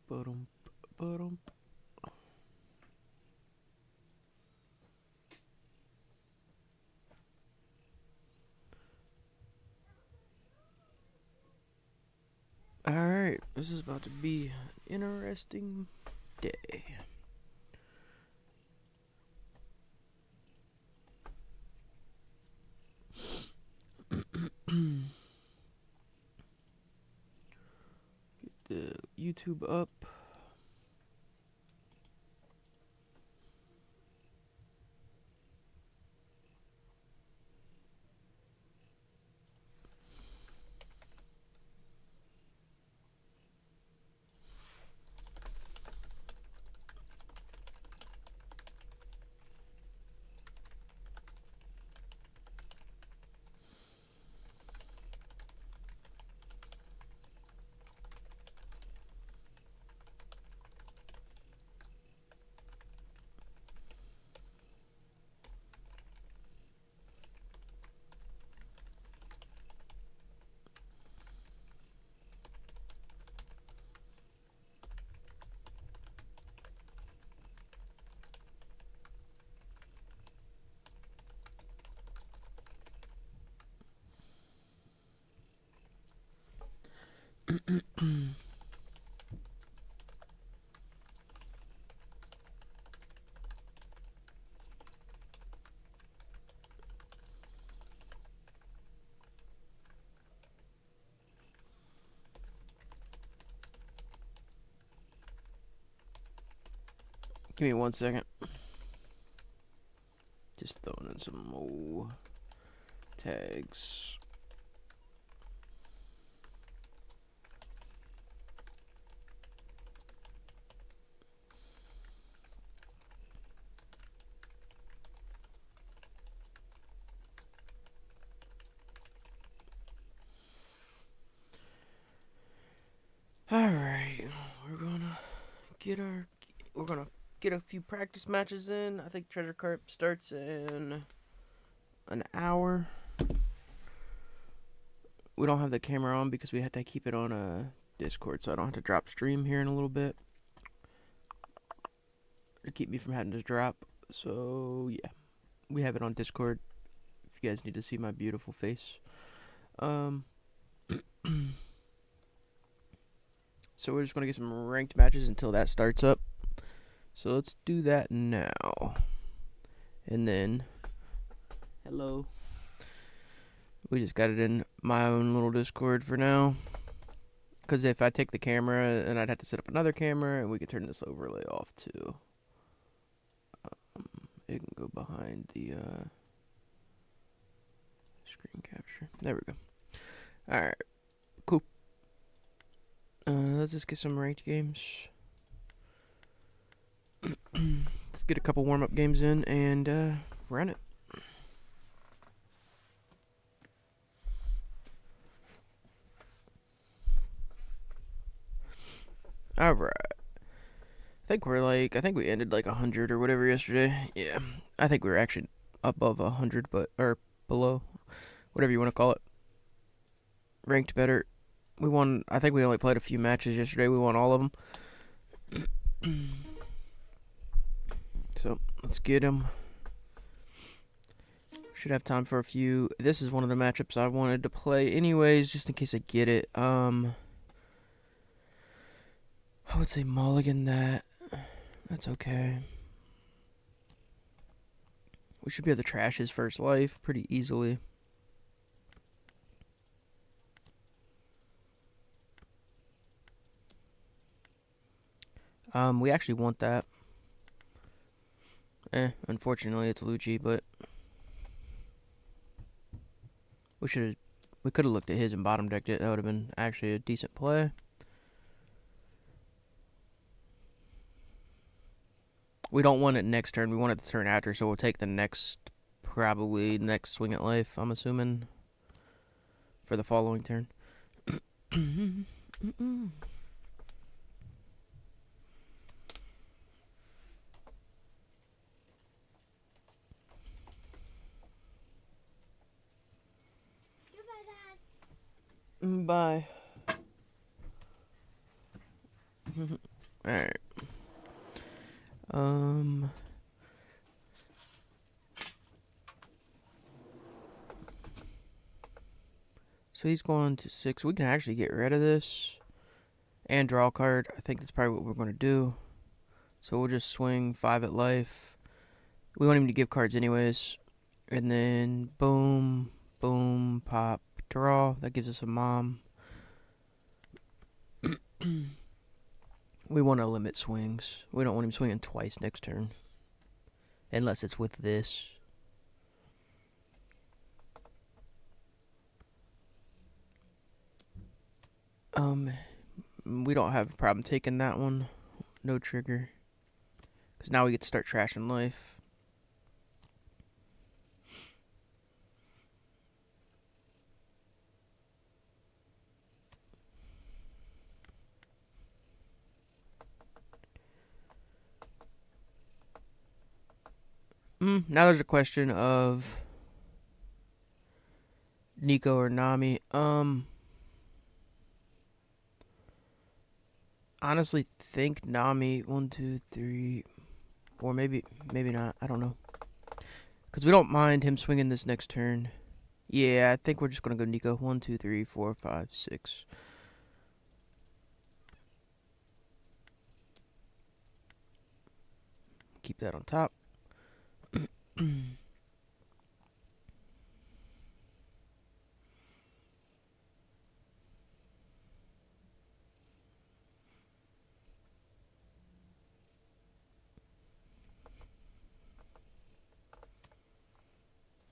Ba-dum, ba-dum. Alright, this is about to be an interesting day. Get the YouTube up. Give me 1 second. Just throwing in some more tags. Alright, we're gonna get a few practice matches in. I think Treasure Carp starts in an hour. We don't have the camera on because we had to keep it on Discord, so I don't have to drop stream here in a little bit to keep me from having to drop. So yeah, we have it on Discord if you guys need to see my beautiful face. So we're just gonna get some ranked matches until that starts up. So let's do that now. And then, hello. We just got it in my own little Discord for now. Because if I take the camera, then I'd have to set up another camera, and we could turn this overlay off too. It can go behind the screen capture. There we go. Alright, cool. Let's just get some ranked games. Let's get a couple warm-up games in and run it. Alright. I think we ended like 100 or whatever yesterday. Yeah. I think we were actually above 100, or below. Whatever you want to call it. Ranked better. I think we only played a few matches yesterday. We won all of them. So, let's get them. Should have time for a few. This is one of the matchups I wanted to play anyways, just in case I get it. I would say mulligan that. That's okay. We should be able to trash his first life pretty easily. We actually want that. Unfortunately it's Luchi, but we could have looked at his and bottom decked it. That would have been actually a decent play. We don't want it next turn. We want it the turn after, so we'll take the probably next swing at life, I'm assuming, for the following turn. Bye. Alright. So he's going to 6. We can actually get rid of this and draw a card. I think that's probably what we're going to do. So we'll just swing 5 at life. We want him to give cards anyways. And then boom, boom, pop, draw. That gives us a mom. We want to limit swings. We don't want him swinging twice next turn. Unless it's with this. We don't have a problem taking that one. No trigger. Because now we get to start trashing life. Now there's a question of Nico or Nami. Honestly think Nami. 1, 2, 3, 4. Maybe not. I don't know. Because we don't mind him swinging this next turn. Yeah, I think we're just going to go Nico. 1, 2, 3, 4, 5, 6. Keep that on top.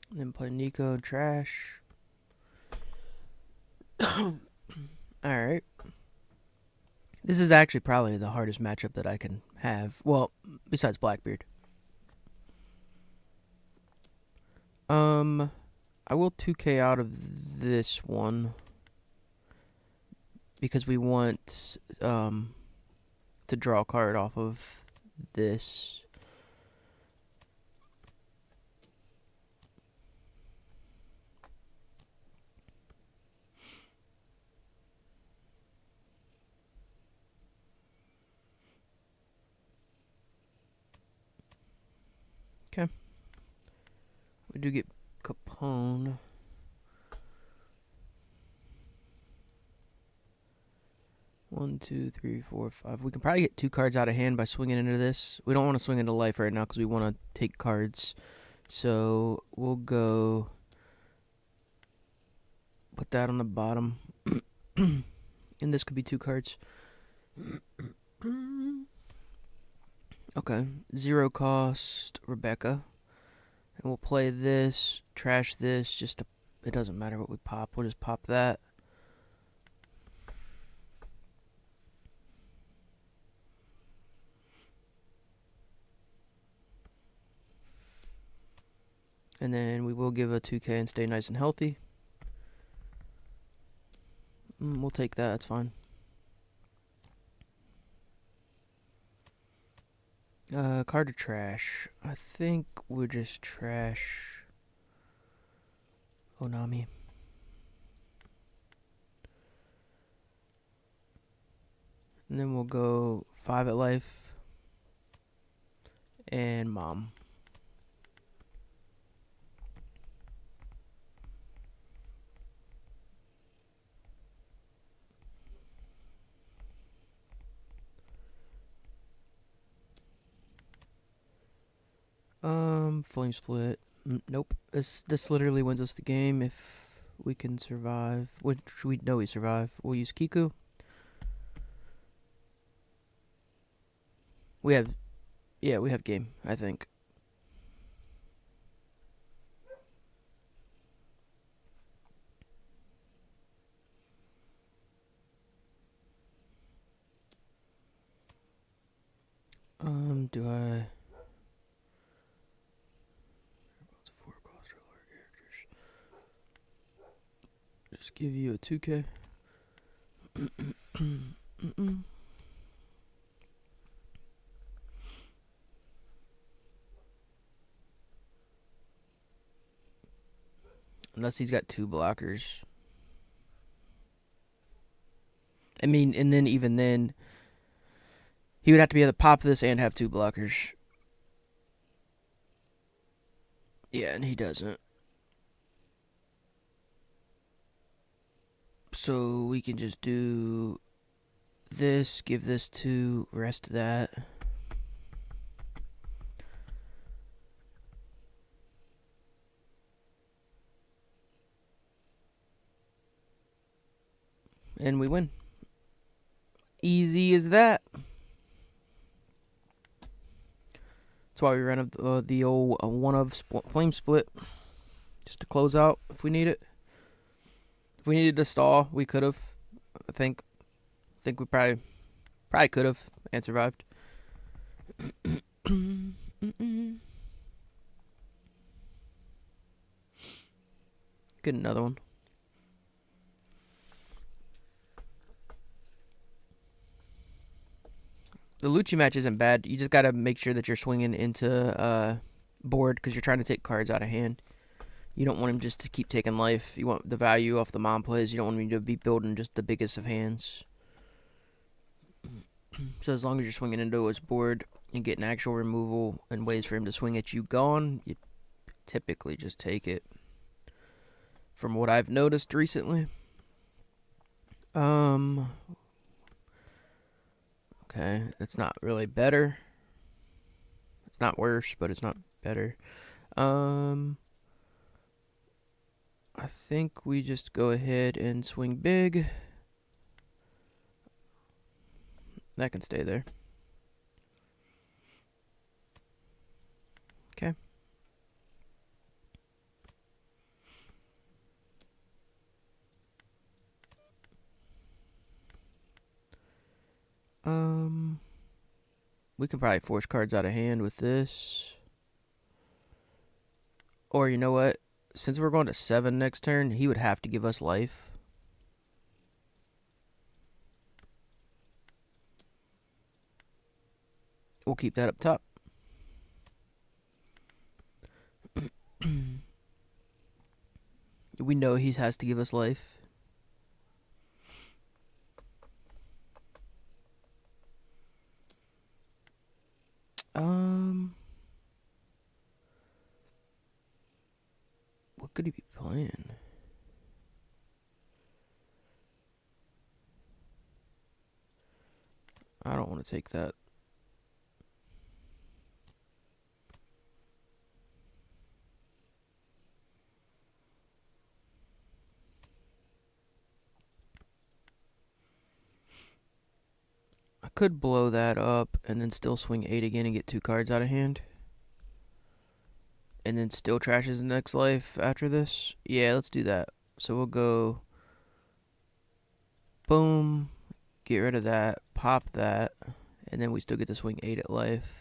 Then play Nico, trash. Alright. This is actually probably the hardest matchup that I can have. Well, besides Blackbeard. I will 2k out of this one. Because we want, to draw a card off of this. Okay. We do get Capone. One, 2, 3, 4, 5. We can probably get 2 cards out of hand by swinging into this. We don't want to swing into life right now because we want to take cards. So we'll go put that on the bottom. And this could be 2 cards. Okay. 0 cost Rebecca. And we'll play this, trash this, just to, it doesn't matter what we pop. We'll just pop that. And then we will give a 2k and stay nice and healthy. We'll take that, that's fine. Card to trash. I think we'll just trash Onami. And then we'll go 5 at life. And mom. Flame split. Nope. This literally wins us the game if we can survive. Which we know we survive. We'll use Kiku. We have game, I think. Do I... Just give you a 2k. Unless he's got 2 blockers. I mean, and then even then, He would have to be able to pop this and have 2 blockers. Yeah, and he doesn't. So we can just do this, give this 2, rest that. And we win. Easy as that. That's why we ran the old one of flame split, just to close out if we need it. If we needed to stall, we could have. I think we probably could have and survived. Get another one. The Luchi match isn't bad. You just gotta make sure that you're swinging into board because you're trying to take cards out of hand. You don't want him just to keep taking life. You want the value off the mom plays. You don't want him to be building just the biggest of hands. So as long as you're swinging into his board and getting actual removal and ways for him to swing at you gone, you typically just take it. From what I've noticed recently. Okay, it's not really better. It's not worse, but it's not better. I think we just go ahead and swing big. That can stay there. Okay. We can probably force cards out of hand with this. Or you know what? Since we're going to 7 next turn, he would have to give us life. We'll keep that up top. We know he has to give us life. What could he be playing? I don't want to take that. I could blow that up and then still swing 8 again and get 2 cards out of hand. And then still trash his next life after this. Yeah, let's do that. So we'll go boom, get rid of that, pop that, and then we still get to swing 8 at life.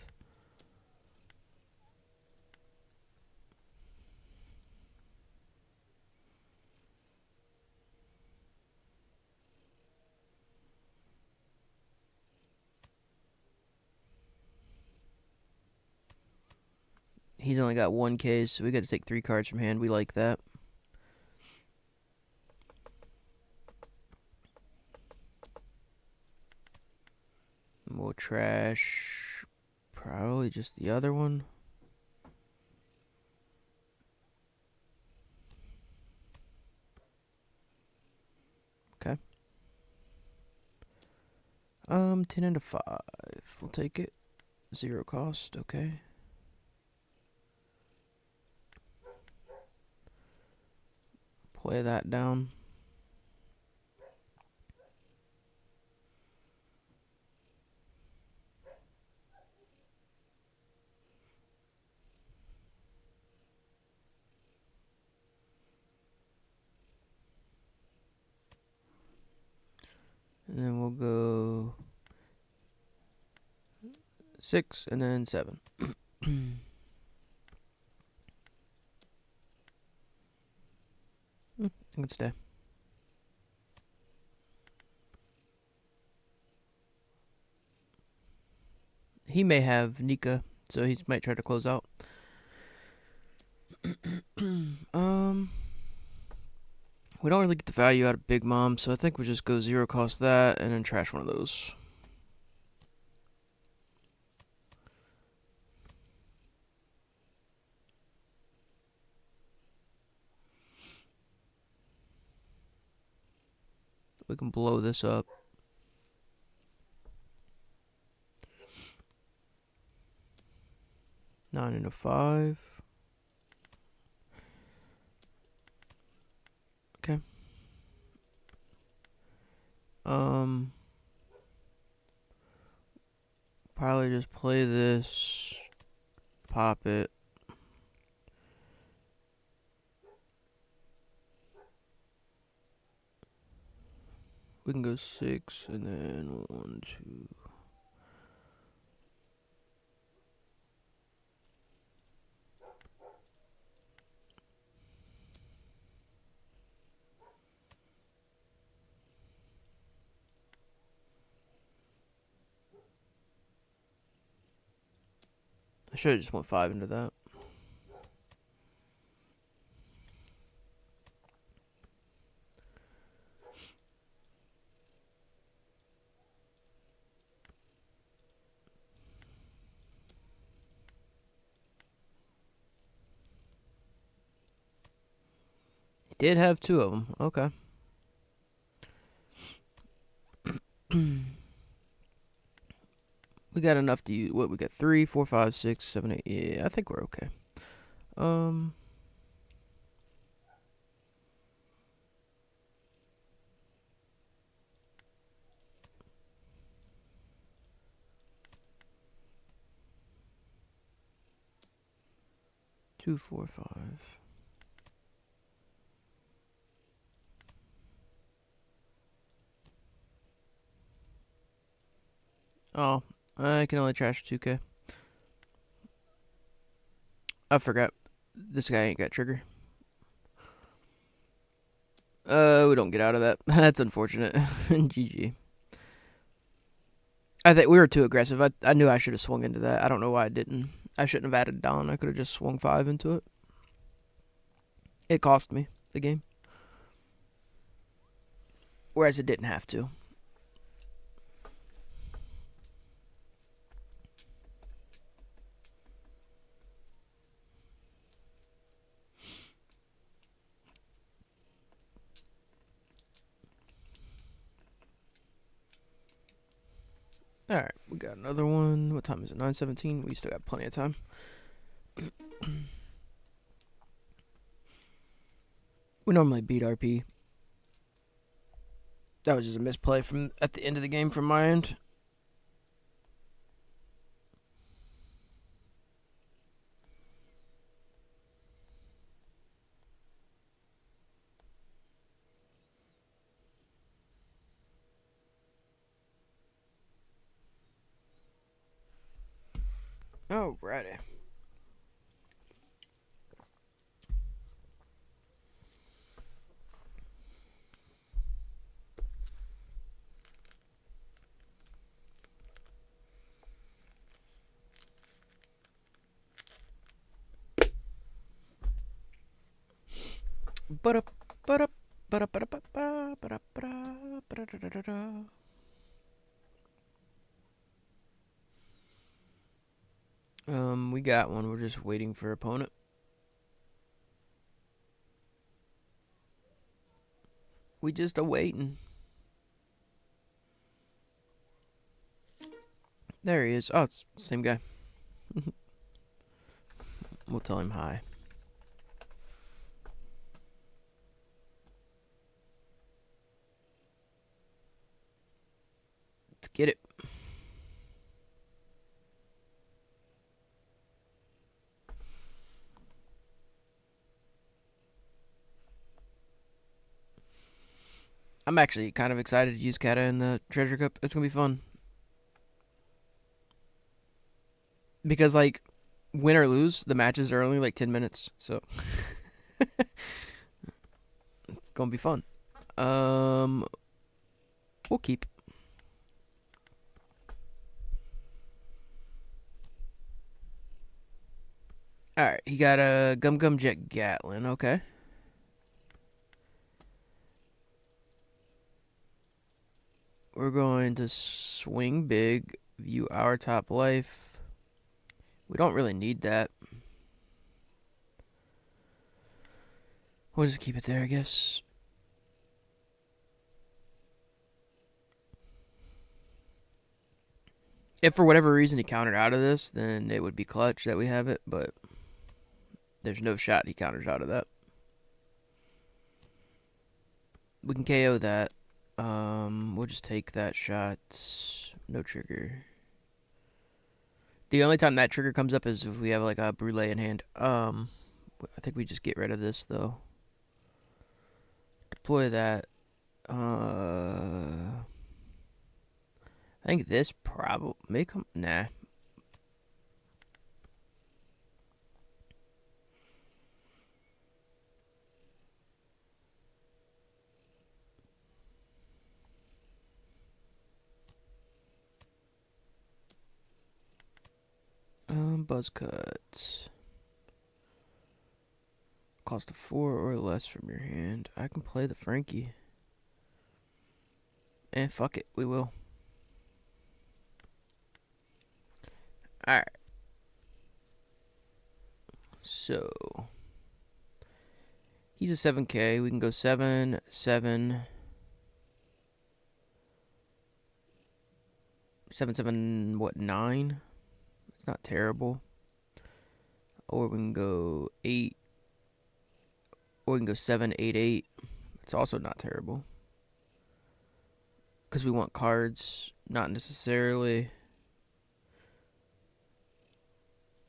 He's only got 1 case, so we got to take 3 cards from hand. We like that. And we'll trash probably just the other one. Okay. 10 and a 5. We'll take it. 0 cost, okay. Play that down. And then we'll go 6 and then 7. I can stay. He may have Nika, so he might try to close out. We don't really get the value out of Big Mom, so I think we just go 0 cost that and then trash one of those. We can blow this up. Nine into 5. Okay. Probably just play this. Pop it. We can go 6 and then 1, 2. I should have just went 5 into that. He did have 2 of them. Okay. We got enough to use. What, we got 3, 4, 5, 6, 7, 8. Yeah, I think we're okay. 2, 4, 5. Oh, I can only trash 2K. I forgot. This guy ain't got trigger. We don't get out of that. That's unfortunate. GG. I think we were too aggressive. I knew I should have swung into that. I don't know why I didn't. I shouldn't have added down. I could have just swung 5 into it. It cost me the game. Whereas it didn't have to. Alright, we got another one. What time is it? 9:17. We still got plenty of time. We normally beat RP. That was just a misplay from at the end of the game from my end. Alrighty. We got one. We're just waiting for opponent. We just awaiting. There he is. Oh, it's the same guy. We'll tell him hi. Let's get it. I'm actually kind of excited to use Kata in the Treasure Cup. It's gonna be fun. Because, like, win or lose, the matches are only like 10 minutes. So, it's gonna be fun. We'll keep. Alright, he got a Gum Gum Jet Gatlin. Okay. We're going to swing big, view our top life. We don't really need that. We'll just keep it there, I guess. If for whatever reason he countered out of this, then it would be clutch that we have it, but there's no shot he counters out of that. We can KO that. We'll just take that shot. No trigger. The only time that trigger comes up is if we have like a brulee in hand. I think we just get rid of this though. Deploy that. I think this probably may come. Nah. Buzz cut. Cost of 4 or less from your hand. I can play the Frankie. And fuck it, we will. Alright. So. He's a 7K. We can go 7, 7. 7, 7, what, 9? It's not terrible. Or we can go 8. Or we can go 7, 8, 8. It's also not terrible. Because we want cards, not necessarily.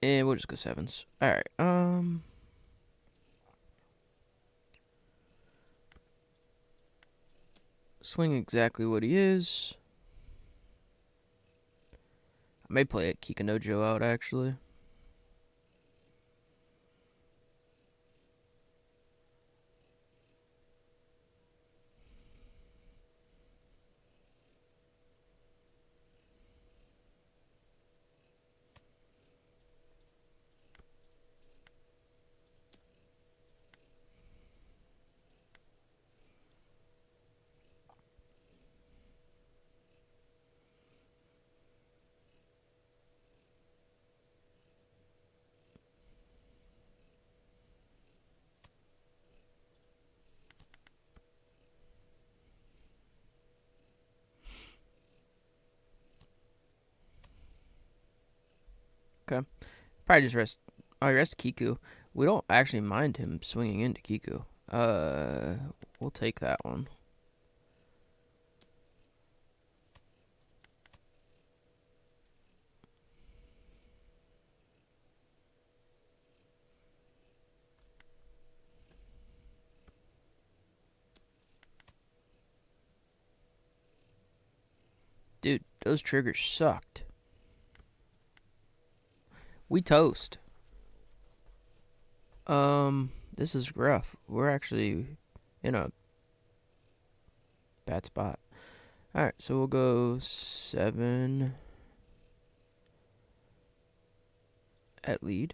And we'll just go 7s. Alright, swing exactly what he is. I may play it Kikanojo out, actually. Okay. Probably just rest. Oh, rest Kiku. We don't actually mind him swinging into Kiku. We'll take that one. Dude, those triggers sucked. We toast. This is rough. We're actually in a bad spot. Alright, so we'll go 7 at lead.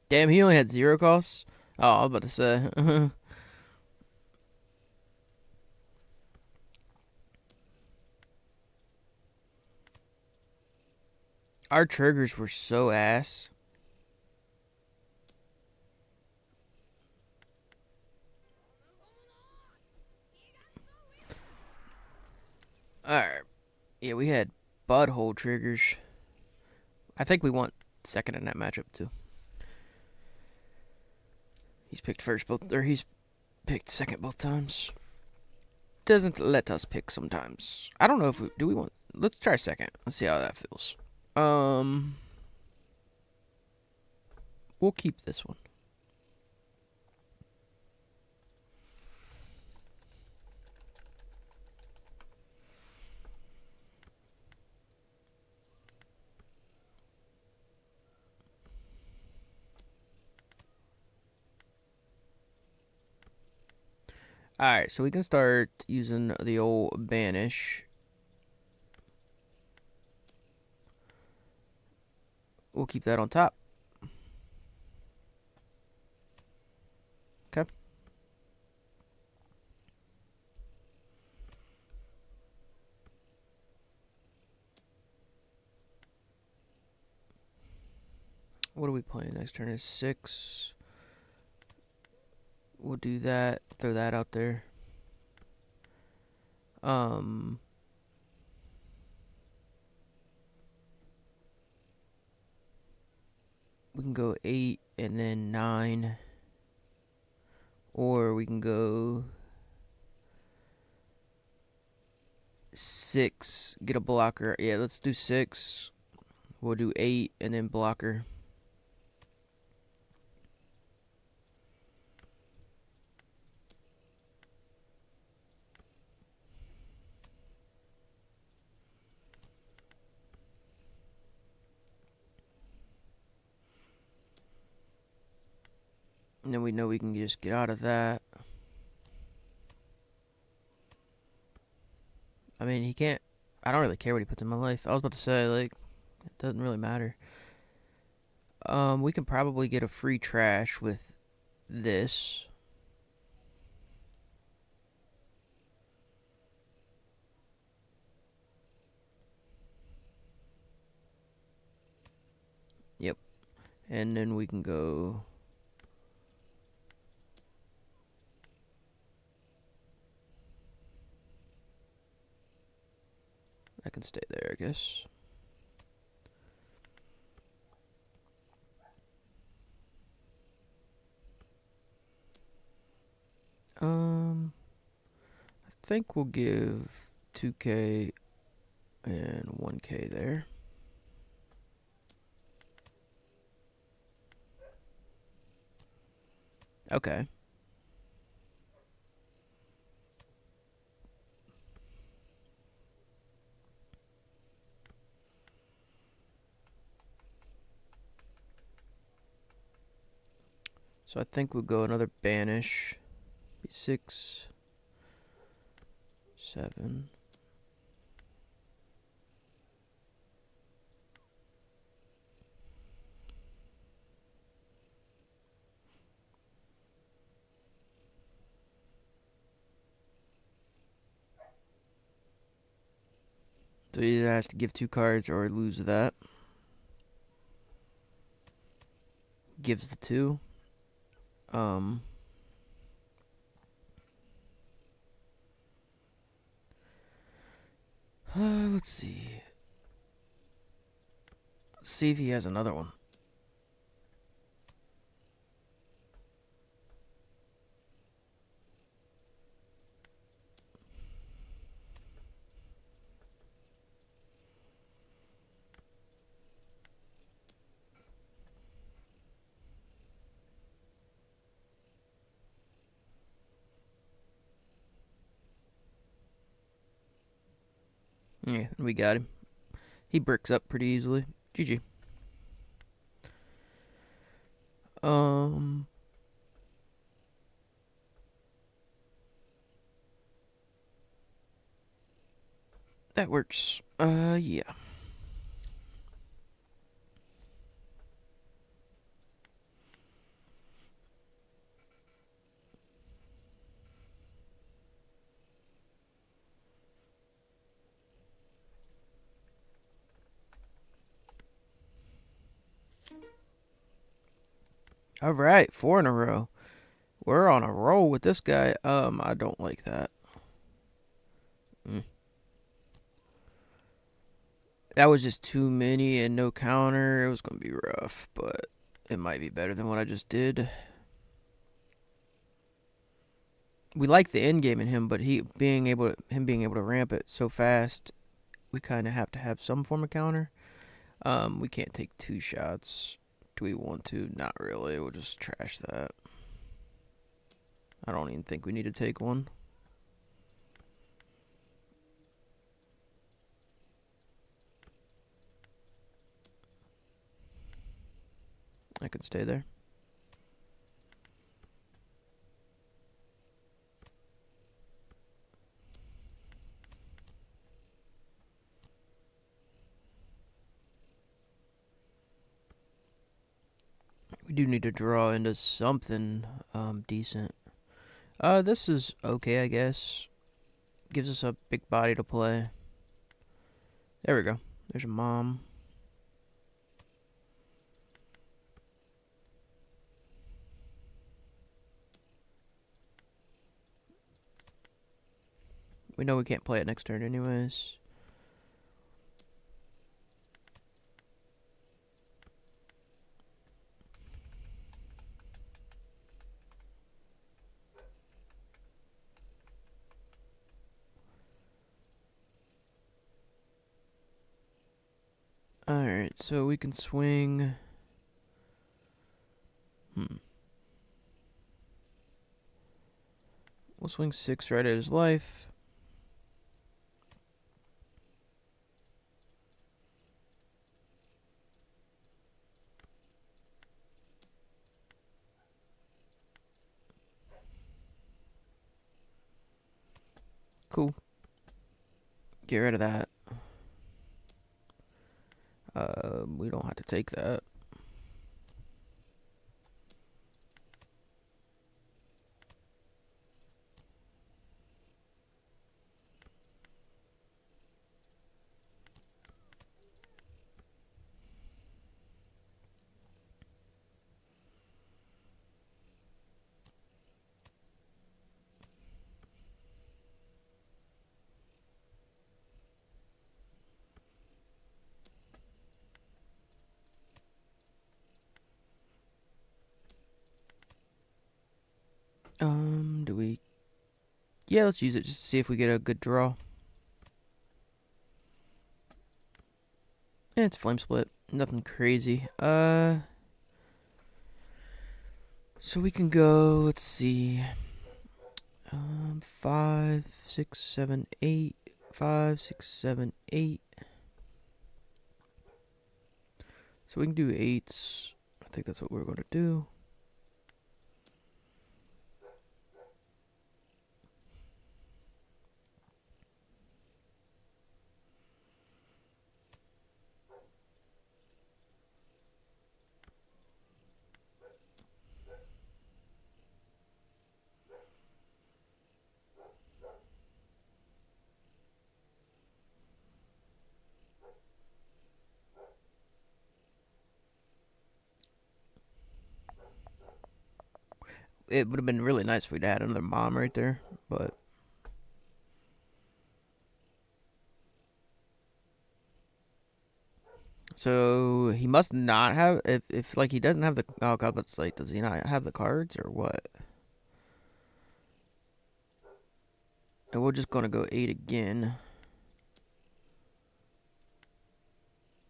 Damn, he only had 0 costs? Oh, I was about to say. Our triggers were so ass. Alright. Yeah, we had butthole triggers. I think we want second in that matchup, too. He's picked first both, or he's picked second both times. Doesn't let us pick sometimes. I don't know if we want. Let's try second. Let's see how that feels. We'll keep this one. Alright, so we can start using the old banish. We'll keep that on top. Okay. What are we playing next turn? Is 6. We'll do that. Throw that out there. We can go 8 and then 9. Or we can go 6, get a blocker. Yeah, let's do 6. We'll do 8 and then blocker. And then we know we can just get out of that. I mean, he can't. I don't really care what he puts in my life. I was about to say, like, it doesn't really matter. We can probably get a free trash with this. Yep. And then we can go. I can stay there, I guess. I think we'll give 2K and 1K there. Okay. So I think we'll go another banish. Be 6, 7. So he either has to give 2 cards or lose that. Gives the 2. Let's see. Let's see if he has another one. Yeah, we got him. He bricks up pretty easily. GG. That works. Yeah. All right, 4 in a row. We're on a roll with this guy. I don't like that. That was just too many and no counter. It was gonna be rough, but it might be better than what I just did. We like the end game in him, but him being able to ramp it so fast, we kind of have to have some form of counter. We can't take 2 shots. Do we want to? Not really. We'll just trash that. I don't even think we need to take one. I could stay there. We do need to draw into something decent. This is okay, I guess. Gives us a big body to play. There we go. There's a mom. We know we can't play it next turn anyways. Alright, so we can swing. We'll swing 6 right at his life. Cool. Get rid of that. We don't have to take that. Do we? Yeah, let's use it just to see if we get a good draw. Yeah, it's flame split. Nothing crazy. So we can go, let's see. 5, 6, 7, 8. 5, 6, 7, 8. So we can do 8s. I think that's what we're going to do. It would have been really nice if we'd had another mom right there, but so he must not have if like he doesn't have the but it's like does he not have the cards or what? And we're just gonna go 8 again.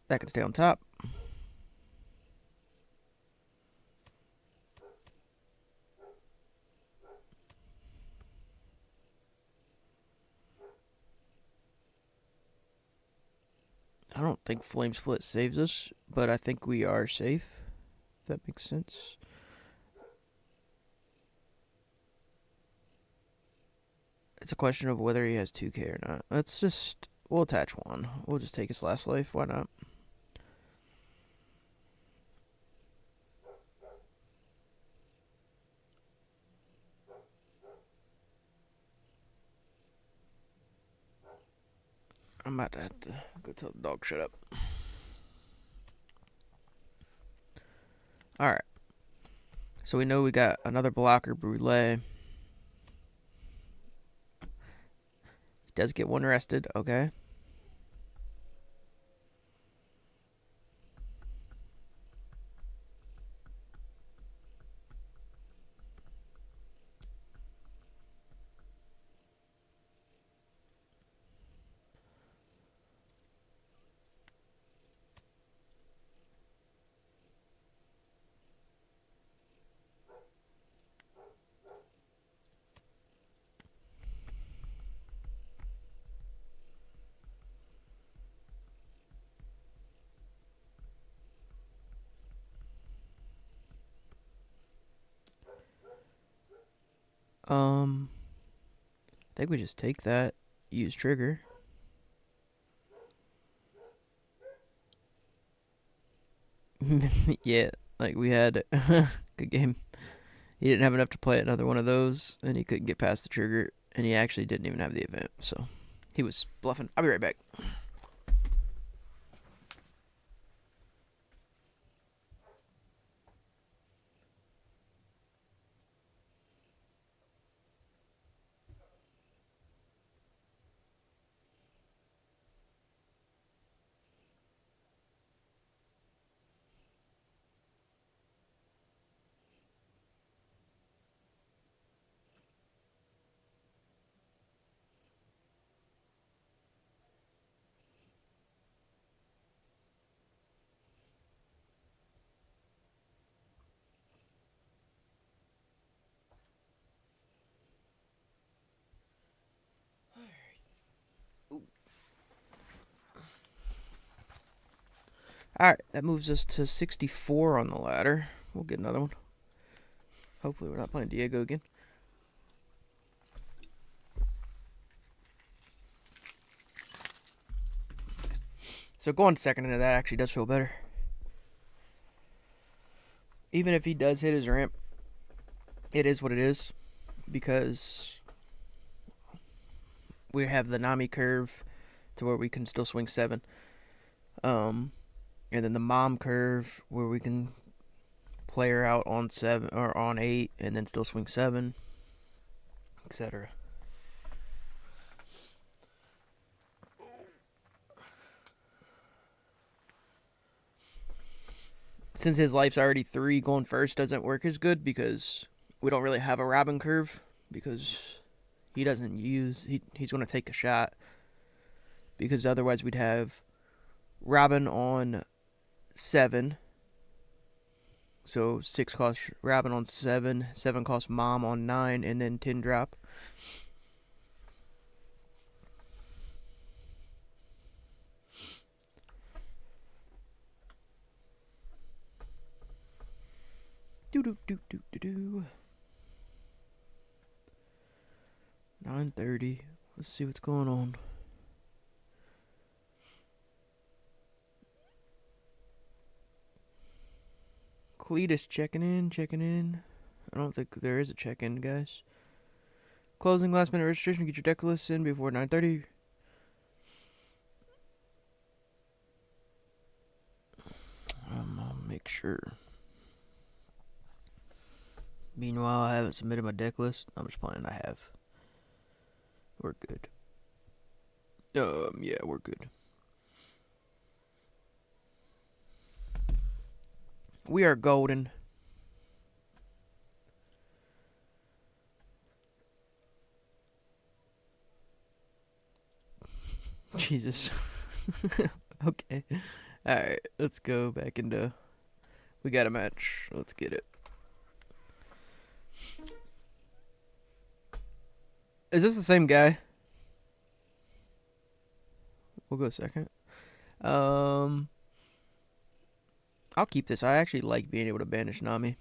That can stay on top. I don't think Flame Split saves us, but I think we are safe. If that makes sense. It's a question of whether he has 2k or not. Let's just, we'll attach 1. We'll just take his last life. Why not? I'm about to have to go tell the dog shut up. Alright. So we know we got another blocker, Brule. He does get 1 rested, okay. I think we just take that, use trigger. Yeah, Like, we had good game. He didn't have enough to play another one of those, and he couldn't get past the trigger, and he actually didn't even have the event, so he was bluffing. I'll be right back. Alright, that moves us to 64 on the ladder. We'll get another one. Hopefully we're not playing Diego again. So going second into that actually does feel better. Even if he does hit his ramp, it is what it is. Because we have the Nami curve to where we can still swing 7. And then the mom curve where we can play her out on 7 or on 8 and then still swing 7, etc. Since his life's already 3, going first doesn't work as good because we don't really have a Robin curve, because he doesn't use, he's going to take a shot, because otherwise we'd have Robin on 7, so 6 costs Robin on 7, 7 costs mom on 9, and then 10 drop. Do do do do do do. 9:30. Let's see what's going on. Cletus checking in. I don't think there is a check-in, guys. Closing last minute registration. Get your deck lists in before 9:30. I'll make sure. Meanwhile, I haven't submitted my deck list. I'm just playing. I have. We're good. Yeah, we're good. We are golden. Jesus. Okay. Alright, let's go back into... We got a match. Let's get it. Is this the same guy? We'll go second. I'll keep this. I actually like being able to banish Nami.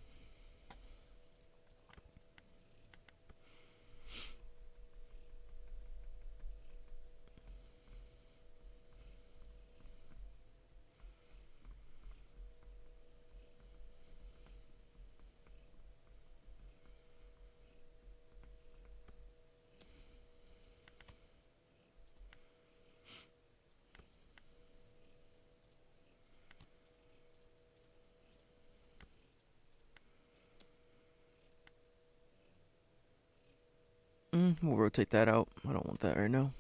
We'll rotate that out. I don't want that right now.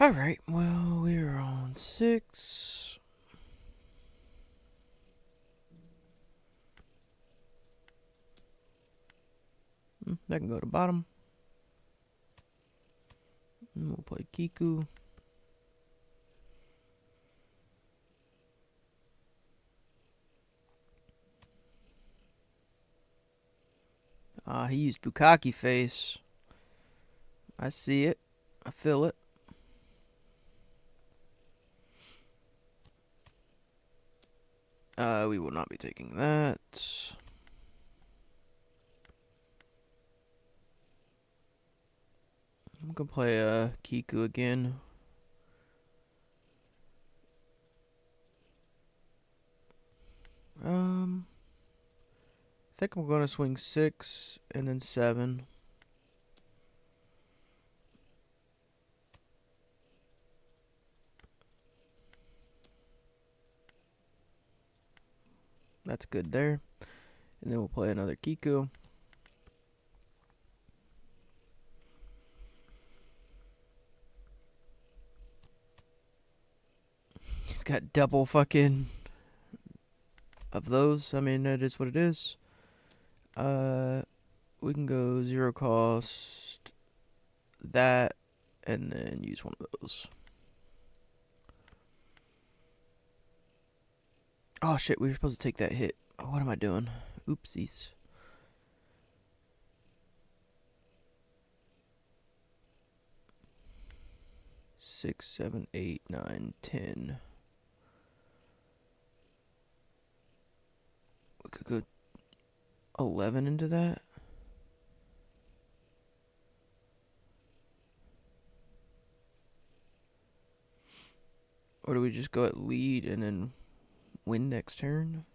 Alright, well, we're on 6. That can go to bottom. And we'll play Kiku. He used Bukkake face. I see it. I feel it. We will not be taking that. I'm gonna play Kiku again. I think I'm gonna swing 6 and then 7. That's good there. And then we'll play another Kiku. He's got double fucking of those. I mean, that is what it is. We can go 0 cost that and then use one of those. Oh shit, we were supposed to take that hit. Oh, what am I doing? Oopsies. Six, 7, 8, 9, 10. We could go 11 into that. Or do we just go at lead and then win next turn?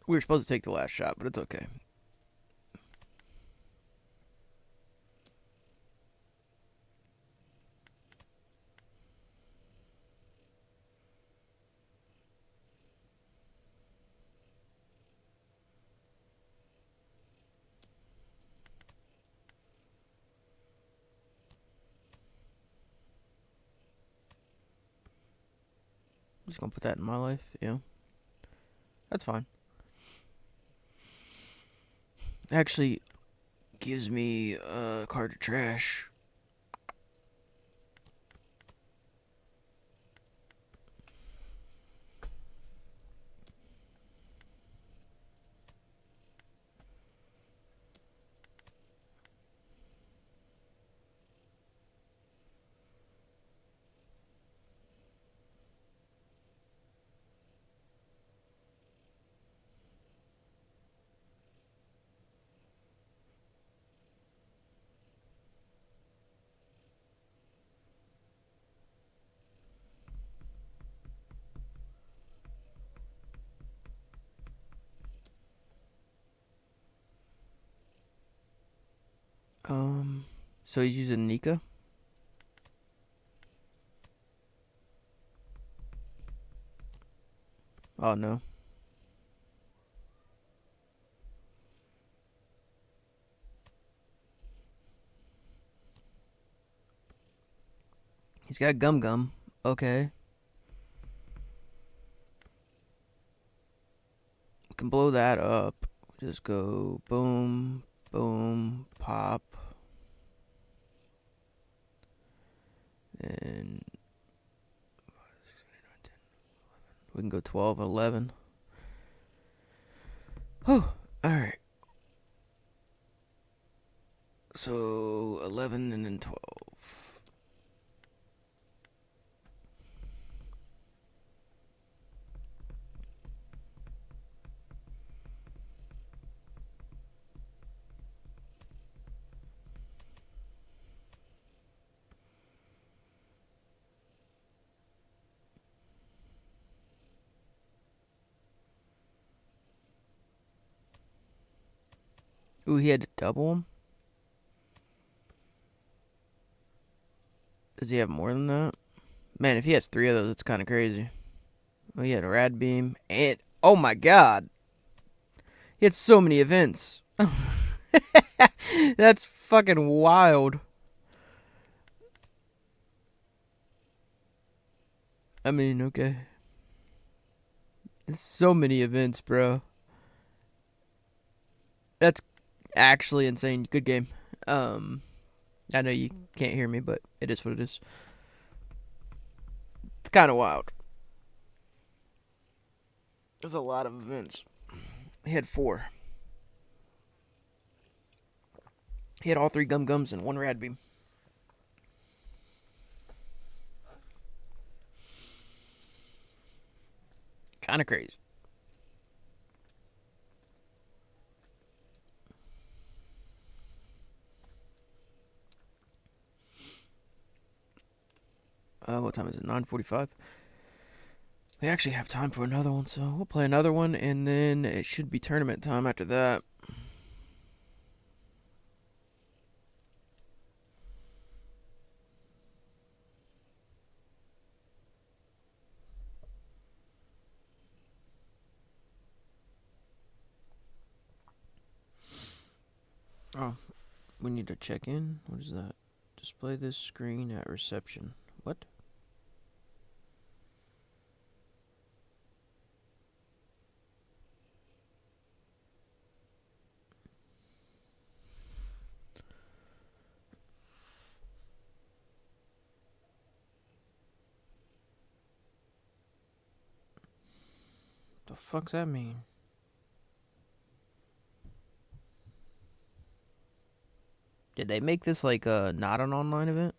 We were supposed to take the last shot, but it's okay. I'm just gonna put that in my life, yeah. That's fine. Actually gives me a card to trash. So he's using Nika. Oh no. He's got Gum Gum. Okay. We can blow that up. Just go boom, boom, pop. And we can go 12, 11. Oh, alright. So 11 and then 12. Ooh, he had to double him? Does he have more than that? Man, if he has 3 of those, it's kind of crazy. Oh, he had a Rad Beam. And, oh my god. He had so many events. That's fucking wild. I mean, okay. It's so many events, bro. That's actually insane. Good game. I know you can't hear me, but it is what it is. It's kind of wild. There's a lot of events. He had 4. He had all 3 Gum Gums and 1 Rad Beam. Kind of crazy. What time is it? 9:45. We actually have time for another one, so we'll play another one, and then it should be tournament time after that. Oh, we need to check in. What is that? Display this screen at reception. What? The fuck's that mean? Did they make this like not an online event?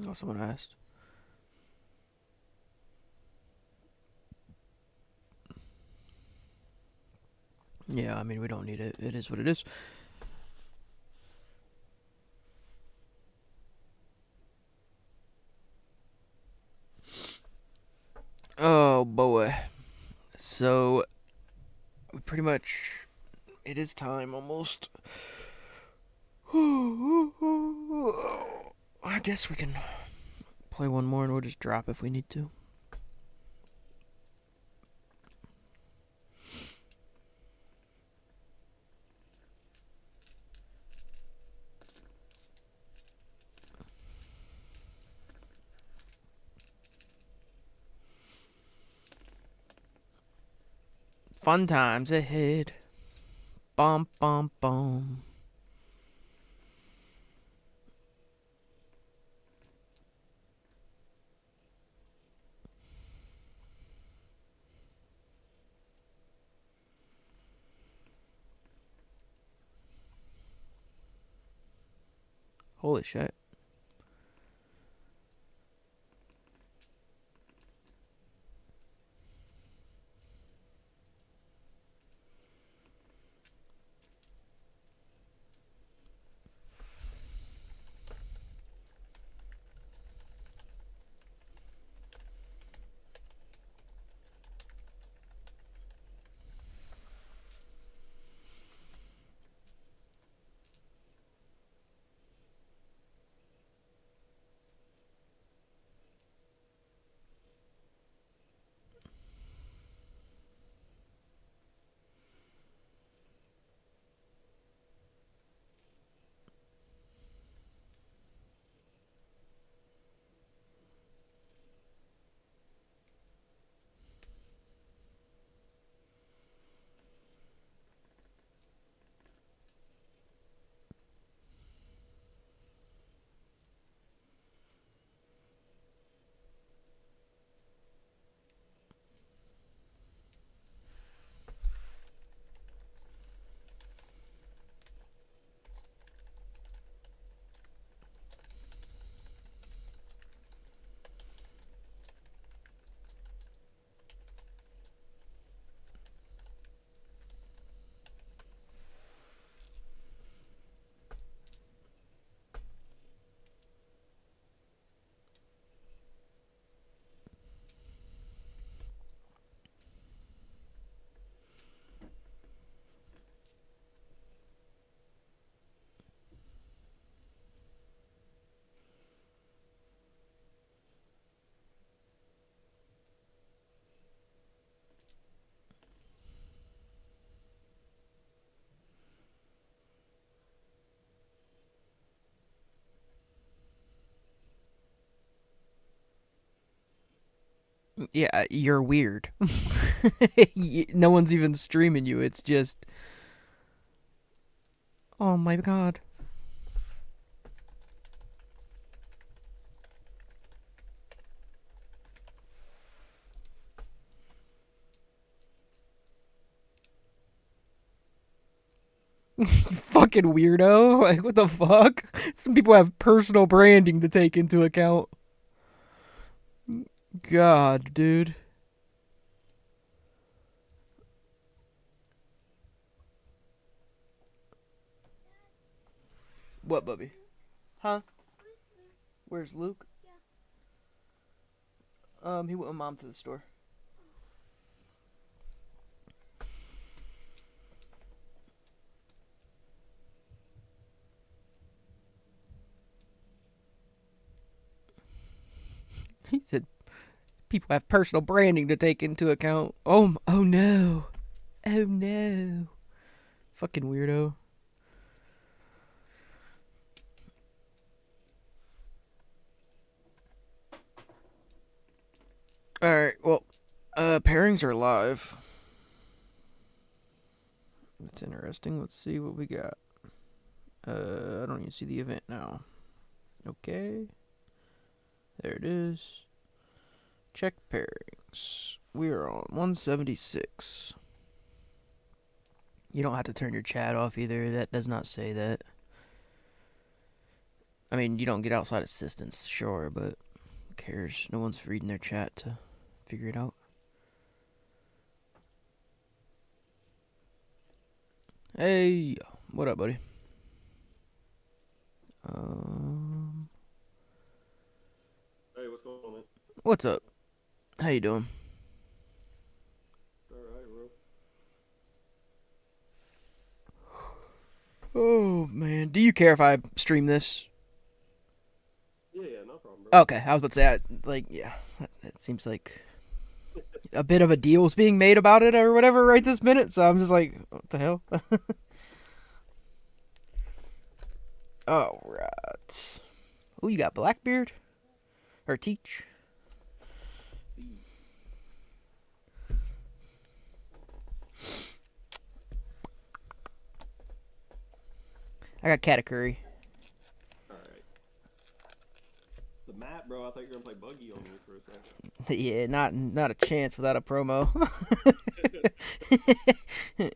Oh, someone asked. Yeah, I mean, we don't need it. It is what it is. Oh, boy. So, we pretty much... It is time, almost. I guess we can play one more and we'll just drop if we need to. Fun times ahead. Bum, bum, bum. Holy shit. Yeah, you're weird. No one's even streaming you. It's just, oh my god. Fucking weirdo. Like, what the fuck? Some people have personal branding to take into account. God, dude. What, Bubby? Huh? Where's Luke? He went with Mom to the store. He said people have personal branding to take into account. Oh no. Oh no. Fucking weirdo. Alright, well, pairings are live. That's interesting. Let's see what we got. I don't even see the event now. Okay. There it is. Check pairings. We are on 176. You don't have to turn your chat off either. That does not say that. I mean, you don't get outside assistance, sure, but who cares? No one's reading their chat to figure it out. Hey, what up, buddy? Hey, what's going on, man? What's up? How you doing? Alright, bro. Oh man, do you care if I stream this? Yeah, no problem, bro. Okay, I was about to say, it seems like a bit of a deal's being made about it or whatever right this minute. So I'm just like, what the hell? All right. Oh, you got Blackbeard or Teach? I got Katakuri. Alright. The map, bro, I thought you were gonna play Buggy on me for a second. Yeah, not a chance without a promo. Yeah,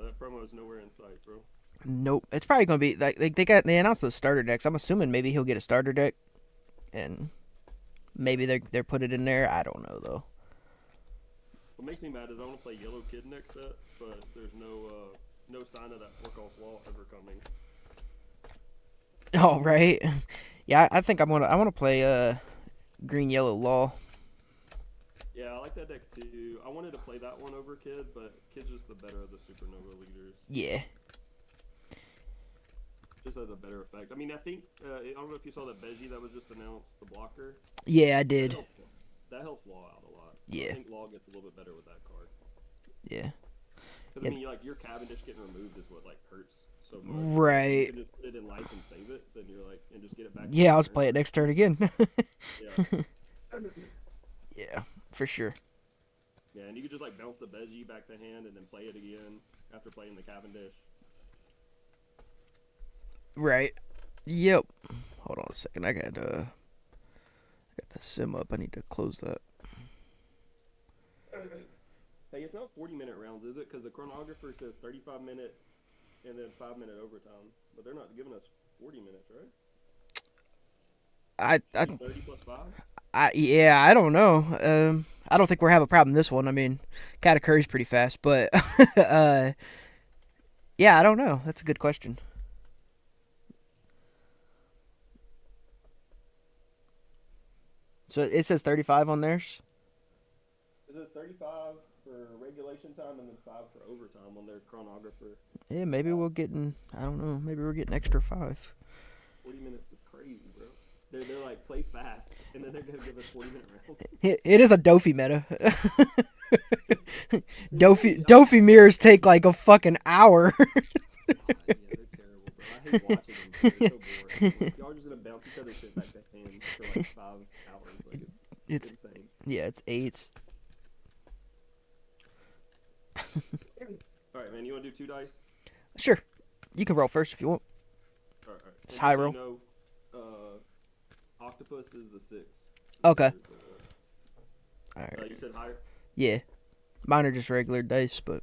that promo is nowhere in sight, bro. Nope. It's probably gonna be like they announced those starter decks. I'm assuming maybe he'll get a starter deck, and maybe they're put it in there. I don't know though. What makes me mad is I want to play Yellow Kid next set, but there's no sign of that fork off wall ever coming. Oh right. Yeah, I think I want to play green yellow law. Yeah, I like that deck too. I wanted to play that one over Kid, but Kid's just the better of the Supernova leaders. Yeah. Just has a better effect. I mean, I think I don't know if you saw that Beji that was just announced, the blocker. Yeah, I did. That helps Law out a lot. Yeah. I think Law gets a little bit better with that card. Yeah. Because, I mean, like, your Cavendish getting removed is what, like, hurts so much. Right. You can just put it in life and save it, then you're like, and just get it back. Yeah, I'll just play it next turn again. Yeah. Yeah, for sure. Yeah, and you could just, like, bounce the Beji back to hand and then play it again after playing the Cavendish. Right. Yep. Hold on a second. I got the sim up. I need to close that. Hey, it's not 40-minute rounds, is it? Because the chronographer says 35-minute and then 5-minute overtime, but they're not giving us 40 minutes, right? 30 plus 5? Yeah, I don't know. I don't think we're having a problem this one. I mean, Katakuri's pretty fast, but yeah, I don't know. That's a good question. So it says 35 on theirs? It says 35 for regulation time and then 5 for overtime on their chronographer. Yeah, maybe we'll get I don't know, maybe we're getting extra 5. 40 minutes is crazy, bro. They're like, play fast, and then they're going to give us 40-minute rounds. It is a Dofi meta. Dofi mirrors take like a fucking hour. Yeah, they're terrible, bro. I hate watching them. They're so boring. Y'all are just going to bounce each other's shit back to hand for like 5 hours. Like, It's insane. yeah, it's 8. All right, man. You want to do 2 dice? Sure, you can roll first if you want. All right. It's And high just so roll. you know, octopus is a 6. Okay. There's All right. you said higher. Yeah, mine are just regular dice, but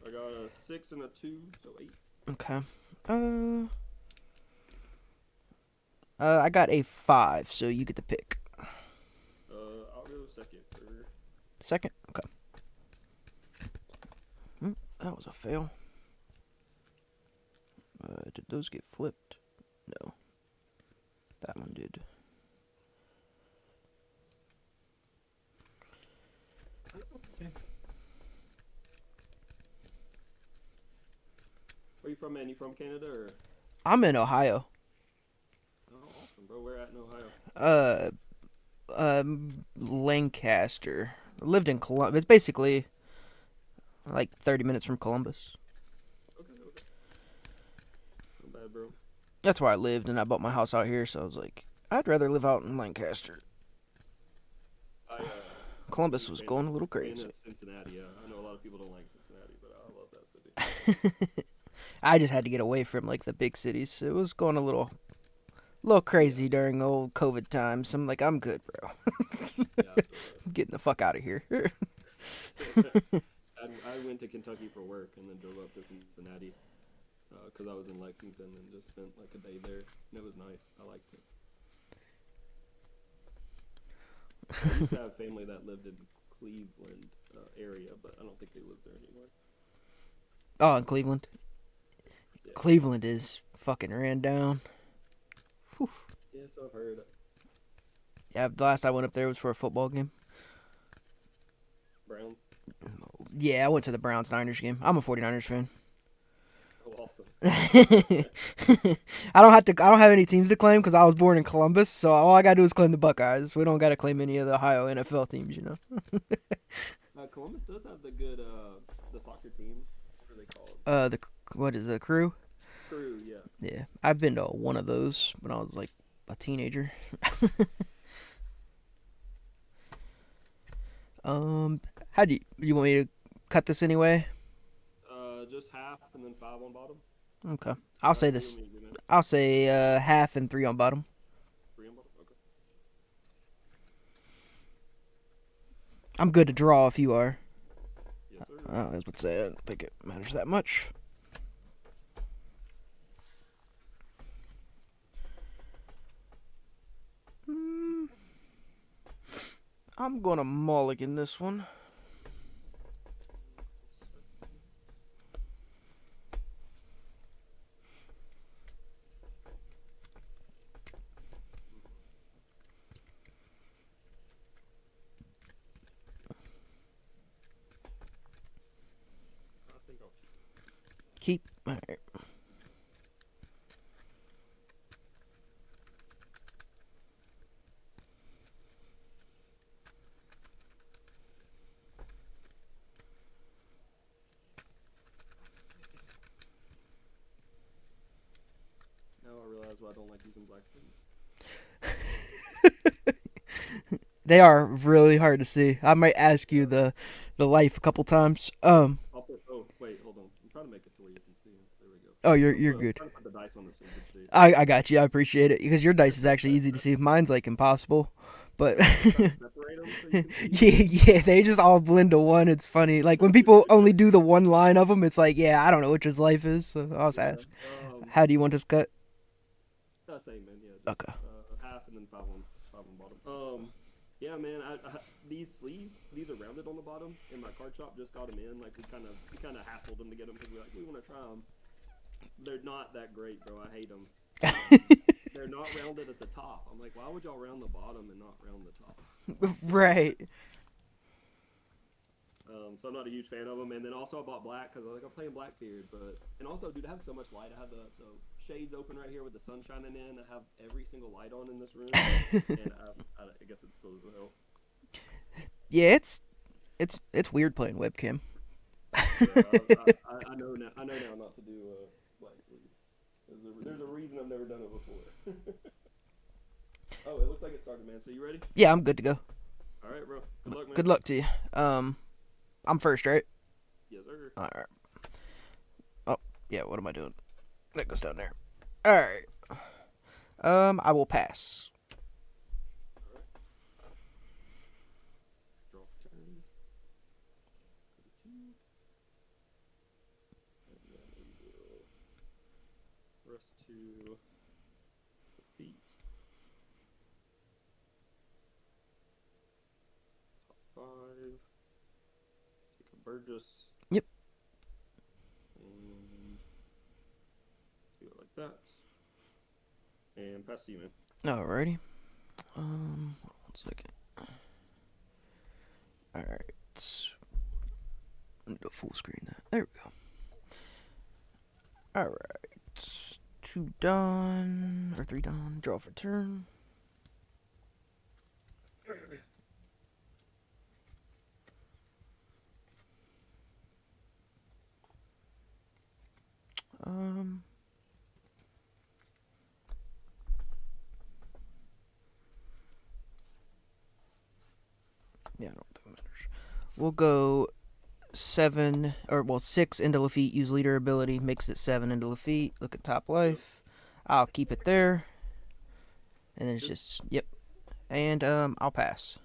I got a 6 and a 2, so 8. okay. I got a 5, so you get to pick. I'll go second. Or... Second? Okay. That was a fail. Did those get flipped? No. That one did. Where you from, man? You from Canada or? I'm in Ohio. Oh, awesome, bro. Where at in Ohio? Lancaster. I lived in Columbus. It's basically like 30 minutes from Columbus. Okay. Not bad, bro. That's where I lived, and I bought my house out here, so I was like, I'd rather live out in Lancaster. I Columbus was going a little Being crazy. in Cincinnati. I know a lot of people don't like Cincinnati, but I love that city. I just had to get away from like the big cities. It was going a little crazy during the old COVID times. I'm like, I'm good, bro. Yeah, I'm getting the fuck out of here. I went to Kentucky for work and then drove up to Cincinnati because I was in Lexington and just spent like a day there. And it was nice. I liked it. I used to have family that lived in Cleveland area, but I don't think they live there anymore. Oh, in Cleveland. Yeah. Cleveland is fucking ran down. Whew. Yeah, so I've heard. Yeah, the last I went up there was for a football game. Browns. Yeah, I went to the Browns-Niners game. I'm a 49ers fan. Oh, awesome. I don't have any teams to claim because I was born in Columbus, so all I gotta do is claim the Buckeyes. We don't gotta claim any of the Ohio NFL teams, you know. Columbus does have the good the soccer team. What are they called? What is the Crew? Crew, yeah. Yeah, I've been to one of those when I was like a teenager. How do you want me to cut this anyway? Just half and then 5 on bottom. Okay, I'll say this. I'll say half and 3 on bottom. 3 on bottom. Okay. I'm good to draw if you are. Yes, sir. I was about to say I don't think it matters that much. I'm gonna mulligan this one. I think I'll Keep. All right. Now I realize why I don't like using black screens. They are really hard to see. I might ask you the life a couple times. I'll put. Oh, wait, hold on. I'm trying to make it to where you can see them. There we go. Oh, you're I'm good. trying to put the dice on the same good shape. I got you. I appreciate it because your dice is actually easy to see. Mine's like impossible, but Separate them so you can see. yeah, they just all blend to one. It's funny. Like when people only do the one line of them, it's like, yeah, I don't know which his life is. So I'll just ask. How do you want this cut? Same, man. Yeah. Just, Okay. Half and then 5 on bottom. Yeah, man. These sleeves, these are rounded on the bottom, and my card shop just got them in. Like we kind of hassled them to get them because we want to try them. They're not that great, bro. I hate them. They're not rounded at the top. I'm like, why would y'all round the bottom and not round the top? Right. So I'm not a huge fan of them. And then also I bought black because I'm playing Blackbeard. And also, dude, I have so much light. I have the shades open right here with the sun shining in. I have every single light on in this room. And I guess it still doesn't help. Yeah, it's weird playing webcam. Yeah, I know now. I know now not to do black sleeves. There's a reason I've never done it before. Oh, it looks like it started, man. So you ready? Yeah, I'm good to go. All right, bro. Good luck, man. Good luck to you. I'm first, right? Yes, sir. All right. Oh, yeah. What am I doing? That goes down there. All right. I will pass. All right. Draw for turn. Go to 2. And then we will rest to defeat. Top 5. Take a Burgess. Yep. And do it like that. And pass to you, man. Alrighty. One second. Alright. Do full screen that. There we go. Alright. 2 done. Or 3 done. Draw for turn. Yeah, I don't think it matters. We'll go 6 into Lafitte. Use leader ability. Makes it 7 into Lafitte. Look at top life. I'll keep it there. And then it's just, yep. And, I'll pass.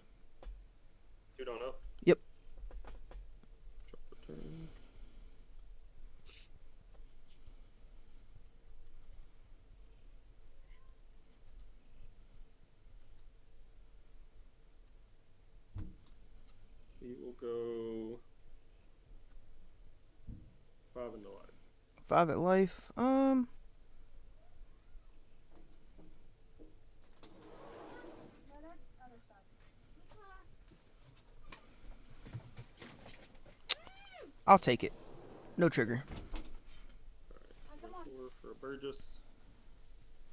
2 don't know. Yep. Drop for turn. We will go 5 into life. 5 at life. I'll take it. No trigger. Alright, 4 for a Burgess.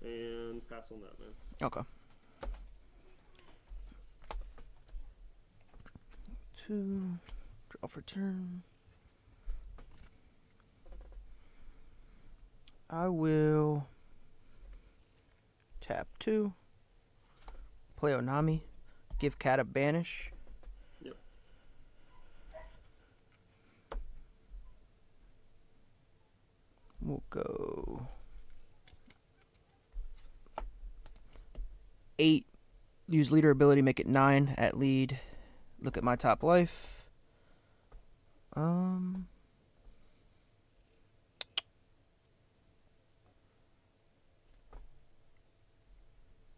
And pass on that, man. Okay. 2. Draw for turn. I will tap 2. Play Onami. Give Cat a banish. Yep. We'll go 8. Use leader ability, make it 9 at lead. Look at my top life.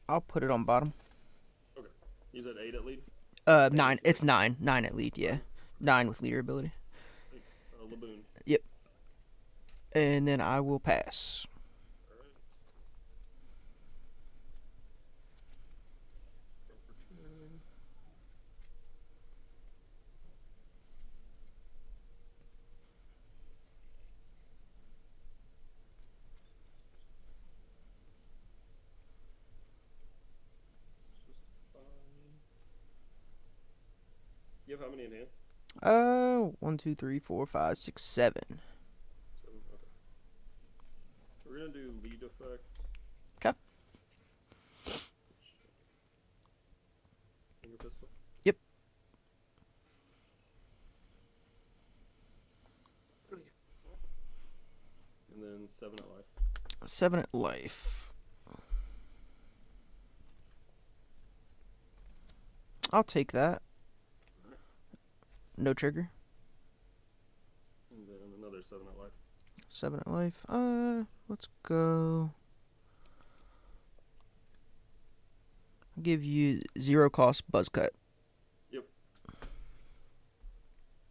I'll put it on bottom. Okay. You said 8 at lead? 9. It's 9. 9 at lead, yeah. 9 with leader ability. Laboon. Yep. And then I will pass. Alright. Drop for turn. Just 5. You have how many in hand? 1, 2, 3, 4, 5, 6, 7. 7. Okay. We're gonna do lead effect. Okay. Finger pistol. Yep. And then 7 at life. 7 at life. I'll take that. No trigger. And then another 7 at life. 7 at life. Let's go. I'll give you 0 cost buzz cut. Yep.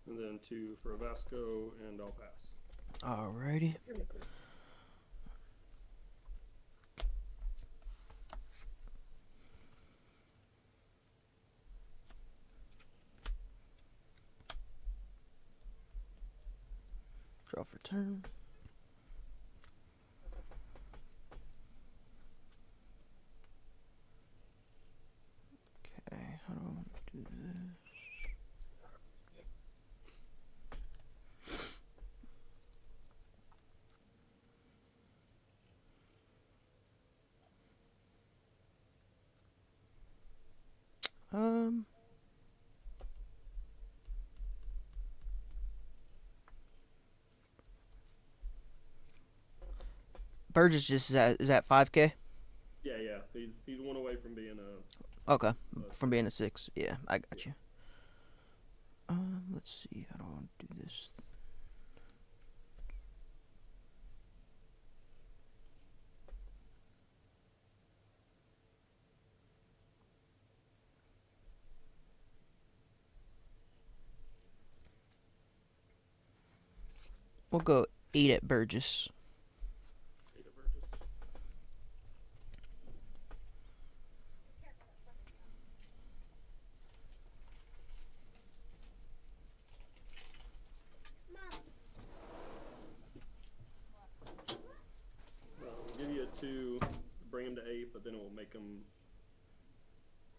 And then 2 for a Vasco, and I'll pass. Alrighty. Draw for turn. Okay, how do I want to do this? Um, Burgess just is at 5K. Yeah, yeah. He's one away from being a. Okay, from being a 6. Yeah, I got Yeah. you. Let's see. How do I want to do this? We'll go 8 at Burgess. Beta Burgess. We'll give you a 2, bring him to 8, but then it will make him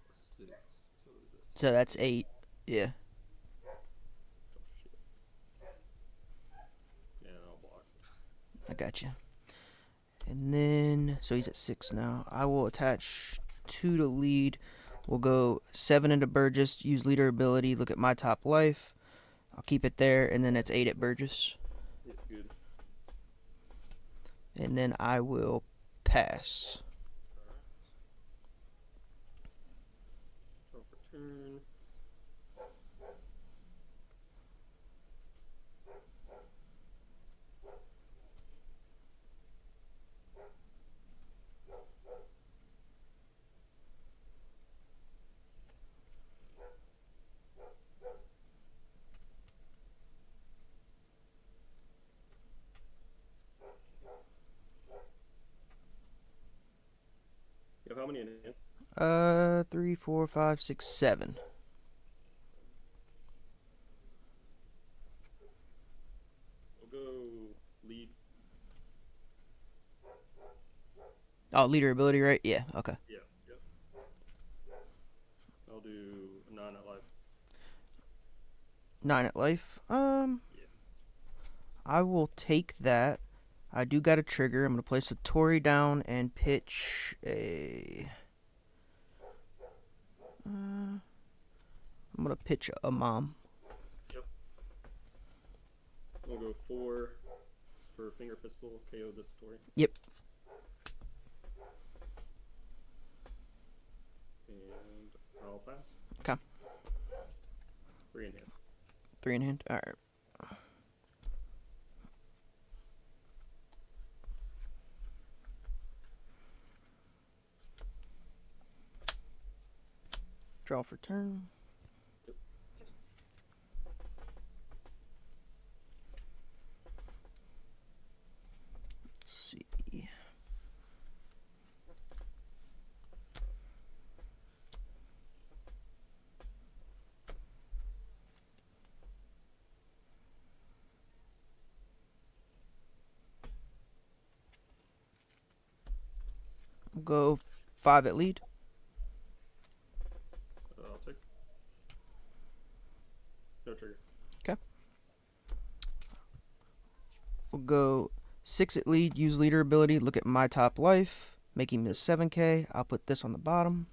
a 6. So what is it? So that's 8. Yeah. Oh shit. Yeah, I'll block. I got you. And then, so he's at 6 now. I will attach 2 to lead. We'll go 7 into Burgess, use leader ability, look at my top life. I'll keep it there, and then it's 8 at Burgess. Yeah, good. And then I will pass. Draw for turn. You have how many in hand? 3, 4, 5, 6, 7. We'll go lead. Oh, leader ability, right? Yeah, okay. Yeah, yep. I'll do 9 at life. 9 at life. Yeah. I will take that. I do got a trigger. I'm going to place a Tori down and pitch a... I'm going to pitch a mom. Yep. We'll go 4 for finger pistol, KO this Tori. Yep. And I'll pass. Okay. 3 in hand. 3 in hand. All right. Draw for turn. Let's see. We'll go 5 at lead. I'll take. No trigger. We'll go 6 at lead, use leader ability, look at my top life, making this 7K. I'll put this on the bottom.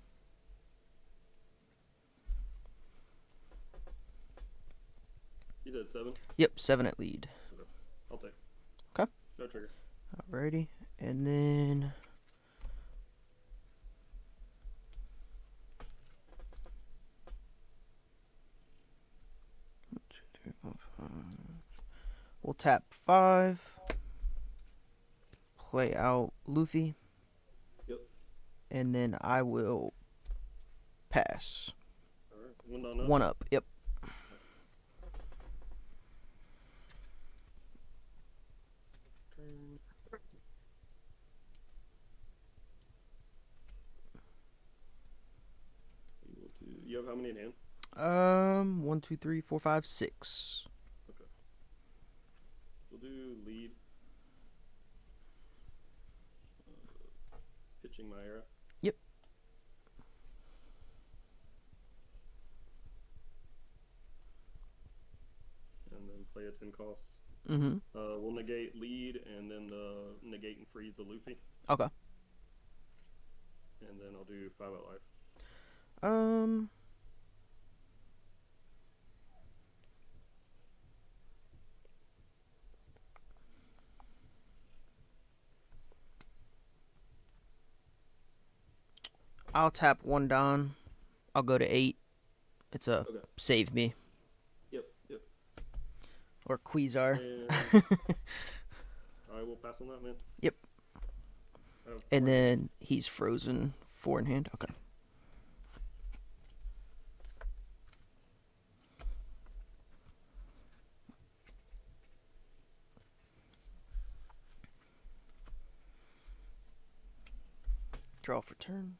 You did 7? Yep, 7 at lead. I'll take. Okay. No trigger. Alrighty. And then... we'll tap 5. Play out Luffy. Yep. And then I will pass. Alright. 1 down up. 1 up. Yep. Turn. You have how many in hand? 1, 2, 3, 4, 5, 6. Okay. We'll do lead. Pitching my era. Yep. And then play a 10 cost. Mm-hmm. We'll negate lead and then negate and freeze the Luffy. Okay. And then I'll do 5 at life. I'll tap 1 Don. I'll go to 8. It's a Okay. save me. Yep. Yep. Or Quasar. Alright, we'll pass on that, man. Yep. And then he's frozen 4 in hand. Okay. Draw for turn.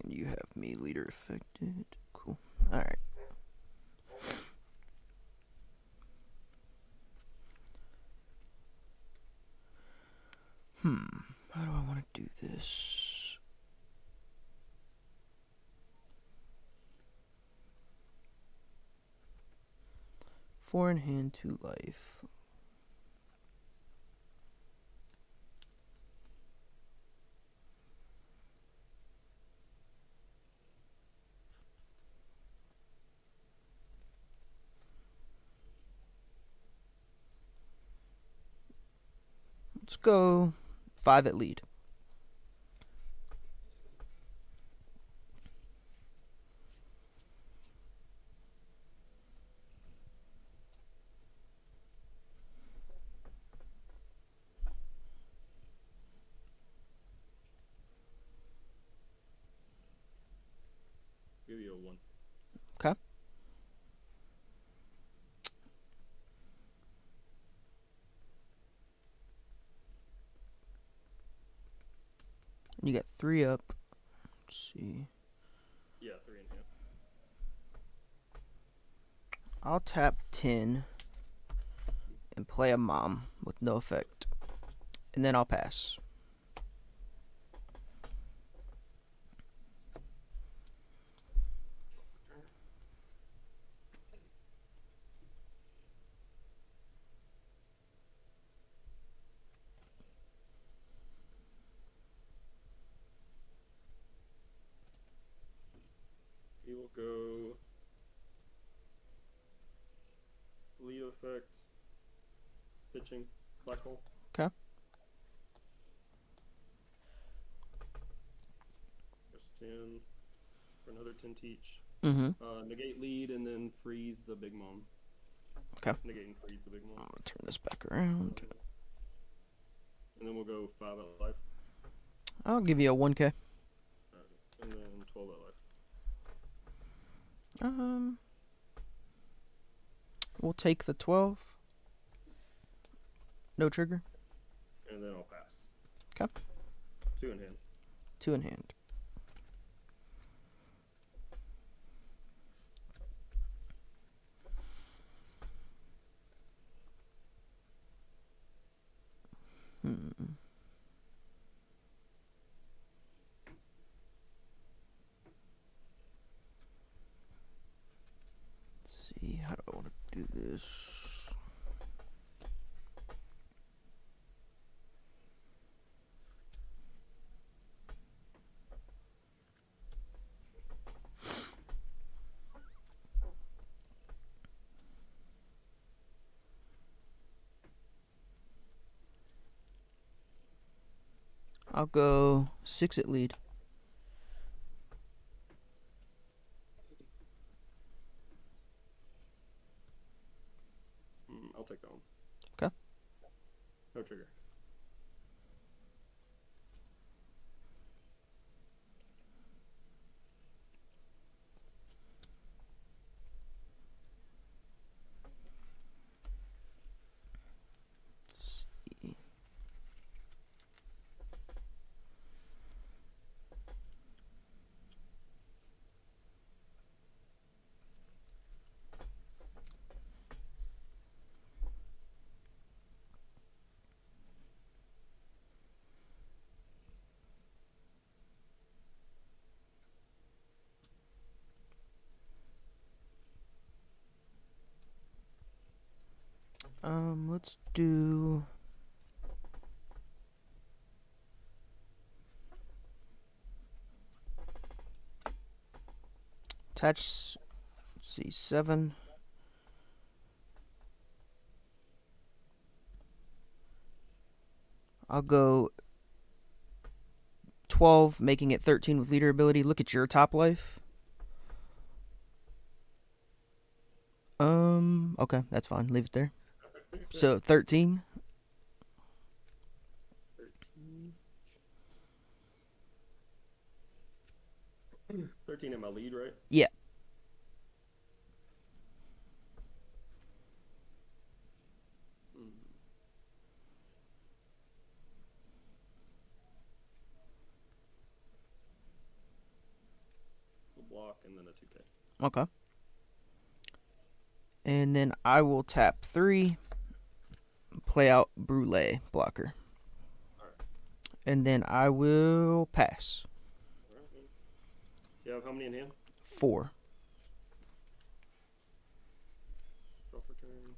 And you have me leader affected. Cool. Alright. How do I want to do this? Four in hand, 2 life. Let's go 5 at lead. Give you a 1. Okay. You got 3 up. Let's see. Yeah, 3 in hand. I'll tap 10 and play a mom with no effect. And then I'll pass. He will go lead effect, pitching, black hole. Okay. Just 10 for another 10 teach. Mm-hmm. Negate lead and then freeze the big mom. Okay. Negate and freeze the big mom. I'm gonna turn this back around. And then we'll go 5 at life. I'll give you a 1K. Right. And then 12 at life. We'll take the 12. No trigger. And then I'll pass. Okay. 2 in hand. 2 in hand. Let's see, how do I want to do this? I'll go 6 at lead. I'll take that one. Okay. No trigger. Let's see. Let's do attach. Let's see, 7. I'll go 12, making it 13 with leader ability. Look at your top life. Okay, that's fine. Leave it there. So 13. 13 in my lead, right? Yeah. Block and then a 2K. Okay. And then I will tap 3, play out Brûlé blocker. Alright. And then I will pass. Alright. You have how many in hand? 4. Draw for turn.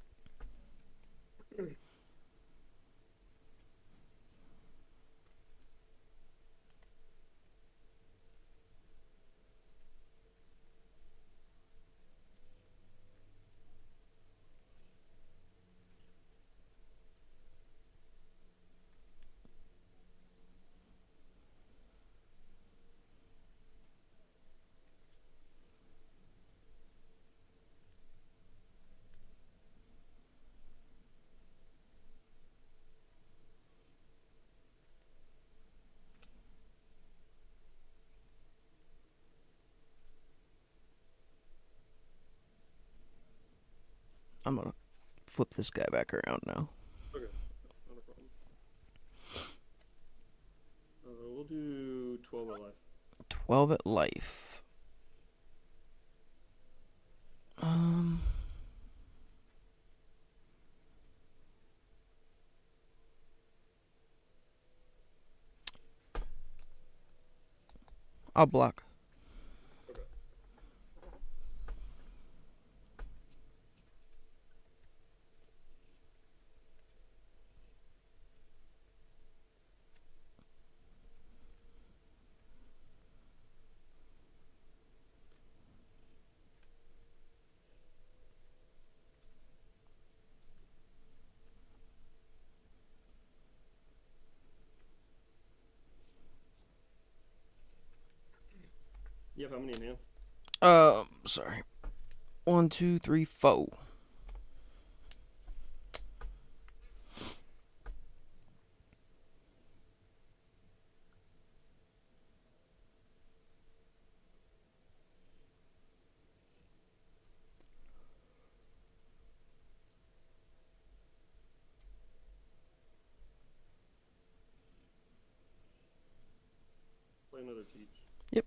I'm going to flip this guy back around now. Okay, not a problem. We'll do 12 at life. 12 at life. I'll block. Okay. You have how many in hand? Sorry. 1, 2, 3, 4. Play another teach. Yep.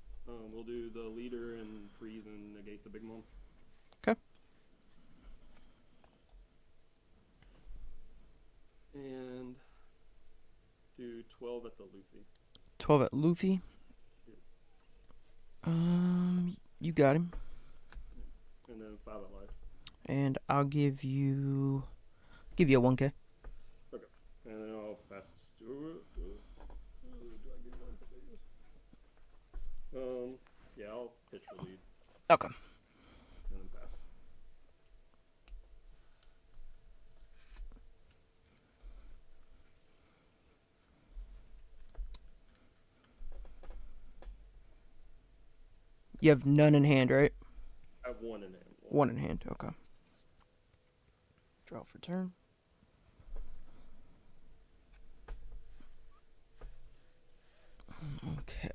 We'll do the leader and freeze and negate the big mom. Okay. And do 12 at the Luffy. 12 at Luffy. You got him. And then 5 at life. And I'll give you a 1K. Okay. And then I'll pass. Do I give one for Vegas? Yeah, I'll pitch for lead. Okay. And then pass. You have none in hand, right? I have 1 in hand. 1 in hand, okay. Draw for turn. Okay.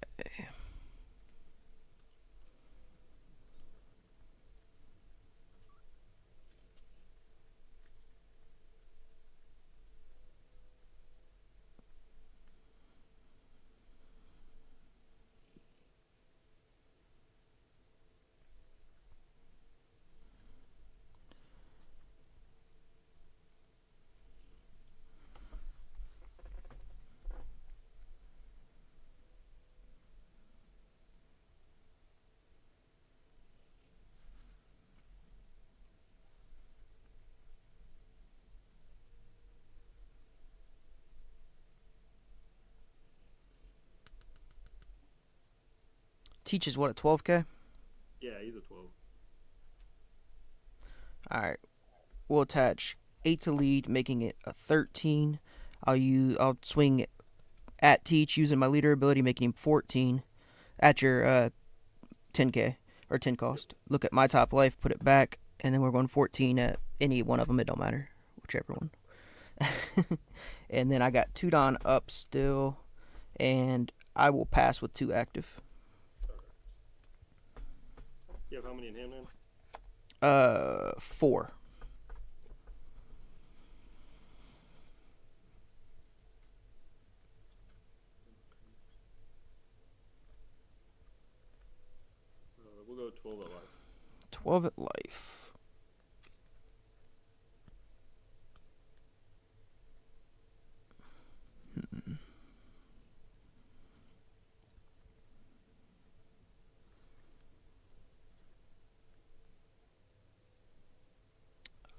Teaches what, at 12K? Yeah, he's a 12. Alright. We'll attach 8 to lead, making it a 13. I'll swing at Teach using my leader ability, making him 14 at your 10k or 10 cost. Look at my top life, put it back, and then we're going 14 at any one of them. It don't matter, whichever one. And then I got 2 Don up still, and I will pass with 2 active. You have how many in hand, man? 4. We'll go 12 at life. 12 at life.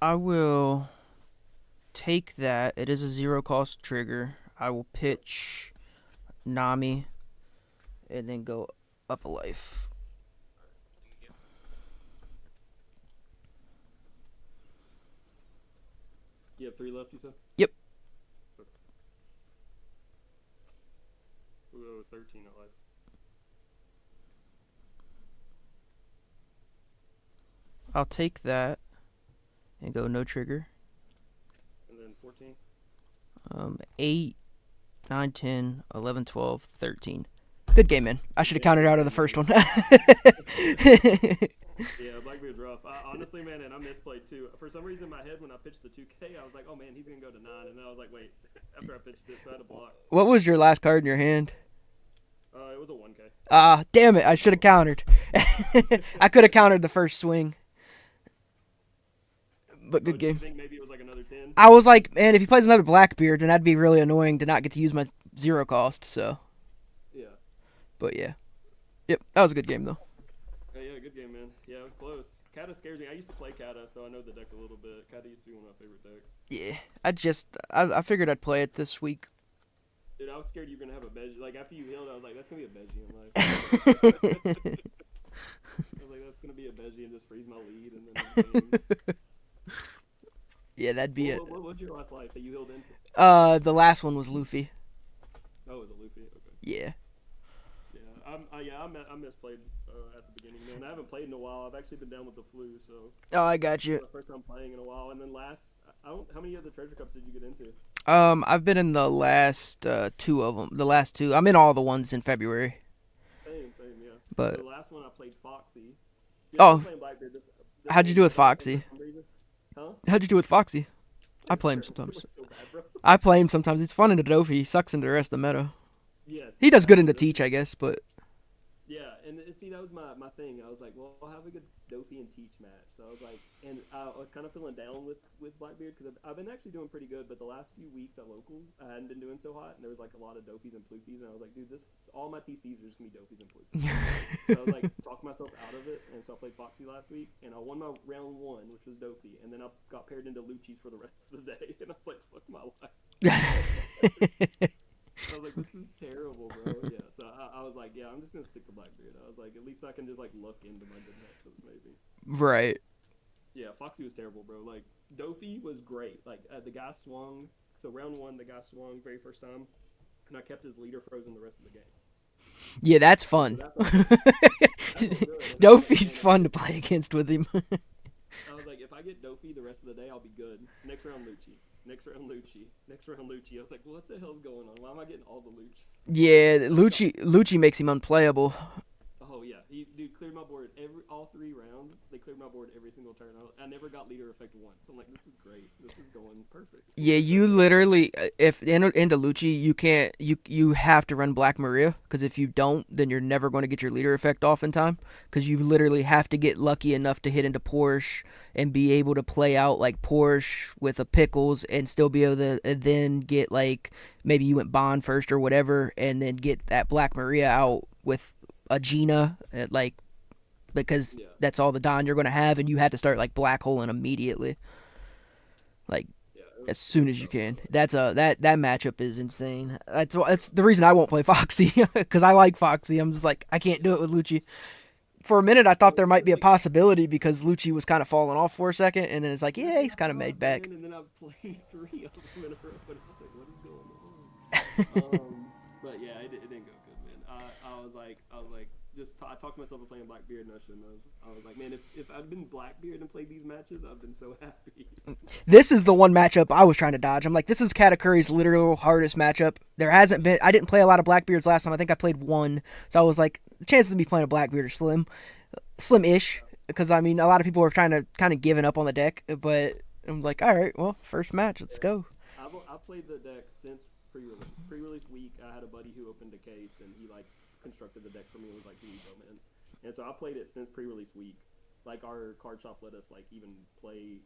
I will take that. It is a 0 cost trigger. I will pitch Nami and then go up a life. You have 3 left, you said? Yep. Okay. We'll go 13 at life. I'll take that and go no trigger. And then 14? 8, 9, 10, 11, 12, 13. Good game, man. I should have counted out of the first one. Yeah, Blackbeard's rough. Honestly, man, and I misplayed too. For some reason, in my head, when I pitched the 2K, I was like, oh man, he's going to go to 9. And then I was like, wait, after I pitched it, so I had to block. What was your last card in your hand? It was a 1K. Damn it. I should have countered. I could have countered the first swing. But good game. You think maybe it was like another 10? I was like, man, if he plays another Blackbeard, then that'd be really annoying to not get to use my 0 cost, so. Yeah. But yeah. Yep, that was a good game, though. Yeah, good game, man. Yeah, it was close. Kata scares me. I used to play Kata, so I know the deck a little bit. Kata used to be one of my favorite decks. Yeah, I figured I'd play it this week. Dude, I was scared you were going to have a Beji. Like, after you healed, I was like, that's going to be a Beji in life. I was like, that's going to be a Beji and just freeze my lead. And then Yeah, that'd be it. What was your last life that you healed into? The last one was Luffy. Oh, was it Luffy? Okay. Yeah. Yeah, I misplayed at the beginning, man. I haven't played in a while. I've actually been down with the flu, so. Oh, I got you. It's my first time playing in a while. And then how many of the treasure cups did you get into? I've been in the last 2 of them. The last 2. I'm in all the ones in February. Same, yeah. But the last one I played Foxy. How'd you do with Foxy? Huh? How'd you do with Foxy? I play him sometimes. So bad, bro. I play him sometimes. He's fun into Dofi. He sucks into the rest of the meta. Yes. He does good into Teach, I guess, but. Yeah, and see, that was my thing. I was like, well, I'll have a good Dofi and Teach match. So I was like, and I was kind of feeling down with Blackbeard because I've been actually doing pretty good, but the last few weeks at locals, I hadn't been doing so hot, and there was like a lot of Dofis and Ploofies, and I was like, dude, all my TCs are just gonna be Dofis and Ploofies. So I was like, talk myself out of it, and so I played Foxy last week, and I won my round 1, which was Dofi, and then I got paired into Luchi's for the rest of the day, and I was like, fuck my life. I was like, this is terrible, bro. Yeah, so I was like, yeah, I'm just gonna stick to Blackbeard. I was like, at least I can just like look into my good matchups, maybe. Right. Yeah, Foxy was terrible, bro. Like, Dofi was great. Like, the guy swung. So round 1, the guy swung very first time, and I kept his leader frozen the rest of the game. Yeah, that's fun. So Dofi's fun to play against with him. I was like, if I get Dofi the rest of the day, I'll be good. Next round, Luchi. Next round, Luchi. Next round, Luchi. I was like, what the hell's going on? Why am I getting all the Luchi? Yeah, Luchi makes him unplayable. Oh yeah, he cleared my board all 3 rounds. They cleared my board every single turn. I never got leader effect once. I'm like, this is great. This is going perfect. Yeah, you literally, if into Luchi, you have to run Black Maria, because if you don't, then you're never going to get your leader effect off in time, because you literally have to get lucky enough to hit into Porsche and be able to play out like Porsche with a Pickles and still be able to then get like, maybe you went Bond first or whatever, and then get that Black Maria out with a Gina, like, because that's all the Don you're going to have, and you had to start like black holing immediately, like as soon as you can. That matchup is insane. That's the reason I won't play Foxy, because I like Foxy. I'm just like, I can't do it with Luchi. For a minute, I thought there might be a possibility because Luchi was kind of falling off for a second, and then it's like, yeah, he's kind of made back. And then I played 3 of them in a row, and I was like, what is going on? I talked myself into playing Blackbeard, and I shouldn't have. I was like, man, if I'd been Blackbeard and played these matches, I've been so happy. This is the one matchup I was trying to dodge. I'm like, this is Katakuri's literal hardest matchup. There hasn't been. I didn't play a lot of Blackbeards last time. I think I played one. So I was like, the chances of me playing a Blackbeard are slim-ish. Because I mean, a lot of people are trying to kind of giving up on the deck. But I'm like, all right, well, first match, let's go. I've played the deck since pre-release. Pre-release week, I had a buddy who opened a case, and he like constructed the deck for me. It was like, here you go, man. And so I played it since pre-release week. Like our card shop let us like even play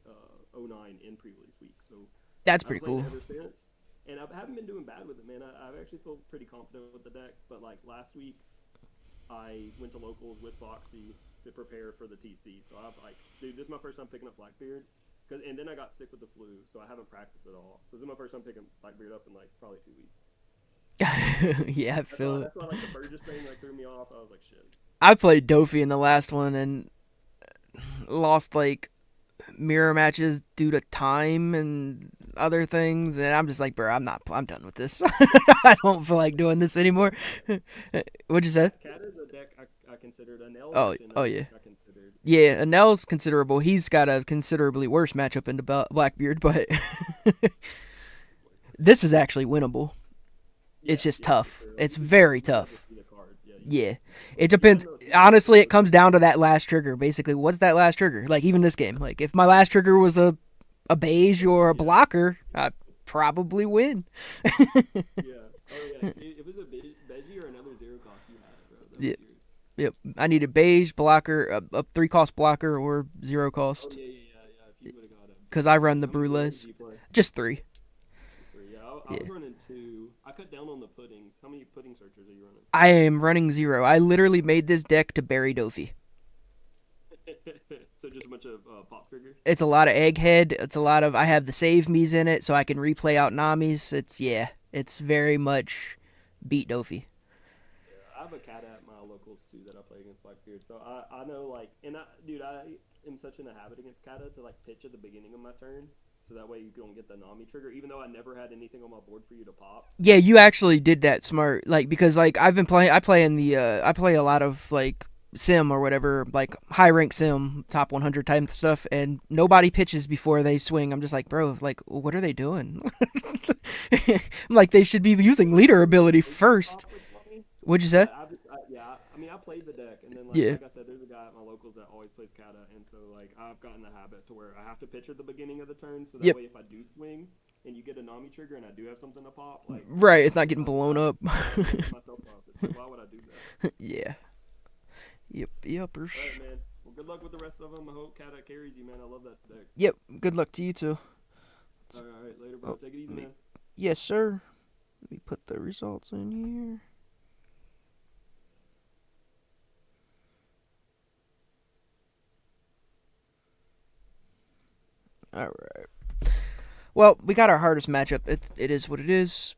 09 in pre-release week. So that's pretty cool. Ever since, and I haven't been doing bad with it, man. I actually feel pretty confident with the deck. But like last week, I went to locals with Foxy to prepare for the TC. So I'm like, dude, this is my first time picking up Blackbeard. And then I got sick with the flu, so I haven't practiced at all. So this is my first time picking Blackbeard up in like probably 2 weeks. Yeah, I feel it. That's why like the Burgess thing like threw me off. I was like, shit. I played Dofi in the last one and lost like mirror matches due to time and other things, and I'm just like, bro, I'm done with this. I don't feel like doing this anymore. What'd you say? Cat is a deck I considered. Anel oh yeah. I considered. Yeah, Anel's considerable. He's got a considerably worse matchup into Blackbeard, but this is actually winnable. It's just tough. It's very tough. Yeah. It depends. Honestly, it comes down to that last trigger. Basically, what's that last trigger? Like, even this game. Like, if my last trigger was a beige or a blocker, I'd probably win. Yeah. Oh, yeah. If it was a beige or another zero cost, you had it, bro. Yep. I needed beige, blocker, a 3-cost blocker, or 0 cost. Oh, yeah. If you would have got it. Because I run the Brules. Just 3. Yeah, I was running 2. I cut down on the puddings. How many pudding searchers are you running? I am running 0. I literally made this deck to bury Dofi. So just a bunch of pop triggers? It's a lot of Egghead. It's a lot of... I have the save me's in it, so I can replay out Nami's. It's very much beat Dofi. Yeah, I have a cat at my locals, too, that I play against Blackbeard. So I know, like... And, I am such in a habit against Kata to, like, pitch at the beginning of my turn. So that way you don't get the Nami trigger, even though I never had anything on my board for you to pop. Yeah, you actually did that smart. Like, because, like, I play a lot of, like, sim or whatever, like, high rank sim, top 100 type stuff, and nobody pitches before they swing. I'm just like, bro, like, what are they doing? I'm like, they should be using leader ability first. What'd you say? I played the deck, and then, like I said, there's a guy at my locals that always plays Kata, and so, like, I've gotten the habit to where I have to pitch at the beginning of the turn, so that way if I do swing, and you get a Nami trigger, and I do have something to pop, like... Right, it's not getting blown up. Why would I do that? Yeah. Yepers. Alright, man. Well, good luck with the rest of them. I hope Kata carries you, man. I love that deck. Yep, good luck to you, too. Alright, later, bro. Take it easy, man. Yes, sir. Let me put the results in here. Alright. Well, we got our hardest matchup. It is what it is.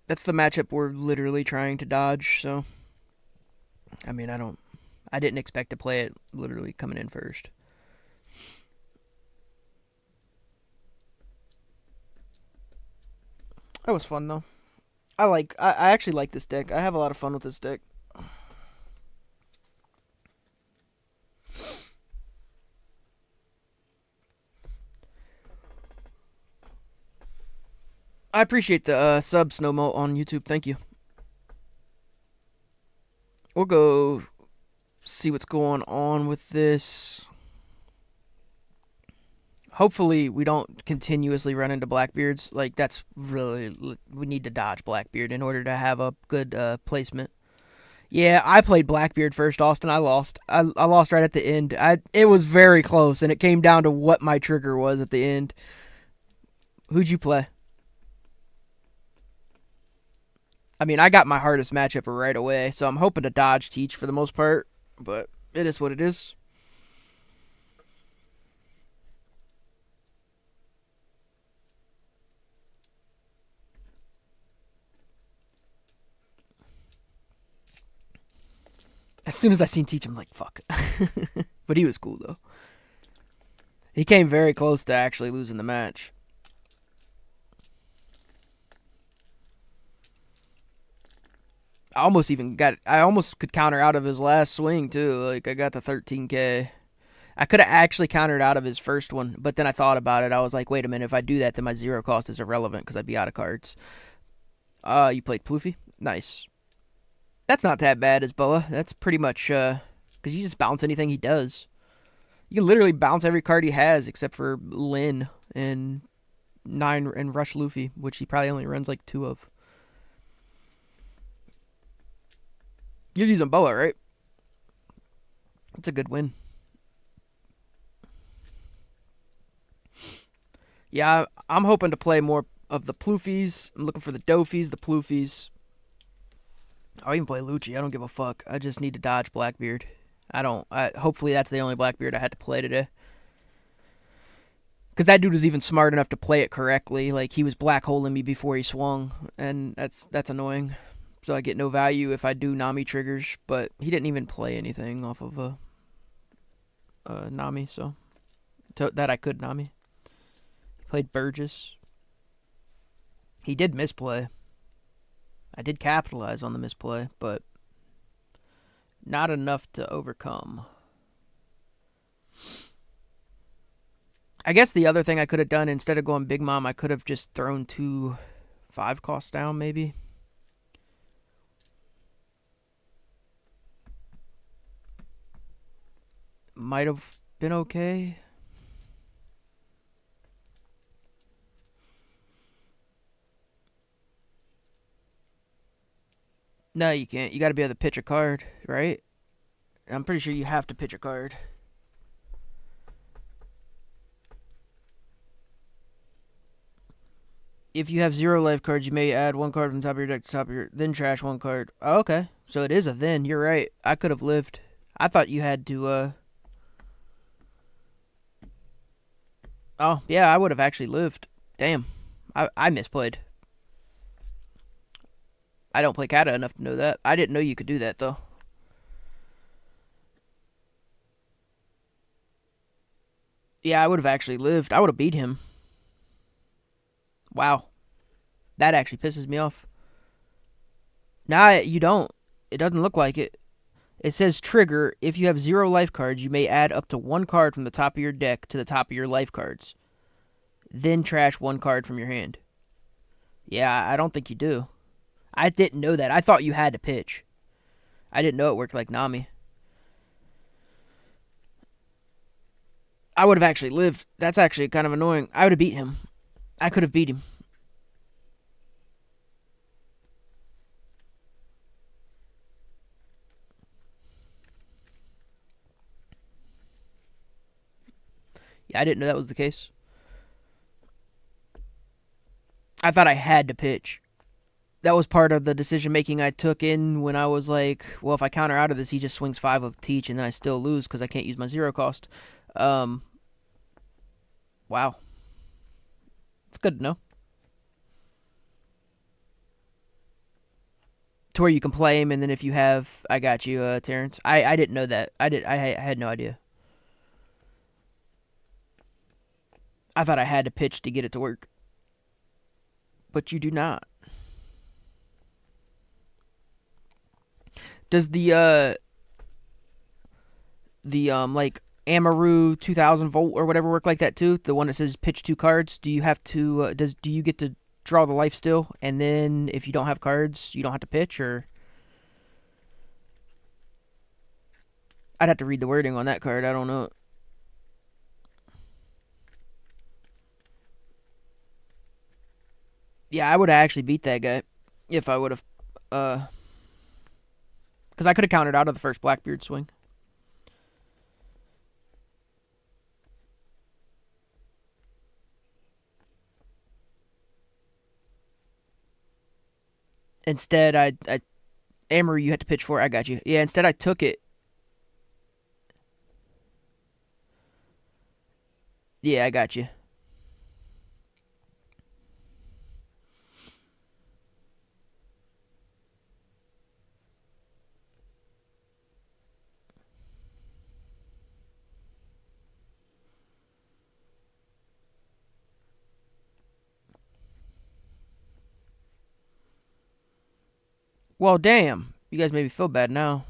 That's the matchup we're literally trying to dodge, so... I mean, I didn't expect to play it literally coming in first. That was fun, though. I actually like this deck. I have a lot of fun with this deck. I appreciate the sub, Snowmo, on YouTube. Thank you. We'll go see what's going on with this. Hopefully, we don't continuously run into Blackbeards. Like, that's really... We need to dodge Blackbeard in order to have a good placement. Yeah, I played Blackbeard first, Austin. I lost. I lost right at the end. It was very close, and it came down to what my trigger was at the end. Who'd you play? I mean, I got my hardest matchup right away, so I'm hoping to dodge Teach for the most part, but it is what it is. As soon as I seen Teach, I'm like, fuck. But he was cool, though. He came very close to actually losing the match. I almost could counter out of his last swing too. Like I got the 13K. I could have actually countered out of his first one, but then I thought about it. I was like, wait a minute, if I do that, then my zero cost is irrelevant because I'd be out of cards. You played Ploofy? Nice. That's not that bad as Boa. That's pretty much because you just bounce anything he does. You can literally bounce every card he has except for Lin and 9 and Rush Luffy, which he probably only runs like 2 of. You're using Boa, right? It's a good win. Yeah, I'm hoping to play more of the Ploofies. I'm looking for the Dofies, the Ploofies. I'll even play Luchi. I don't give a fuck. I just need to dodge Blackbeard. Hopefully that's the only Blackbeard I had to play today. Because that dude was even smart enough to play it correctly. Like, he was black holing me before he swung. And that's annoying. So I get no value if I do Nami triggers. But he didn't even play anything off of Nami, so that I could Nami. He played Burgess. He did misplay. I did capitalize on the misplay, but not enough to overcome. I guess the other thing I could have done, instead of going Big Mom, I could have just thrown 2 5 costs down, maybe. Might have been okay. No, you can't. You got to be able to pitch a card, right? I'm pretty sure you have to pitch a card. If you have 0 life cards, you may add 1 card from the top of your deck to the top of your... Then trash 1 card. Oh, okay. So it is a then. You're right. I could have lived. I thought you had to, Oh, yeah, I would have actually lived. Damn. I misplayed. I don't play Kata enough to know that. I didn't know you could do that, though. Yeah, I would have actually lived. I would have beat him. Wow. That actually pisses me off. Nah, you don't. It doesn't look like it. It says trigger. If you have 0 life cards, you may add up to 1 card from the top of your deck to the top of your life cards. Then trash 1 card from your hand. Yeah, I don't think you do. I didn't know that. I thought you had to pitch. I didn't know it worked like Nami. I would have actually lived. That's actually kind of annoying. I would have beat him. I could have beat him. Yeah, I didn't know that was the case. I thought I had to pitch. That was part of the decision making I took in when I was like, well, if I counter out of this, he just swings 5 of teach, and then I still lose because I can't use my 0 cost. Wow. It's good to know. To where you can play him, and then if you have, I got you, Terrence. I didn't know that. I had no idea. I thought I had to pitch to get it to work, but you do not. Does the like Amaru 2000 volt or whatever work like that too? The one that says pitch 2 cards. Do you have to do you get to draw the life still, and then if you don't have cards, you don't have to pitch? Or I'd have to read the wording on that card. I don't know. Yeah, I would have actually beat that guy if I would have, because I could have countered out of the first Blackbeard swing. Instead, I Amaru, you had to pitch for. I got you. Yeah, instead I took it. Yeah, I got you. Well, damn. You guys made me feel bad now.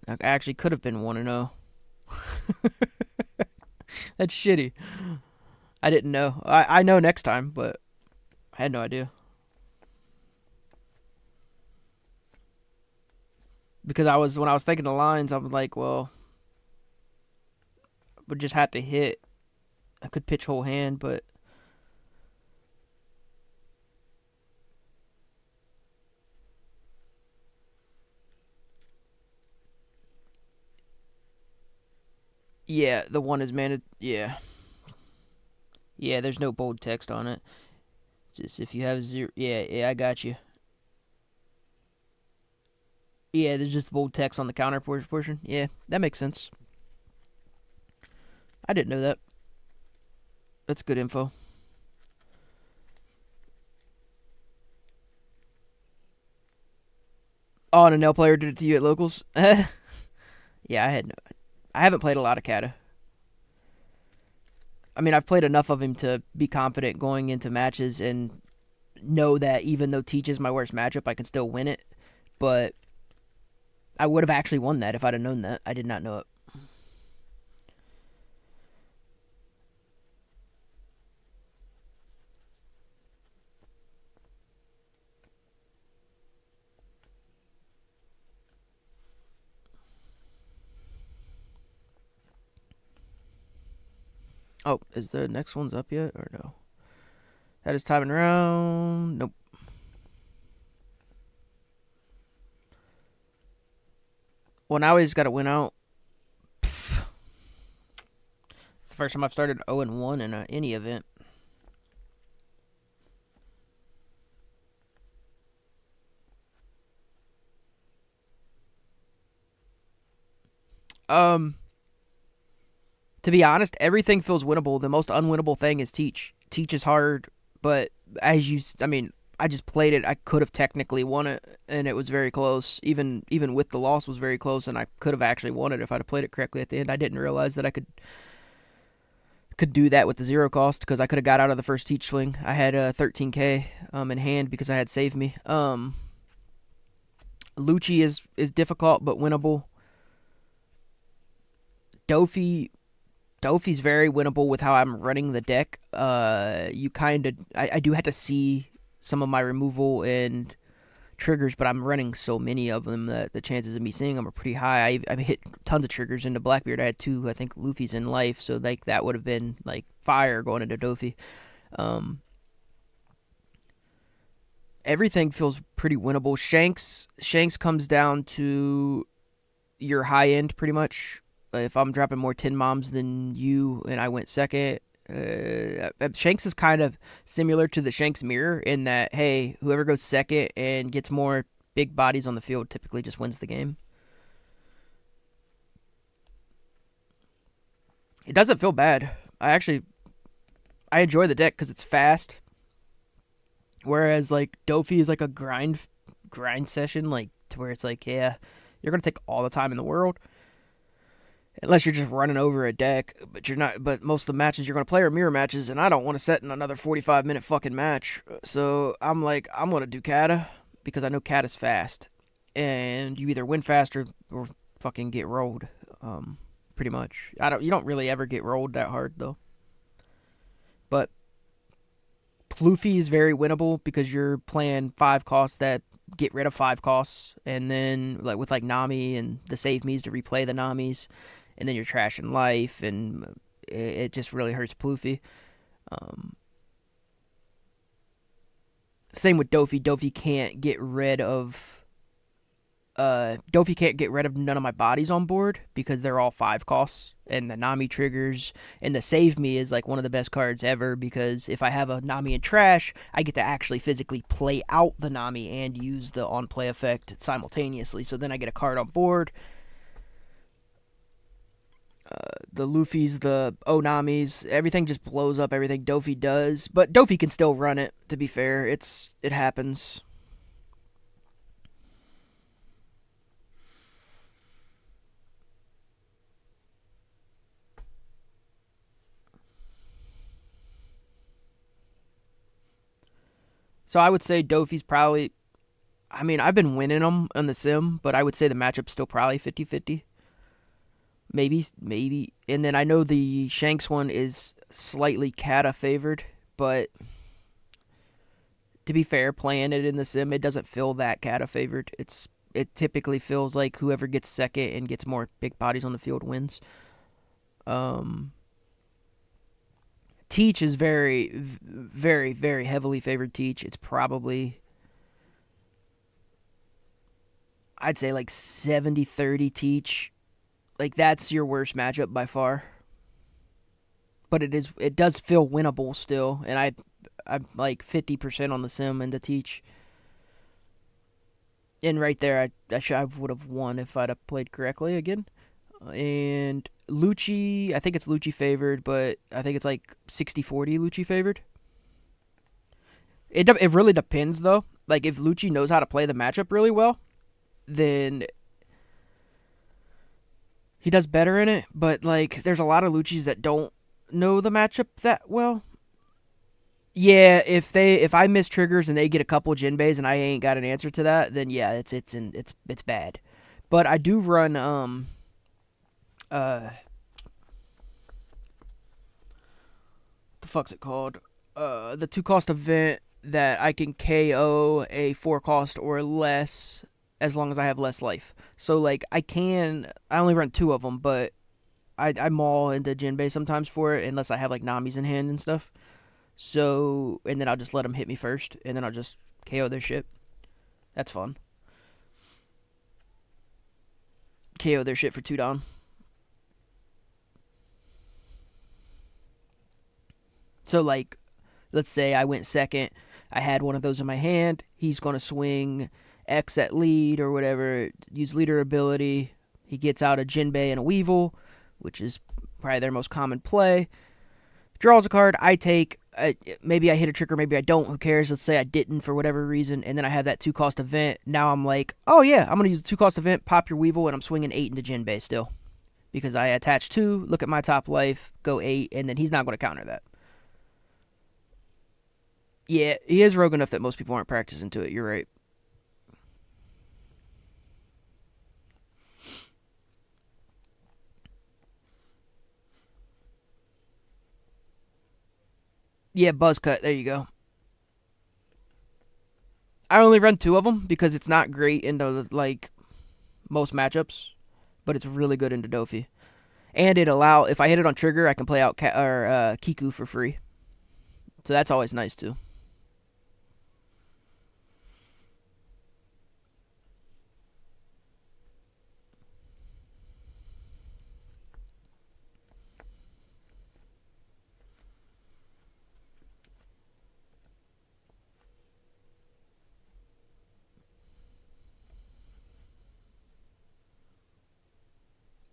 I actually could have been 1-0. That's shitty. I didn't know. I know next time, but I had no idea. Because when I was thinking the lines, I was like, well, would just have to hit. I could pitch whole hand, but yeah, the one is managed. Yeah, yeah. There's no bold text on it. Just if you have zero. Yeah, yeah. I got you. Yeah, there's just bold text on the counter portion. Yeah, that makes sense. I didn't know that. That's good info. Oh, and a nail player did it to you at locals. Yeah, I haven't played a lot of Kata. I mean, I've played enough of him to be confident going into matches and know that even though Teach is my worst matchup, I can still win it. But I would have actually won that if I'd have known that. I did not know it. Oh, is the next one's up yet or no? That is timing around. Nope. Well, now we just got to win out. Pff. It's the first time I've started 0-1 in any event. Um, to be honest, everything feels winnable. The most unwinnable thing is Teach. Teach is hard, but I mean, I just played it. I could have technically won it, and it was very close. Even with the loss, was very close, and I could have actually won it if I'd have played it correctly at the end. I didn't realize that I could do that with the zero cost because I could have got out of the first Teach swing. I had 13k in hand because I had saved me. Luchi is difficult but winnable. Dofi's very winnable with how I'm running the deck. I do have to see some of my removal and triggers, but I'm running so many of them that the chances of me seeing them are pretty high. I hit tons of triggers into Blackbeard. I had two, I think, Luffy's in life, so like that would have been like fire going into Dofi. Everything feels pretty winnable. Shanks comes down to your high end pretty much. If I'm dropping more 10 moms than you and I went second, Shanks is kind of similar to the Shanks mirror in that, hey, whoever goes second and gets more big bodies on the field typically just wins the game. It doesn't feel bad. I enjoy the deck because it's fast. Whereas like Dofi is like a grind session, like to where it's like, yeah, you're gonna take all the time in the world. Unless you're just running over a deck, but you're not. But most of the matches you're going to play are mirror matches, and I don't want to set in another 45-minute fucking match. So I'm like, I'm going to do Kata because I know Kata's fast, and you either win faster or fucking get rolled. Pretty much. You don't really ever get rolled that hard though. But Pluffy is very winnable because you're playing 5 costs that get rid of 5 costs, and then like with like Nami and the save me's to replay the Namis. And then you're trashing life, and it just really hurts Pluffy. Same with Dofi. Dofi can't get rid of none of my bodies on board because they're all 5 costs, and the Nami triggers, and the save me is like one of the best cards ever because if I have a Nami in trash, I get to actually physically play out the Nami and use the on play effect simultaneously. So then I get a card on board. The Luffy's, the Onamis, everything just blows up everything Dofi does. But Dofi can still run it, to be fair. It happens. So I would say Dofi's probably I mean, I've been winning them on the sim, but I would say the matchup's still probably 50-50. Maybe. And then I know the Shanks one is slightly Kata favored, but to be fair, playing it in the sim, it doesn't feel that Kata favored. It typically feels like whoever gets second and gets more big bodies on the field wins. Um, Teach is very, very heavily favored. Teach. It's probably, I'd say like 70-30 Teach. Like that's your worst matchup by far. But it does feel winnable still, and I'm like 50% on the sim and the Teach. And right there, I would have won if I'd have played correctly again. And Luchi, I think it's Luchi favored, but I think it's like 60-40 Luchi favored. It really depends though. Like if Luchi knows how to play the matchup really well, then he does better in it. But like there's a lot of Luchis that don't know the matchup that well. Yeah, if I miss triggers and they get a couple Jinbeis and I ain't got an answer to that, then yeah, it's bad. But I do run the fuck's it called? The 2-cost event that I can KO a 4-cost or less as long as I have less life. So like I only run 2 of them, but I maul into Jinbei sometimes for it unless I have like Nami's in hand and stuff. So and then I'll just let them hit me first, and then I'll just KO their shit. That's fun. KO their shit for 2 down. So like, let's say I went second. I had one of those in my hand. He's gonna swing X at lead or whatever. Use leader ability. He gets out a Jinbei and a Weevil, which is probably their most common play. Draws a card. I take. Maybe I hit a trigger. Maybe I don't. Who cares? Let's say I didn't for whatever reason, and then I have that 2-cost event. Now I'm like, oh yeah, I'm gonna use the 2-cost event. Pop your Weevil, and I'm swinging 8 into Jinbei still because I attach 2. Look at my top life. Go 8, and then he's not gonna counter that. Yeah, he is rogue enough that most people aren't practicing to it. You're right. Yeah, buzz cut. There you go. I only run 2 of them because it's not great into like most matchups, but it's really good into Dofi. And if I hit it on trigger, I can play out Kiku for free. So that's always nice too.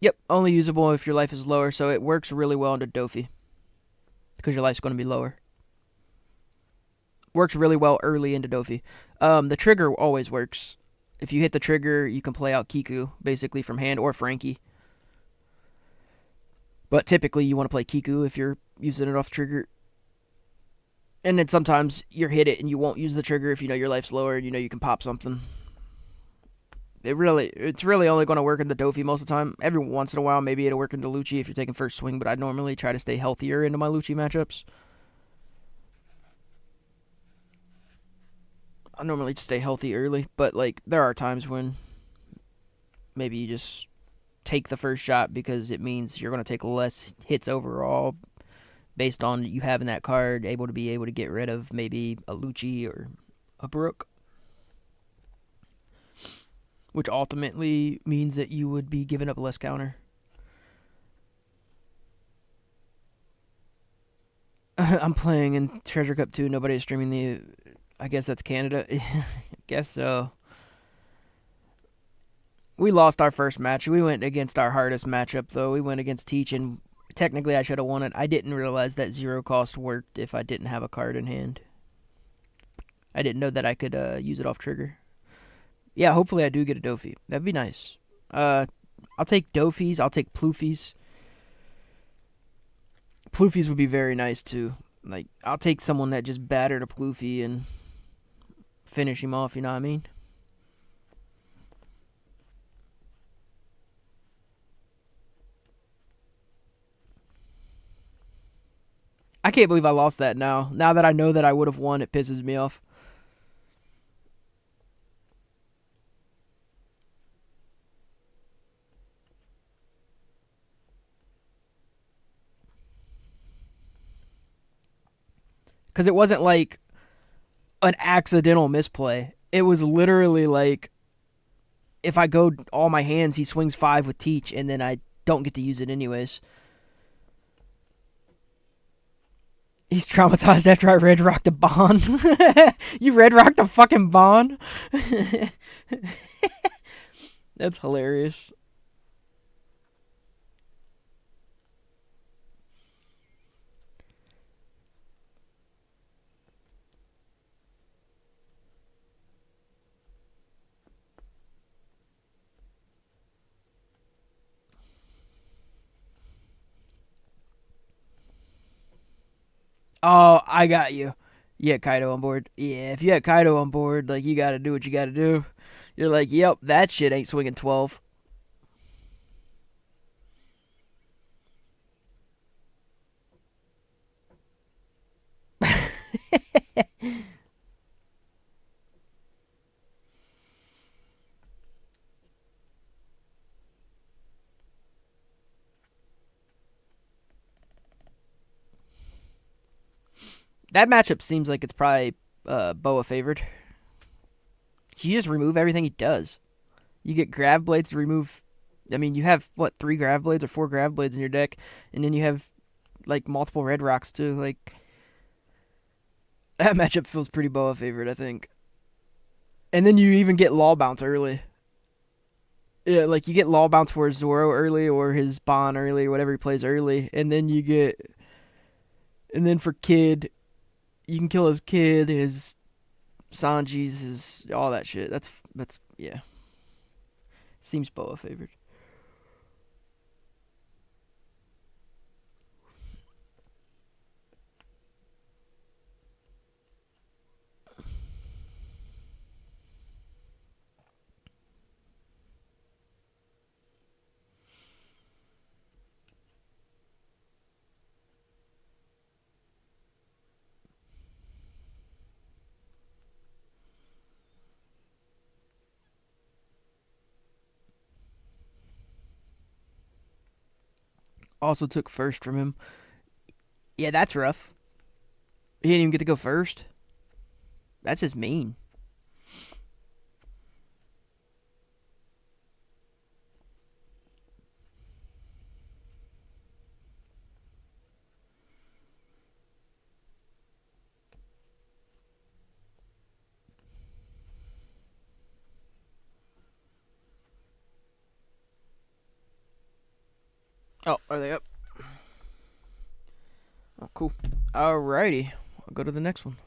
Yep, only usable if your life is lower, so it works really well into Dofi because your life's going to be lower. Works really well early into Dofi. The trigger always works. If you hit the trigger, you can play out Kiku basically from hand or Frankie. But typically, you want to play Kiku if you're using it off trigger. And then sometimes you hit it and you won't use the trigger if you know your life's lower and you know you can pop something. It's really only going to work in the Dofi most of the time. Every once in a while, maybe it'll work into Luchi if you're taking first swing, but I normally try to stay healthier into my Luchi matchups. I normally just stay healthy early, but like there are times when maybe you just take the first shot because it means you're going to take less hits overall based on you having that card able to get rid of maybe a Luchi or a Brook. Which ultimately means that you would be giving up less counter. I'm playing in Treasure Cup 2. Nobody's streaming the... I guess that's Canada. Guess so. We lost our first match. We went against our hardest matchup, though. We went against Teach, and technically I should have won it. I didn't realize that 0-cost worked if I didn't have a card in hand. I didn't know that I could use it off trigger. Yeah, hopefully I do get a Dofi. That'd be nice. I'll take Dofis. I'll take Ploofies. Ploofies would be very nice, too. Like, I'll take someone that just battered a Ploofy and finish him off, you know what I mean? I can't believe I lost that now. Now that I know that I would have won, it pisses me off. Because it wasn't like an accidental misplay. It was literally like, if I go all my hands, he swings 5 with Teach, and then I don't get to use it anyways. He's traumatized after I red rocked a Bond. You red rocked a fucking Bond? That's hilarious. Oh, I got you. You had Kaido on board. Yeah, if you had Kaido on board, like, you gotta do what you gotta do. You're like, yep, that shit ain't swinging 12. That matchup seems like it's probably Boa favored. You just remove everything he does. You get Grav Blades to remove. I mean, you have, what, 3 Grav Blades or 4 Grav Blades in your deck, and then you have, like, multiple Red Rocks, too. Like, that matchup feels pretty Boa favored, I think. And then you even get Law Bounce early. Yeah, like, you get Law Bounce for his Zoro early, or his Bon early, or whatever he plays early, and then you get. And then for Kid, you can kill his Kid, his Sanji's, his all that shit. That's yeah. Seems Boa favored. Also took first from him. Yeah, that's rough. He didn't even get to go first. That's just mean. Oh, are they up? Oh, cool. Alrighty. I'll go to the next one.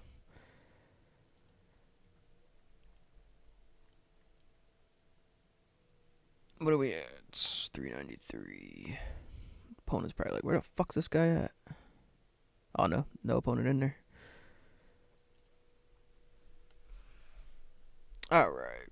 What are we at? It's 393. Opponent's probably like, where the fuck's this guy at? Oh, no. No opponent in there. Alright.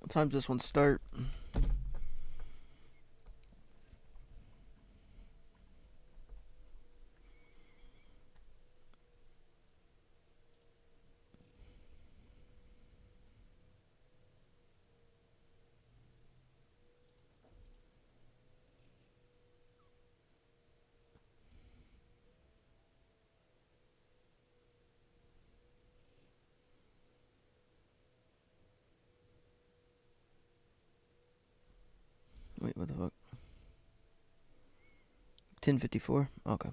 What time does this one start? Wait, what the fuck? 10:54. Okay.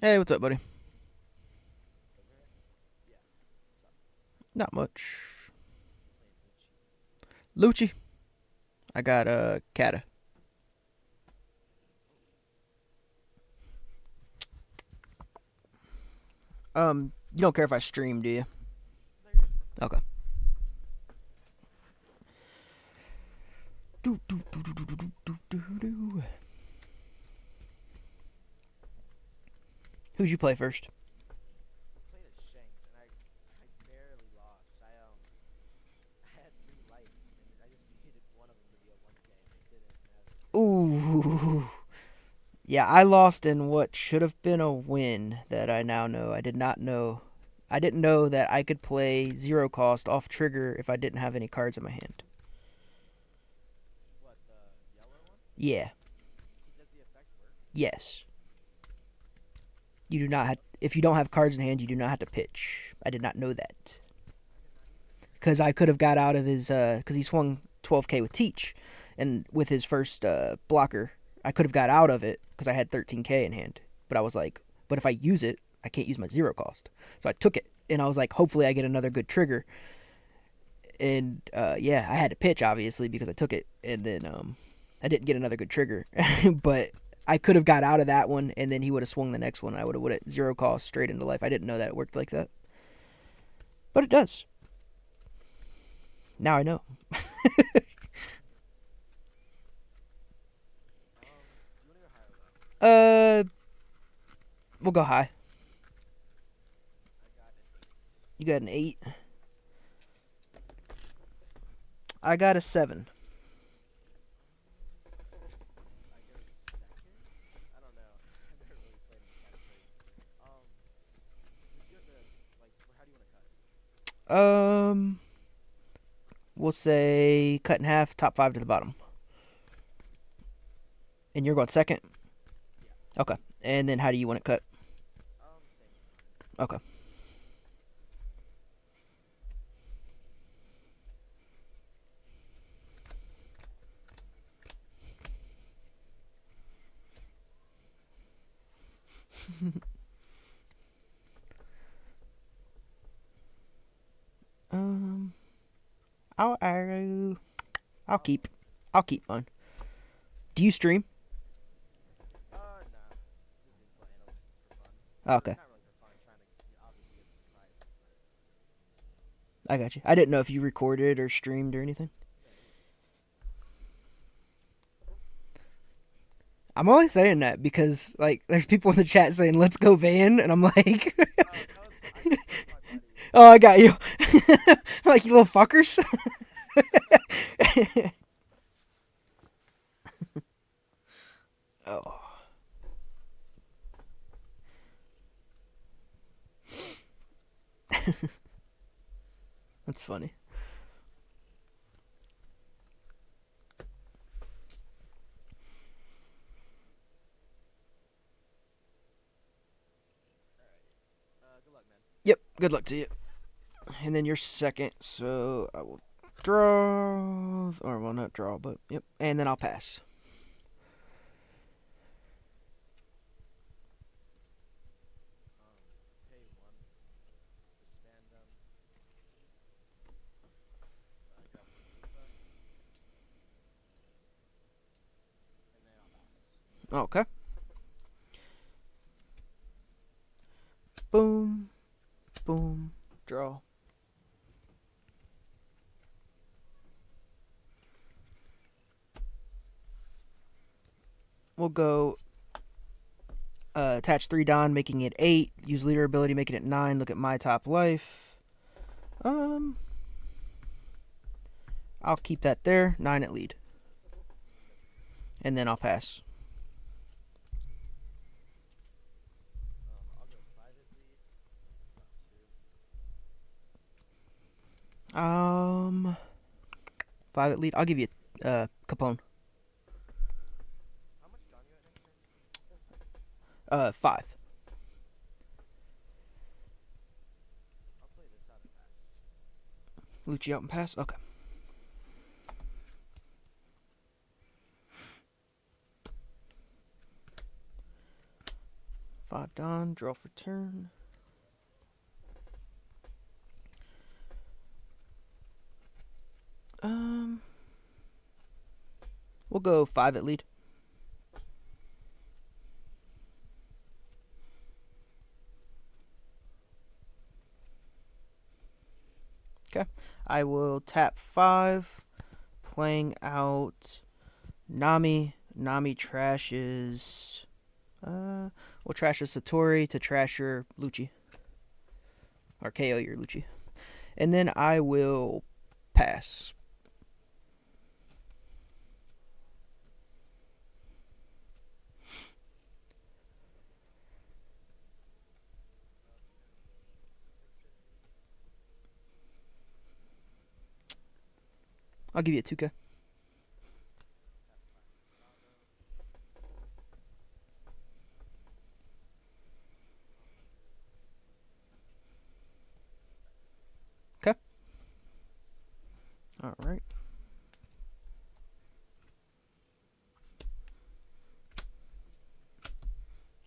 Hey, what's up, buddy? Not much. Luchi. I got Kata. You don't care if I stream, do you? Okay. Who'd you play first? Played as Shanks, and I barely lost. I had 3 life, and I just needed one of them to be a 1K, and it didn't matter. Ooh. Yeah, I lost in what should have been a win that I now know. I did not know. I didn't know that I could play zero cost off trigger if I didn't have any cards in my hand. What, the yellow one? Yeah. Does the effect work? Yes. You do not have. If you don't have cards in hand, you do not have to pitch. I did not know that. Because I could have got out of his. Because he swung 12K with Teach, and with his first blocker, I could have got out of it because I had 13K in hand. But I was like, but if I use it, I can't use my zero cost. So I took it, and I was like, hopefully I get another good trigger. And yeah, I had to pitch obviously because I took it, and then I didn't get another good trigger, but I could have got out of that one, and then he would have swung the next one. I would have zero cost straight into life. I didn't know that it worked like that, but it does. Now I know. You want to go high or low? We'll go high. I got an 8. You got an 8. I got a 7. I go second? I don't know. I've never really played him Katakuri. Would you have to, like, how do you want to cut? We'll say cut in half, top 5 to the bottom. And you're going second? Yeah. Okay. And then how do you want it cut? Same. Okay. I'll keep mine. Do you stream? Nah. Just been playing them for fun. Okay, Not really for fun, trying to obviously get some prizes, but I got you. I didn't know if you recorded or streamed or anything. I'm only saying that because like there's people in the chat saying let's go Van, and I'm like, I just my buddy. oh, I got you. Like, you little fuckers. Oh. That's funny. Good luck, man. Yep, good luck to you. And then you're second, so I will draw, or well, not draw, but yep, and then I'll pass. Pay 1. Disband them. Got Lupa. And then I'll pass. Okay. Boom, boom, draw. We'll go attach 3 Don, making it 8. Use leader ability, making it 9. Look at my top life. I'll keep that there. 9 at lead. And then I'll pass. I'll go 5 at lead. Top 2. 5 at lead. I'll give you Capone. How much John you at next turn? 5. I'll play this out and pass. Luchi out and pass. Okay. Five Don, draw for turn. We'll go 5 at lead. Okay. I will tap 5, playing out Nami. Nami trashes. We'll trash a Satori to trash your Luchi. Or KO your Luchi. And then I will pass. I'll give you a 2K. Okay. All right.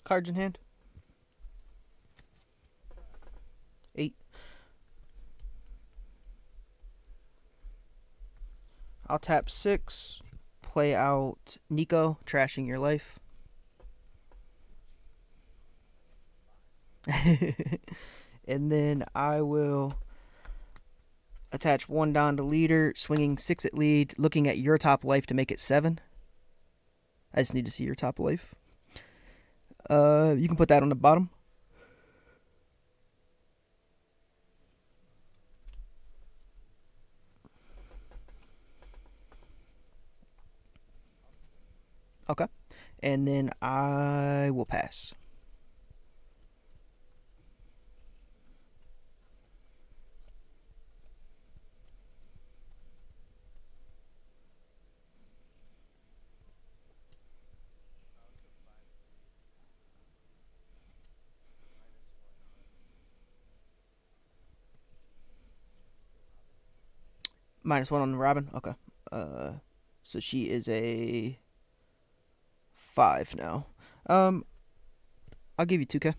Cards in hand. 8. I'll tap 6, play out Nico, trashing your life. And then I will attach 1 Don to leader, swinging 6 at lead, looking at your top life to make it 7. I just need to see your top life. You can put that on the bottom. Okay. And then I will pass. -1 on Robin. Okay. So she is a 5 now. I'll give you 2K.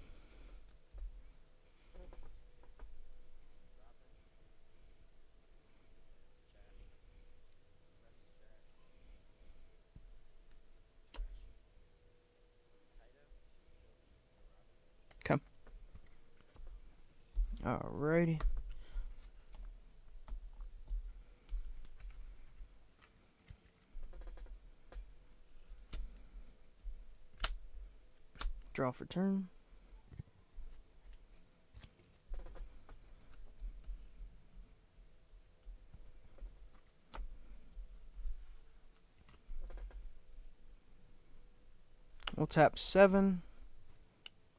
Okay. Alrighty. Draw for turn. We'll tap 7.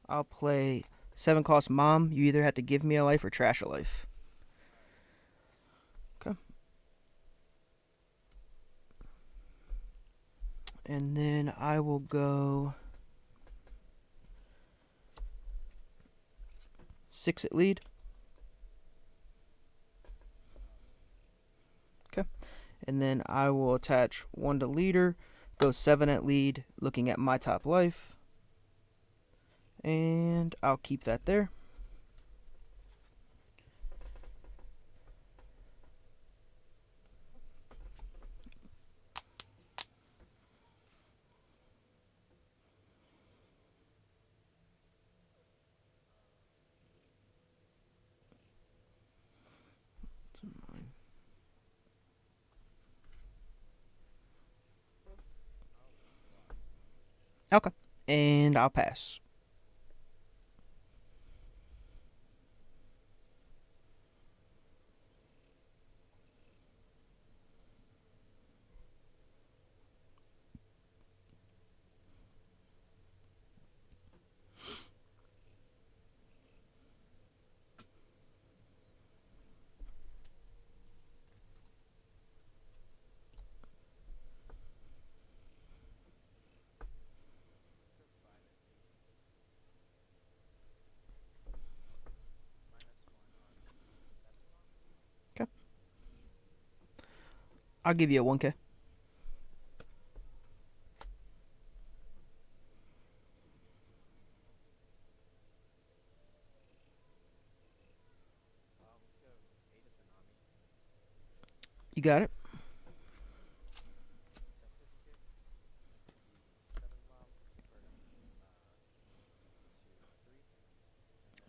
I'll play 7 cost Mom. You either have to give me a life or trash a life. Okay. And then I will go 6 at lead. Okay. And then I will attach 1 to leader, go 7 at lead, looking at my top life. And I'll keep that there. Okay. And I'll pass. I'll give you a 1K. Let's go 8 of the Nami. You got it. Tempest kick. The 7 mob for 2 or 3.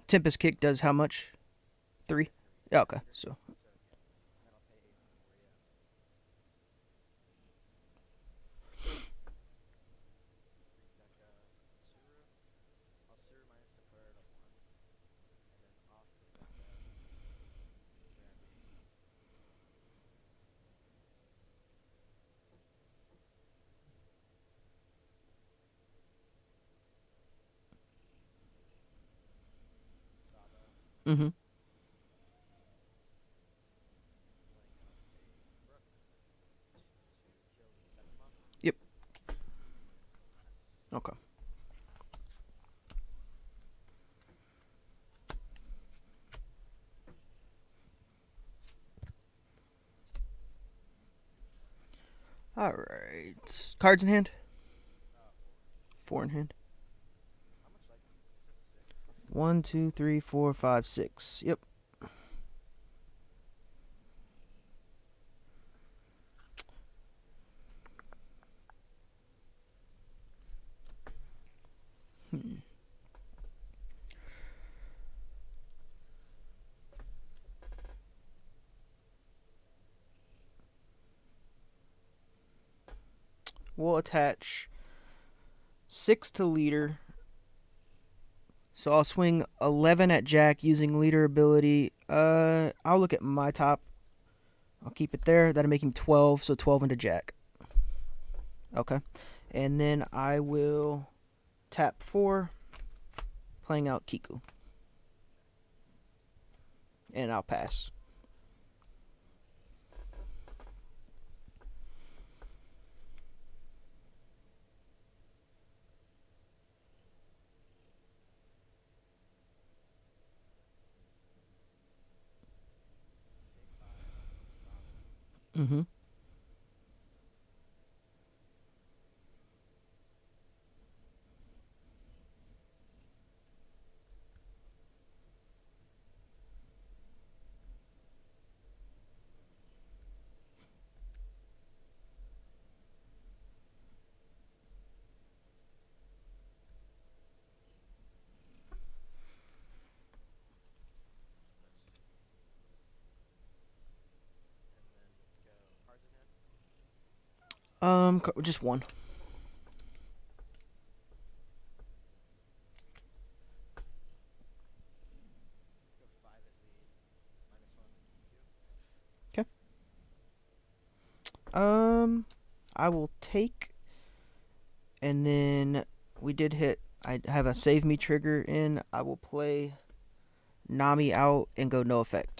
Tempest Kick does how much? 3? Yeah, okay. So So yeah. And then I'll pay 8 for 4, yeah. Free deck Suru. I'll Suru minus the bird of 1. And then off the deck Dragon. Sabo. mm-hmm. Playing out a Brook to kill the 7 mob. Yep. Okay. All right. Cards in hand. 4 in hand. How much life? Is it 6? 1, 2, 3, 4, 5, 6. Yep. We'll attach 6 to leader. So I'll swing 11 at Jack using leader ability. I'll look at my top. I'll keep it there. That'll make him 12, so 12 into Jack. Okay. And then I will tap 4, playing out Kiku. And I'll pass. Mm-hmm. Just 1. Let's go 5 at lead. -1 Okay. I will take, and then we did hit. I have a save me trigger in. I will play Nami out and go no effect.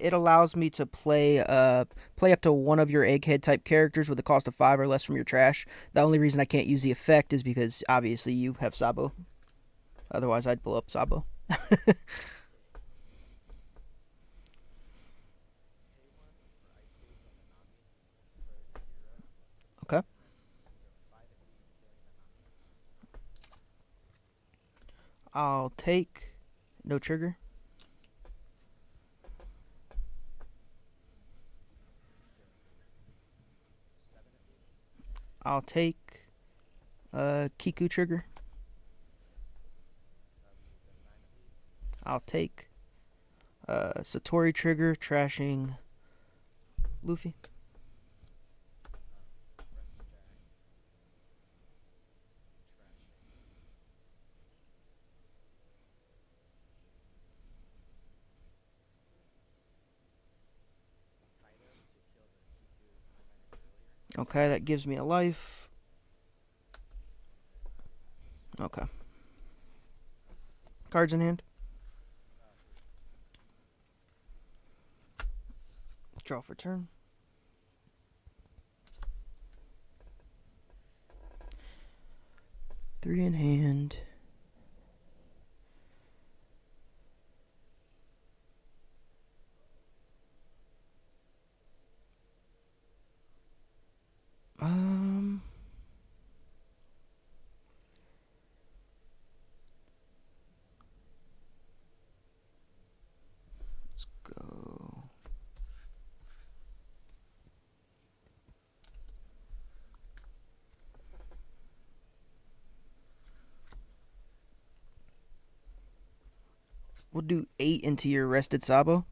It allows me to play play up to one of your egghead type characters with a cost of 5 or less from your trash. The only reason I can't use the effect is because obviously you have Sabo. Otherwise, I'd pull up Sabo. Okay. I'll take no trigger. I'll take Kiku trigger. I'll take Satori trigger, trashing Luffy. Okay, that gives me a life. Okay. Cards in hand. Draw for turn. Three in hand. We'll do 8 into your rested Sabo.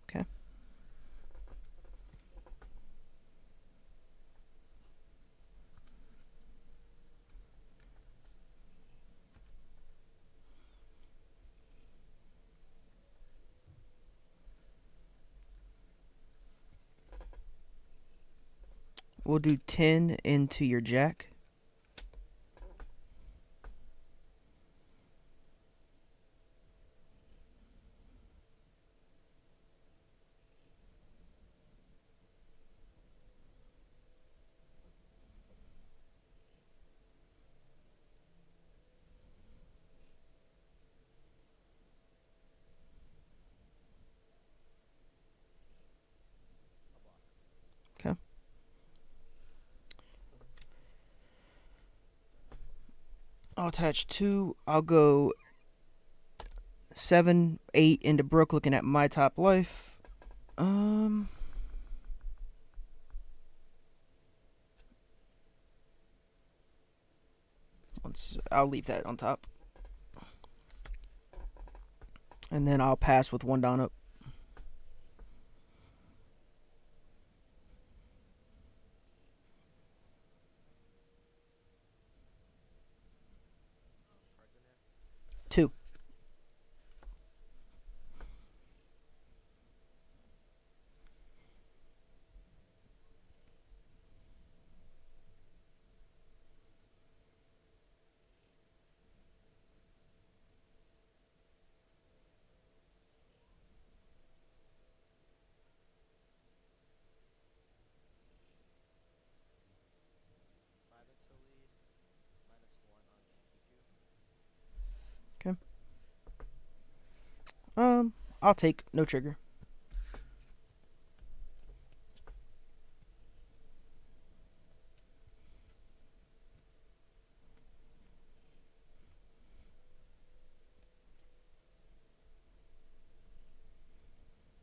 Okay. We'll do 10 into your Jack. Okay. I'll attach 2. I'll go 7, 8 into Brook looking at my top life. I'll leave that on top. And then I'll pass with 1 down up. Cards in hand. 2. Five into lead. -1 on the EQ. I'll take no trigger.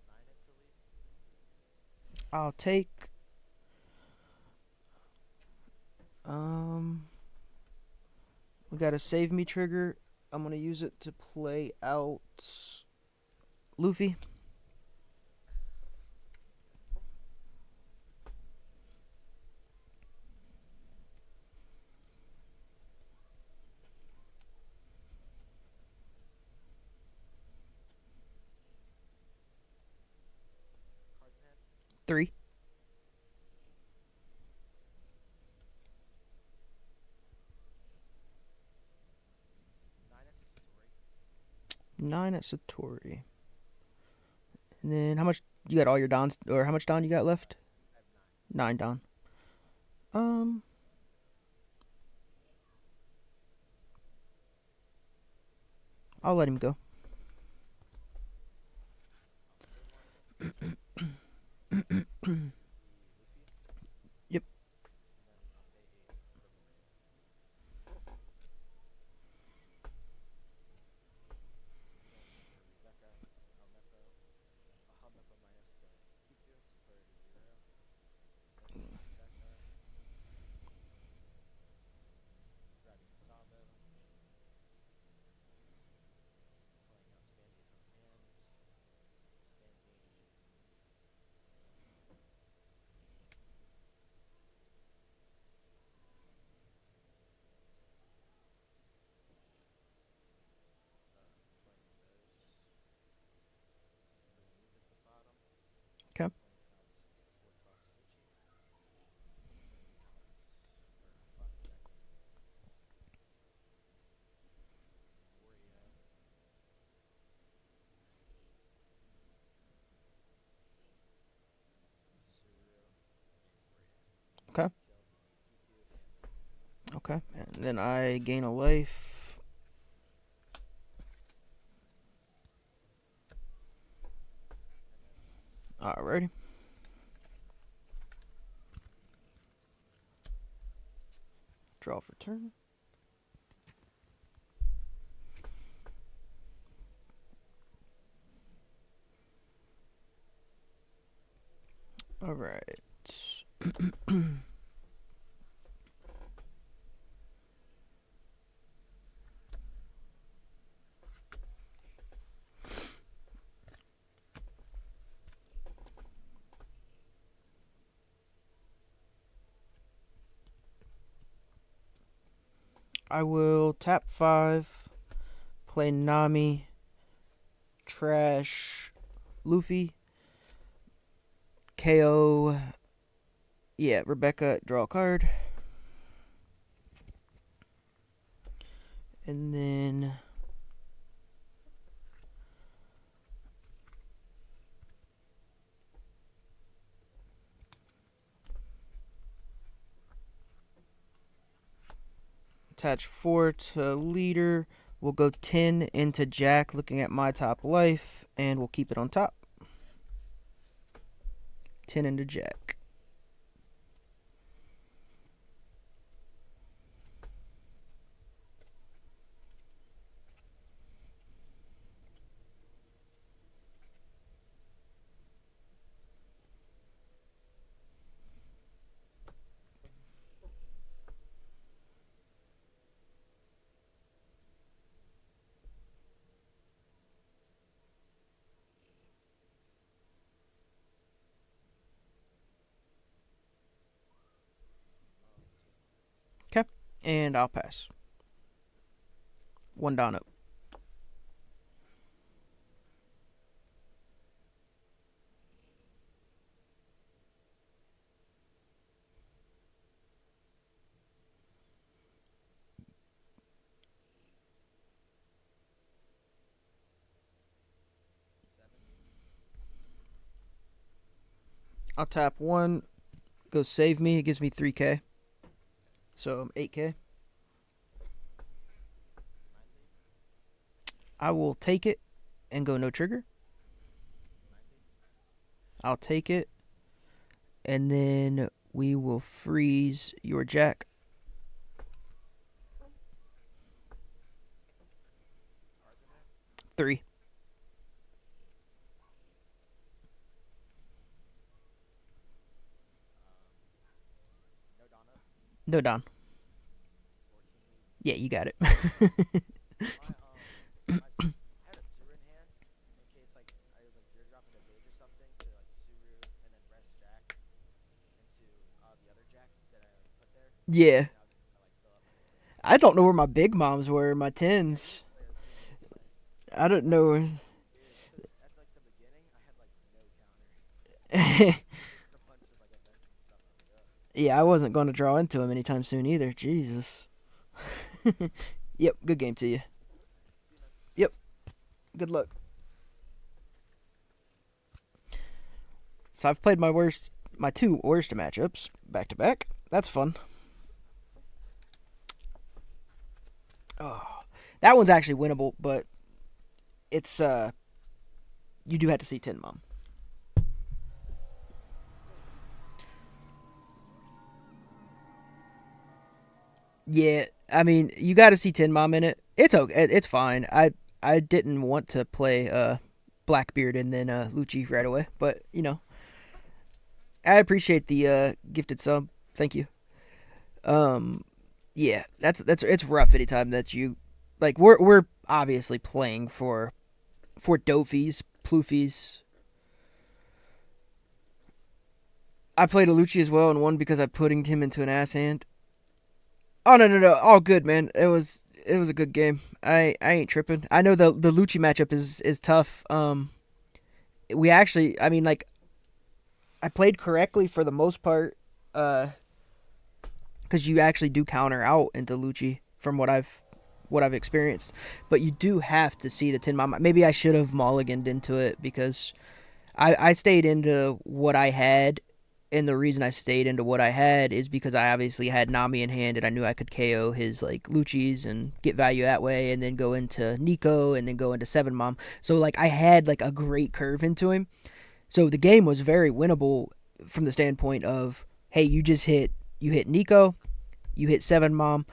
Nine into lead. I'll take. We got a save me trigger. I'm gonna use it to play out Luffy. Cards in hand. 3. 9 at Satori. And then how much you got all your dons, or how much don you got left? I have 9. 9 don. I'll let him go. Yep. Okay. Okay. Okay. And then I gain a life. Alrighty. Draw for turn. Alright. I will tap 5, play Nami, trash Luffy, KO. Yeah, Rebecca, draw a card. And then attach 4 to leader. We'll go 10 into Jack, looking at my top life, and we'll keep it on top. 10 into Jack. Okay, and I'll pass. 1 down up. I'll tap 1, go save me. It gives me 3k. So I'm 8k. I will take it and go no trigger. I'll take it. And then we will freeze your Jack. Three. No down. Yeah, you got it. I had a 2 in hand in case like I was like 0 dropping a mage or something to like Suru and then rest Jack into the other Jack that I like put there. Yeah. And I like fill up. I don't know where my big moms were, my 10s. I don't know. Dude, because at like the beginning I had like no counter. The bunch of like events and stuff. I was like, ugh. Yeah, I wasn't going to draw into him anytime soon either. Jesus. Yep, good game to you. Yep, good luck. So I've played my 2 worst matchups back to back. That's fun. Oh, that one's actually winnable, but it's you do have to see Tin Mom. Yeah, I mean, you got to see Tin Mom in it. It's okay. It's fine. I didn't want to play Blackbeard and then Luchi right away, but you know, I appreciate the gifted sub. Thank you. Yeah, that's it's rough anytime that you like we're obviously playing for Dofies, Ploofies. I played a Luchi as well and won because I putting him into an ass hand. Oh no, all good, man. It was a good game. I ain't tripping. I know the Luchi matchup is tough. We actually, I mean, like, I played correctly for the most part. Because you actually do counter out into Luchi from what I've experienced, but you do have to see the Tin Mom. Maybe I should have mulliganed into it because I stayed into what I had. And the reason I stayed into what I had is because I obviously had Nami in hand and I knew I could KO his like Luchis and get value that way and then go into Nico and then go into 7 Mom. So like I had like a great curve into him. So the game was very winnable from the standpoint of, hey, you hit Nico, you hit 7 Mom,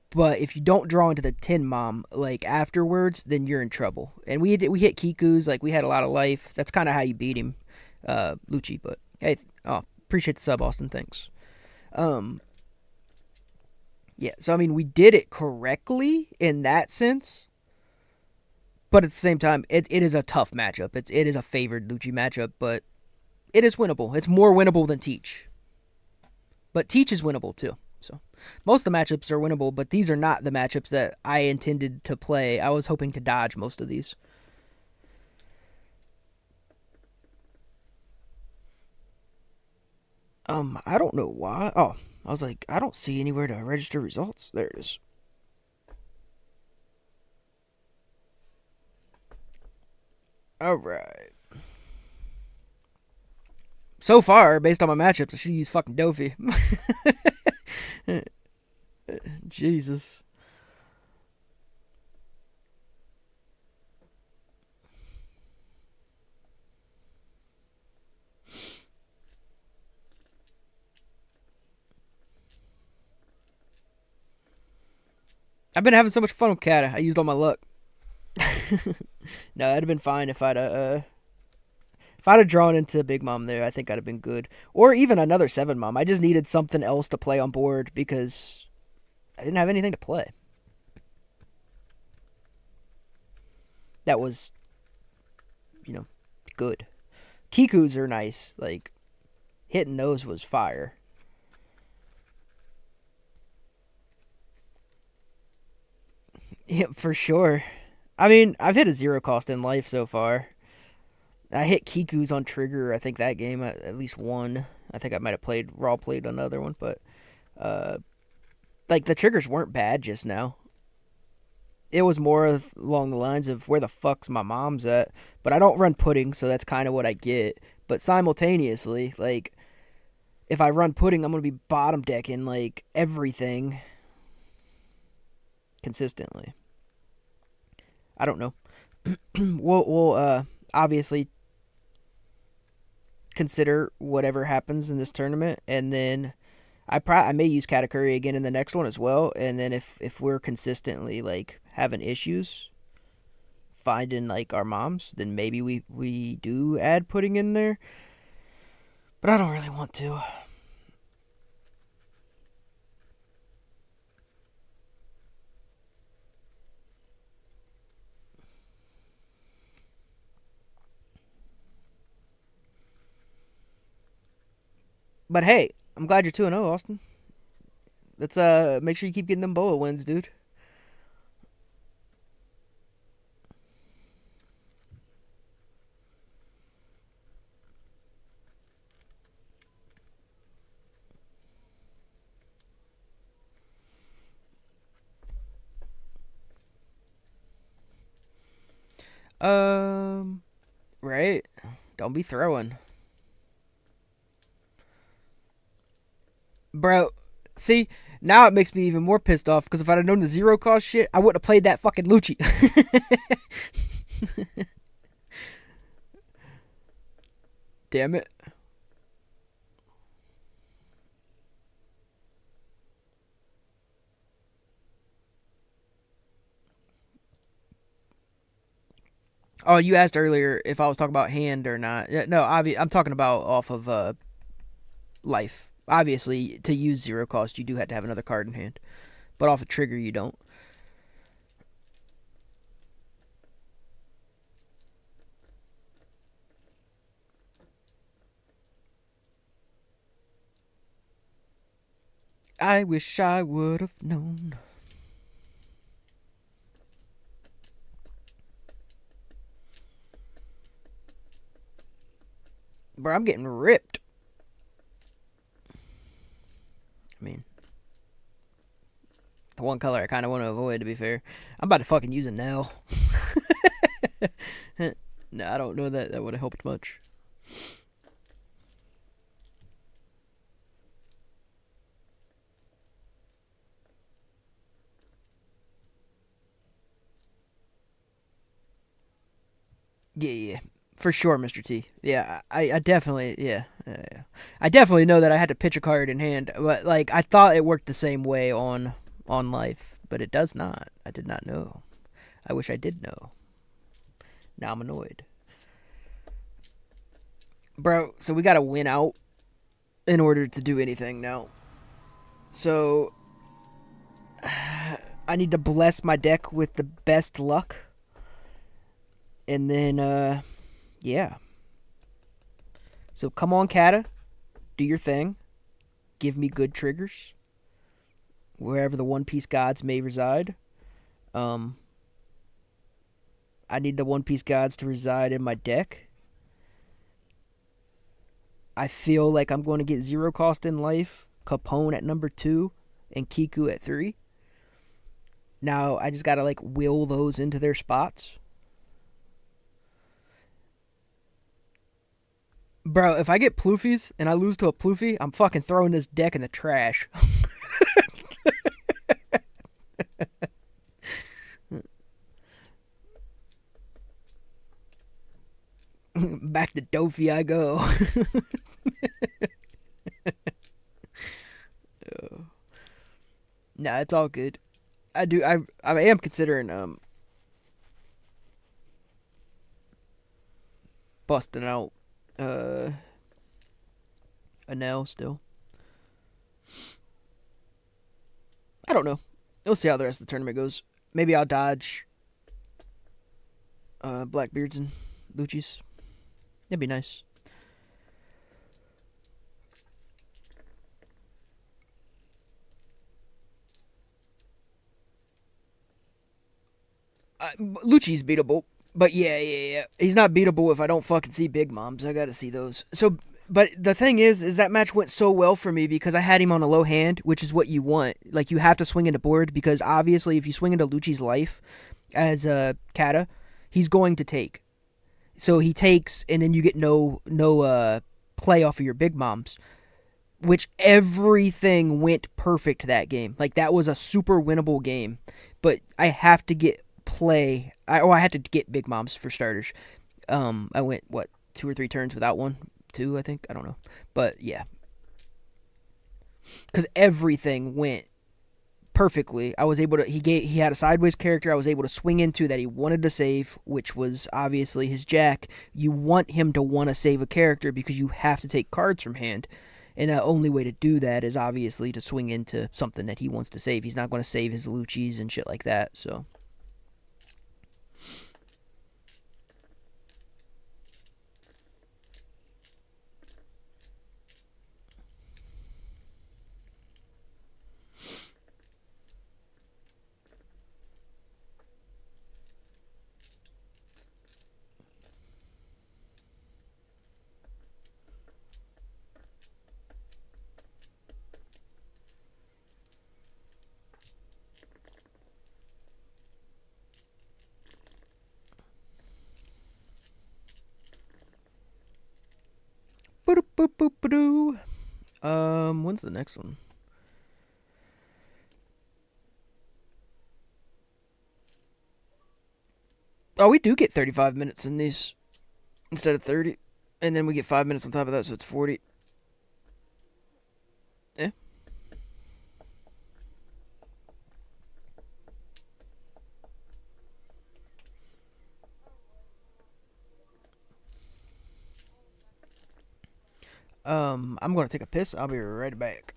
but if you don't draw into the 10 Mom like afterwards, then you're in trouble. And we hit Kiku's, like we had a lot of life. That's kind of how you beat him, Luchi. But hey, appreciate the sub, Austin. Thanks. Yeah, so I mean, we did it correctly in that sense, but at the same time, it is a tough matchup. It is a favored Luchi matchup, but it is winnable. It's more winnable than Teach, but Teach is winnable too. So Most of the matchups are winnable, but these are not the matchups that I intended to play. I was hoping to dodge most of these. I don't know why. Oh, I was like, I don't see anywhere to register results. There it is. All right. So far, based on my matchups, I should use fucking Dofi. Jesus. I've been having so much fun with Kata. I used all my luck. No, it'd have been fine if I'd have drawn into Big Mom there. I think I'd have been good, or even another 7 Mom. I just needed something else to play on board because I didn't have anything to play. That was, good. Kikus are nice. Like hitting those was fire. Yeah, for sure. I mean, I've hit a 0 cost in life so far. I hit Kiku's on trigger. I think that game at least one. I think I might have played another one, but like the triggers weren't bad just now. It was more along the lines of where the fuck's my mom's at. But I don't run pudding, so that's kind of what I get. But simultaneously, like if I run pudding, I'm gonna be bottom decking like everything consistently. I don't know. we'll obviously consider whatever happens in this tournament, and then I may use Katakuri again in the next one as well. And then if we're consistently like having issues finding like our moms, then maybe we do add pudding in there. But I don't really want to. But hey, I'm glad you're 2-0, Austin. Let's make sure you keep getting them BOA wins, dude. Right. Don't be throwing. Bro, see, now it makes me even more pissed off because if I'd have known the 0 cost shit, I wouldn't have played that fucking Luchi. Damn it. Oh, you asked earlier if I was talking about hand or not. No, I'm talking about off of life. Obviously, to use 0 cost, you do have to have another card in hand. But off a trigger, you don't. I wish I would have known. Bro, I'm getting ripped. I mean, the one color I kind of want to avoid, to be fair. I'm about to fucking use a nail. No, I don't know that would have helped much. Yeah. For sure, Mr. T. Yeah, I definitely, yeah. I definitely know that I had to pitch a card in hand, but like I thought it worked the same way on life, but it does not. I did not know. I wish I did know. Now I'm annoyed. Bro, so we gotta win out in order to do anything now. So I need to bless my deck with the best luck. And then yeah. So come on, Kata. Do your thing. Give me good triggers. wherever the One Piece gods may reside. Um, I need the One Piece gods to reside in my deck. I feel like I'm going to get Zero Cost in Life, Capone at number 2, and Kiku at 3. Now I just gotta like will those into their spots. Bro, if I get Ploofies and I lose to a Ploofy, I'm fucking throwing this deck in the trash. Back to Dofi I go. Nah, it's all good. I am considering busting out a nail still. I don't know. We'll see how the rest of the tournament goes. Maybe I'll dodge Blackbeards and Luchis. That'd be nice. Luchi's beatable, but yeah. He's not beatable if I don't fucking see Big Moms. I gotta see those. So, but the thing is that match went so well for me because I had him on a low hand, which is what you want. Like, you have to swing into board because obviously if you swing into Luchi's life as a Kata, he's going to take. So he takes, and then you get no play off of your Big Moms, which everything went perfect that game. Like, that was a super winnable game, but I have to get play. I had to get Big Moms for starters. I went, what, 2 or 3 turns without one? 2, I think? I don't know. But, yeah. Because everything went perfectly. I was able to, he had a sideways character I was able to swing into that he wanted to save, which was obviously his Jack. You want him to want to save a character because you have to take cards from hand. And the only way to do that is obviously to swing into something that he wants to save. He's not going to save his Luchis and shit like that, so. When's the next one? Oh, we do get 35 minutes in these instead of 30. And then we get 5 minutes on top of that, so it's 40. Yeah. I'm going to take a piss. I'll be right back.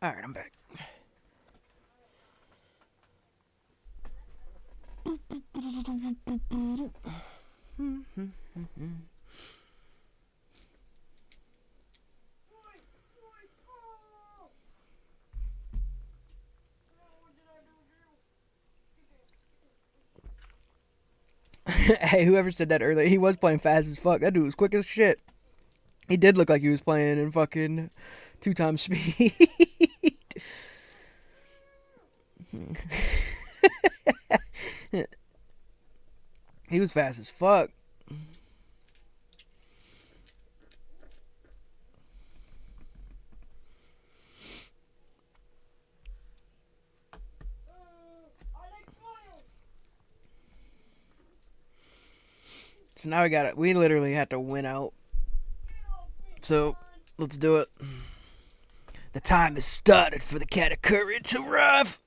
All right, I'm back. Hey, whoever said that earlier, he was playing fast as fuck. That dude was quick as shit. He did look like he was playing in fucking 2 times speed. He was fast as fuck. So now we literally had to win out. So let's do it. The time has started for the Katakuri to arrive.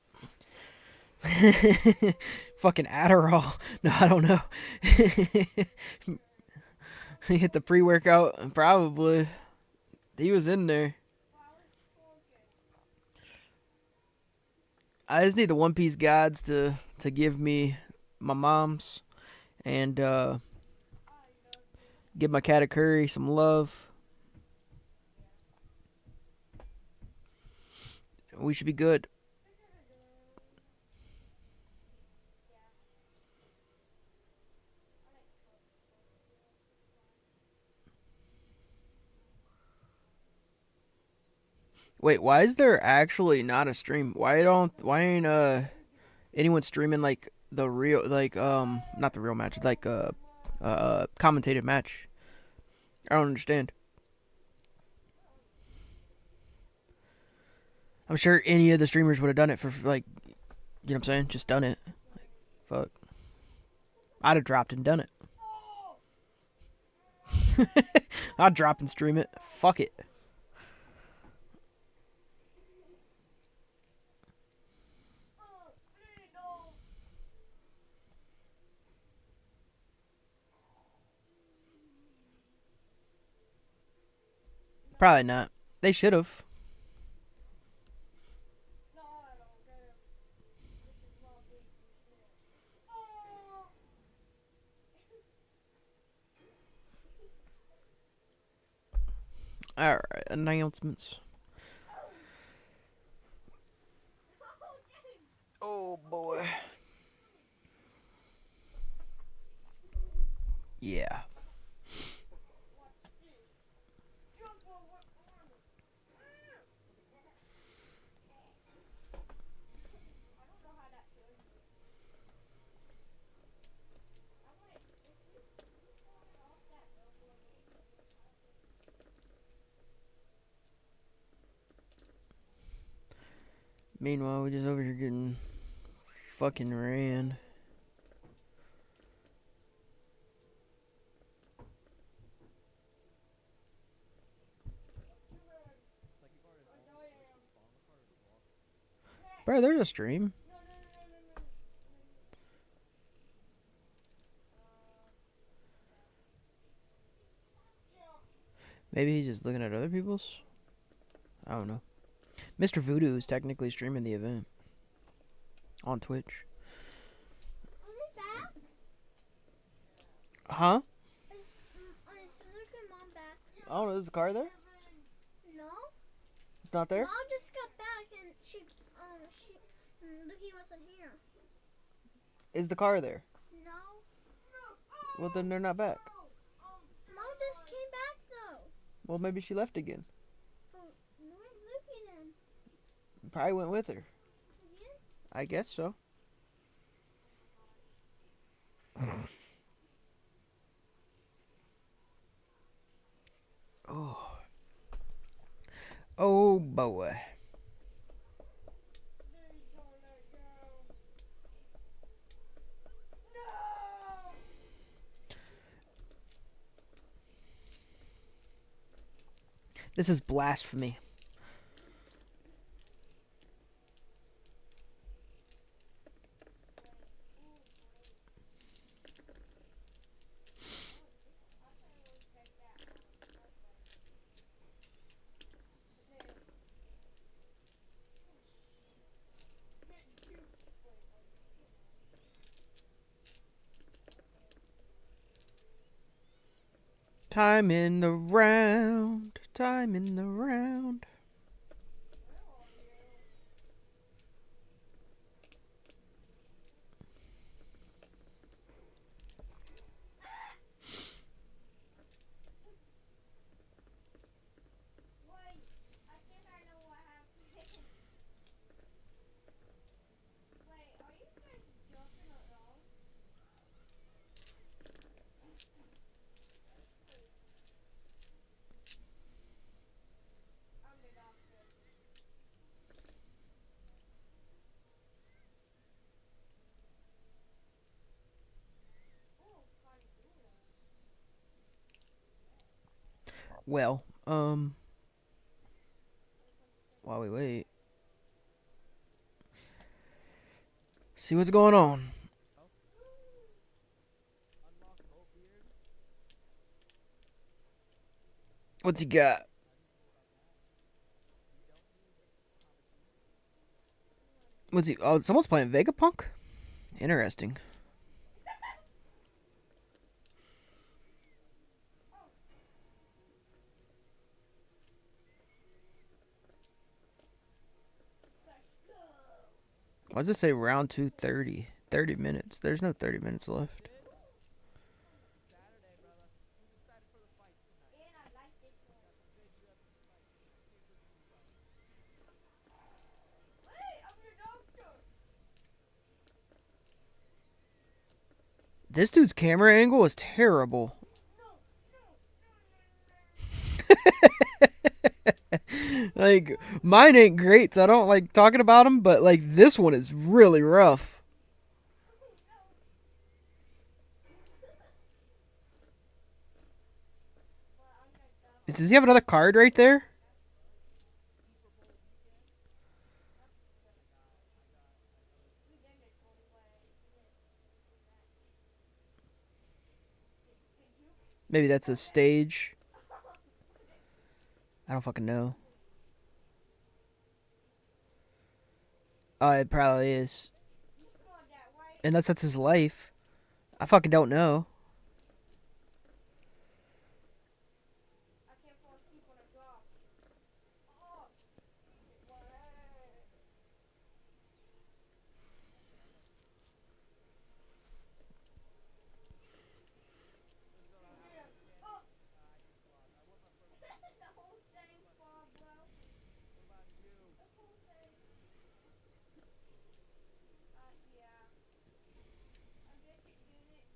Fucking Adderall. No, I don't know. He hit the pre-workout. Probably. He was in there. I just need the One Piece gods to give me my mom's and give my Katakuri some love. We should be good. Wait, why is there actually not a stream? Why ain't anyone streaming like the real not the real match, like commentated match? I don't understand. I'm sure any of the streamers would have done it for like, you know what I'm saying? Just done it. Like, fuck. I'd have dropped and done it. I'd drop and stream it. Fuck it. Probably not. They should have. Alright, announcements. Oh boy. Yeah. Meanwhile, we're just over here getting fucking ran. Bro, there's a stream. Maybe he's just looking at other people's? I don't know. Mr. Voodoo is technically streaming the event on Twitch. Huh? I don't know. Is the car there? No. It's not there? Mom just got back and Lucky wasn't here. Is the car there? No. Well, then they're not back. Mom just came back though. Well, maybe she left again. Where's Lucky then? Probably went with her. Again? I guess so. Oh. Oh boy. This is blasphemy. Time in the round. Time in the round. Wait, I think I know what happened. Wait, are you guys jumping around? I'm the doctor. Oh, can't do that. Well, while we wait, see what's going on. Unlock bow beard. What's he got? How do you know about that? You don't need Katakuri. What's he? Oh, someone's playing Vegapunk? Interesting. Let's go. Why does it say round 2:30? 30 minutes. There's no 30 minutes left. Saturday, brother. Who's excited for the fights tonight? And I like this one. Got some big UFC fights. Pay-per-view fights. Wait, I'm the doctor. This dude's camera angle is terrible. Like, mine ain't great, so I don't like talking about them, but like this one is really rough. Does he have another card right there? Maybe that's a stage. I don't fucking know. Oh, it probably is. Unless that's his life. I fucking don't know. I can't fall asleep on a drop. Oh, the whole thing fall, bro. What about you? The whole thing. Yeah. I guess it did it.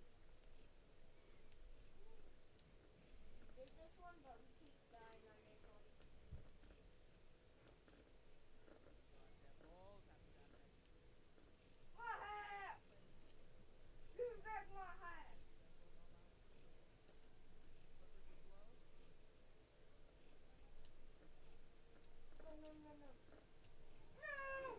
We did this one, but we keep dying on this one. Goddamn balls. Happy Saturday. My hat! Give me back my hat! Clippers and blows. No, no, no, no. No!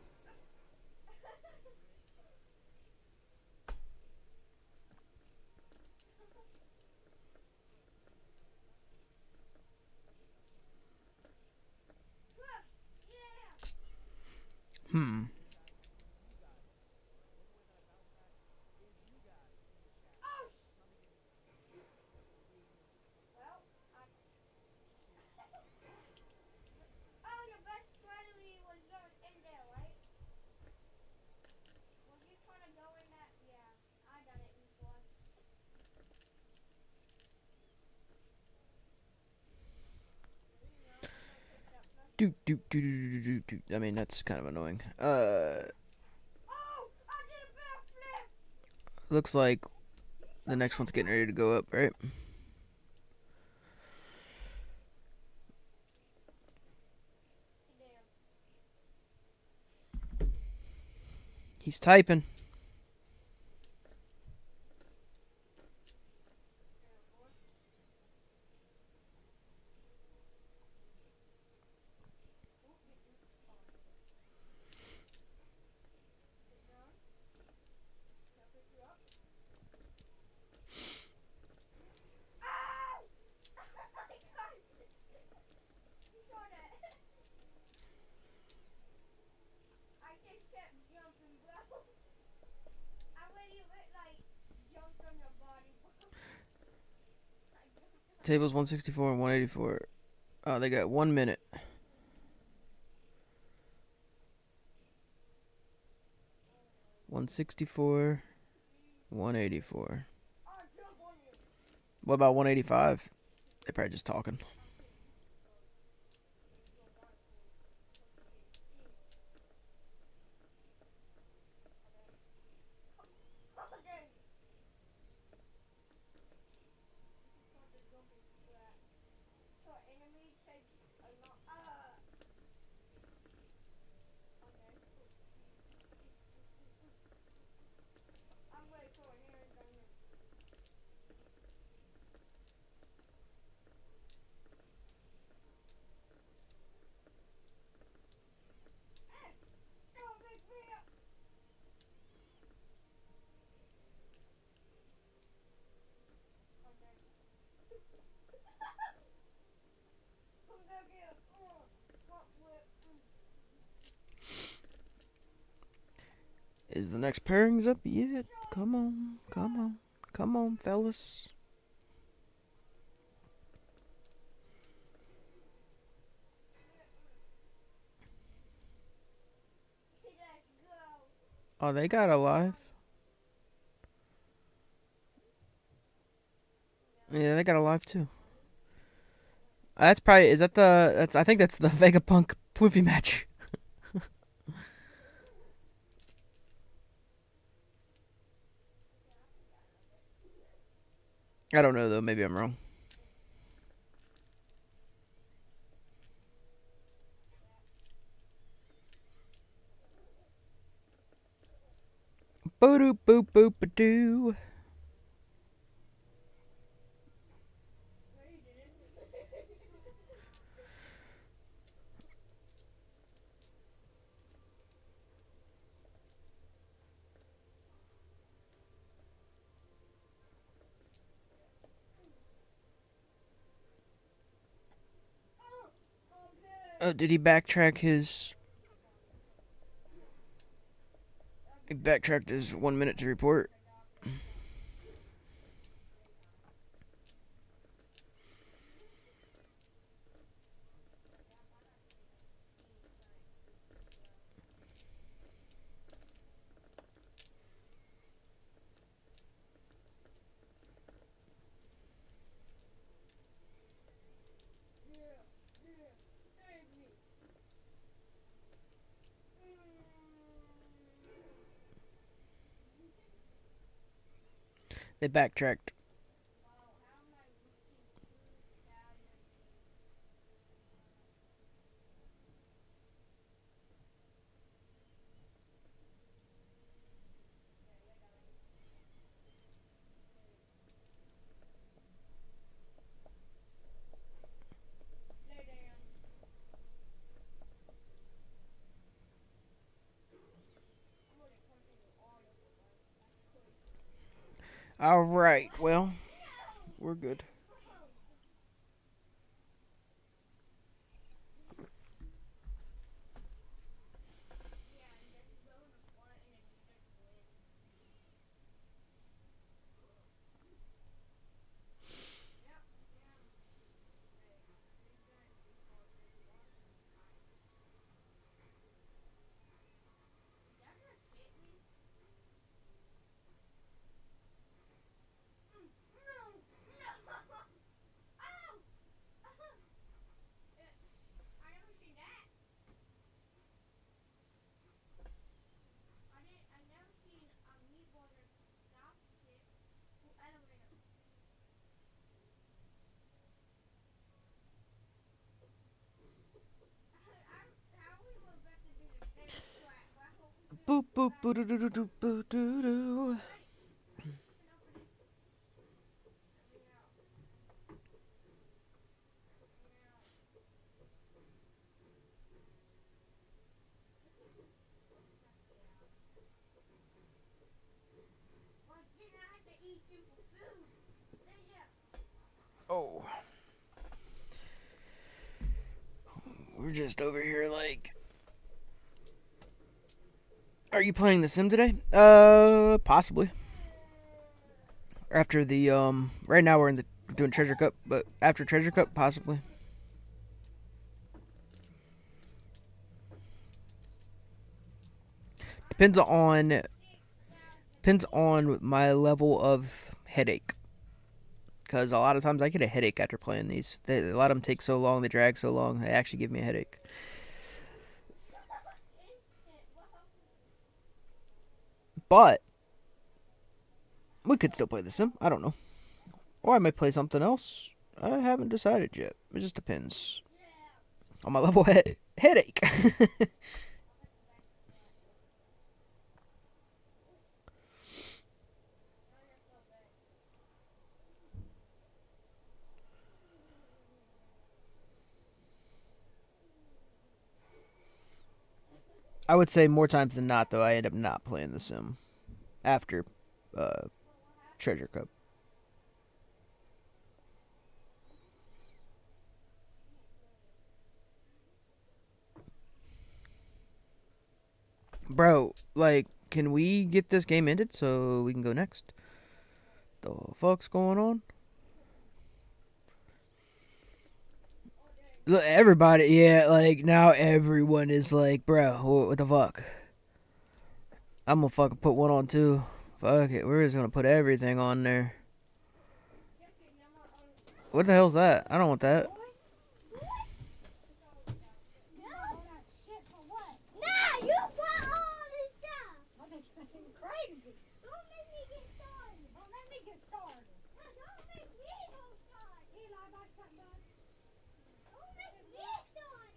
Yeah! Hmm. Oh! Well, oh, your best friend was in there, right? Was you trying to go in that? Yeah, I done it before. Do. I mean, that's kind of annoying. Oh! I did a backflip! Looks like the next one's getting ready to go up, right? Damn. He's typing. I just kept jumping, bro. Tables 164 and 184. Oh, they got 1 minute. $164, $184. What about $185? They're probably just talking. Is the next pairings up yet? Come on, come on, come on, fellas. Oh, they got a live. Yeah, they got a live too. That's probably, is that the, that's, I think that's the Vegapunk Floofy match. I don't know though, maybe I'm wrong. Boo-doo boop boop a doo. Oh, did he backtrack his... He backtracked his 1 minute to report. They backtracked. All right, well, we're good. Boop boop boo doo doo doo doo doo doo. Oh. We're just over here like... Are you playing The Sim today? Possibly. After the, right now we're in the doing Treasure Cup, but after Treasure Cup, possibly. Depends on my level of headache. Because a lot of times I get a headache after playing these. A lot of them take so long, they drag so long, they actually give me a headache. But we could still play the sim. I don't know. Or I might play something else. I haven't decided yet. It just depends on my level of headache. I would say more times than not, though, I end up not playing the sim after Treasure Cup. Bro, like, can we get this game ended so we can go next? The fuck's going on? Look, everybody, yeah, like, now everyone is like, bro, what the fuck? I'm gonna fucking put one on too. Fuck it, we're just gonna put everything on there. What the hell's that? I don't want that. Nah, you bought all this stuff. I'm fucking crazy. Don't make me get started. Don't let me get started. No, don't make me go start. Eli, buy something, bud. Don't make me started.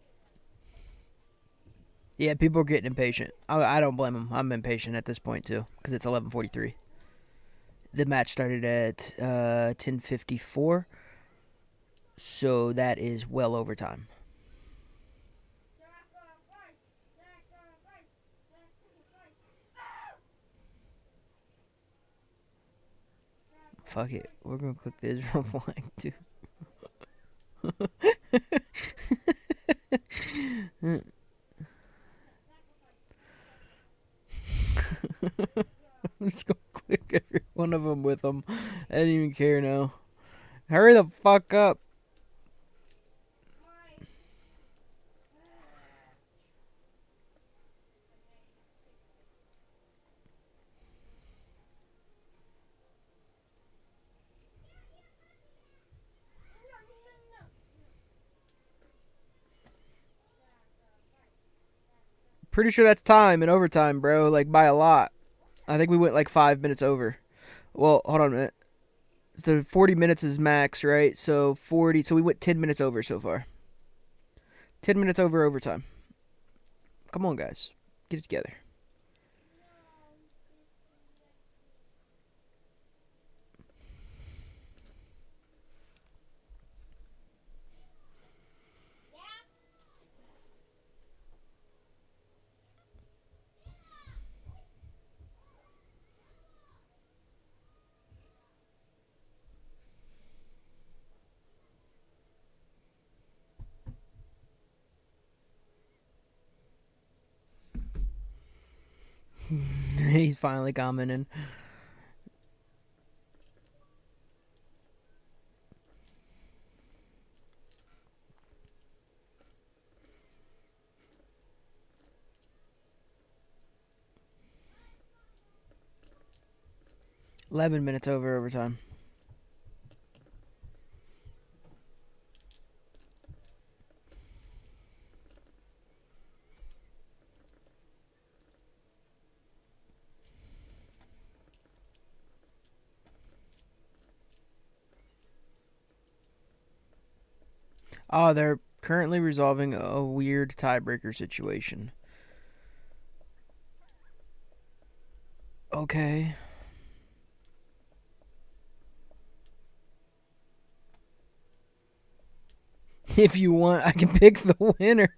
Yeah, people are getting impatient. I don't blame them. I'm impatient at this point too, because it's 11:43. The match started at 10:54, so that is well over time. Fuck it, we're gonna click the Israel flag too. I'm just gonna click every one of them with them. I don't even care now. Hurry the fuck up. Pretty sure that's time in overtime, bro. Like by a lot. I think we went like 5 minutes over. Well, hold on a minute. So 40 minutes is max, right? So 40. So we went 10 minutes over so far. 10 minutes over overtime. Come on, guys. Get it together. He's finally commenting. $11 minutes over overtime. Oh, they're currently resolving a weird tiebreaker situation. Okay. If you want, I can pick the winner.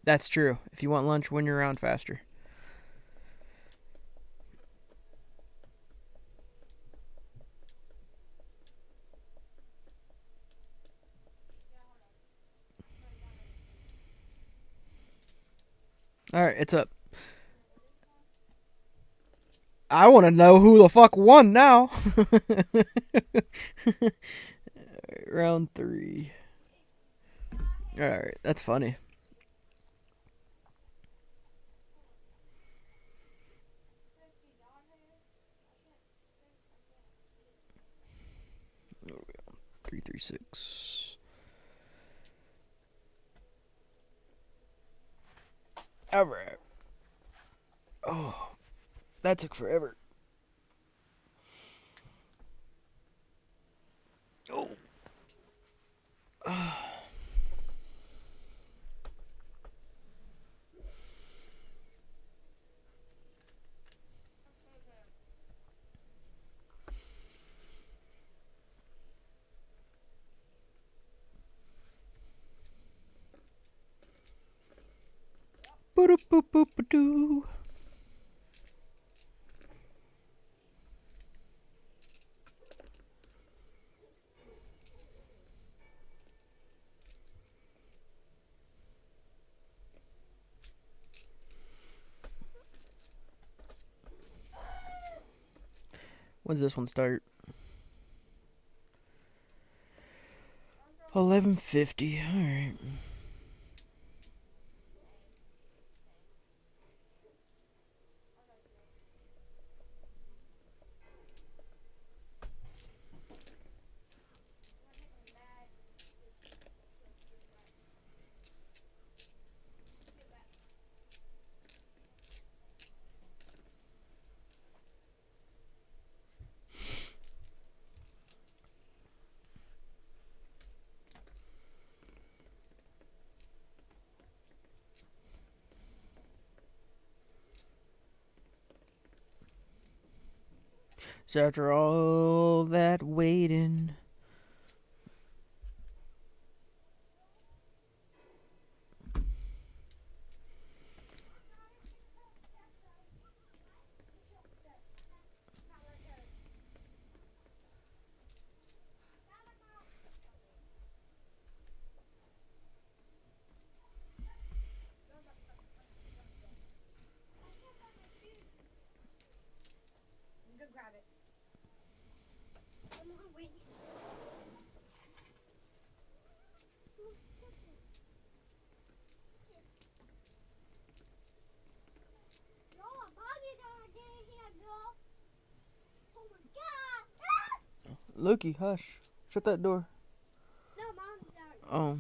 That's true. If you want lunch, win your round faster. Alright, it's up. I want to know who the fuck won now. Round 3. Alright, that's funny. There we go. 336. Alright. Oh, that took forever. Oh. Boop-a-boop-boop-a-doo. When's this one start? 11:50. All right. So after all that waiting, Go grab it. Come on, wait. No, a buggy down here, girl. Oh my God. Luchi, hush. Shut that door. No, mom's out. Oh.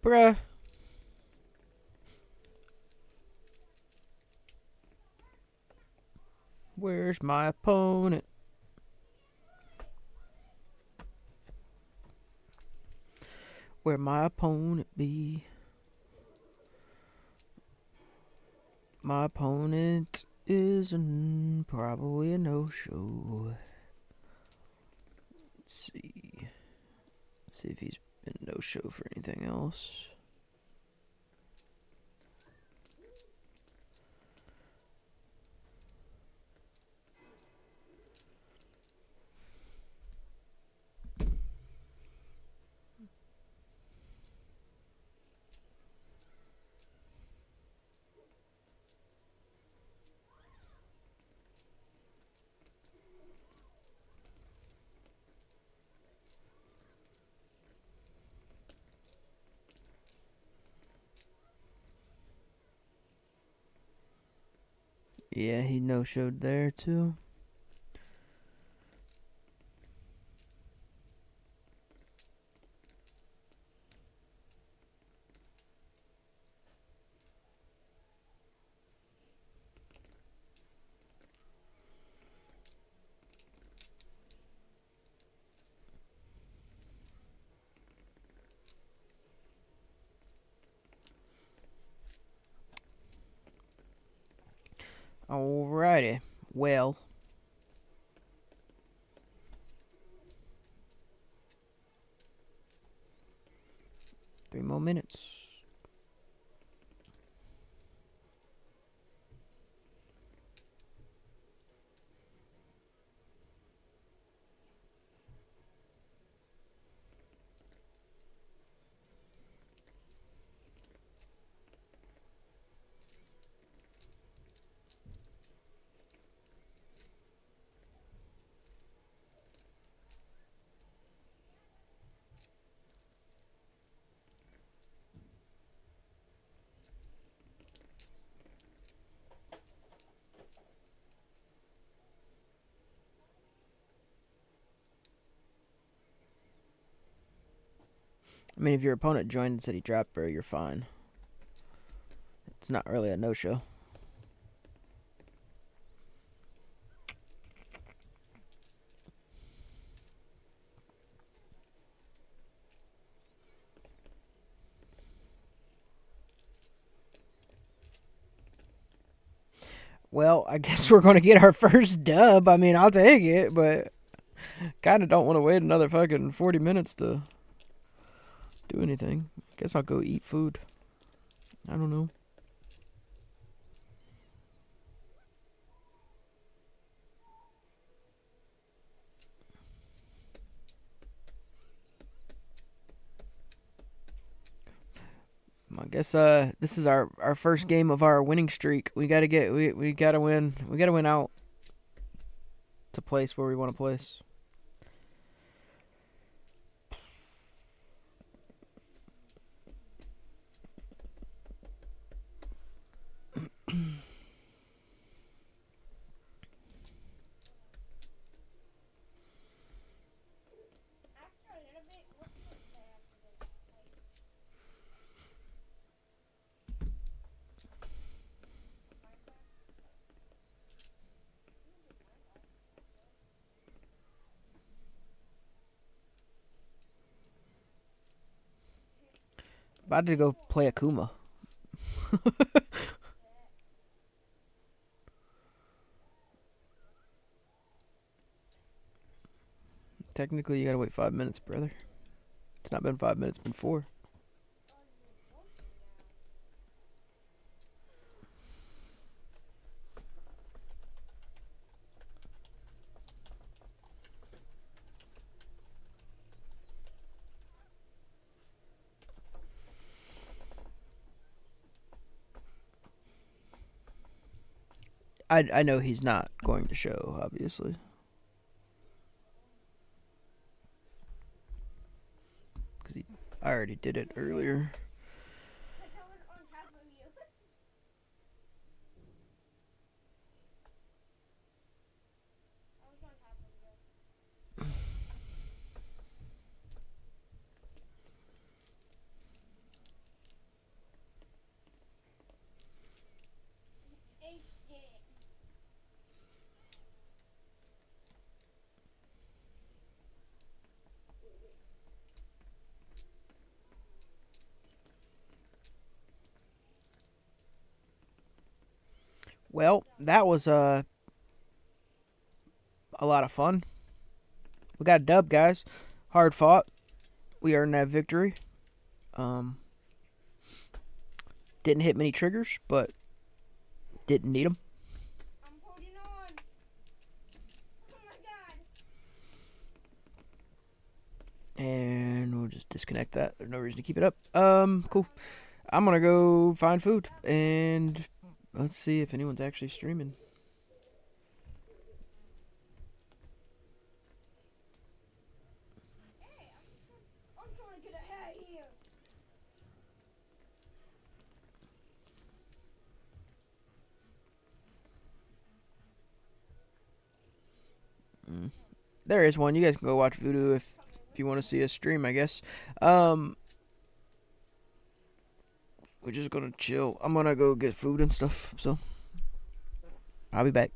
Bruh. Where's my opponent? Where my opponent be? My opponent is probably a no-show. Let's see. Let's see if he's been no-show for anything else. Yeah, he no-showed there too. Alrighty. Well. 3 more minutes. I mean, if your opponent joined and said he dropped her, you're fine. It's not really a no-show. Well, I guess we're going to get our first dub. I mean, I'll take it, but kind of don't want to wait another fucking 40 minutes to do anything. Guess I'll go eat food. I don't know. I guess this is our first game of our winning streak. We gotta win. We gotta win out to place where we want to place. About to go play Akuma. Technically, you gotta wait 5 minutes, brother. It's not been 5 minutes, it's been 4. I know he's not going to show, obviously. Because I already did it earlier. Well, that was a lot of fun. We got a dub, guys. Hard fought. We earned that victory. Didn't hit many triggers, but didn't need them. I'm holding on. Oh my god. And we'll just disconnect that. There's no reason to keep it up. Cool. I'm gonna go find food and let's see if anyone's actually streaming. Hey, I'm trying to get ahead here. There is one. You guys can go watch Voodoo if you want to see us stream, I guess. We're just gonna chill. I'm gonna go get food and stuff, so I'll be back.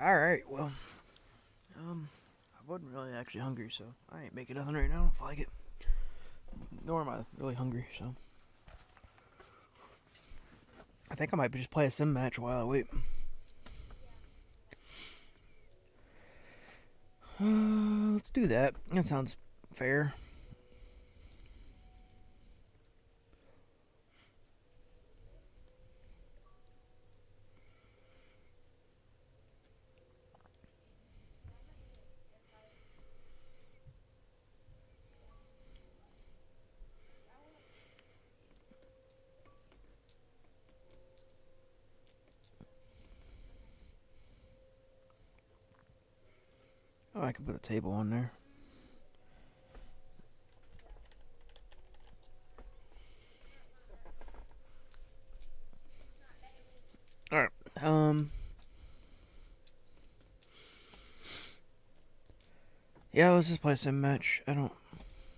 Alright, well. I wasn't really actually hungry, so I ain't making nothing right now. I don't like it. Nor am I really hungry, so. I think I might just play a sim match while I wait. Let's do that. That sounds fair. Oh, I can put a table on there. Alright. Yeah, let's just play a sim match. I don't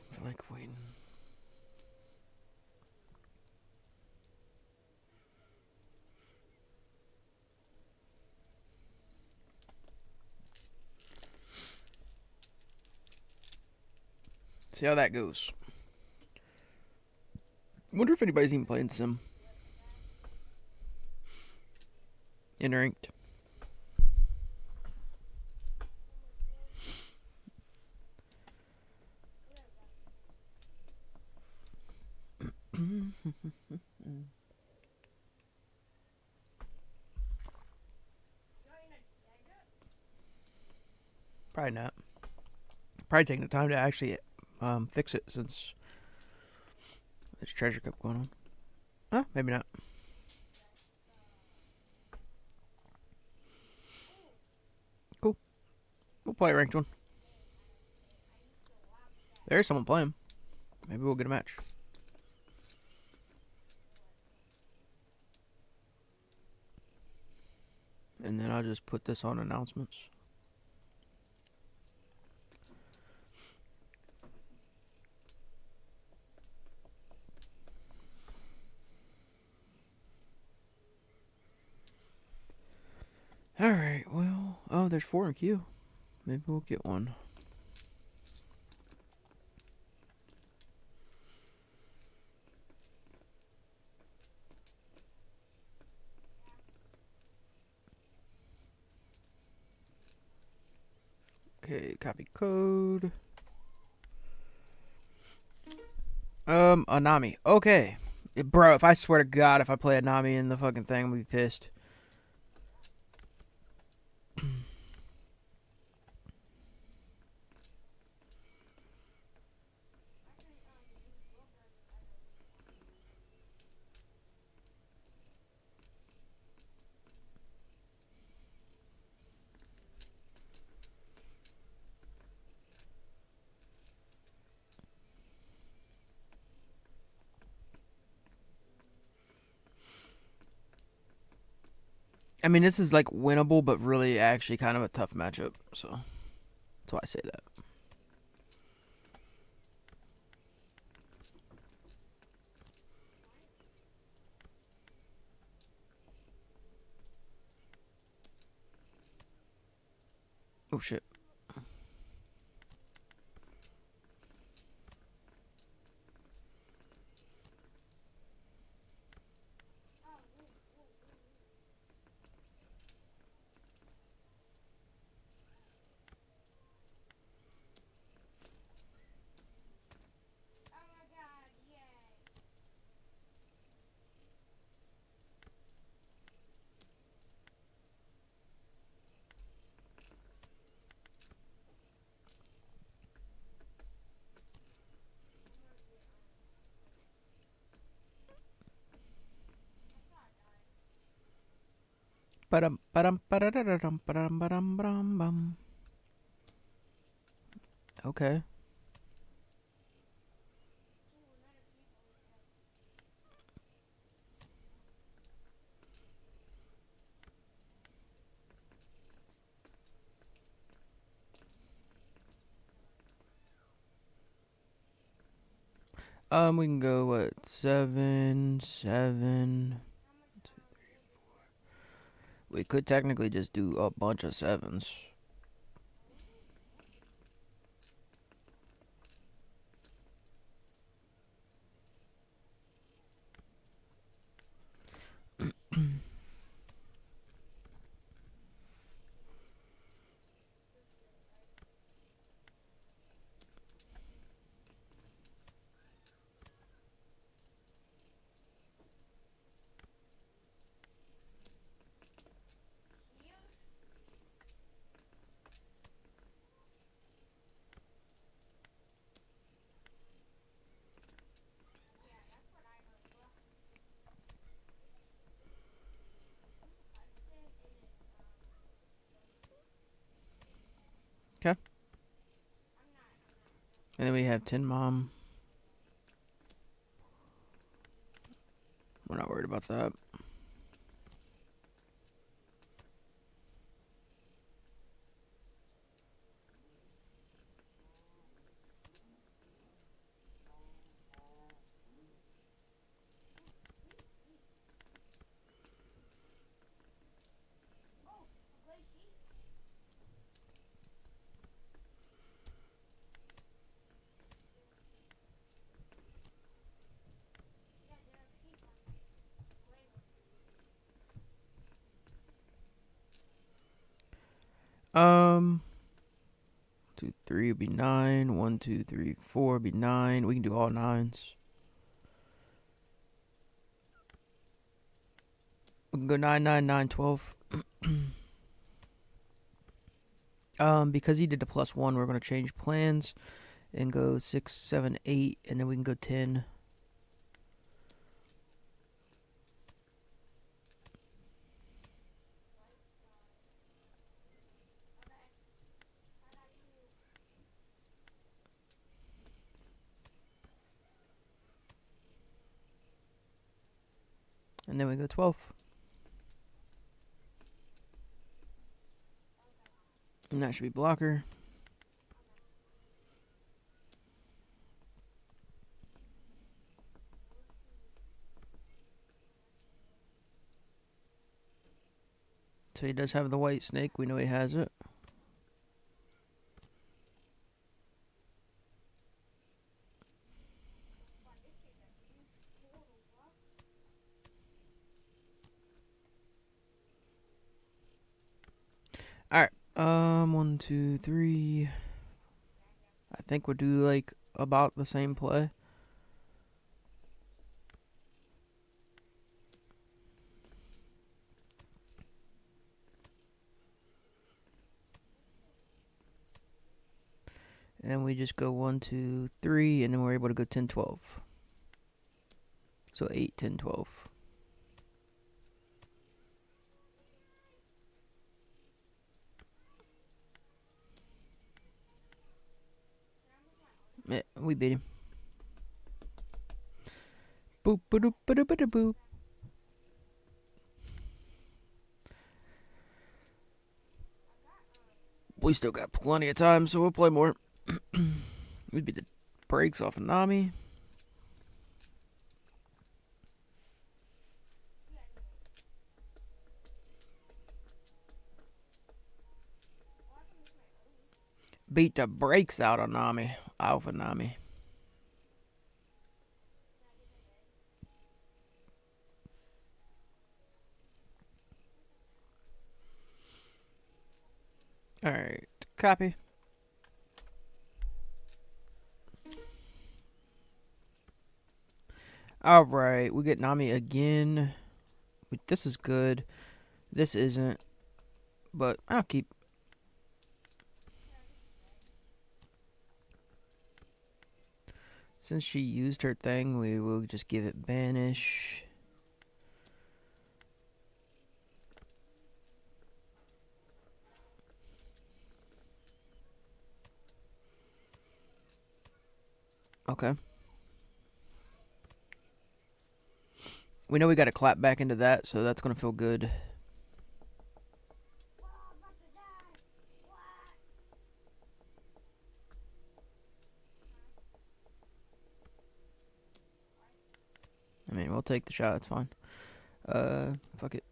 feel like waiting. See how that goes. Wonder if anybody's even playing sim. In ranked. Probably not. Probably taking the time to actually fix it since there's treasure cup going on. Huh? Maybe not. Cool. We'll play a ranked one. There's someone playing. Maybe we'll get a match. And then I'll just put this on announcements. Alright, well. Oh, there's 4 in queue. Maybe we'll get one. Okay, copy code. Anami. Okay. Bro, if I swear to God, if I play Anami in the fucking thing, I'm gonna be pissed. I mean, this is like winnable, but really actually kind of a tough matchup. So that's why I say that. Oh shit. Ba-dum, ba-dum, ba-da-da-da-dum, ba-dum, ba-dum, ba-dum, bum. Okay. We can go what 7, 7. We could technically just do a bunch of 7s. Okay. And then we have Tin Mom. We're not worried about that. Um, 2, 3 would be 9. 1, 2, 3, 4 would be 9. We can do all 9s. We can go 9, 9, 9, 12. Because he did the +1, we're going to change plans and go 6, 7, 8, and then we can go 10. And then we go 12. And that should be blocker. So he does have the white snake. We know he has it. Alright. 1, 2, 3. I think we'll do like about the same play. And then we just go 1, 2, 3, and then we're able to go 10, 12. So 8, 10, 12. Yeah, we beat him. Boop, ba-doop, ba-doop, ba-doop, boop. We still got plenty of time, so we'll play more. We beat the brakes off of Nami. Beat the brakes out of Nami. Alpha Nami. Alright, copy. Alright, we get Nami again. This is good. This isn't. But I'll keep. Since she used her thing, we will just give it banish. Okay. We know we got to clap back into that, so that's going to feel good. I mean, we'll take the shot, it's fine. Fuck it.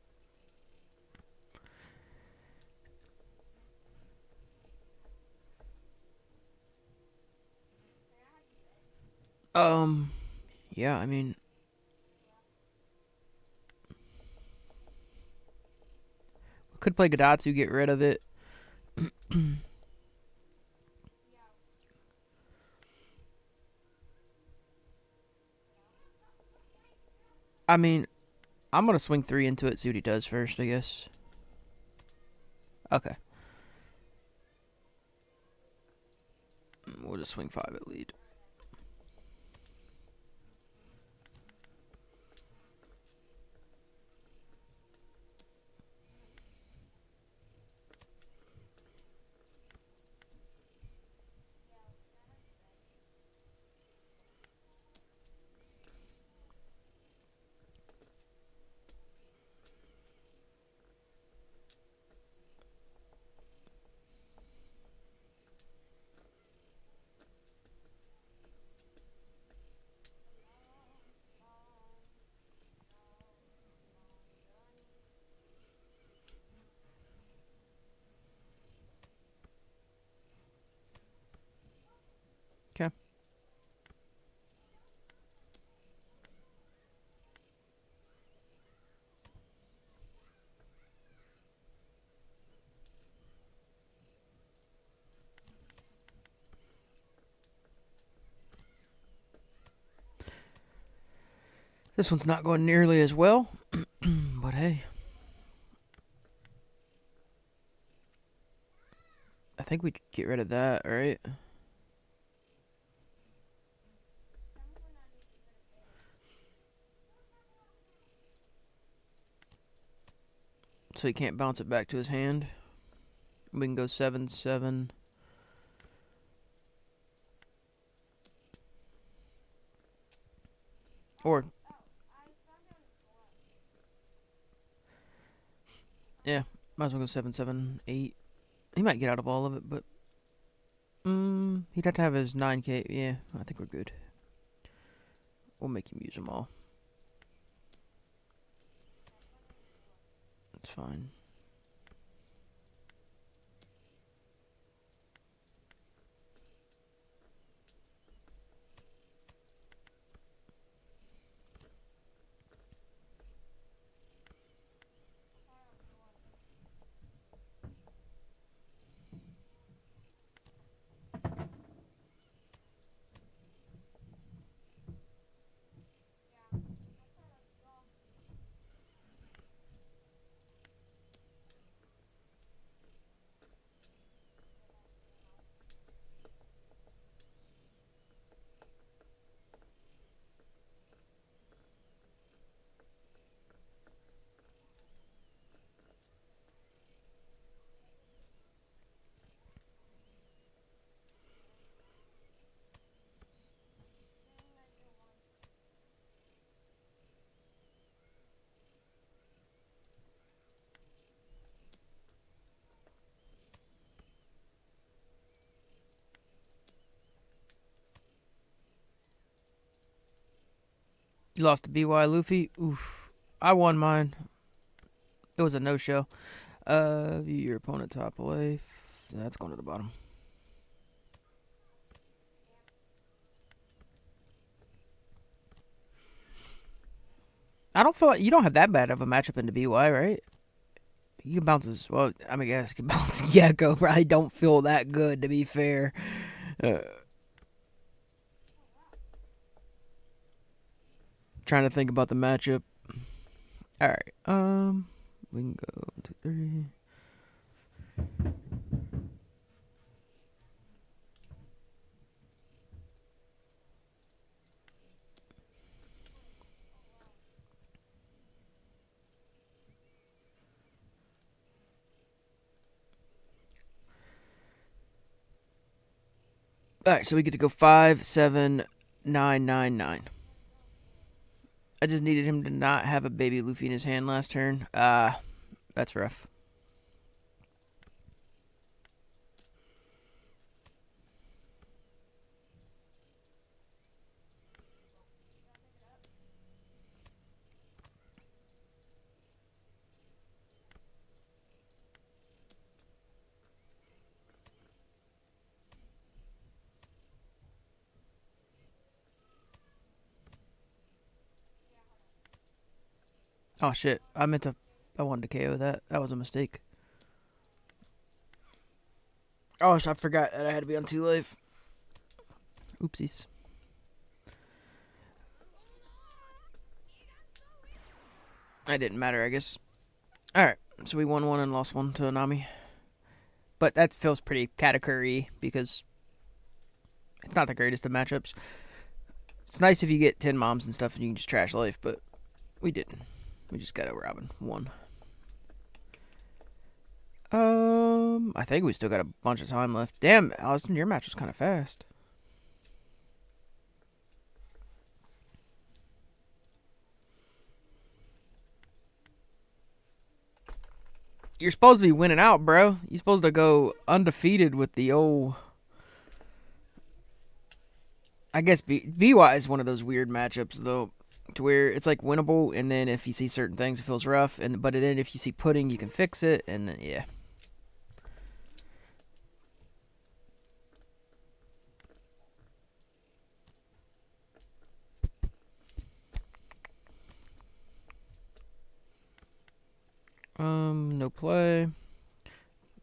Yeah, I mean, we could play Gadatsu, get rid of it. I mean, I'm gonna swing 3 into it, see what he does first, I guess. Okay. We'll just swing 5 at lead. Okay. This one's not going nearly as well, but hey. I think we could get rid of that, right? So he can't bounce it back to his hand. We can go 7-7. Or, yeah, might as well go 7-7-8. He might get out of all of it, but he'd have to have his 9K. Yeah, I think we're good. We'll make him use them all. That's fine. You lost to BY Luffy. Oof. I won mine. It was a no-show. View your opponent top life. That's going to the bottom. I don't feel like you don't have that bad of a matchup into BY, right? You can bounce as well. I mean, I guess you can bounce Gecko. I don't feel that good, to be fair. Trying to think about the matchup. All right. We can go 2, 3. All right, so we get to go 5, 7, 9, 9, 9. I just needed him to not have a baby Luffy in his hand last turn. That's rough. Oh shit! I wanted to KO that. That was a mistake. Oh, I forgot that I had to be on 2 life. Oopsies. That didn't matter, I guess. Alright, so we won 1 and lost 1 to Anami. But that feels pretty Katakuri because it's not the greatest of matchups. It's nice if you get 10 moms and stuff and you can just trash life, but we didn't. We just got a Robin. 1. I think we still got a bunch of time left. Damn, Allison, your match was kind of fast. You're supposed to be winning out, bro. You're supposed to go undefeated with the old... I guess VY is one of those weird matchups, though, to where it's like winnable, and then if you see certain things, it feels rough, but then if you see pudding, you can fix it, and then, yeah. No play.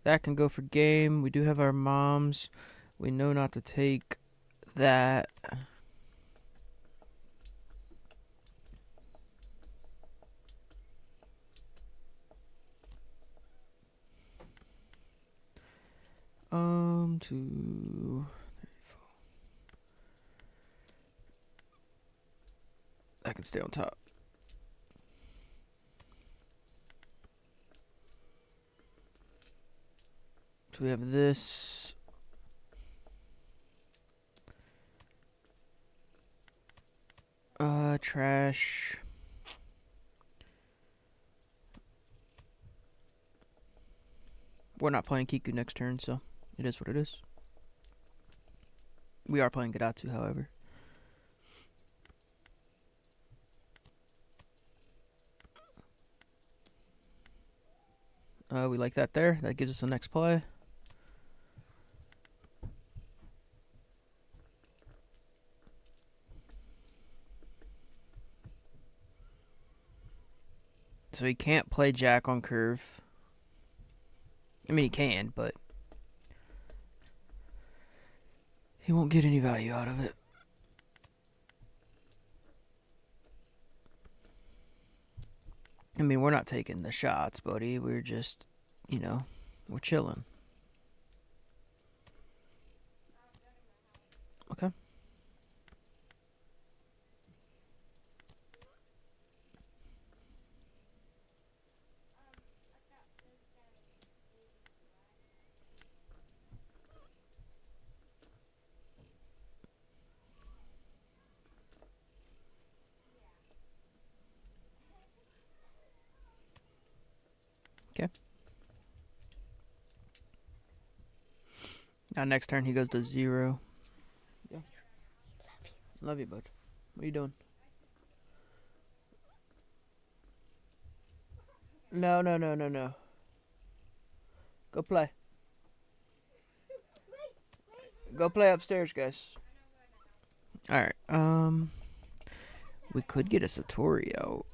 That can go for game. We do have our moms. We know not to take that. Two. I can stay on top. So we have this. Trash. We're not playing Kiku next turn, so it is what it is. We are playing Gadatsu, however. We like that there. That gives us the next play. So he can't play Jack on curve. I mean, he can, but he won't get any value out of it. I mean, we're not taking the shots, buddy. We're just, you know, we're chilling. Okay. Okay. Now next turn he goes to 0. Yeah. Love you, bud. What are you doing? No. Go play. Go play upstairs, guys. Alright, we could get a Satori out.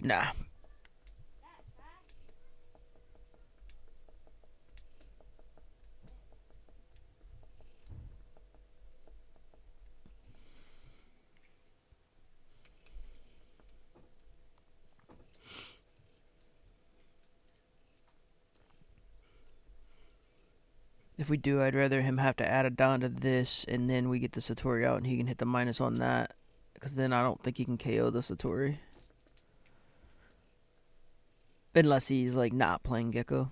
Nah. If we do, I'd rather him have to add a Don to this, and then we get the Satori out, and he can hit the minus on that. Because then I don't think he can KO the Satori. Unless he's, like, not playing Gecko.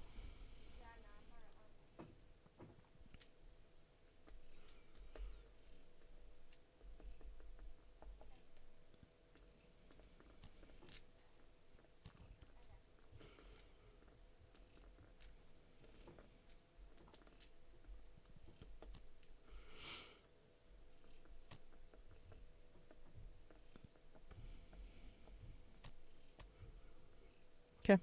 Okay.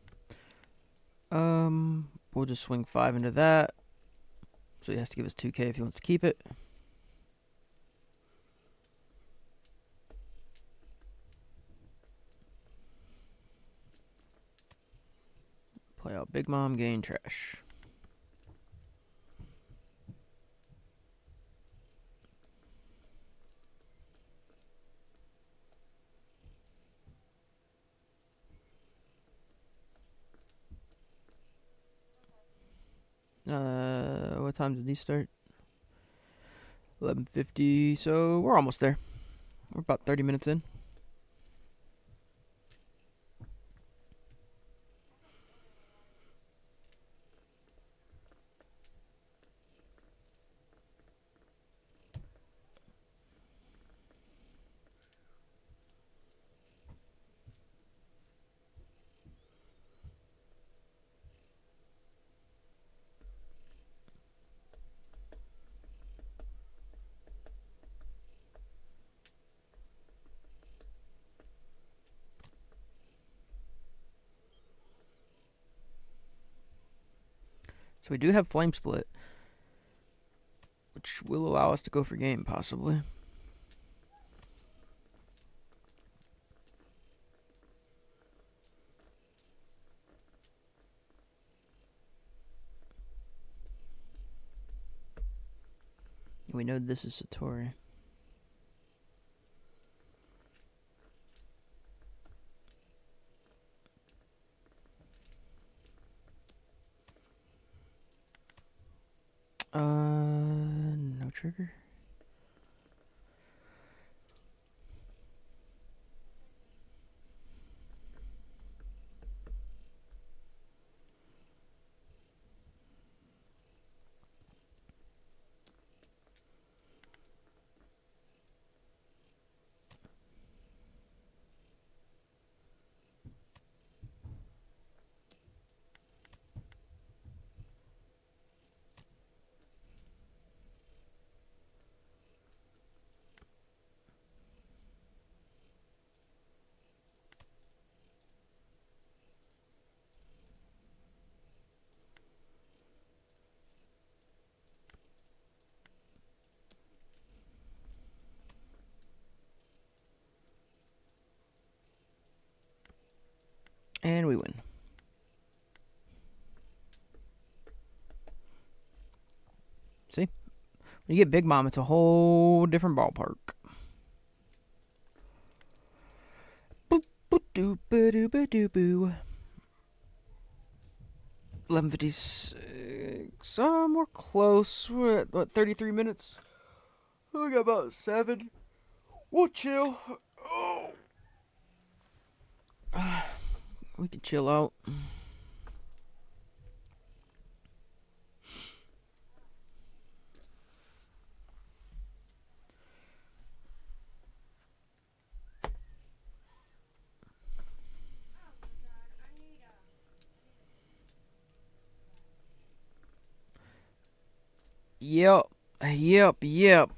We'll just swing 5 into that. So he has to give us 2k if he wants to keep it. out Big Mom, gain trash. What time did these start? 11:50, so we're almost there. We're about 30 minutes in. So we do have Flame Split, which will allow us to go for game, possibly. We know this is Satori. No trigger. And we win. See? When you get Big Mom, it's a whole different ballpark. Boop, boop, doop, ba-doo, ba-doo, boo. 11:56. We're close. We're at, what, 33 minutes? We got about 7. We'll chill. Oh. We can chill out. Yep.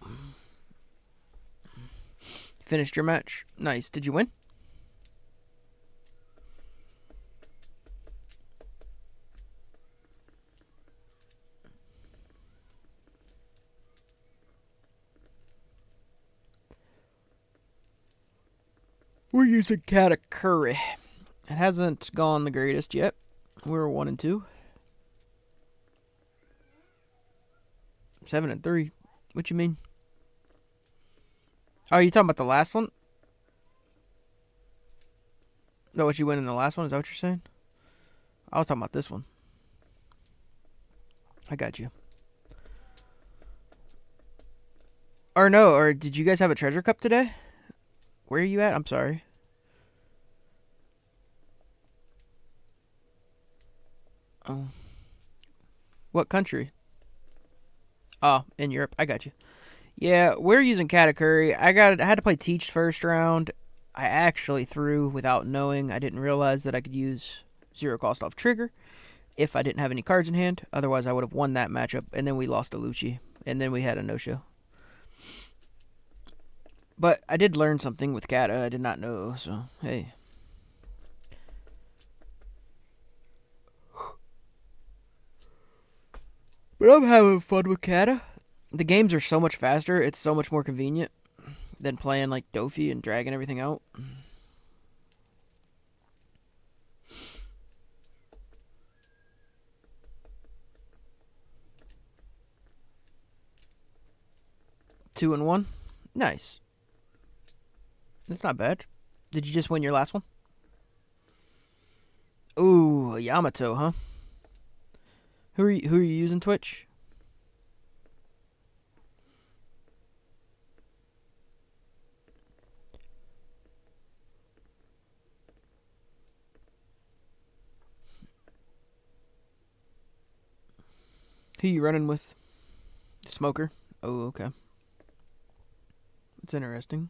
Finished your match. Nice. Did you win? We're using Katakuri. It hasn't gone the greatest yet. We're 1 and 2. 7 and 3. What you mean? Oh, you talking about the last one? No, what you win in the last one? Is that what you're saying? I was talking about this one. I got you. Or no, or did you guys have a treasure cup today? Where are you at? I'm sorry. Oh. What country? Oh, in Europe. I got you. Yeah, we're using Katakuri. I had to play Teach first round. I actually threw without knowing. I didn't realize that I could use 0 cost off trigger if I didn't have any cards in hand. Otherwise, I would have won that matchup, and then we lost to Luchi, and then we had a no-show. But I did learn something with Kata I did not know, so hey. But I'm having fun with Kata. The games are so much faster. It's so much more convenient than playing like Dofi and dragging everything out. 2-1. Nice. That's not bad. Did you just win your last one? Ooh, Yamato, huh? Who are you using Twitch? Who you running with? Smoker? Oh, okay. That's interesting.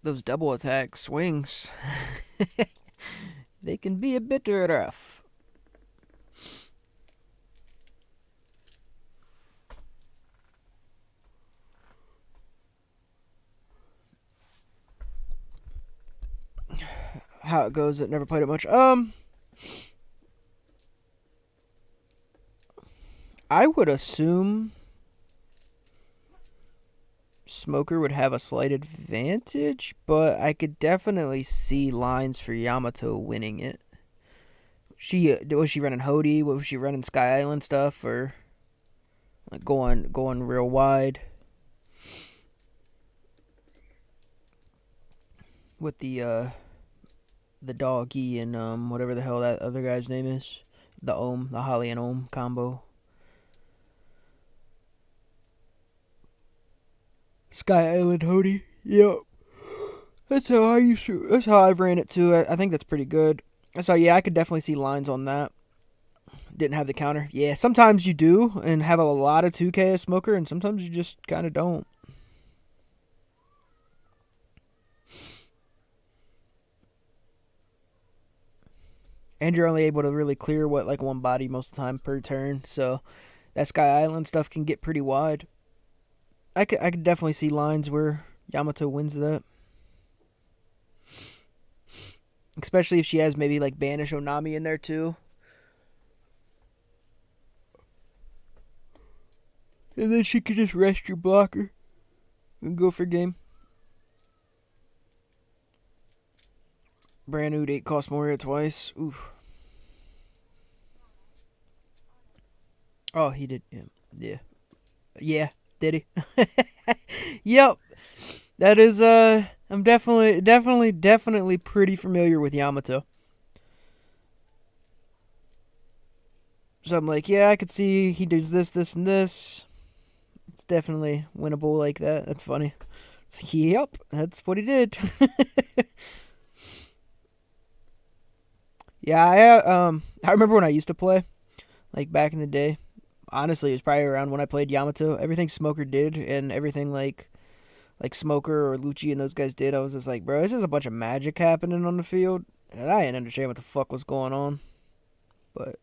Those double attack swings, they can be a bit rough. How it goes, I never played it much. I would assume Smoker would have a slight advantage, but I could definitely see lines for Yamato winning it. Was she running Hody? Was she running Sky Island stuff, or like going real wide with the doggy and whatever the hell that other guy's name is, the Holly and Ohm combo. Sky Island Hody. Yep. That's how I've ran it too. I think that's pretty good. So yeah, I could definitely see lines on that. Didn't have the counter. Yeah, sometimes you do and have a lot of 2K as Smoker, and sometimes you just kind of don't. And you're only able to really clear one body most of the time per turn. So that Sky Island stuff can get pretty wide. I could definitely see lines where Yamato wins that. Especially if she has maybe like Banish Onami in there too. And then she could just rest your blocker and go for game. Brand new 8 cost Moria twice. Oof. Oh, he did. Yeah. Yeah. Did he? Yep. That is I'm definitely pretty familiar with Yamato. So I'm like, yeah, I could see he does this, and this. It's definitely winnable like that. That's funny. It's like, yep, that's what he did. Yeah, I remember when I used to play, like back in the day. Honestly, it was probably around when I played Yamato. Everything Smoker did and everything like Smoker or Luchi and those guys did, I was just like, bro, it's just a bunch of magic happening on the field. And I didn't understand what the fuck was going on. But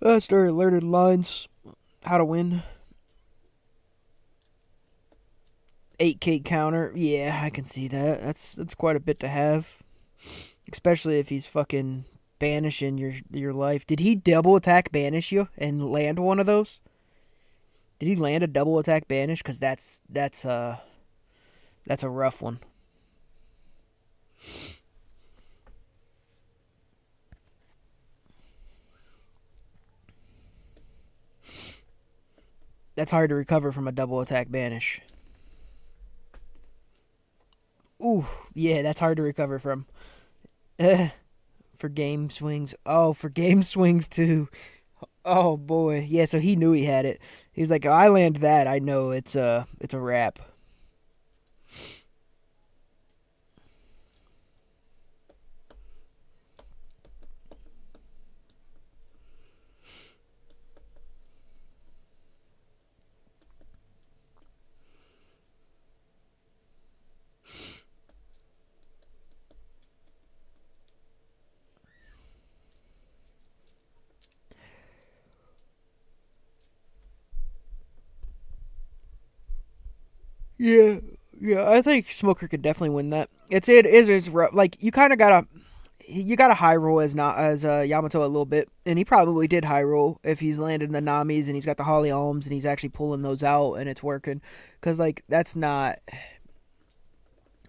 I started learning lines, how to win. 8K counter, yeah, I can see that. That's quite a bit to have. Especially if he's fucking banishing your life. Did he double attack banish you and land one of those? Did he land a double attack banish? Because that's a rough one. That's hard to recover from a double attack banish. Ooh, yeah, that's hard to recover from. For game swings. Oh, for game swings too. Oh boy, yeah. So he knew he had it. He was like, if I land that, I know it's a wrap. Yeah, I think Smoker could definitely win that. It is rough. Like you kind of gotta high roll as Yamato a little bit, and he probably did high roll if he's landed the Namis and he's got the Holly Alms and he's actually pulling those out and it's working, because like that's not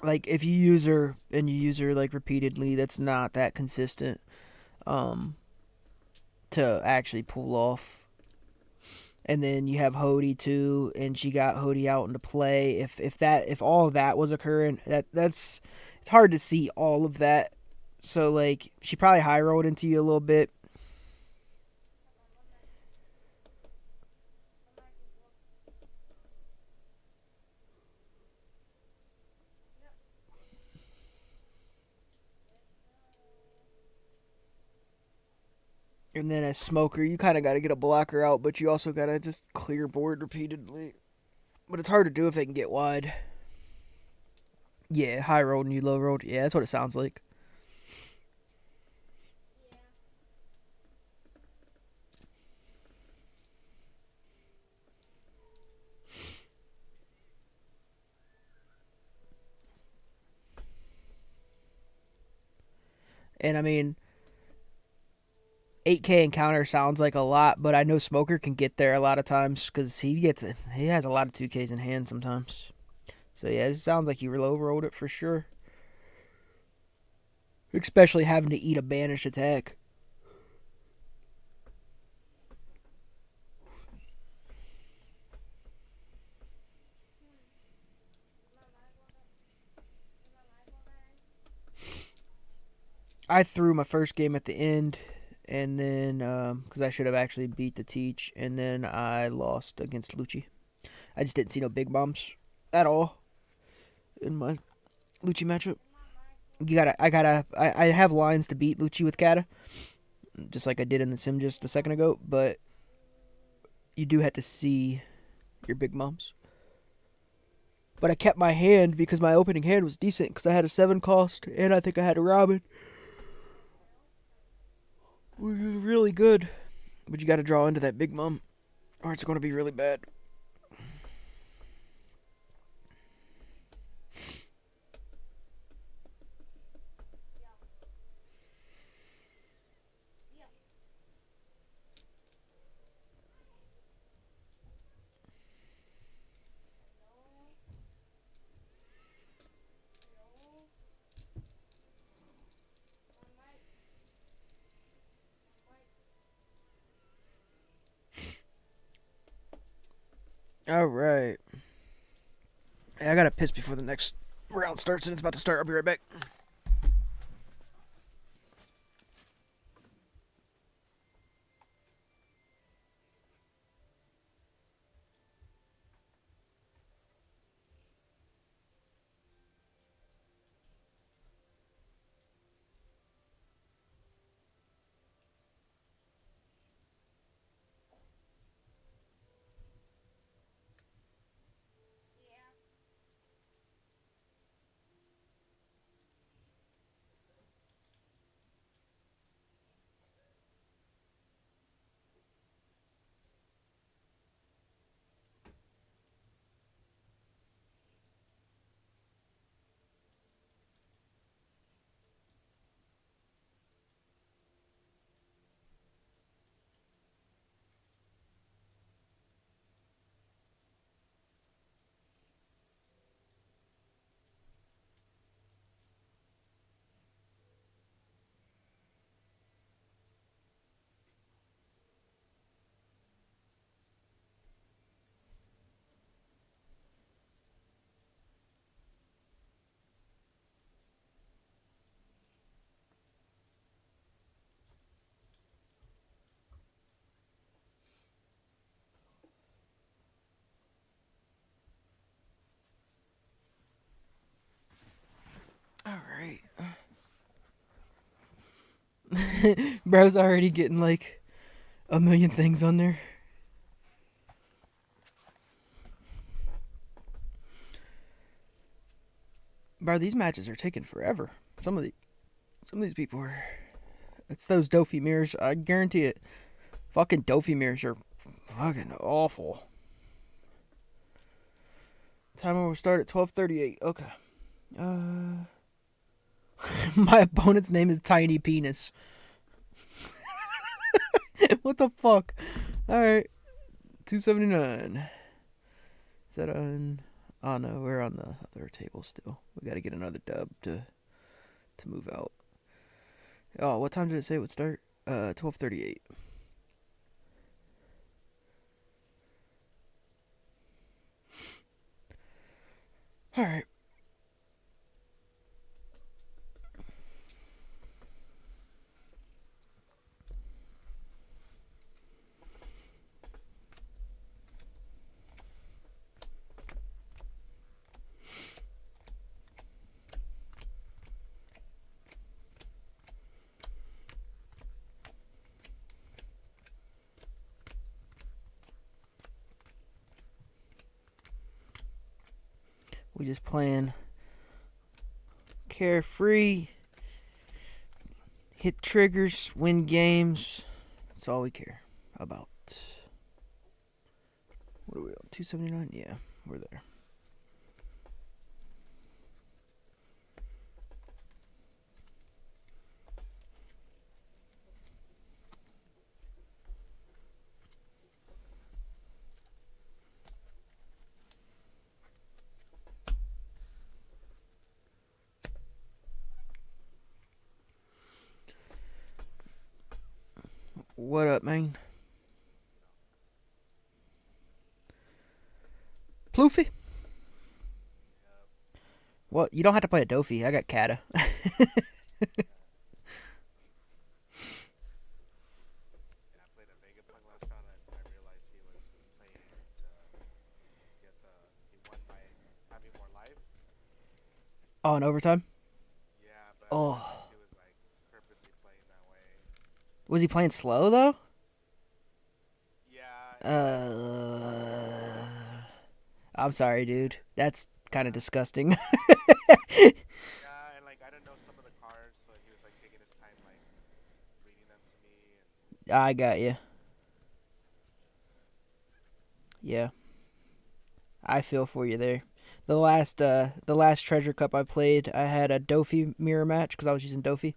like if you use her and you use her like repeatedly, that's not that consistent to actually pull off. And then you have Hody too, and she got Hody out into play. If all of that was occurring, that's it's hard to see all of that. So like she probably high rolled into you a little bit. And then as Smoker, you kind of got to get a blocker out, but you also got to just clear board repeatedly. But it's hard to do if they can get wide. Yeah, high rolled and you low rolled. Yeah, that's what it sounds like. And I mean, 8K encounter sounds like a lot, but I know Smoker can get there a lot of times because he has a lot of 2Ks in hand sometimes. So yeah, it sounds like you low rolled it for sure. Especially having to eat a banish attack. I threw my first game at the end, and then because I should have actually beat the teach, and then I lost against Luchi. I just didn't see no big bombs at all in my Luchi matchup. I have lines to beat Luchi with Kata, just like I did in the sim just a second ago, but you do have to see your big bombs. But I kept my hand because my opening hand was decent because I had a 7 cost and I think I had a Robin. Which was really good. But you got to draw into that big mom or it's going to be really bad. Alright. Hey, I gotta piss before the next round starts and it's about to start. I'll be right back. Alright. Bro's already getting like a million things on there. Bro, these matches are taking forever. Some of these people are. It's those Dofi mirrors. I guarantee it. Fucking Dofi mirrors are fucking awful. Timer will start at 12:38. Okay. My opponent's name is Tiny Penis. What the fuck? Alright. 279. Is that on? Oh no, we're on the other table still. We gotta get another dub to move out. Oh, what time did it say it would start? 12:38. All right. We just playing carefree, hit triggers, win games. That's all we care about. What are we on? 279? Yeah, we're there. What up, man? Ploofy? Well, you don't have to play a Dofi. I got Kata. Oh, in overtime? Oh. Was he playing slow, though? I'm sorry, dude. That's kind of disgusting. I got you. Yeah. I feel for you there. The last Treasure Cup I played, I had a Dofi mirror match because I was using Dofi,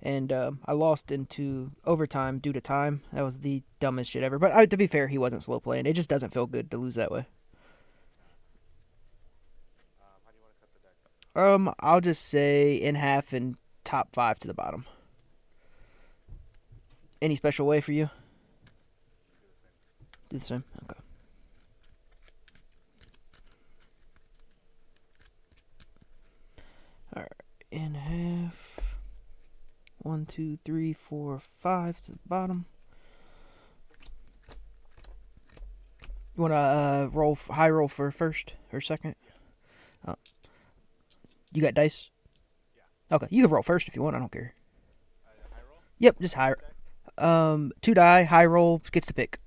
and I lost into overtime due to time. That was the dumbest shit ever. But to be fair, he wasn't slow playing. It just doesn't feel good to lose that way. I'll just say in half and top 5 to the bottom. Any special way for you? Do the same. Okay. All right, in half. 1, 2, 3, 4, 5 to the bottom. You want to roll high roll for first or second? You got dice? Yeah. Okay, you can roll first if you want. I don't care. High roll? Yep, just high. 2 die, high roll gets to pick.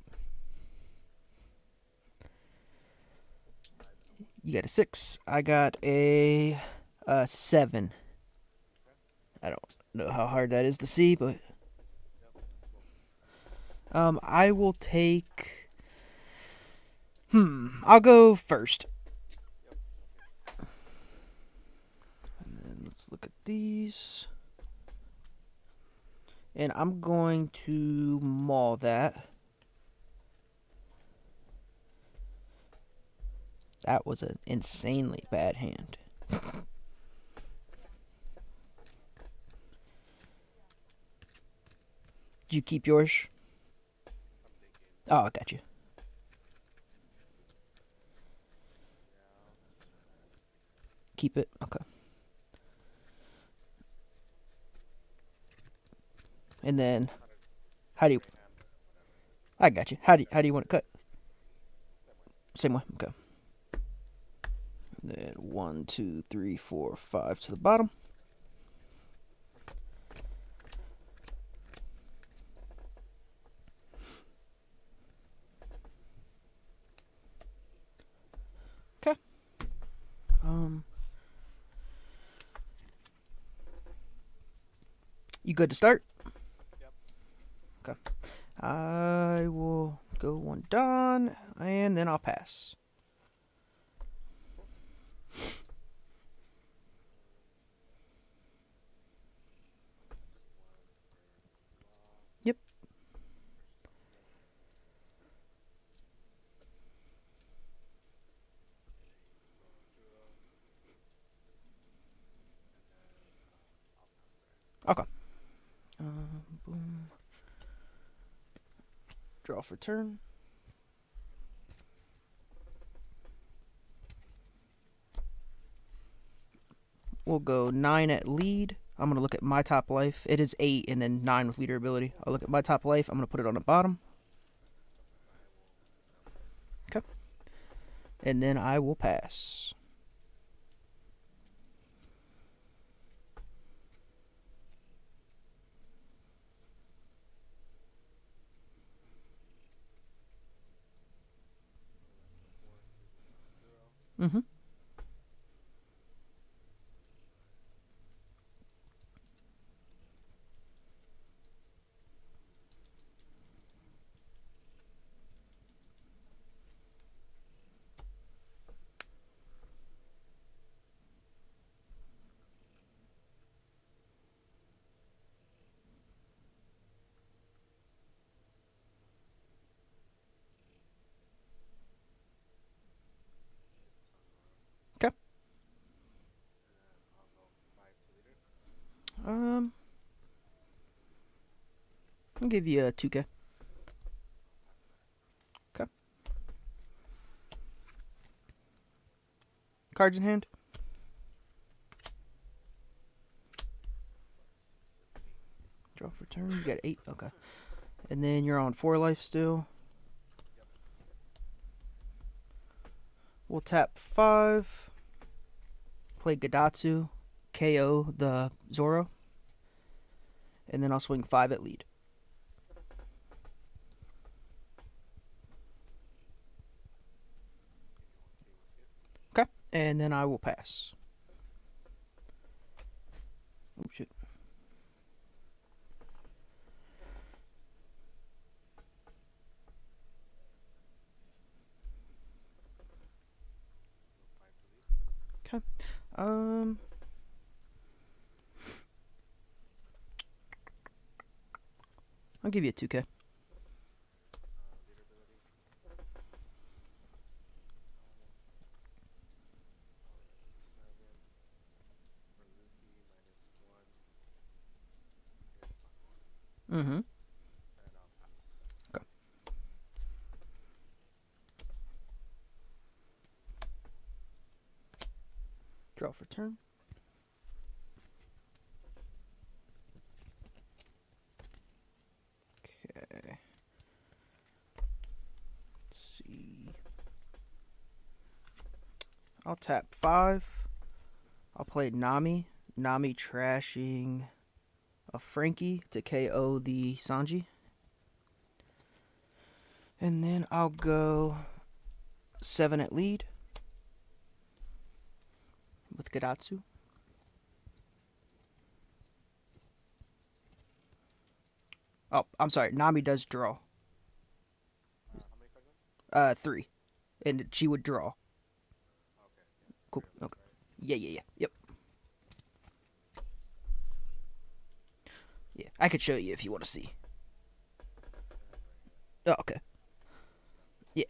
You got a 6. I got a 7. I don't know how hard that is to see, but I will take. I'll go first. And then let's look at these. And I'm going to maul that. That was an insanely bad hand. Did you keep yours? Oh, I got you. Keep it? Okay. And then, how do you... I got you. How do you want it cut? Same way? Okay. And then 1, 2, 3, 4, 5 to the bottom. Okay. You good to start? Yep. Okay. I will go 1 done, and then I'll pass. Yep. Okay. Boom. Draw for turn. We'll go 9 at lead. I'm going to look at my top life. It is 8 and then 9 with leader ability. I'll look at my top life. I'm going to put it on the bottom. Okay. And then I will pass. Mm-hmm. Okay. I'll give you a 2K. Okay. Cards in hand. Draw for turn. You got 8. Okay. And then you're on 4 life still. We'll tap 5. Play Gadatsu. KO the Zoro. And then I'll swing 5 at lead. Okay. And then I will pass. Oh, shit. Okay. I'll give you a 2K. Mm-hmm. Okay. Draw for turn. Okay. Let's see. I'll tap 5. I'll play Nami. Nami trashing a Frankie to KO the Sanji. And then I'll go 7 at lead with Gadatsu. Oh, I'm sorry. Nami does draw. 3. And she would draw. Cool. Okay. Yeah. Yep. Yeah, I could show you if you want to see. Oh, okay. Yeah.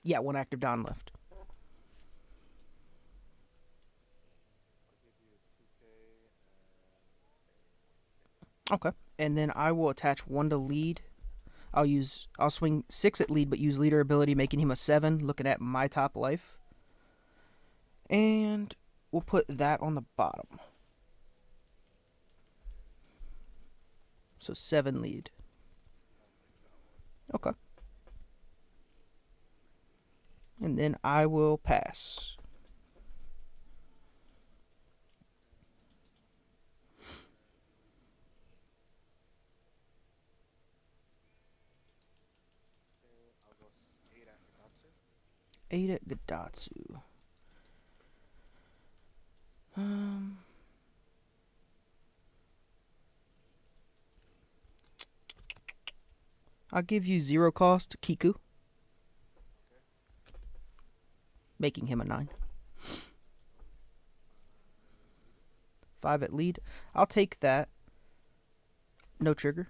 Yeah, 1 active Don left. Okay. And then I will attach 1 to lead. I'll swing 6 at lead, but use leader ability, making him a 7, looking at my top life. And we'll put that on the bottom. So 7 lead. Okay. And then I will pass. I'll go 8 at Gadatsu. 8 at Gadatsu. I'll give you 0 cost Kiku, making him a 9. 5 at lead. I'll take that. No trigger.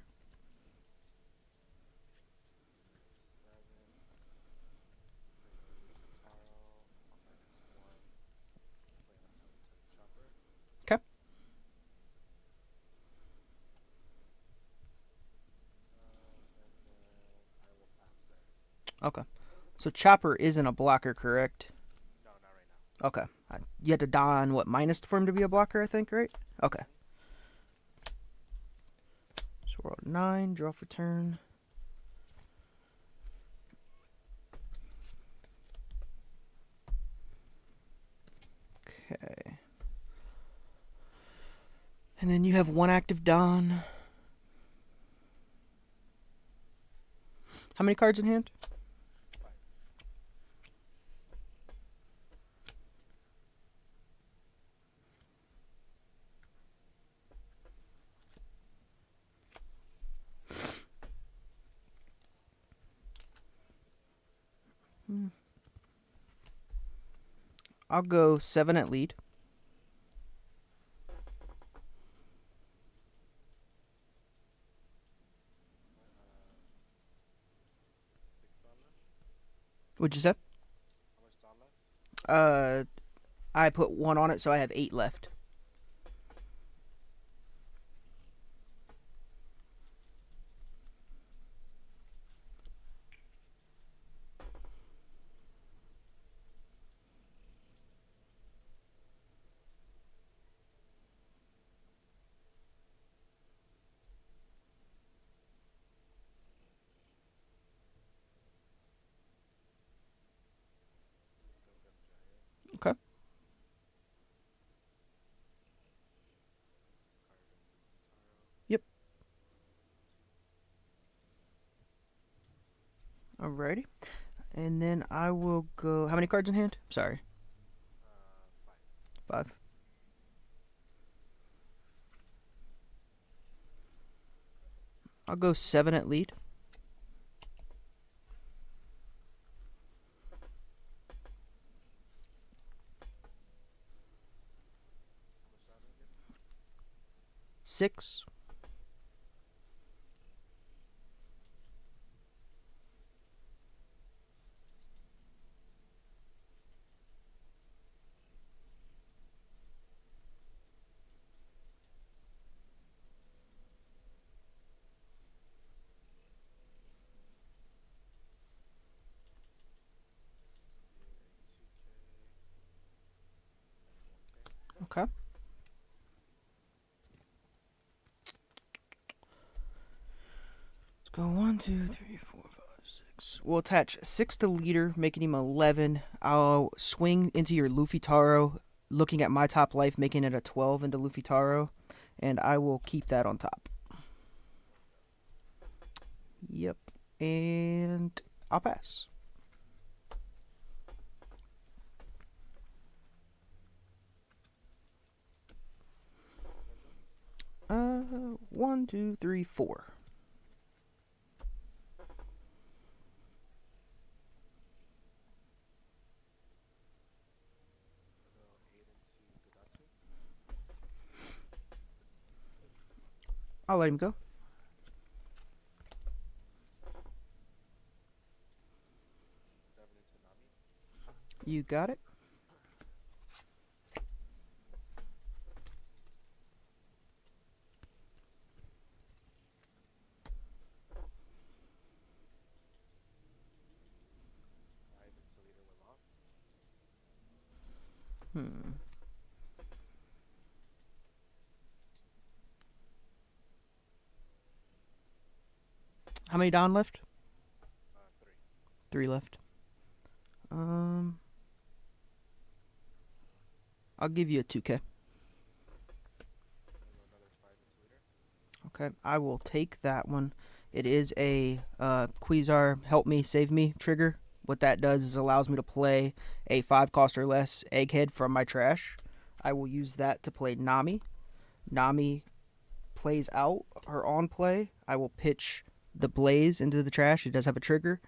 Okay. So Chopper isn't a blocker, correct? No, not right now. Okay. You had to don what, minus for him to be a blocker, I think, right? Okay. So we're at 9, draw for turn. Okay. And then you have 1 active don. How many cards in hand? 5. I'll go 7 at lead. What'd you say? How much dawn left? I put 1 on it, so I have 8 left. Okay. Yep. Alrighty. And then I will go... How many cards in hand? Sorry. 5. 5. I'll go 7 at lead. How much dawn again? 6. Okay. Let's go 1, 2, 3, 4, 5, 6. We'll attach 6 to leader, making him 11. I'll swing into your Luffy Taro, looking at my top life, making it a 12 into Luffy Taro, and I will keep that on top. Yep. And I'll pass. Uh, 1, 2, 3, 4. I'll let him go. You got it. How many down left? 3. 3 left. I'll give you a 2K. Okay, I will take that one. It is a Quasar Help Me, Save Me trigger. What that does is allows me to play a 5 cost or less Egghead from my trash. I will use that to play Nami. Nami plays out her on play. I will pitch the Blaze into the trash. It does have a trigger.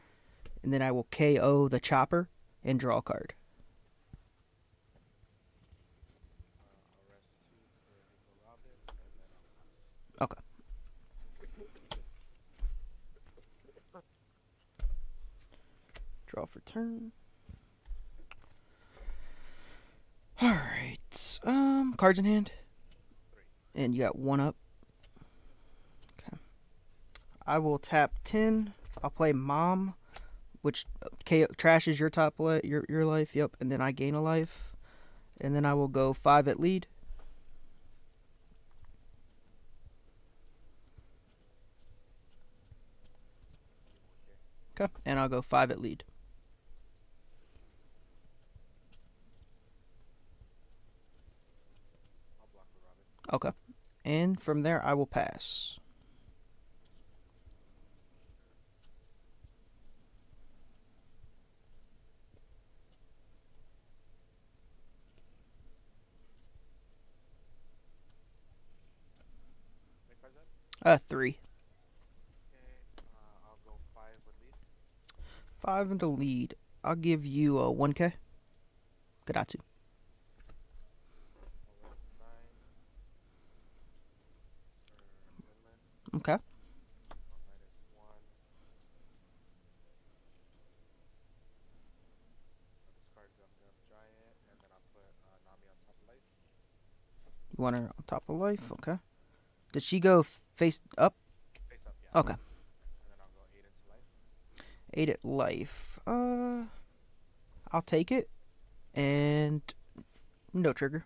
And then I will KO the Chopper and draw a card. Okay. Draw for turn. Alright. Cards in hand. 3. And you got 1 up. Okay. I will tap 10. I'll play Mom. which KO trashes your top your life. Yep, and then I gain a life, and then I will go 5 at lead. Okay, and I'll go 5 at lead. I'll block the Robin. Okay, and from there I will pass. Make cards up. 3. Okay. I'll go 5 with lead. 5 into lead. I'll give you a 1K. Gadatsu. I'll roll 9. For Finland. Okay. -1. I'll discard Gum Giant, and then I'll put Nami on top of life. You want her on top of life? Okay. Does she go face up? Face up, yeah. Okay. And then I'll go 8 into life. 8 at life. I'll take it. And no trigger.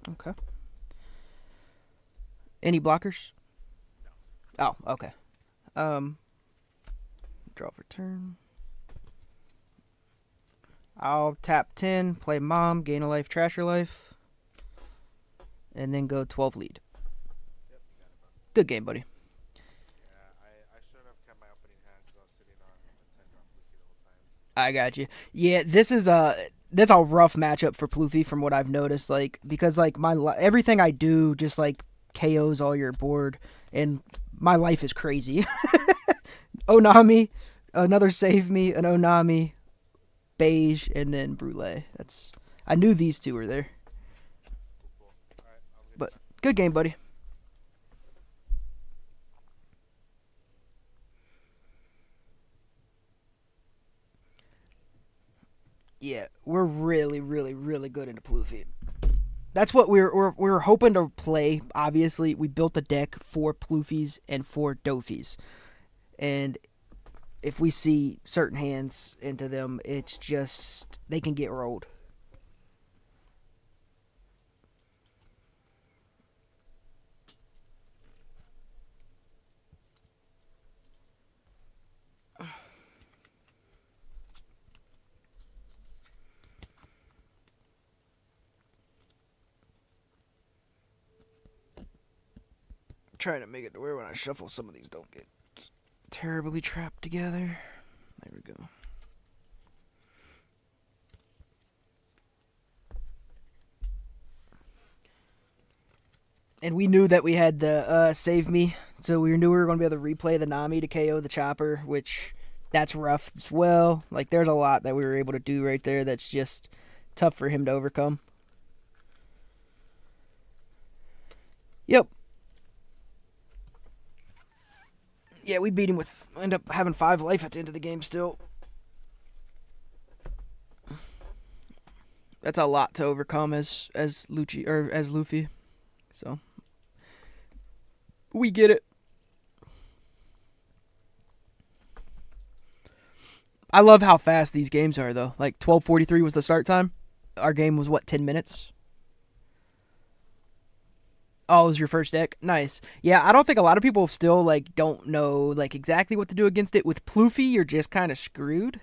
Okay. Any blockers? No. Oh, okay. Draw for turn. I'll tap 10, play mom, gain a life, trash your life. And then go 12 lead. Yep, you got it, bro. Good game, buddy. Yeah, I should have kept my opening hand because I was sitting on a 10 drop Luchi the whole time. I got you. Yeah, this is that's a rough matchup for Ploofy from what I've noticed. Like because like everything I do just like KOs all your board, and my life is crazy. Onami, another save me, an Onami, beige, and then Brulee. I knew these two were there. Cool. Alright, I'll get But good game, buddy. Yeah, we're really, really, really good into Ploofy. That's what we're hoping to play. Obviously, we built the deck for Ploofies and for Dofies, and if we see certain hands into them, it's just they can get rolled. Trying to make it to where when I shuffle, some of these don't get terribly trapped together. There we go. And we knew that we had the save me, so we knew we were going to be able to replay the Nami to KO the Chopper, which that's rough as well. Like there's a lot that we were able to do right there that's just tough for him to overcome. Yep. Yeah, we beat him with end up having 5 life at the end of the game still. That's a lot to overcome as Luchi or as Luffy. So we get it. I love how fast these games are though. Like 12:43 was the start time. Our game was what, 10 minutes? Oh, it was your first deck? Nice. Yeah, I don't think a lot of people still like don't know like exactly what to do against it. With Ploofy, you're just kind of screwed.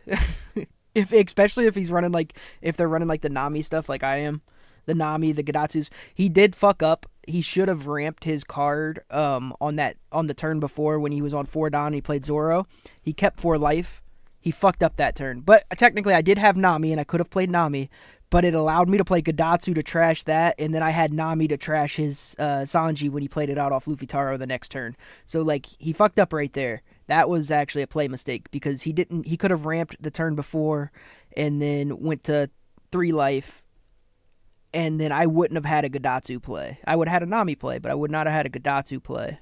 Especially if he's running like if they're running like the Nami stuff like I am. The Nami, the Gadatsus. He did fuck up. He should have ramped his card on the turn before when he was on 4 down and he played Zoro. He kept 4 life. He fucked up that turn. But technically I did have Nami and I could have played Nami. But it allowed me to play Gadatsu to trash that, and then I had Nami to trash his Sanji when he played it out off Luffy Taro the next turn. So like he fucked up right there. That was actually a play mistake because he could have ramped the turn before and then went to 3 life, and then I wouldn't have had a Gadatsu play. I would have had a Nami play, but I would not have had a Gadatsu play.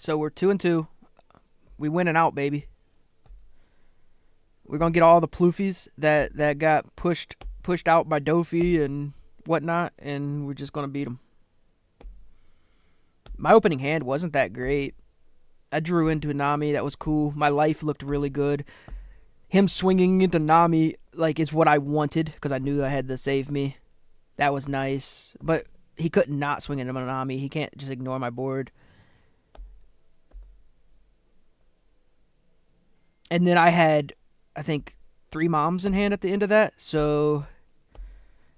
So we're 2-2. We win and out, baby. We're gonna get all the ploofies that got pushed out by Dofi and whatnot, and we're just gonna beat them. My opening hand wasn't that great. I drew into a Nami. That was cool. My life looked really good. Him swinging into Nami is what I wanted because I knew I had to save me. That was nice. But he couldn't not swing into Nami. He can't just ignore my board. And then I had, I think, 3 moms in hand at the end of that. So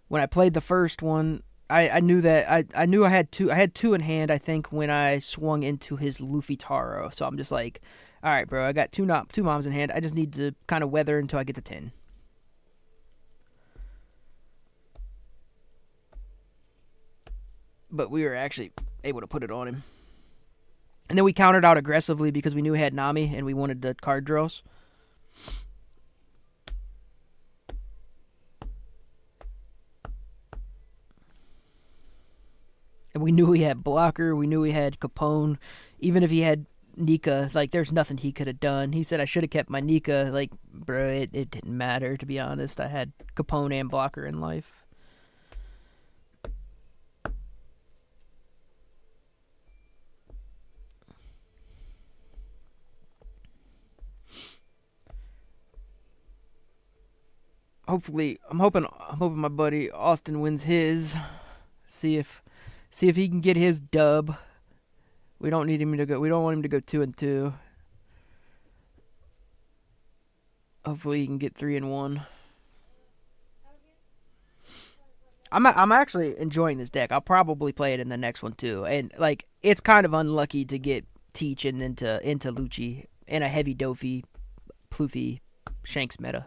when I played the first one, I knew that I knew I had 2. I had 2 in hand, I think, when I swung into his Luffy Taro. So I'm just like, all right, bro, I got 2 moms in hand. I just need to kind of weather until I get to 10. But we were actually able to put it on him. And then we countered out aggressively because we knew he had Nami and we wanted the card draws. And we knew he had blocker. We knew he had Capone. Even if he had Nika, there's nothing he could have done. He said I should have kept my Nika. Bro, it didn't matter, to be honest. I had Capone and blocker in life. Hopefully, I'm hoping my buddy Austin wins his. See if he can get his dub. We don't need him to go. We don't want him to go 2-2. Hopefully, he can get 3-1. I'm actually enjoying this deck. I'll probably play it in the next one too. And it's kind of unlucky to get Teach and into Luchi in a heavy Dofi, Ploofy, Shanks meta.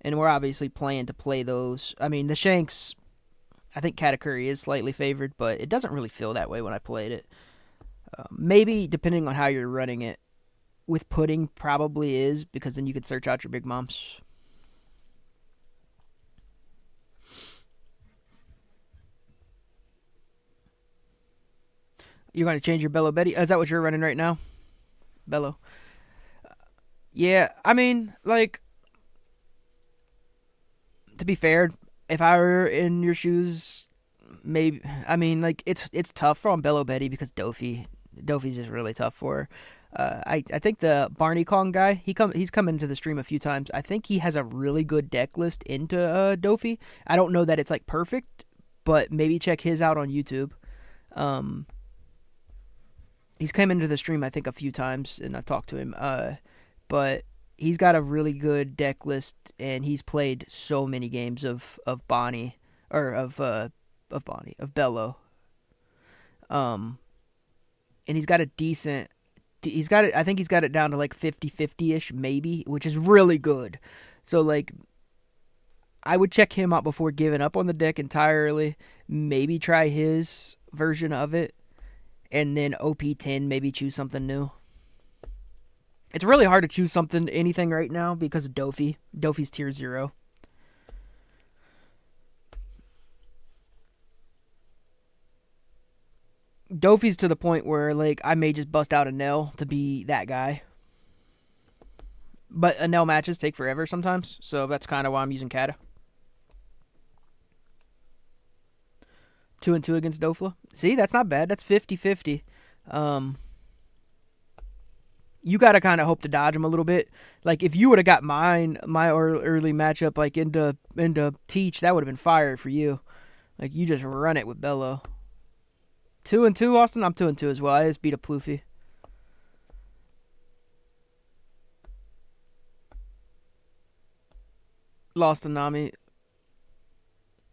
And we're obviously playing to play those. I mean, the Shanks, I think Katakuri is slightly favored, but it doesn't really feel that way when I played it. Maybe, depending on how you're running it, with Pudding probably is, because then you can search out your big moms. You're going to change your Bello Betty? Is that what you're running right now? Bello. Yeah, I mean, to be fair, if I were in your shoes, maybe. I mean, it's tough for Bello Betty because Dofi's just really tough for her. I think the Barney Kong guy, he's come into the stream a few times. I think he has a really good deck list into Dofi. I don't know that it's perfect, but maybe check his out on YouTube. He's come into the stream I think a few times, and I've talked to him. But he's got a really good deck list, and he's played so many games of Bonnie, or of Bello. And he's got a decent. I think he's got it down to 50-50-ish maybe, which is really good. So I would check him out before giving up on the deck entirely. Maybe try his version of it, and then OP10 maybe choose something new. It's really hard to choose anything right now because of Dofi. Dofi's tier 0. Dofi's to the point where I may just bust out a Nell to be that guy. But a Nell matches take forever sometimes, so that's kind of why I'm using Kata. 2-2 against Dofla. See, that's not bad. That's 50-50. You got to kind of hope to dodge him a little bit. If you would have got my early matchup into Teach, that would have been fire for you. You just run it with Bello. 2-2, Austin? I'm 2-2 as well. I just beat a Ploofy. Lost a Nami.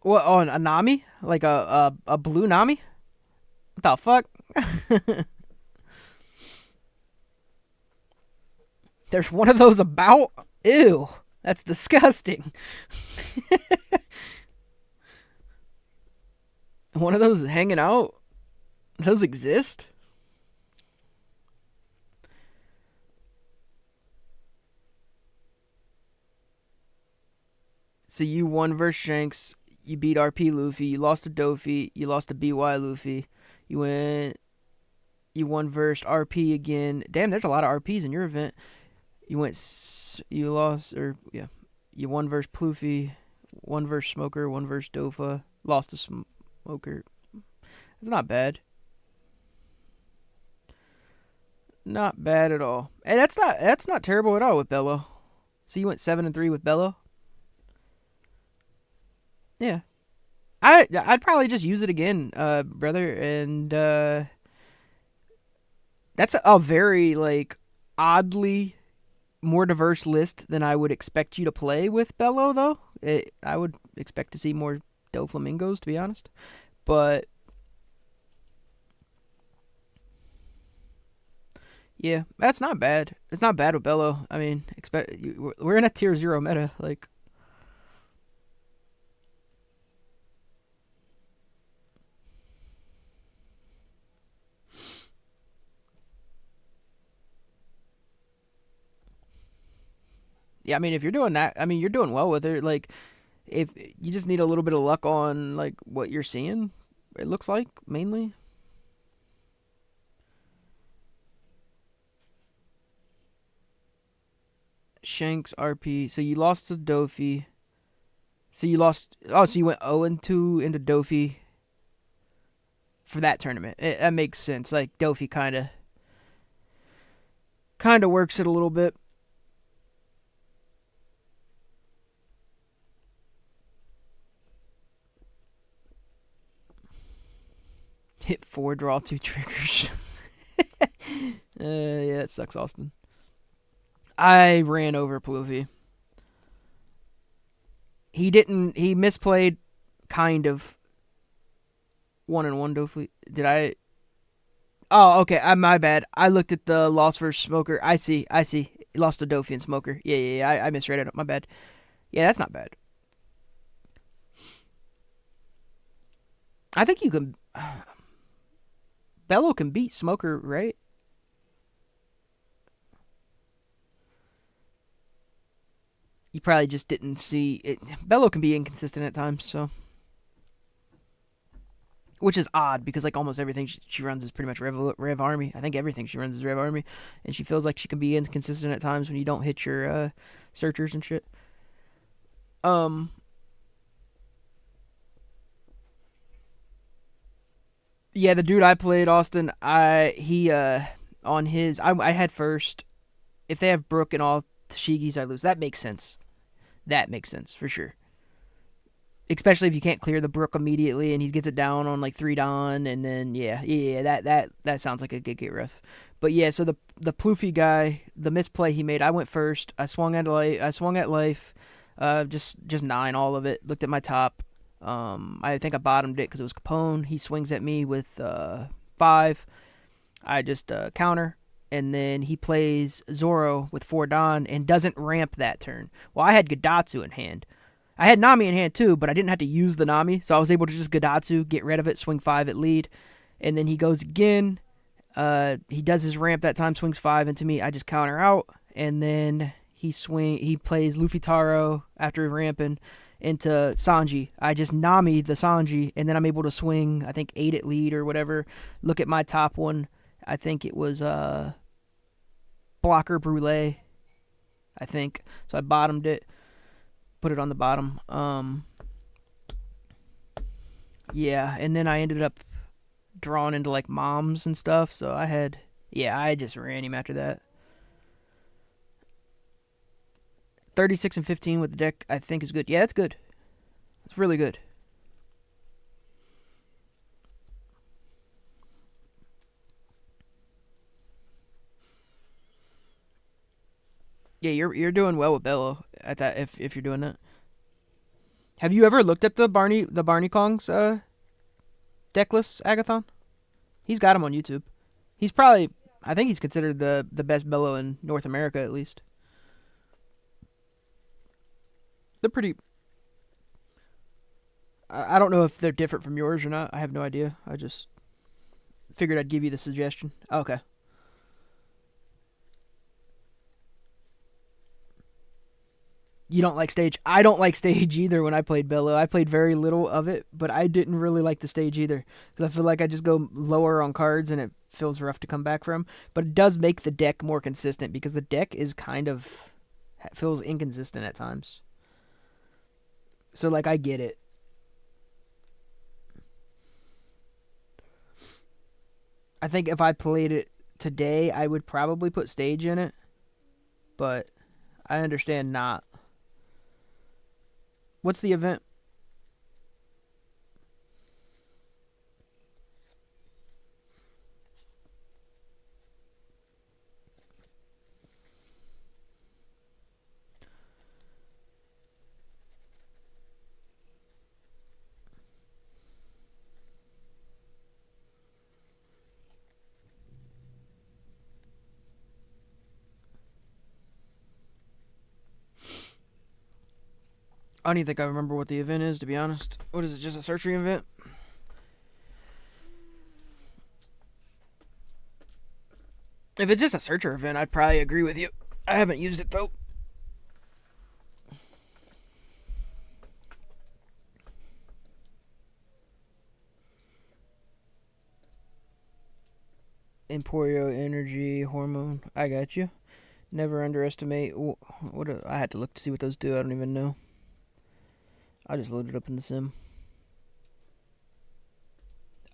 What? Oh, a Nami? A blue Nami? What the fuck? There's one of those about? Ew. That's disgusting. One of those hanging out? Those exist? So you won versus Shanks. You beat RP Luffy. You lost to Dofi. You lost to BY Luffy. You won versus RP again. Damn, there's a lot of RPs in your event. You lost, or yeah, you won versus Ploofy, one versus Smoker, one versus Dofa, lost to Smoker. It's not bad. Not bad at all. And that's not terrible at all with Bello. So you went 7-3 with Bello. Yeah, I'd probably just use it again, brother. And that's a very like oddly more diverse list than I would expect you to play with Bello, though. I would expect to see more Doflamingos, to be honest. But yeah, that's not bad. It's not bad with Bello. I mean, we're in a tier 0 meta. Like, yeah, I mean, if you're doing that, I mean, you're doing well with it. Like, if you just need a little bit of luck on like what you're seeing, it looks like mainly. Shanks RP. So you lost to Dofi. So you lost. Oh, so you went 0-2 into Dofi for that tournament. That makes sense. Like Dofi kind of works it a little bit. Hit 4, draw 2 triggers. Yeah, that sucks, Austin. I ran over Ploofy. He misplayed kind of 1-1 Dofi. Did I? Oh, okay. My bad. I looked at the loss versus Smoker. I see. Lost to Dofi and Smoker. Yeah. I misread it. My bad. Yeah, that's not bad. I think you can. Bello can beat Smoker, right? You probably just didn't see it. Bello can be inconsistent at times, so. Which is odd because like almost everything she runs is pretty much Rev Army. I think everything she runs is Rev Army, and she feels like she can be inconsistent at times when you don't hit your searchers and shit. Yeah, the dude I played, Austin. I had first. If they have Brook and all Tashigis, I lose. That makes sense. For sure. Especially if you can't clear the Brook immediately and he gets it down on like 3 Dawn, and then that sounds like a good get ref. But yeah, so the Ploofy guy, the misplay he made, I went first. I swung at life, just 9 all of it. Looked at my top. I think I bottomed it because it was Capone. He swings at me with 5. I just counter, and then he plays Zoro with 4 Dawn and doesn't ramp that turn. Well, I had Gadatsu in hand. I had Nami in hand too, but I didn't have to use the Nami, so I was able to just Gadatsu, get rid of it, swing 5 at lead, and then he goes again. He does his ramp that time, swings 5 into me. I just counter out, and then he plays Luffy Taro after ramping into Sanji. I just Nami the Sanji, and then I'm able to swing, I think, 8 at lead or whatever. Look at my top one. I think it was Blocker Brule, I think. So I bottomed it, put it on the bottom. Yeah, and then I ended up drawn into like moms and stuff, so I just ran him after that. 36-15 with the deck, I think is good. Yeah, that's good. It's really good. Yeah, you're doing well with Bello at that if you're doing that. Have you ever looked at the Barney Kong's deck list, Agathon? He's got him on YouTube. He's probably, I think he's considered the best Bello in North America at least. They're pretty. I don't know if they're different from yours or not. I have no idea. I just figured I'd give you the suggestion. Okay. You don't like stage? I don't like stage either when I played Bello. I played very little of it, but I didn't really like the stage either. Because I feel like I just go lower on cards and it feels rough to come back from. But it does make the deck more consistent because the deck is kind of feels inconsistent at times. So like I get it. I think if I played it today, I would probably put stage in it. But I understand not. What's the event? I don't even think I remember what the event is, to be honest. What is it, just a searching event? If it's just a searcher event, I'd probably agree with you. I haven't used it, though. Emporio Energy Hormone. I got you. Never underestimate. I had to look to see what those do. I don't even know. I just loaded it up in the sim.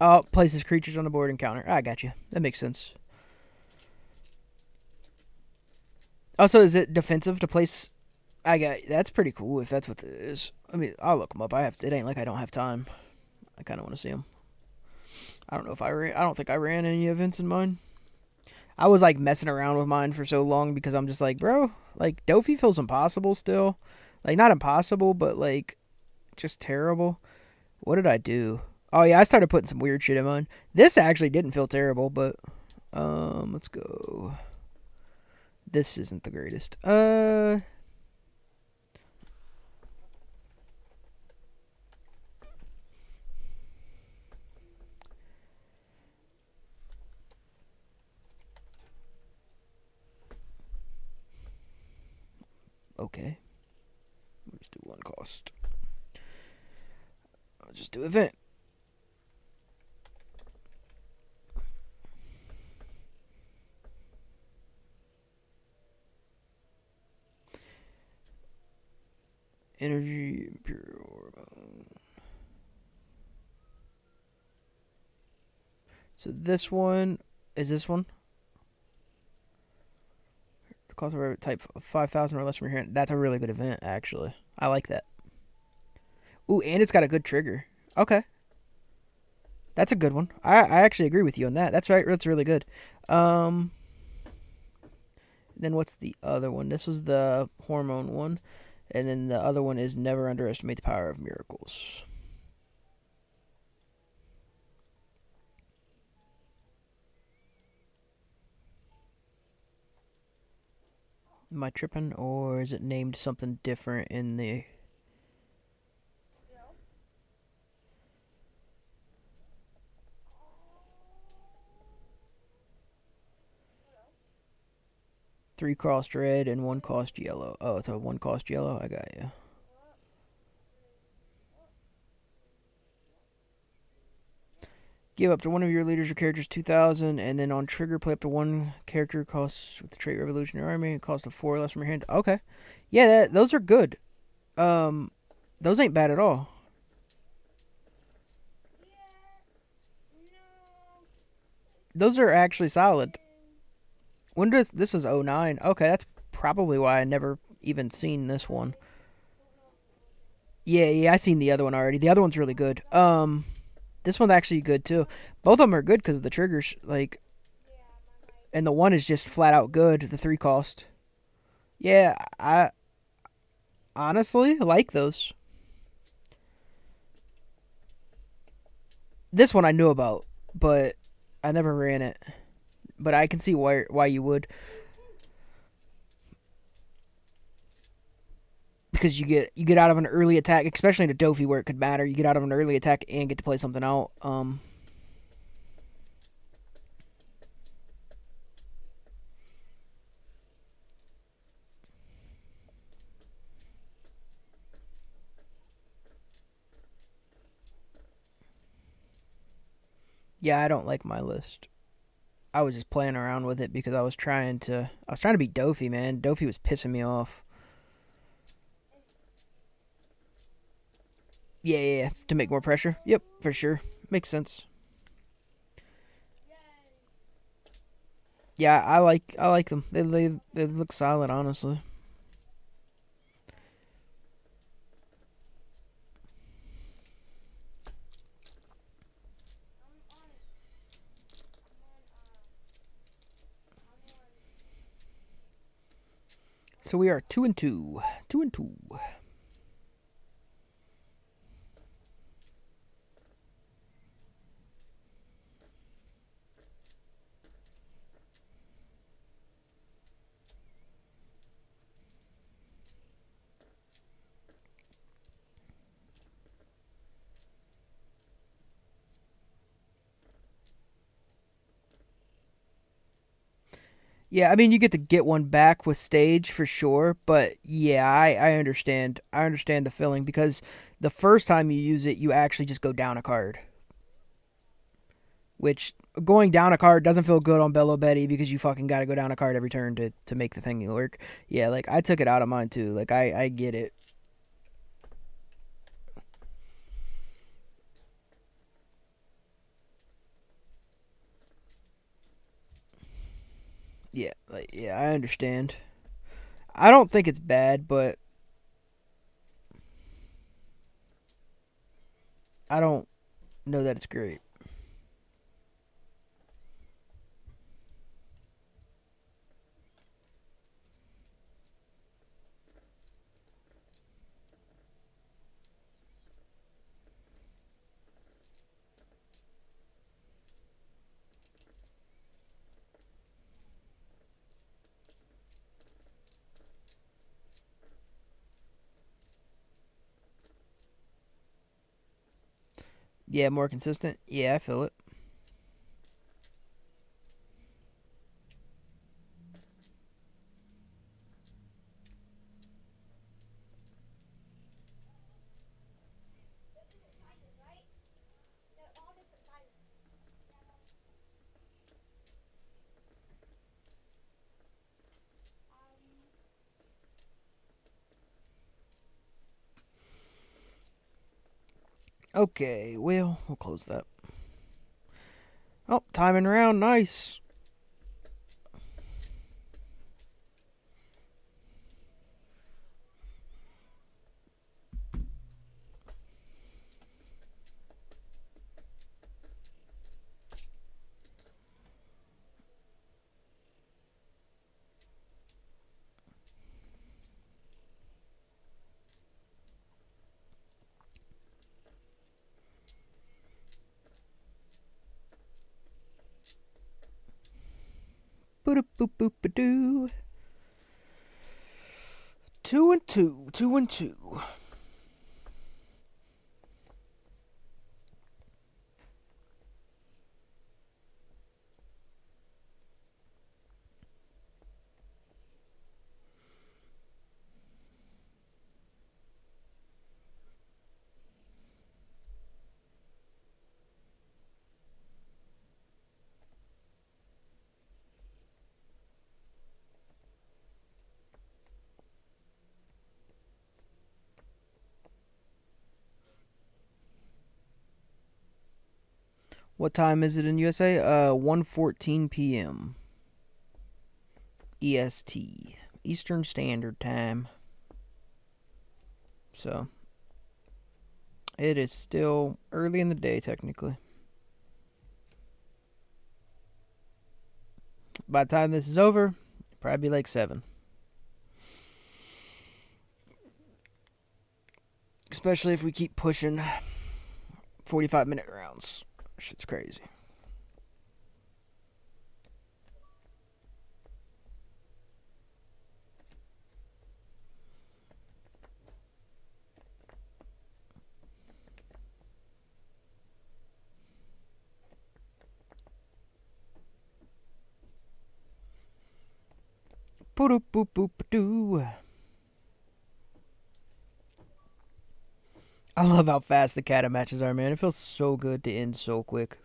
Oh, places creatures on the board and counter. I got you. That makes sense. Also, is it defensive to place? That's pretty cool if that's what it is. I mean, I'll look them up. It ain't like I don't have time. I kind of want to see them. I don't know if I don't think I ran any events in mine. I was like messing around with mine for so long because I'm just like, bro, like Dofi feels impossible still. Like not impossible, but like just terrible. What did I do? Oh yeah, I started putting some weird shit in mine. This actually didn't feel terrible, but let's go. This isn't the greatest. Okay. We'll just do one cost. I'll just do event. Energy Imperial Hormone. So this one is this one. The cost of every type of 5,000 or less from your hand. That's a really good event, actually. I like that. Ooh, and it's got a good trigger. Okay. That's a good one. I actually agree with you on that. That's right. That's really good. Then what's the other one? This was the hormone one. And then the other one is never underestimate the power of miracles. Am I tripping, or is it named something different in the... Three cost red and one cost yellow. Oh, it's a one cost yellow? I got you. Give up to one of your leaders or characters 2,000, and then on trigger, play up to one character costs with the trait Revolutionary Army, cost of 4 less from your hand. Okay. Yeah, those are good. Those ain't bad at all. Those are actually solid. When does this is 09? Okay, that's probably why I never even seen this one. Yeah, I seen the other one already. The other one's really good. This one's actually good too. Both of them are good because of the triggers, like, and the one is just flat out good. The 3 cost. Yeah, I honestly like those. This one I knew about, but I never ran it. But I can see why you would. Because you get out of an early attack, especially in a Dofi where it could matter. You get out of an early attack and get to play something out. Yeah, I don't like my list. I was just playing around with it because I was trying to beat Dofi, man. Dofi was pissing me off. Yeah, to make more pressure. Yep, for sure. Makes sense. Yeah, I like them. They look solid, honestly. So we are 2-2. 2-2. Yeah, I mean you get to get one back with stage for sure, but yeah, I understand. I understand the feeling because the first time you use it, you actually just go down a card, which going down a card doesn't feel good on Bello Betty because you fucking got to go down a card every turn to make the thing work. Yeah, like I took it out of mine too. Like I get it. Yeah, like yeah, I understand. I don't think it's bad, but I don't know that it's great. Yeah, more consistent. Yeah, I feel it. Okay, well, we'll close that. Oh, timing round, nice. Boop boop boop boop doo. 2-2. 2-2. What time is it in USA? 1:14 p.m. EST, Eastern Standard Time. So it is still early in the day, technically. By the time this is over, probably like 7. Especially if we keep pushing 45-minute rounds. Shit's crazy. Boop boop boop doo. I love how fast the kata matches are, man. It feels so good to end so quick.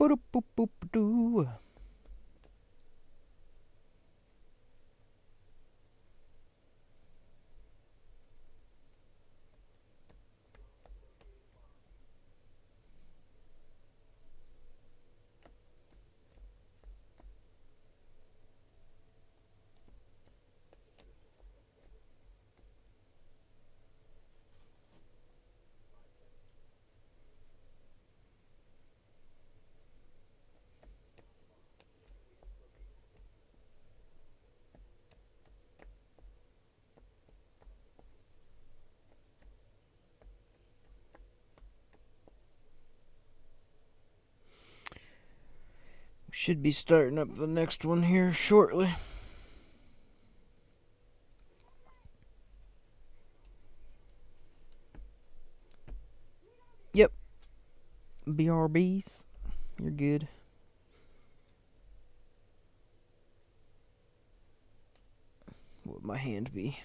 Boop-a-boop-boop-a-doo. Should be starting up the next one here shortly. Yep. BRBs. You're good. What would my hand be?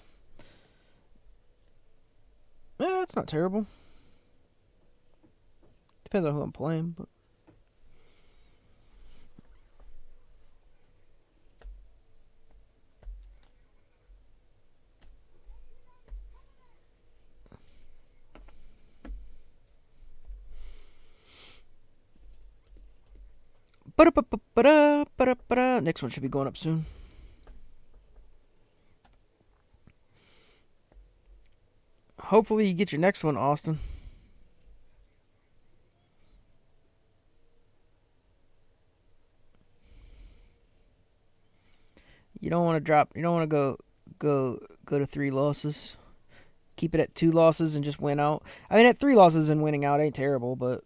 It's not terrible. Depends on who I'm playing, but. Next one should be going up soon. Hopefully you get your next one, Austin. You don't want to drop. You don't want to go to 3 losses. Keep it at 2 losses and just win out. I mean, at 3 losses and winning out ain't terrible, but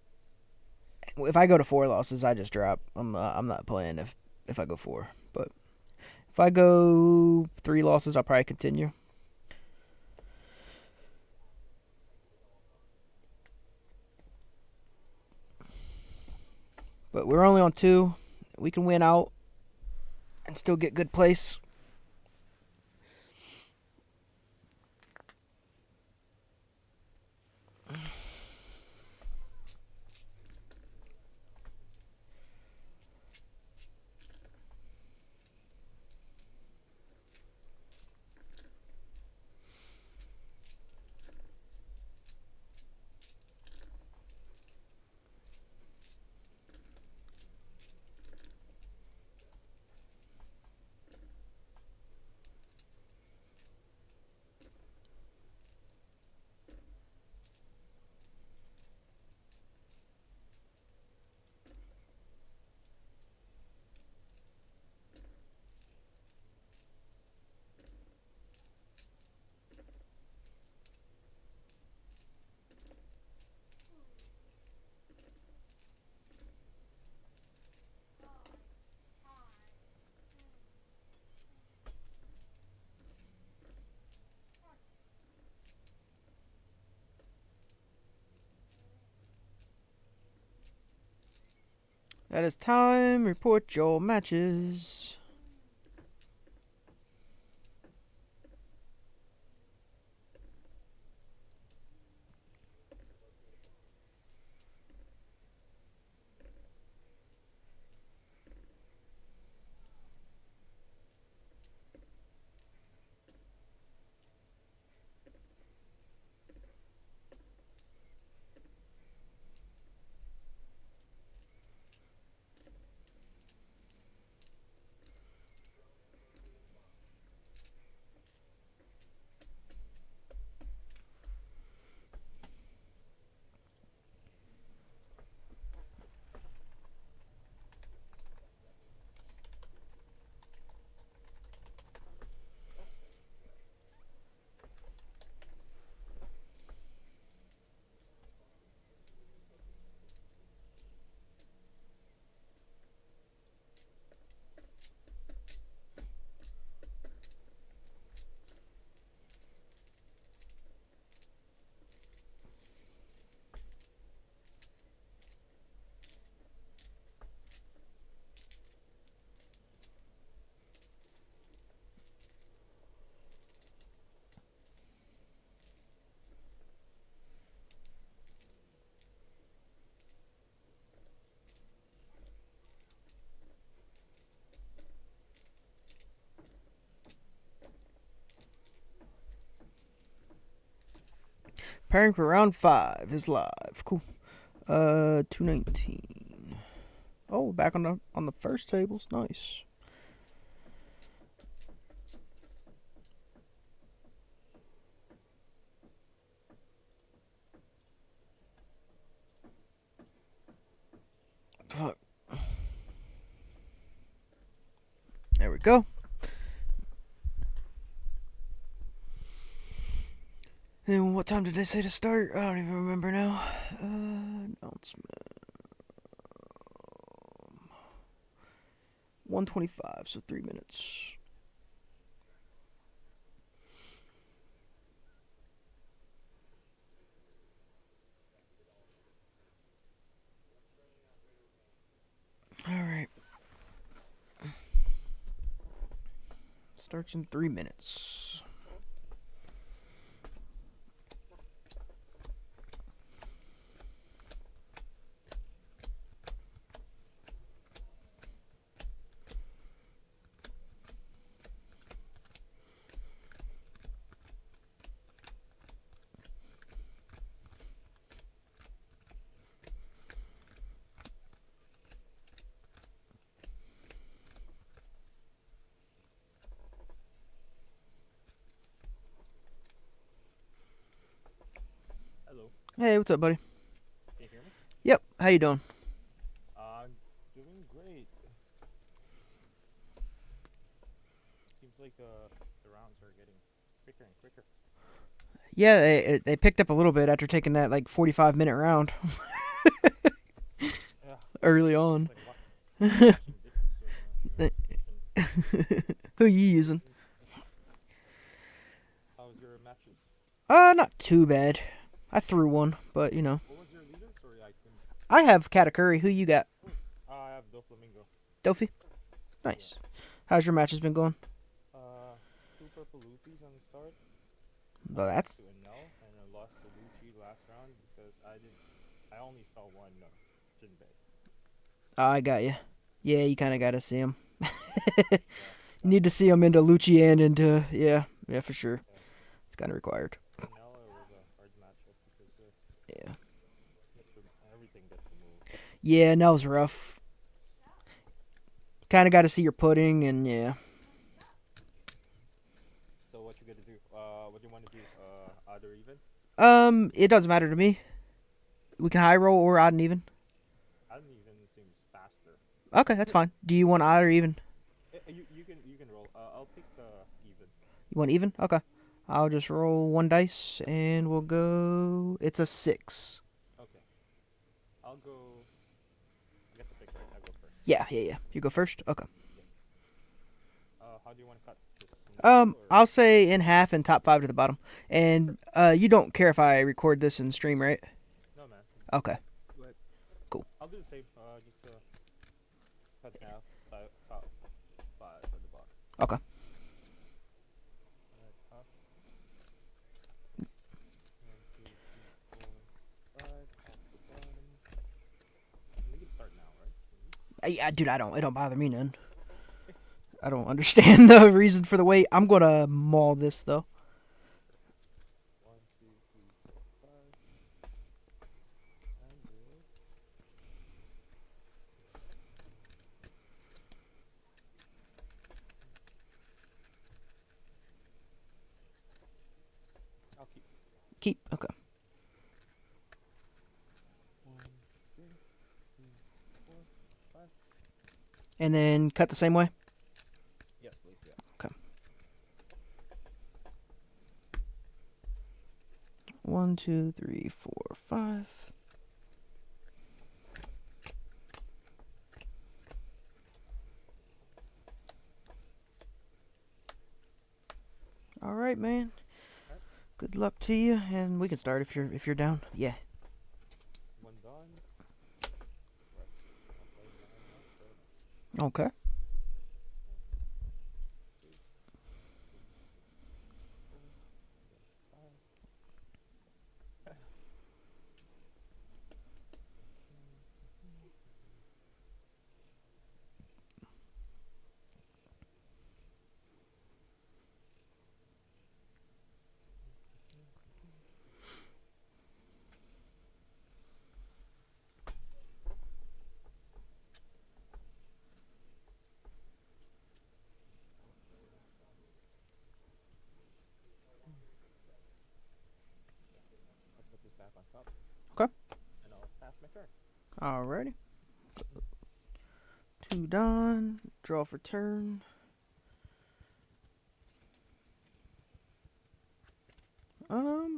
if I go to 4 losses, I just drop. I'm not playing if I go 4. But if I go 3 losses, I'll probably continue. But we're only on 2. We can win out and still get good place. That is time. Report your matches. Preparing for round 5 is live. Cool. 219. Oh, back on the first tables. Nice. Fuck. There we go. And what time did they say to start? I don't even remember now. Announcement. 1:25, so 3 minutes. Alright. Starts in 3 minutes. Hello. Hey, what's up, buddy? Can you hear me? Yep, how you doing? Doing great. Seems like the rounds are getting quicker and quicker. Yeah, they picked up a little bit after taking that like 45-minute round Yeah. early on. Like watching Who you using? How was your matches? Not too bad. I threw one, but you know. What was your leader? Sorry, I couldn't. I have Katakuri. Who you got? I have Doflamingo. Dofi? Nice. How's your matches been going? Two purple Luffys on the start. Well, that's... To a no, and I lost to Luchi last round because I only saw one Jinbei. I got you. Yeah, you kind of got to see him. Yeah, You need to see him into Luchi and into... Yeah, for sure. It's kind of required. no, it was a hard matchup because Yeah. everything gets removed. Yeah, that was rough. Kind of got to see your pudding, and yeah. So what you gonna do? What do you want to do? Odd or even? It doesn't matter to me. We can high roll or odd and even. Odd and even seems faster. Okay, that's fine. Do you want odd or even? You can roll. I'll pick even. You want even? Okay. I'll just roll 1 dice, and we'll go... It's a 6. Okay. I'll go. I get to pick, right? I go first. Yeah. You go first? Okay. How do you want to cut? Just in the middle, or- I'll say in half and top 5 to the bottom. And, you don't care if I record this and stream, right? No, man. Okay. I'll do the same. Just cut in half. Five at the bottom. Okay. Alright, top. 1, 2, 3, 4, 5. Off the bottom. We can start now, right? Dude, it don't bother me none. I don't understand the reason for the wait. I'm gonna maul this, though. 1, 2, 3, 4, 5. And good. I'll keep. Keep. Okay. 1, 2, 3, 4, 5. And then cut the same way? Yes, please. Yeah. Okay. 1, 2, 3, 4, 5. All right, man. Alright. Good luck to you, and we can start if you're down. Yeah. One done. Rest. I'll play behind that, but Okay. 5. turn. Alrighty. 2 done. Draw for turn.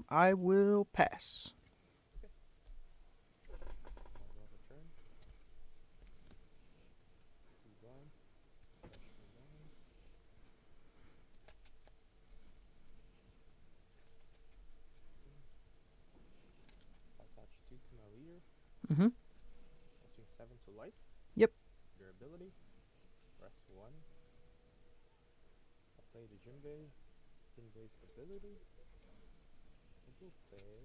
I will pass. I'll draw for turn. 2 blind. 2 blinds. Attach 2 to my leader. Mm-hmm. I'll swing 7 to life. Yep. Durability. Press 1. I'll play the Jinbei. Jinbei's ability. I will play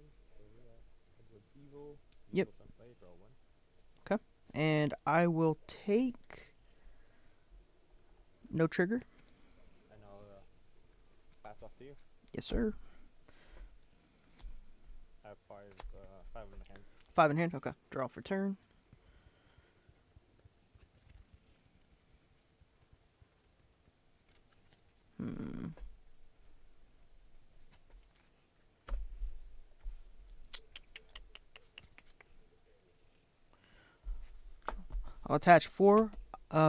Edward Evil. Yep. Evil's on play, draw 1. And I will take no trigger. And I'll pass off to you. Yes, sir. I have 5 in my hand. 5 in hand. Okay. Draw for turn. I'll attach 4,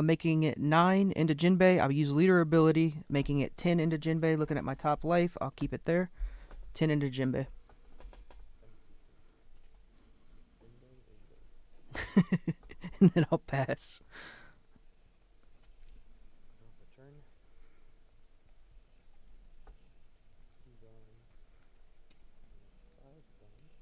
making it 9 into Jinbei. I'll use leader ability, making it 10 into Jinbei. Looking at my top life, I'll keep it there. 10 into Jinbei. And then I'll pass. Draw for turn. 2 blinds. 5 blind.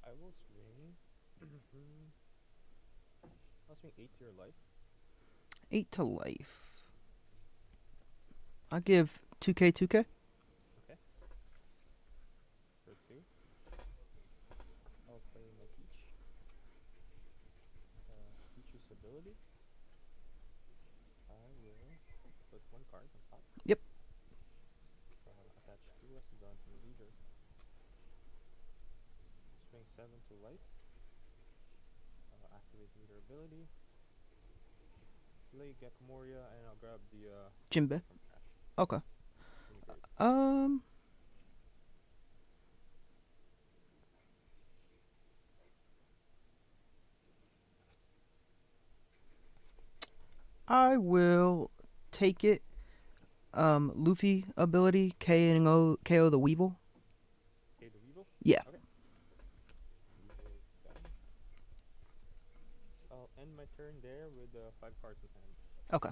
I will swing. I'll swing 8 to your life. 8 to life. I'll give 2k, 2k. For 2. I'll play my Peach. Peach's ability. I will put 1 card on top. Yep. Attach 2 Restaurant to my leader. Swing 7 to life. Activate leader ability. Play Gekamoria and I'll grab the Jinbei. from trash. Okay. In your grave. I will take it. Luffy ability, KO the Weevil. Okay, the Weevil? Yeah. Okay. Weevil is done. I'll end my turn there with 5 cards in hand. Okay.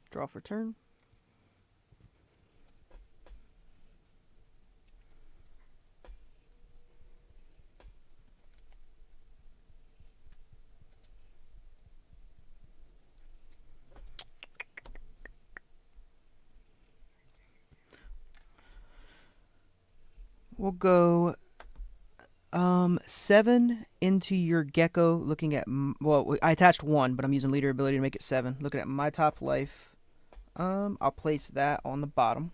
Draw for turn. We'll go 7 into your gecko, looking at well, I attached 1, but I'm using leader ability to make it 7. Looking at my top life, I'll place that on the bottom.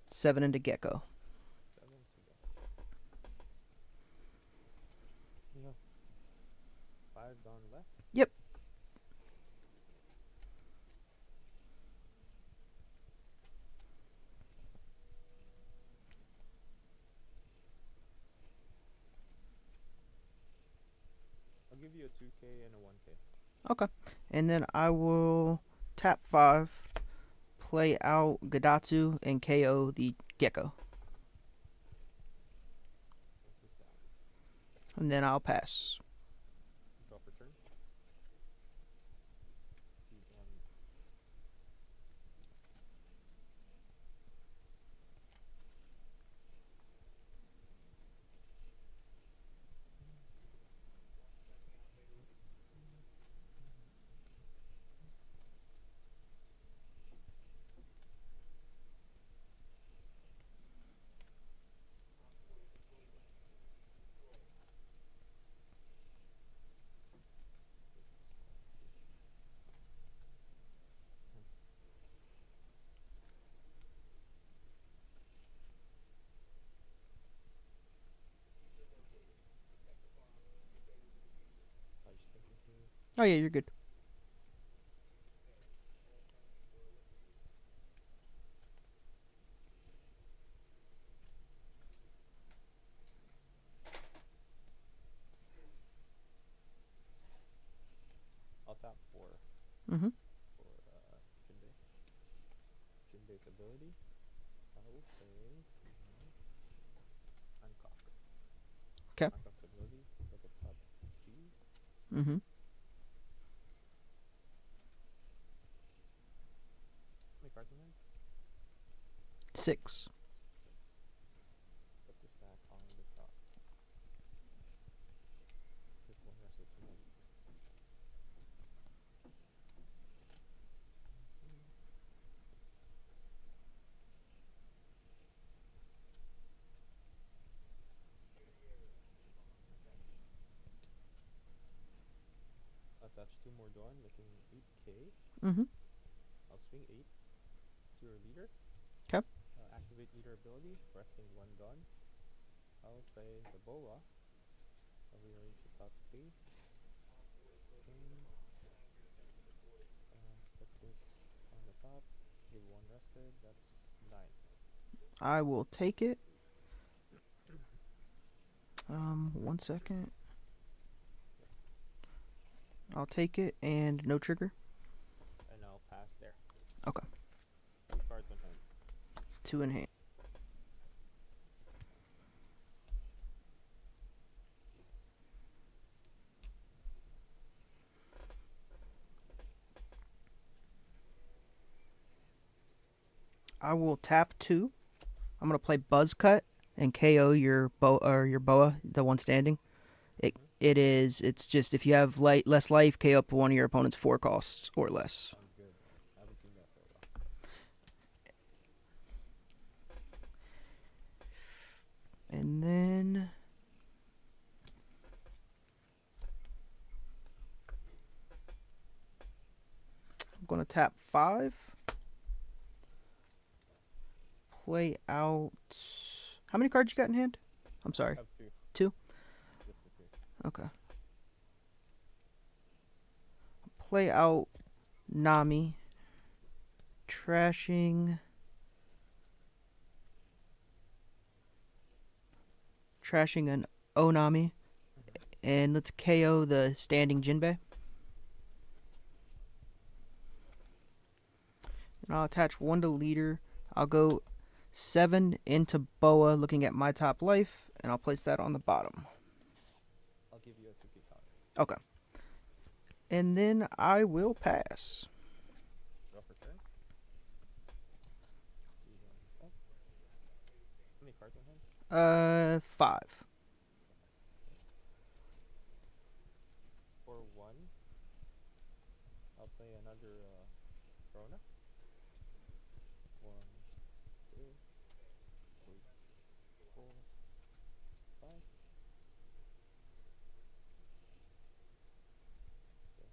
7 into gecko. 7 to go. You have 5 down left. Yep. I'll give you a 2k and a 1k. Okay. And then I will tap 5, play out Gadatsu, and KO the gecko. This down. And then I'll pass. Draw for turn. See one. Oh yeah, you're good. I'll tap 4 Mhm. for Jinbei. Jinbei's ability. I will play Hancock. 'Kay. Hancock's ability. Look at top G. Mhm. How many cards in hand? 6. 6. Put this back on the top. Just one rested tonight. Attach 2 more Dawn, making 8k. Mhm. I'll swing 8 to your leader. 'Kay. Activate leader ability, resting 1 Dawn. I'll play the Boa. I'll rearrange the top 3. Put this on the top. Give 1 rested. That's 9. I will take it. 1 second. I'll take it and no trigger. And I'll pass there. Okay. 2 cards on hand. 2 in hand. I will tap 2. I'm gonna play Buzz Cut and KO your boa, the one standing. It's just if you have less life, KO up one of your opponent's 4 costs or less. Sounds good. I haven't seen that for a while. And then I'm gonna tap 5. Play out. How many cards you got in hand? I'm sorry. I have 2. 2? Just the 2. Okay. Play out Nami. Trashing an Onami. And let's KO the standing Jinbei. And I'll attach 1 to leader. I'll go 7 into Boa, looking at my top life, and I'll place that on the bottom. I'll give you a 2k counter. Okay. And then I will pass. Draw for turn. 2 Dawns up. How many cards on hand? 5. For 1, I'll play another Corona. 1, 2, 3, 4, 5. 7.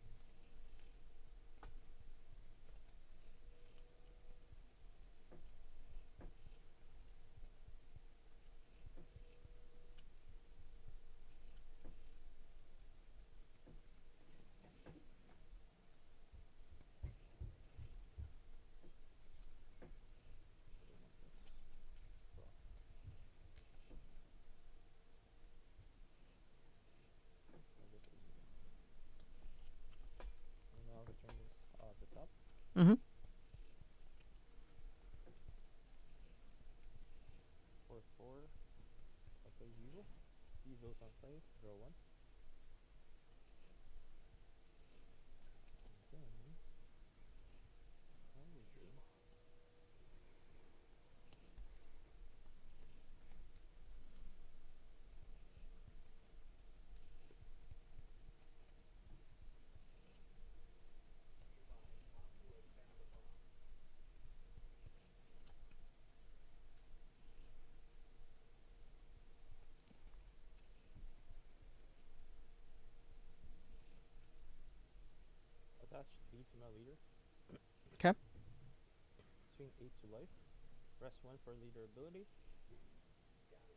And I'll return this at the top. Mhm. For 4, I'll play Evil. Evil's on play. Draw 1. And then I will do attach 3 to my leader. 'Kay. Swing 8 to life. Rest 1 for leader ability.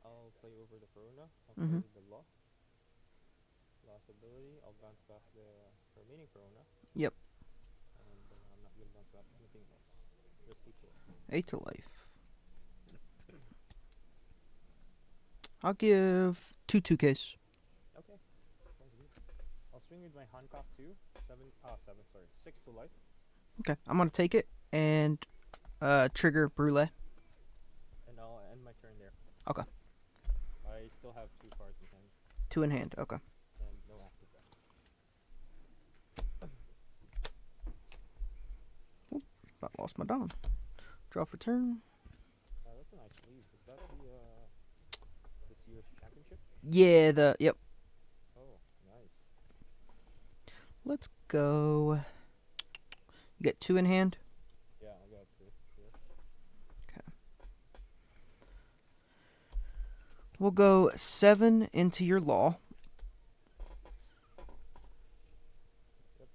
I'll play over the Corona. I'll play the Law. Last ability. I'll bounce back the Remaining Corona. Yep. And I'm not going to bounce back anything else. Just 8 to life. 8 to life. I'll give 2 2Ks. Okay. Sounds good. I'll swing with my Hancock too. 6 to life. Okay, I'm gonna take it and trigger Brule. And I'll end my turn there. Okay. I still have 2 cards in hand. 2 in hand. Okay. And no active decks. About lost my Dom. Draw for turn. That's a nice lead. Is that this year's championship? Yeah. Yep. Oh, nice. Let's go. You get 2 in hand. Yeah, I got 2 here. Okay. We'll go 7 into your law. Yep.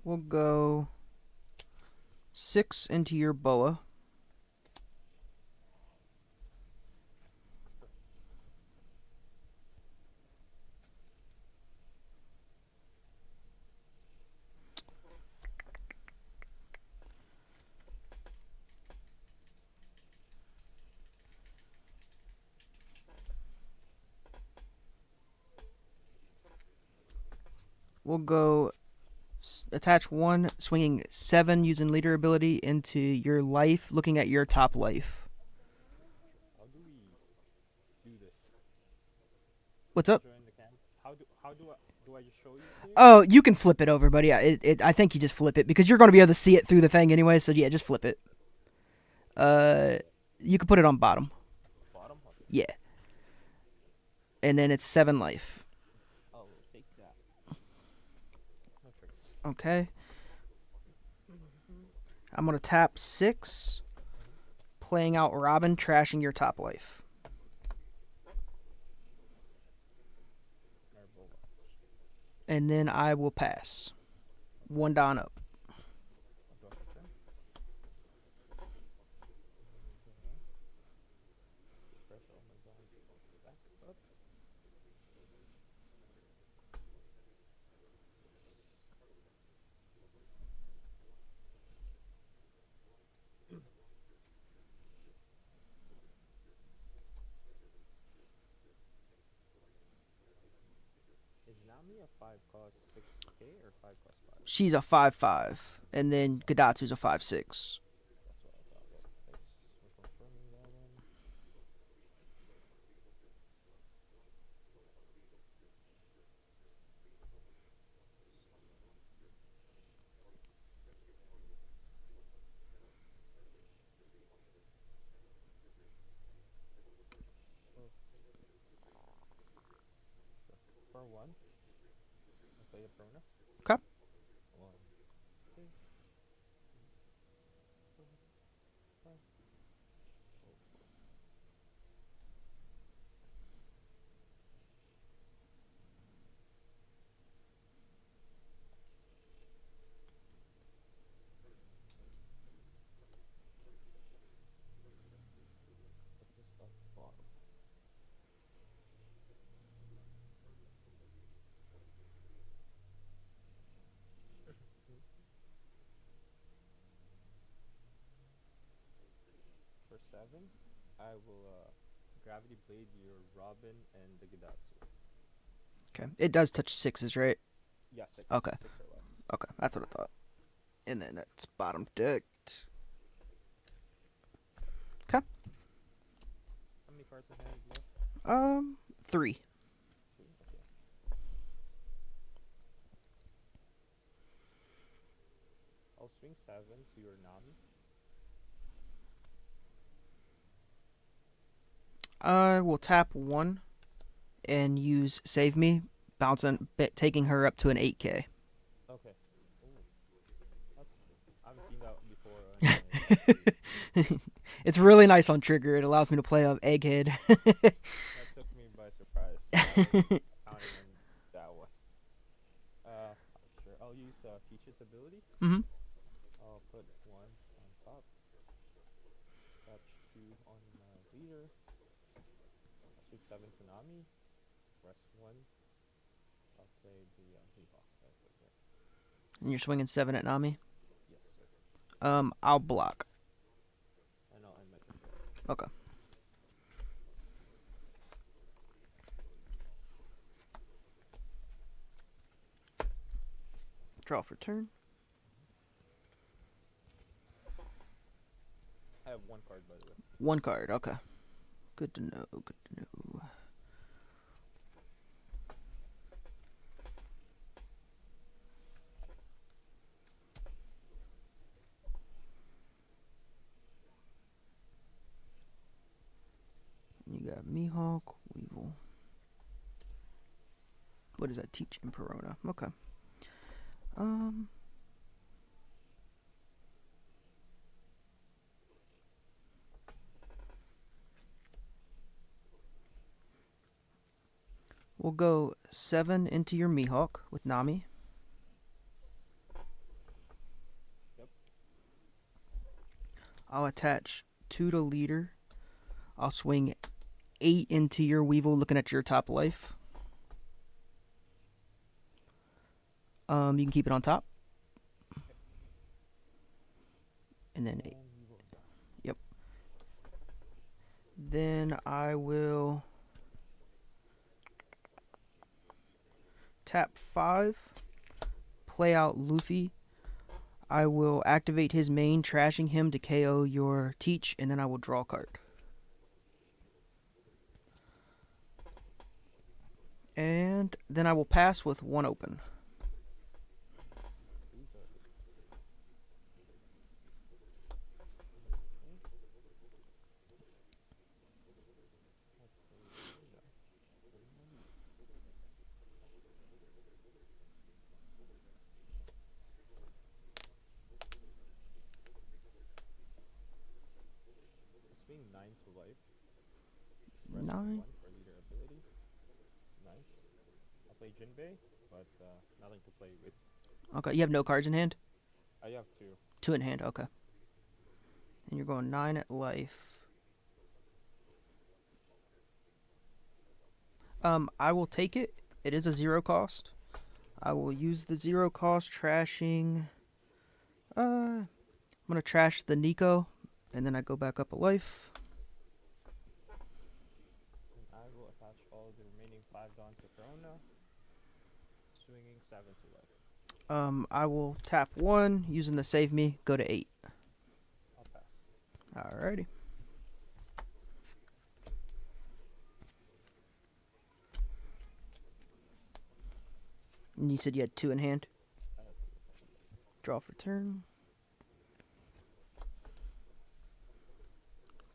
We'll go 6 into your boa. We'll go attach 1, swinging 7 using leader ability into your life, looking at your top life. How do we do this? What's up? Join the camp. How do I just show you? Oh, you can flip it over, buddy. I think you just flip it because you're going to be able to see it through the thing anyway. So yeah, just flip it. You can put it on bottom. Bottom? Okay. Yeah. And then it's 7 life. I'll take that. No trigger. Okay. I'm going to tap 6, playing out Robin, trashing your top life. Narbola. And then I will pass. 1 down up. I'll draw for turn. Fresh all my guys back up. 6. Is Nami a 5 cost 6k or 5 cost 5? She's a 5/5, and then Gadatsu's a 5/6. That's what I thought. Well, thanks for confirming that one. For 1, I'll play a Prona. Okay. 1, 2, 3, 4, 5. Put this at the bottom. For 7, I will Gravity Blade your Robin and the Gadatsu. Okay. It does touch 6s, right? Yeah, 6. Okay. 6 or less. Okay, that's what I thought. And then that's bottom decked. Okay. How many cards in hand left? 3. 2? Okay. I'll swing 7 to your Nami. I will tap 1 and use Save Me, taking her up to an 8K. It's really nice on trigger. It allows me to play up Egghead. That took me by surprise. I wasn't counting on that one. Sure. I'll use Teach's ability. Mhm. I'll put 1 on top. Touch 2 on leader. I'll switch 7 to Nami. Rest 1. I'll play the Mihawk that I put there. And you're swinging 7 at Nami. Yes, sir. I'll block. And I'll end my turn there. Okay. Draw for turn. I have 1 card, by the way. 1 card. Okay. Good to know. Good to know. You got Mihawk, Weevil. What does that teach in Perona? Okay. We'll go 7 into your Mihawk with Nami. Yep. I'll attach 2 to leader. I'll swing 8 into your Weevil looking at your top life. You can keep it on top. And then 8. Yep. Then I will tap 5, play out Luffy. I will activate his main, trashing him to KO your Teach, and then I will draw a card. And then I will pass with 1 open. Swing 9 to life. 9. 1 for leader ability. Nice. I'll play Jinbei, but nothing to play with. Okay, you have no cards in hand? I have 2. 2 in hand, okay. And you're going 9 at life. I will take it. It is a 0 cost. I will use the 0 cost trashing. I'm going to trash the Nico, and then I go back up a life. And I will attach all the remaining 5 dons to Corona. Swinging 7 to life. I will tap 1, using the save me, go to 8. I'll pass. Alrighty. And you said you had 2 in hand? I have 2. Yes. Draw for turn.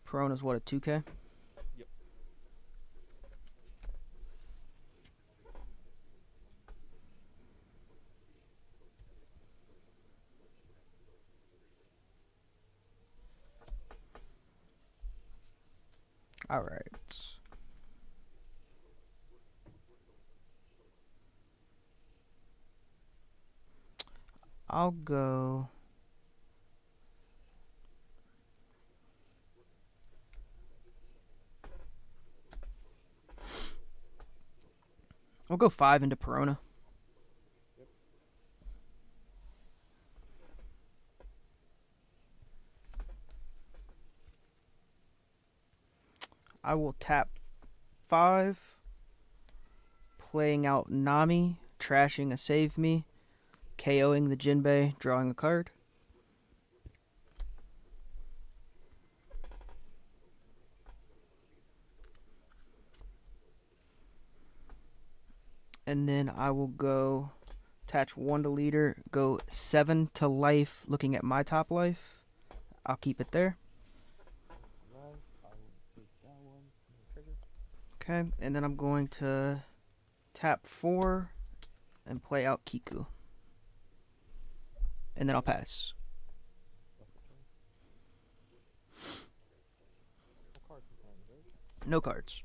Perona's what, a 2K? Yep. Alright. I'll go. I'll go 5 into Perona. Yep. I will tap 5, playing out Nami, trashing a save me, KOing the Jinbei, drawing a card. And then I will go attach 1 to leader, go 7 to life, looking at my top life. I'll keep it there. Life. I will take that one from the trigger. Okay, and then I'm going to tap 4 and play out Kiku. And then I'll pass. Draw for turn. No cards.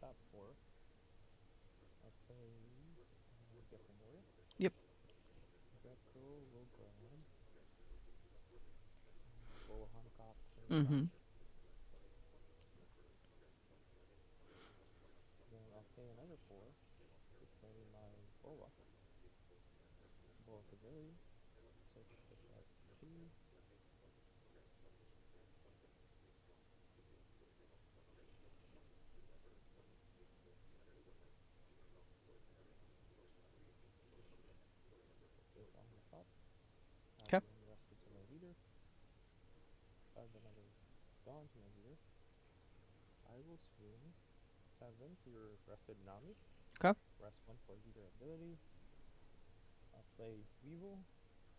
Top 4. I'll play different warrior. Yep. Gecko will grab Bull Helicopter. Mm-hmm. Then I'll pay another 4 to play my Boa. Boa's ability. Search the shark 2. Is on the top. Okay. Add the rest to my leader. Add another Dawn to my leader. I will swing 7 to your rested Nami. Okay. Rest 1 for leader ability. I'll play Weevil.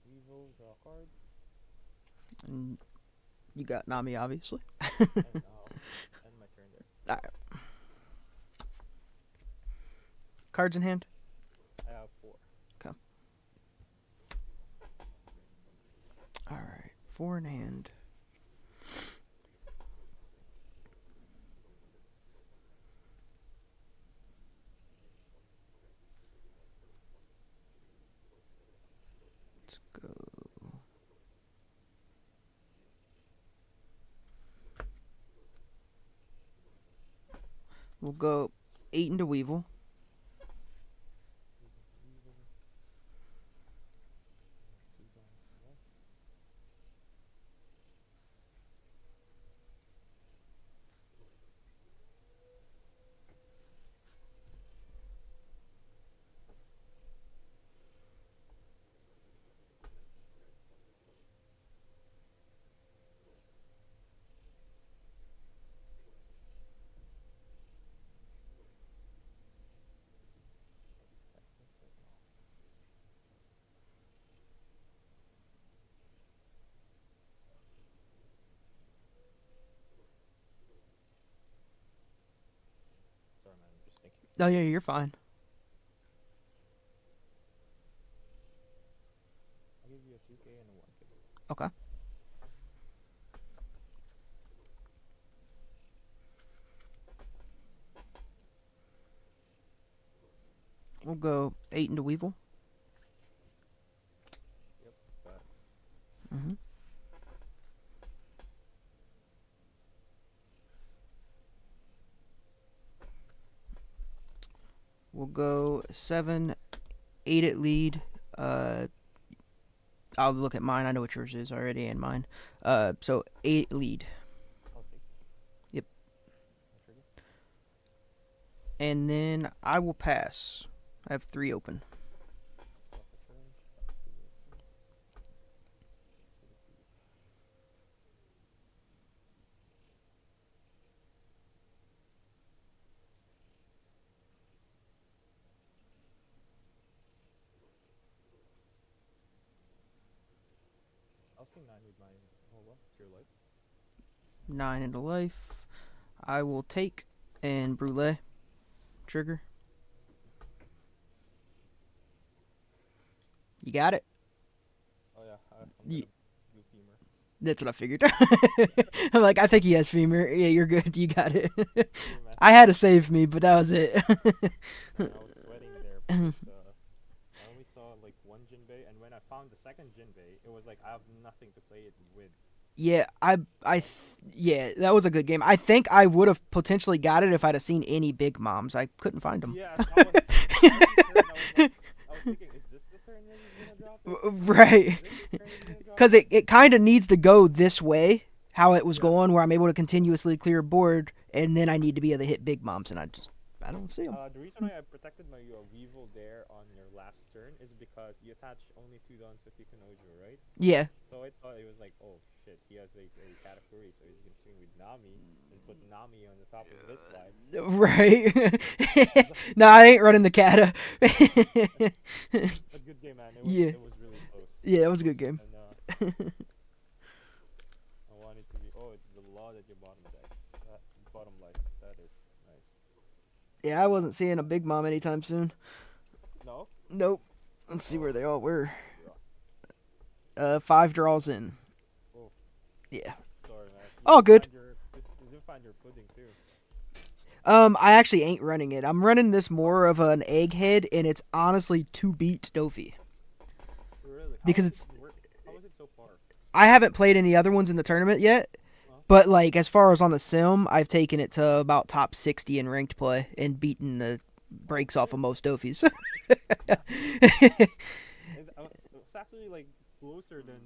Weevil, draw a card. And you got Nami, obviously. And I'll end my turn there. Alright. Cards in hand? I have 4. Alright. 4 in hand. Let's go. We'll go 8 into Weevil. Weevil. There's 2 guns left. Technical signal. Sorry, man. I'm just thinking. Oh, yeah, you're fine. I'll give you a 2K and a 1K. Okay. We'll go 8 into Weevil. Yep, got it. Mm-hmm. We'll go 7, 8 at lead. I'll look at mine. I know what yours is already and mine. So 8 lead. I'll take it. Yep. I'll trigger. And then I will pass. I have 3 open. Stop the turn. Do it. I'll swing 9 with my Boa. It's your life. 9 into life. I will take and Brûlée. Trigger. You got it? Oh yeah, I'm Ye- gonna do femur. That's what I figured. I'm like, I think he has femur. Yeah, you're good. You got it. Here, man. I had to save me, but that was it. I was sweating there because I only saw like 1 Jinbei, and when I found the second Jinbei, it was like I have nothing to play it with. Yeah, yeah, that was a good game. I think I would have potentially got it if I'd have seen any big moms. I couldn't find them. Yeah, so I was thinking, is this the turn that he's gonna drop it? Right. Is this the turn he's gonna drop Because it kind of needs to go this way, how it was Yeah. going, where I'm able to continuously clear board, and then I need to be able to hit big moms, and I don't see him. The reason why I protected my Weevil there on your last turn is because you attach only 2 dons of Kikunojo, right? Yeah. So I thought it was like, oh shit, he has a Katakuri, so he's gonna swing with Nami and put Nami on the top of this slide. Right. No, I ain't running the Kata. But good game, man. It was really close. Yeah, it was a good game. And, I want it to be. Oh, it's the law that you bottom deck. Bottom life. That is nice. Yeah, I wasn't seeing a Big Mom anytime soon. No. Nope. Let's see where they all were. 5 draws in. Oh. Yeah. Sorry, man. Oh, good. You did find your pudding too. I actually ain't running it. I'm running this more of an egghead, and it's honestly to beat Dofi. Really? Because How was it so far? I haven't played any other ones in the tournament yet, but like as far as on the sim, I've taken it to about top 60 in ranked play and beaten the breaks off of most Dofis. It's actually like closer than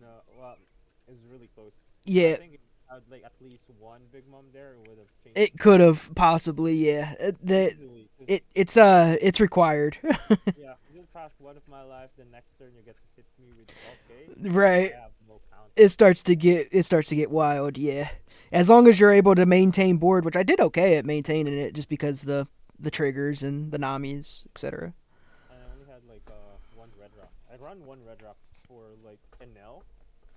it's really close. Yeah. I think if I had like at least one Big Mom there, it would have changed. It could have possibly, yeah. It's required. Yeah, you pass one of my life, the next turn you get to hit me with okay. Right. I have no count. It starts to get wild, yeah. As long as you're able to maintain board, which I did okay at maintaining it, just because the triggers and the Namis, etc. I only had like one red rock. I run one red rock for like NL.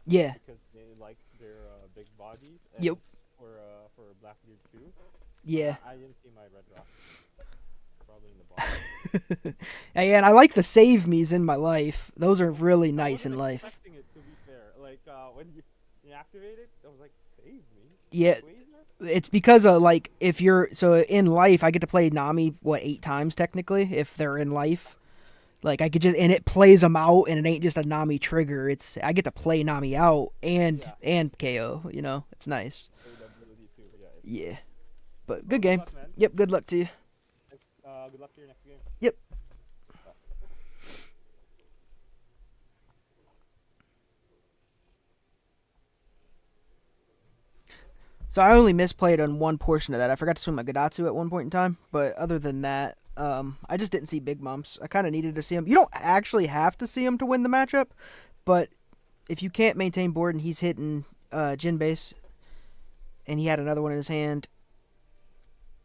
Yeah. Because they like their big bodies. And Yep. For Blackbeard too. Yeah. I didn't see my red rock. Probably in the bottom. Hey, and I like the save me's in my life. Those are really nice in I wasn't life. expecting it, to be fair. Like when you activate it, I was like, save me. Yeah. Quasar? It's because of like if you're in life, I get to play Nami 8 times technically if they're in life. Like I could just and it plays them out and it ain't just a Nami trigger. I get to play Nami out and KO. You know, it's nice. Ability too. Yeah, but good game. Luck, man. Yep, good luck to you. Good luck to your next game. Yep. So I only misplayed on one portion of that. I forgot to swing my Gadatsu at one point in time, but other than that, I just didn't see Big Mumps. I kind of needed to see him. You don't actually have to see him to win the matchup, but if you can't maintain board and he's hitting Jin base, and he had another one in his hand,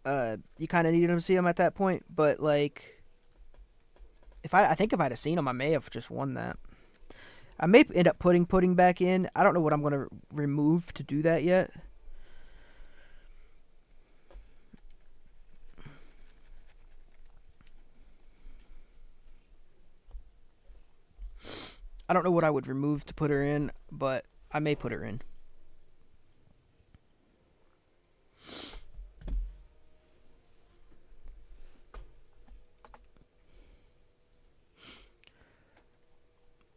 you kind of needed him to see him at that point. But like, I think if I'd have seen him, I may have just won that. I may end up putting pudding back in. I don't know what I'm gonna remove to do that yet. I don't know what I would remove to put her in, but I may put her in.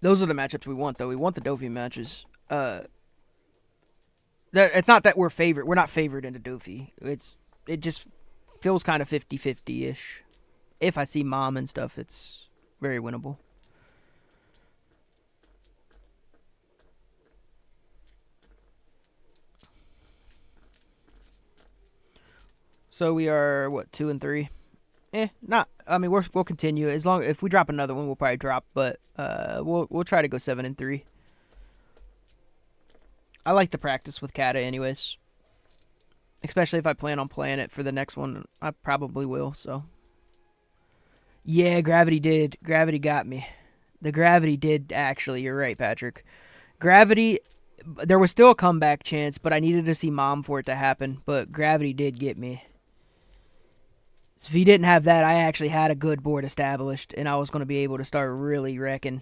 Those are the matchups we want, though. We want the Dofi matches. It's not that we're not favored into Dofi. It just feels kind of 50-50-ish. If I see Mom and stuff, it's very winnable. So we are 2 and 3. Not. I mean, we'll continue as long if we drop another one, we'll probably drop. But we'll try to go 7 and 3. I like the practice with Kata, anyways. Especially if I plan on playing it for the next one, I probably will. So. Yeah, Gravity did. Gravity got me. The Gravity did actually. You're right, Patrick. Gravity. There was still a comeback chance, but I needed to see Mom for it to happen. But Gravity did get me. So if he didn't have that, I actually had a good board established, and I was going to be able to start really wrecking.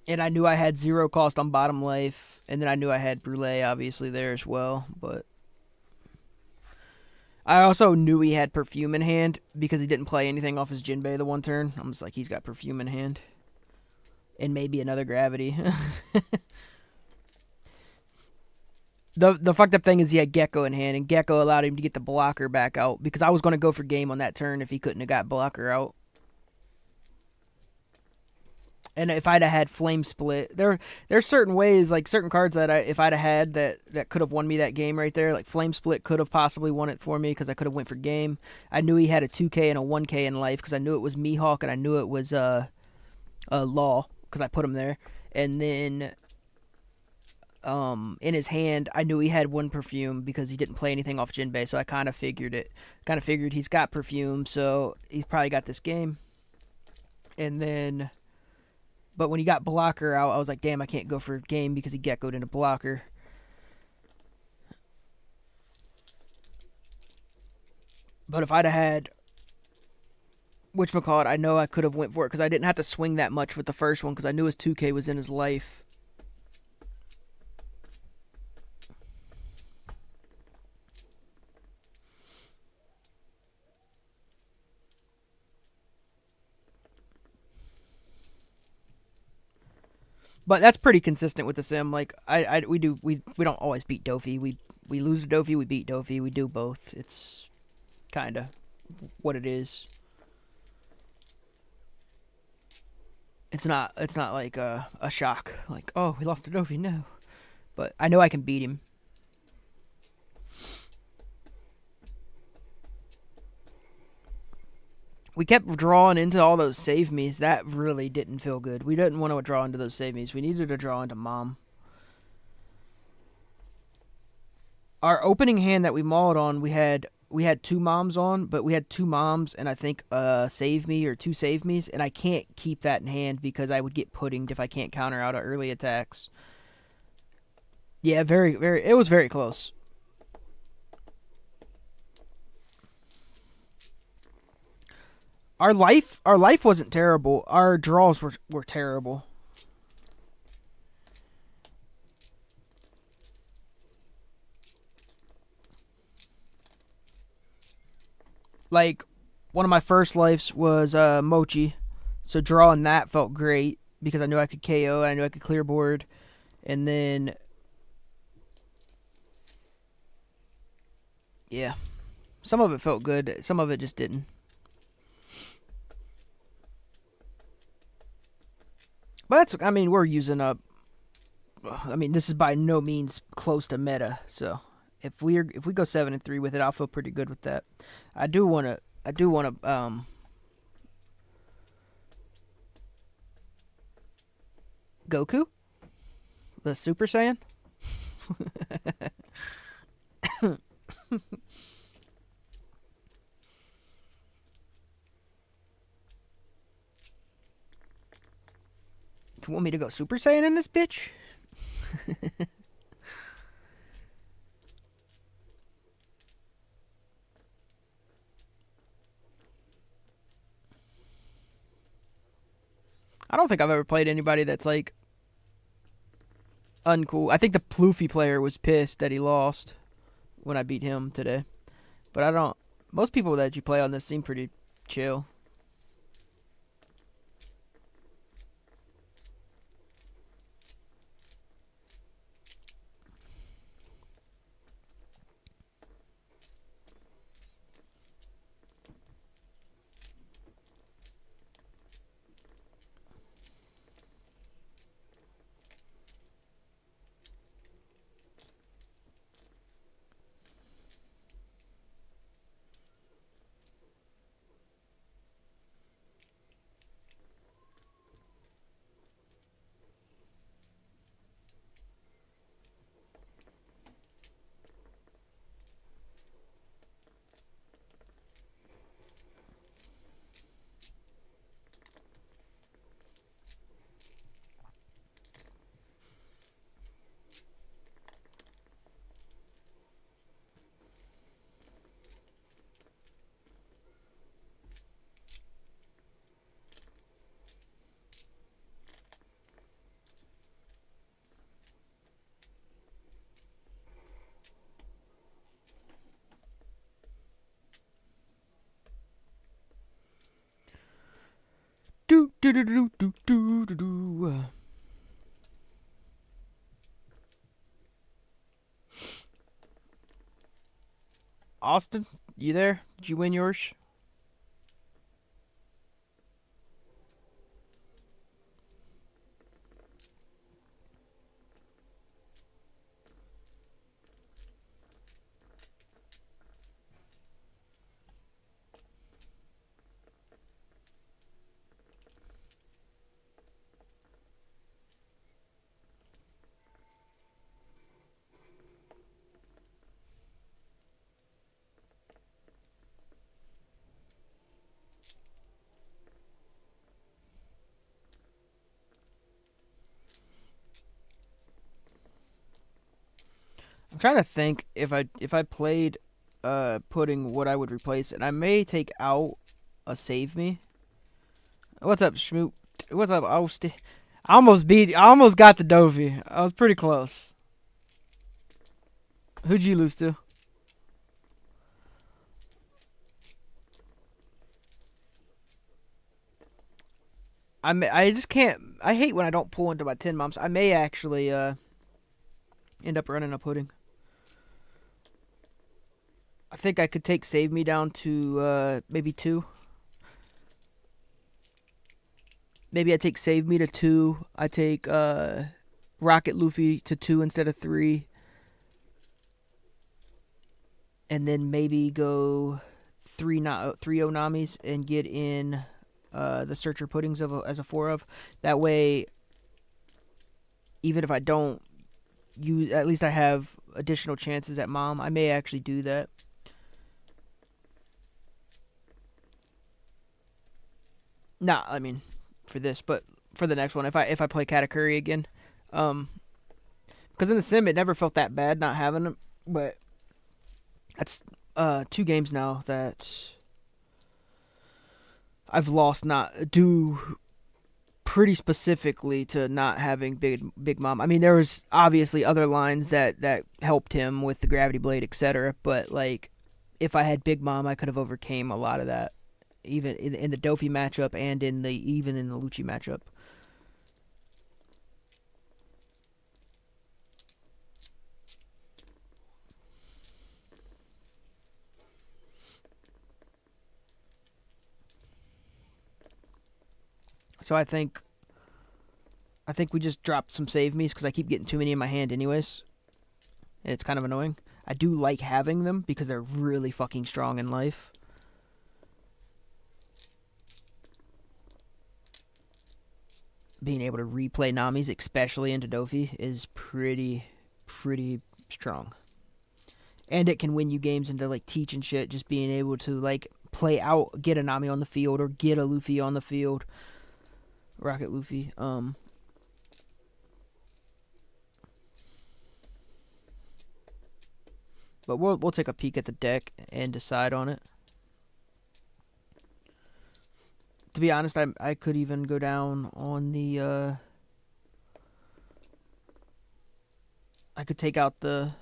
And I knew I had 0 cost on bottom life, and then I knew I had Brûlée obviously there as well, but I also knew he had Perfume in hand because he didn't play anything off his Jinbei the one turn. I'm just like, he's got Perfume in hand. And maybe another Gravity. The fucked up thing is he had Gecko in hand, and Gecko allowed him to get the blocker back out because I was going to go for game on that turn if he couldn't have got blocker out. And if I'd have had Flame Split, there's certain ways, like certain cards that if I'd have had that could have won me that game right there. Like Flame Split could have possibly won it for me because I could have went for game. I knew he had a 2K and a 1K in life because I knew it was Mihawk and I knew it was Law because I put him there. And then in his hand, I knew he had one Perfume because he didn't play anything off Jinbei, so I kind of figured it. Kind of figured he's got Perfume, so he's probably got this game. And then, but when he got Blocker out, I was like, damn, I can't go for game because he geckoed into Blocker. But if I'd have had whatchamacallit, I know I could have went for it because I didn't have to swing that much with the first one because I knew his 2K was in his life. But that's pretty consistent with the sim. Like we don't always beat Dofi. We lose to Dofi, we beat Dofi. We do both. It's kind of what it is. It's not like a shock. Like, oh, we lost to Dofi. No, but I know I can beat him. We kept drawing into all those save me's. That really didn't feel good. We didn't want to draw into those save me's. We needed to draw into Mom. Our opening hand that we mauled on, we had 2 moms on, but we had 2 moms and I think save me or 2 save me's, and I can't keep that in hand because I would get puddinged if I can't counter out of early attacks. Yeah, it was very close. Our life wasn't terrible. Our draws were terrible. Like, one of my first lives was Mochi, so drawing that felt great because I knew I could KO and I knew I could clear board, and then yeah, some of it felt good, some of it just didn't. But that's, I mean, we're using up. I mean, this is by no means close to meta, so if we go 7-3 with it, I'll feel pretty good with that. I do wanna Goku, the Super Saiyan. You want me to go Super Saiyan in this bitch? I don't think I've ever played anybody that's like uncool. I think the Ploofy player was pissed that he lost when I beat him today. But I don't. Most people that you play on this seem pretty chill. Do do do do do do do do. Austin, you there? Did you win yours? I'm trying to think if I played pudding, what I would replace it. I may take out a save me. What's up, Schmoot? What's up? I almost got the Dovey. I was pretty close. Who'd you lose to? I just can't. I hate when I don't pull into my tin moms. I may actually end up running a pudding. I think I could take save me down to maybe 2. Maybe I take save me to 2. I take Rocket Luffy to 2 instead of 3. And then maybe go 3 Onamis and get in the Searcher Puddings as a 4 of. That way, even if I don't use, at least I have additional chances at Mom. I may actually do that. Nah, I mean, for this, but for the next one, if I play Katakuri again, because in the sim it never felt that bad not having them, but that's 2 games now that I've lost not due pretty specifically to not having Big Mom. I mean, there was obviously other lines that helped him with the Gravity Blade, etc. But like, if I had Big Mom, I could have overcame a lot of that, even in the Dofi matchup and even in the Luchi matchup. So I think we just dropped some save me's because I keep getting too many in my hand anyways. And it's kind of annoying. I do like having them because they're really fucking strong in life. Being able to replay Namis, especially into Dofi, is pretty strong. And it can win you games into like teach and shit, just being able to like play out, get a Nami on the field or get a Luffy on the field. Rocket Luffy. But we'll take a peek at the deck and decide on it. To be honest, I could even go down on the I could take out the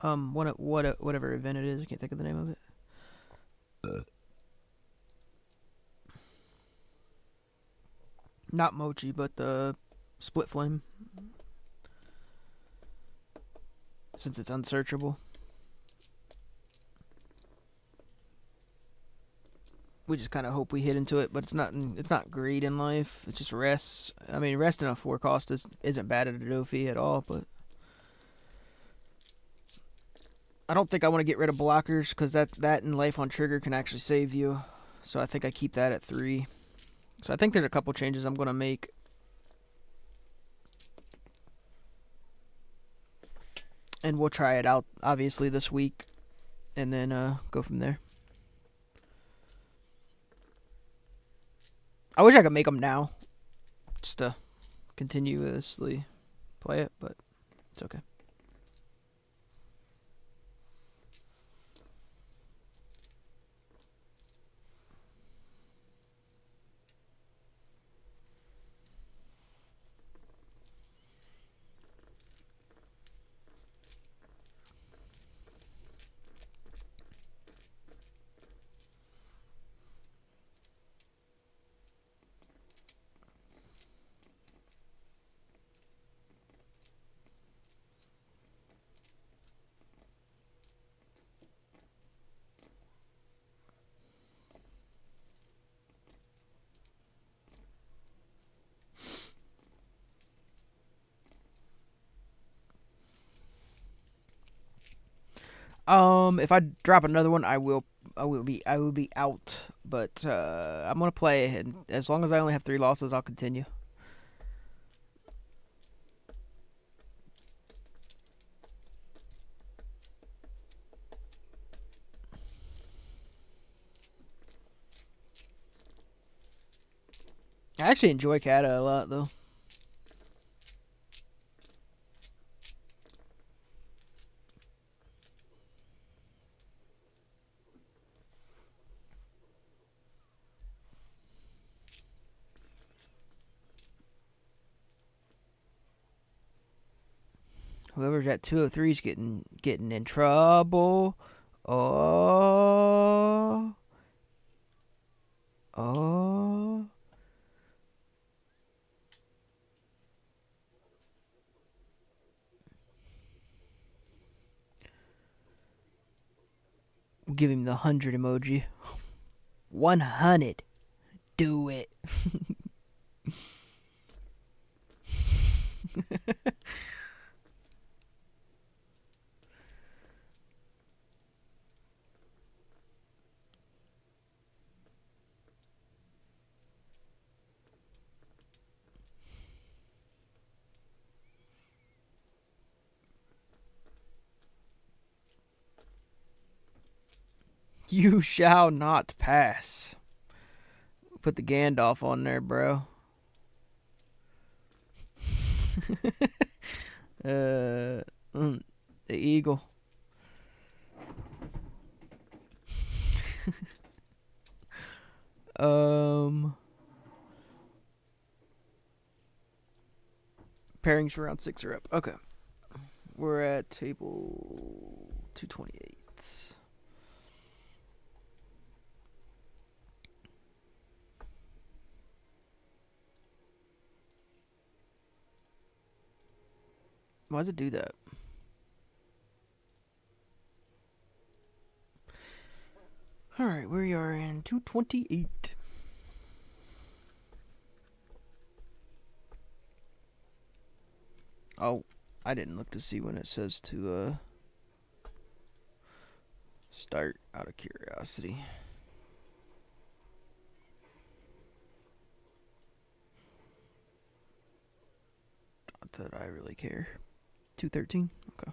whatever event it is. I can't think of the name of it. Not Mochi, but the Split Flame. Since it's unsearchable. We just kind of hope we hit into it, but it's not greed in life. It's just rest. I mean, rest in a 4 cost isn't bad at a Dofi at all, but I don't think I want to get rid of blockers because that in life on trigger can actually save you. So I think I keep that at 3. So I think there's a couple changes I'm going to make. And we'll try it out, obviously, this week. And then go from there. I wish I could make them now. Just to continuously play it, but it's okay. If I drop another one, I will be out. But I'm gonna play, and as long as I only have 3 losses, I'll continue. I actually enjoy Kata a lot, though. Whoever's at 203 is getting in trouble. Oh. Oh. We'll give him the 100 emoji. 100. Do it. You shall not pass. Put the Gandalf on there, bro. The eagle. Pairings for round 6 are up. Okay. We're at table 228. Why does it do that? Alright, we are in 228. Oh, I didn't look to see when it says to start out of curiosity. Not that I really care. 213? Okay.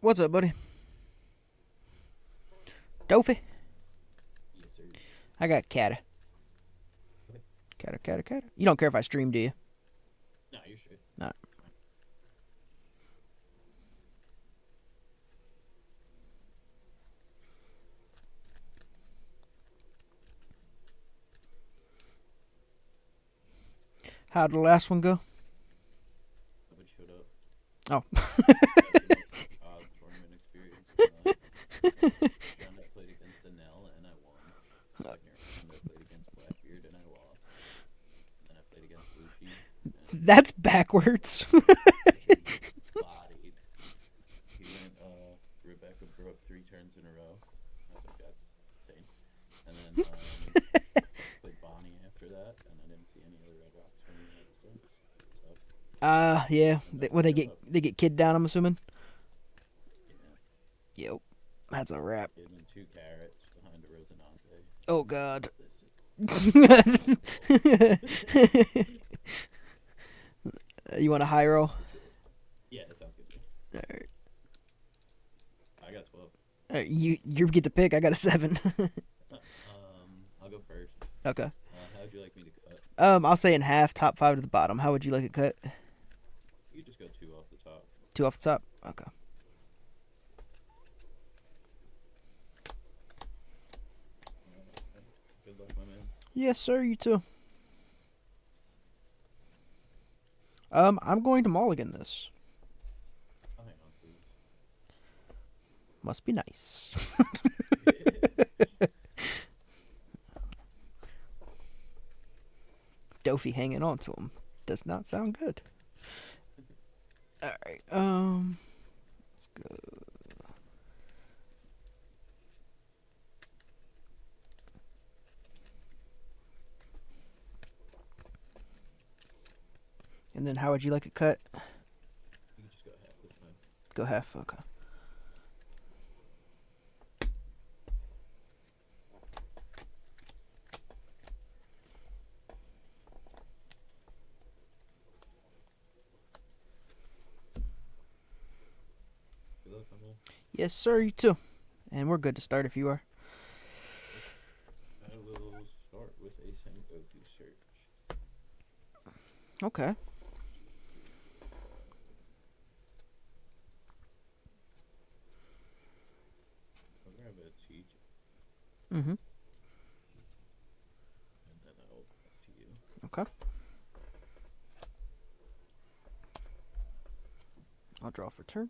What's up, buddy? Doofy? Yes, sir. I got Kata. Kata. You don't care if I stream, do you? No, you're straight. No. How'd the last one go? Nobody showed up. Oh. Tournament experience. Round I played against Anel and I won. Second round I played against Blackbeard and I lost. And then I played against Luchi. That's backwards. Bodied. He went, Rebecca broke 3 turns in a row. I was like, that's insane. And then, played Bonnie after that, and I didn't see any other Red Rocks from the United States. So, Yeah. They get kid down, I'm assuming? yeah. Yep. That's a wrap. Hidden 2 carrots behind a Rosinante. Oh, God. You want a high roll? Yeah, that sounds good to me. Alright. I got 12. You get the pick. I got a 7. I'll go first. Okay. How would you like me to cut? I'll say in half, top 5 to the bottom. How would you like it cut? You just go 2 off the top. 2 off the top? Okay. Good luck, my man. Yes, sir. You too. I'm going to mulligan this. I'll hang on, please. Must be nice. Dofi hanging on to him. Does not sound good. Alright, let's go. And then how would you like it cut? You can just go half this time. Go half, okay. Good luck, my man. Yes, sir, you too. And we're good to start if you are. I will start with a Sengoku search. Okay. I'll grab a TCG, Mm-hmm. and then I'll pass to you. Okay. I'll draw for turn.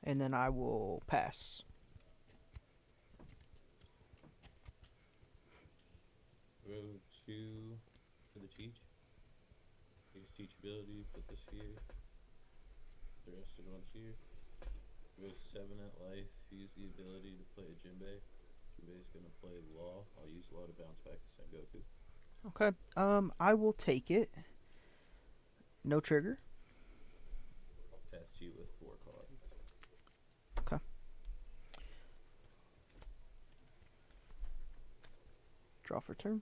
And then I will pass. Go 2 for the teach. Use teach ability, put this here. The rest of the ones here. Go 7 at life, use the ability to play a Jinbei. Jinbei's gonna play Law. I'll use Law to bounce back to Sengoku. Okay. I will take it. No trigger. I'll pass to you with 4 cards. Okay. Draw for turn.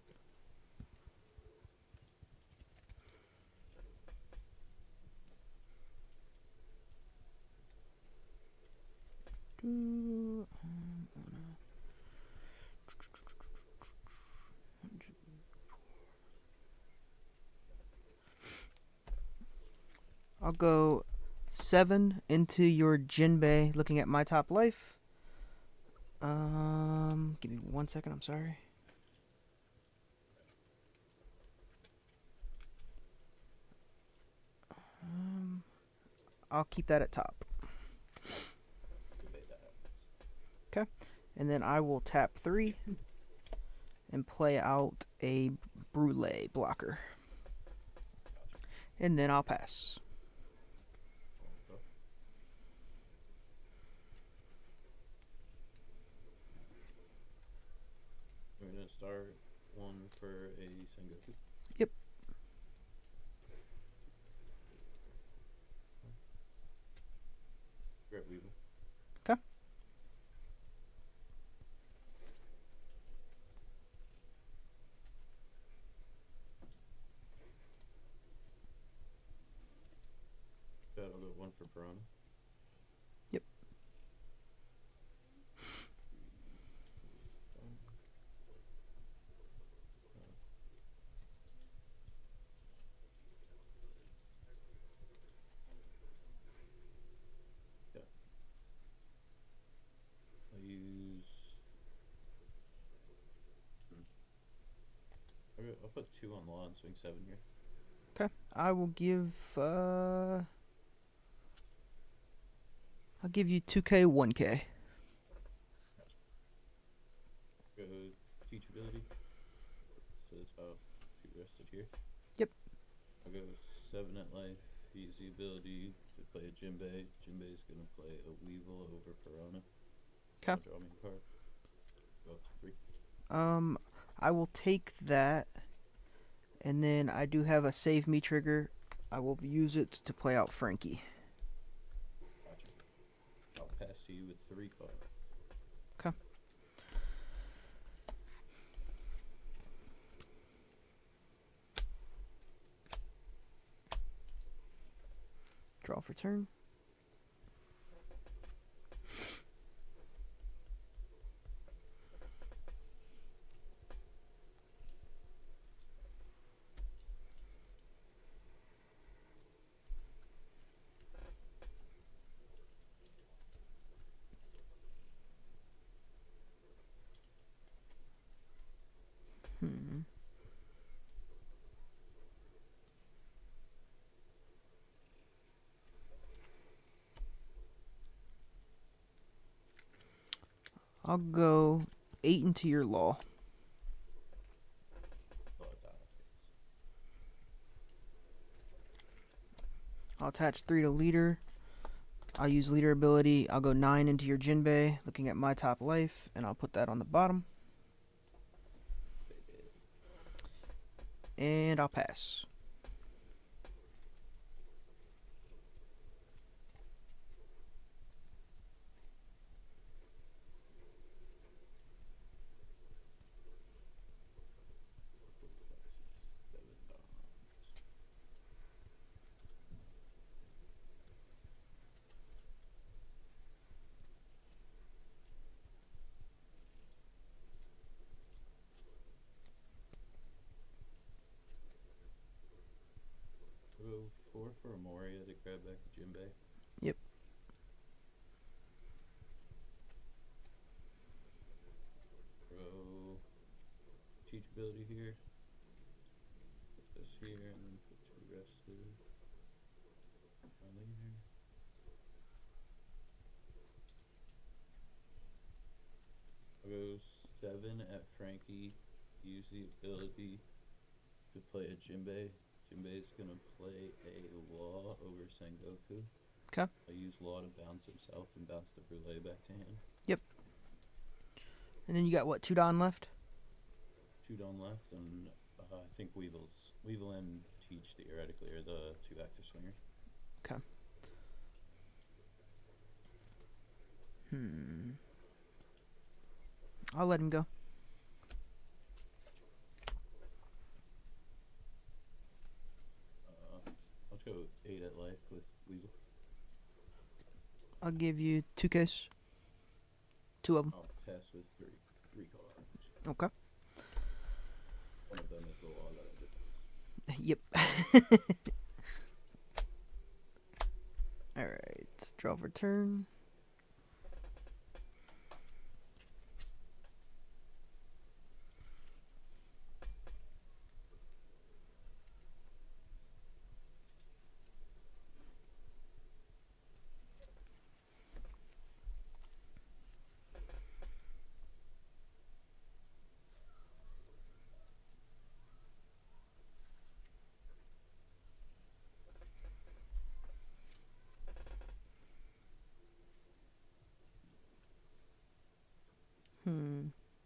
I'll go 7 into your Jinbei, looking at my top life. Give me 1 second, I'm sorry. I'll keep that at top. Jinbei that happens. Okay. And then I will tap 3 and play out a Brulee blocker. And then I'll pass. Okay. We're gonna start 1 for a Sengoku. Yep. Great Weevil. Okay. Got another 1 for Piranha. Yep. Yeah. I'll use. I'll put 2 on Law and swing 7 here. Okay. I will give I'll give you 2K, 1K. Go teach ability. So that's how 2 rested here. Yep. I'll go 7 at life. Use the ability to play a Jinbei. Jinbei's gonna play a Weevil over Piranha. 'Kay. Draw me a card. Go up to 3. I will take that, and then I do have a save me trigger. I will use it to play out Frankie. Gotcha. I'll pass to you with 3 cards. Draw for turn. Hmm. I'll go 8 into your law. I'll attach 3 to leader. I'll use leader ability. I'll go 9 into your Jinbei, looking at my top life, and I'll put that on the bottom. And I'll pass. Go 4 for Moria to grab back the Jinbei. Yep. Pro teach ability here. Put this here and then put 2 rested. My leader. I'll go 7 at Frankie. Use the ability to play a Jinbei. Jinbei's gonna play a Law over Sengoku. Okay. I use Law to bounce himself and bounce the Brûlée back to hand. Yep. And then you got what, 2 Don left? 2 down left, and I think Weevil and Teach theoretically are the 2 active swingers. Okay. I'll let him go. Let's go 8 at life with Weevil. I'll give you 2 Ks. 2 of them. I'll pass with 3 cards. Okay. One of them is the Law that I did. Yep. Alright, draw for turn.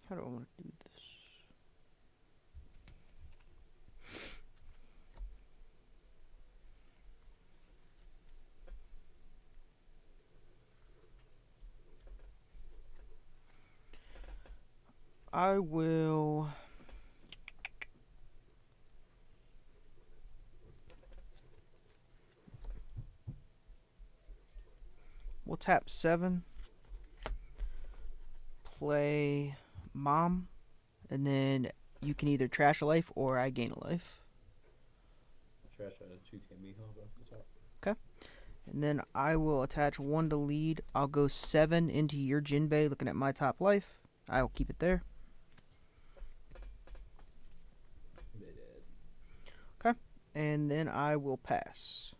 How do I want to do this? I will... We'll tap 7. Play Mom. And then you can either trash a life or I gain a life. Trash out a 2K Mihawk off the top. Okay. And then I will attach 1 to lead. I'll go 7 into your Jinbei, looking at my top life. I will keep it there. Okay. And then I will pass.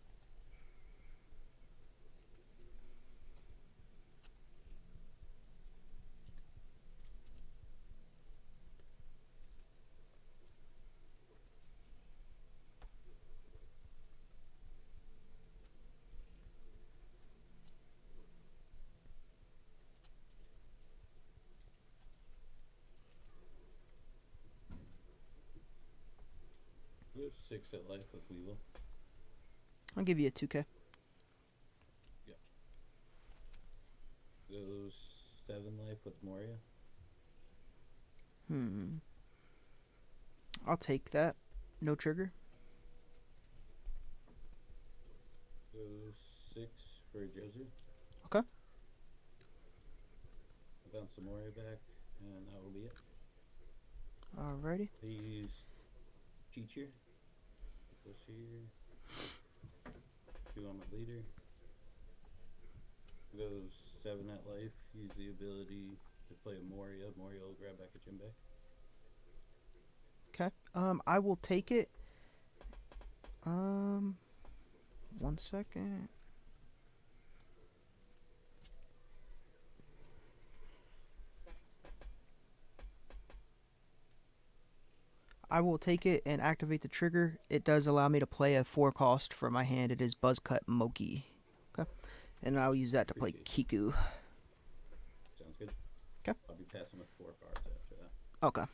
We have 6 at life with Weevil. I'll give you a 2K. Goes 7 life with Moria. I'll take that. No trigger. Go 6 for Jozu. Okay. Bounce the Moria back, and that will be it. Alrighty. They use cheat here. Goes here. 2 on my leader. Goes 7 at life. Use the ability to play a Moria. Moria will grab back a Jinbei. Okay. I will take it. 1 second. I will take it and activate the trigger. It does allow me to play a 4 cost for my hand. It is Buzzcut Moki. Okay. And I'll use that to play Appreciate Kiku. Sounds good. 'Kay. I'll be passing with 4 cards after that. Okay.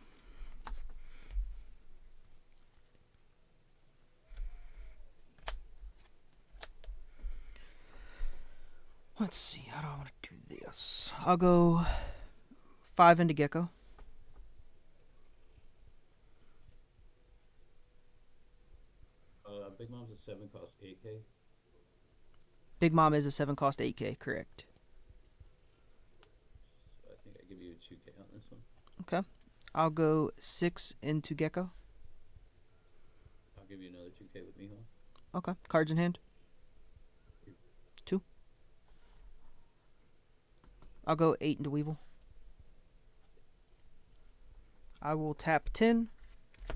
Let's see. How do I want to do this? I'll go 5 into Gecko. Big Mom's a 7 cost 8k. Big Mom is a 7 cost 8k, correct. So I think I give you a 2k on this one. Okay. I'll go 6 into Gecko. I'll give you another 2k with Miho. Okay. Cards in hand. 2. I'll go 8 into Weevil. I will tap 10.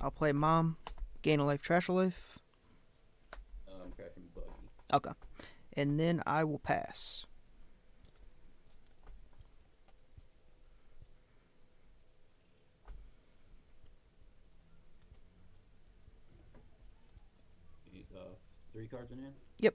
I'll play Mom. Gain a life, trash a life. I'm cracking Buggy. Okay. And then I will pass. You, 3 cards in hand? Yep.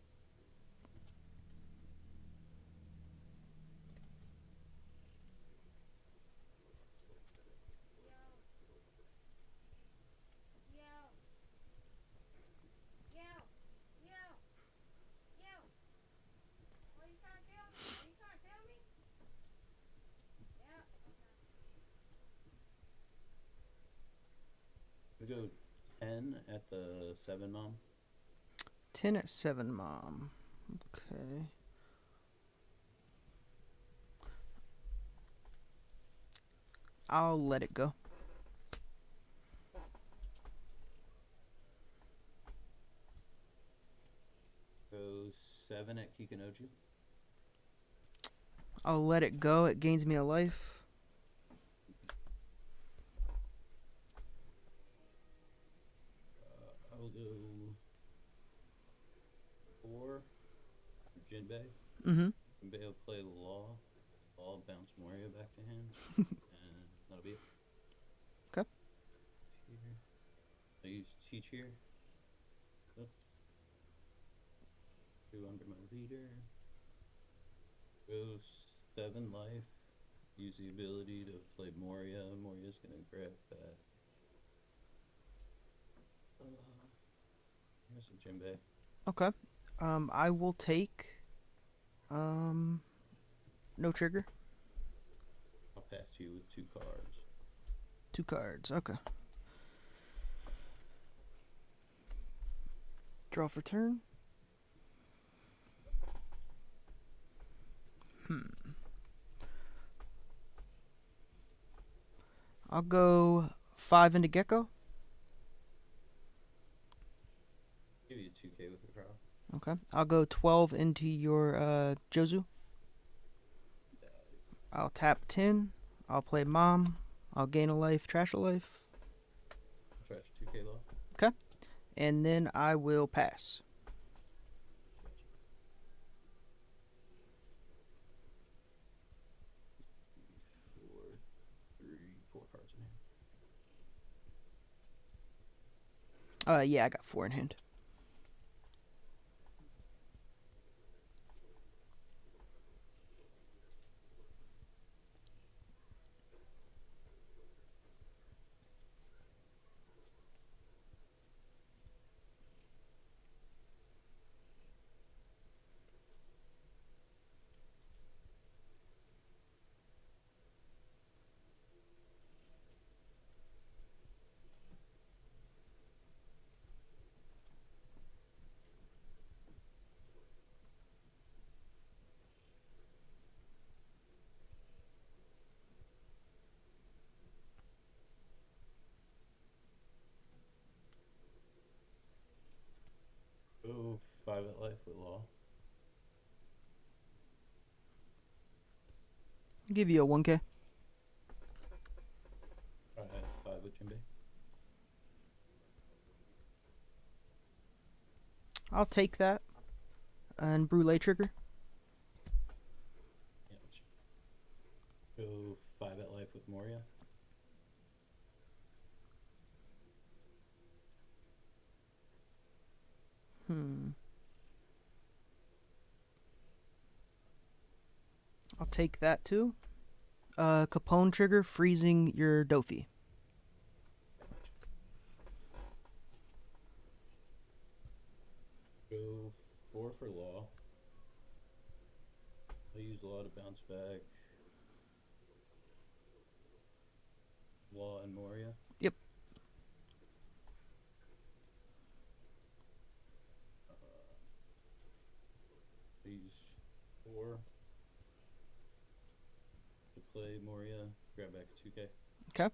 We go 10 at the 7 Mom. 10 at 7 Mom. Okay. I'll let it go. Go 7 at Kikinoju. I'll let it go. It gains me a life. I'll go 4 for Jinbei. Mm-hmm. Jinbei will play Law. Law will bounce Moria back to hand. And that'll be it. Okay. I use Teach here. 2 under my leader. Go 7 life. Use the ability to play Moria. Moria's gonna grab that. Here's a Jinbei. Okay. I will take no trigger. I'll pass to you with 2 cards. 2 cards. Okay. Draw for turn. I'll go 5 into Gecko. Give you 2k with the draw. Okay. I'll go 12 into your Jozu. I'll tap 10. I'll play Mom. I'll gain a life, trash a life. Trash 2k law. And then I will pass. Four cards in hand. Yeah, I got 4 in hand. 5 at life with law. I'll give you a 1K. I have 5 with Jinbei. I'll take that. And Brûlé trigger. Yeah, go 5 at life with Moria. I'll take that too. Capone trigger, freezing your Dofi. Go 4 for law. I use law to bounce back. Law and Moria. Yep. I use 4 to play Moria. Grab back 2K. Okay.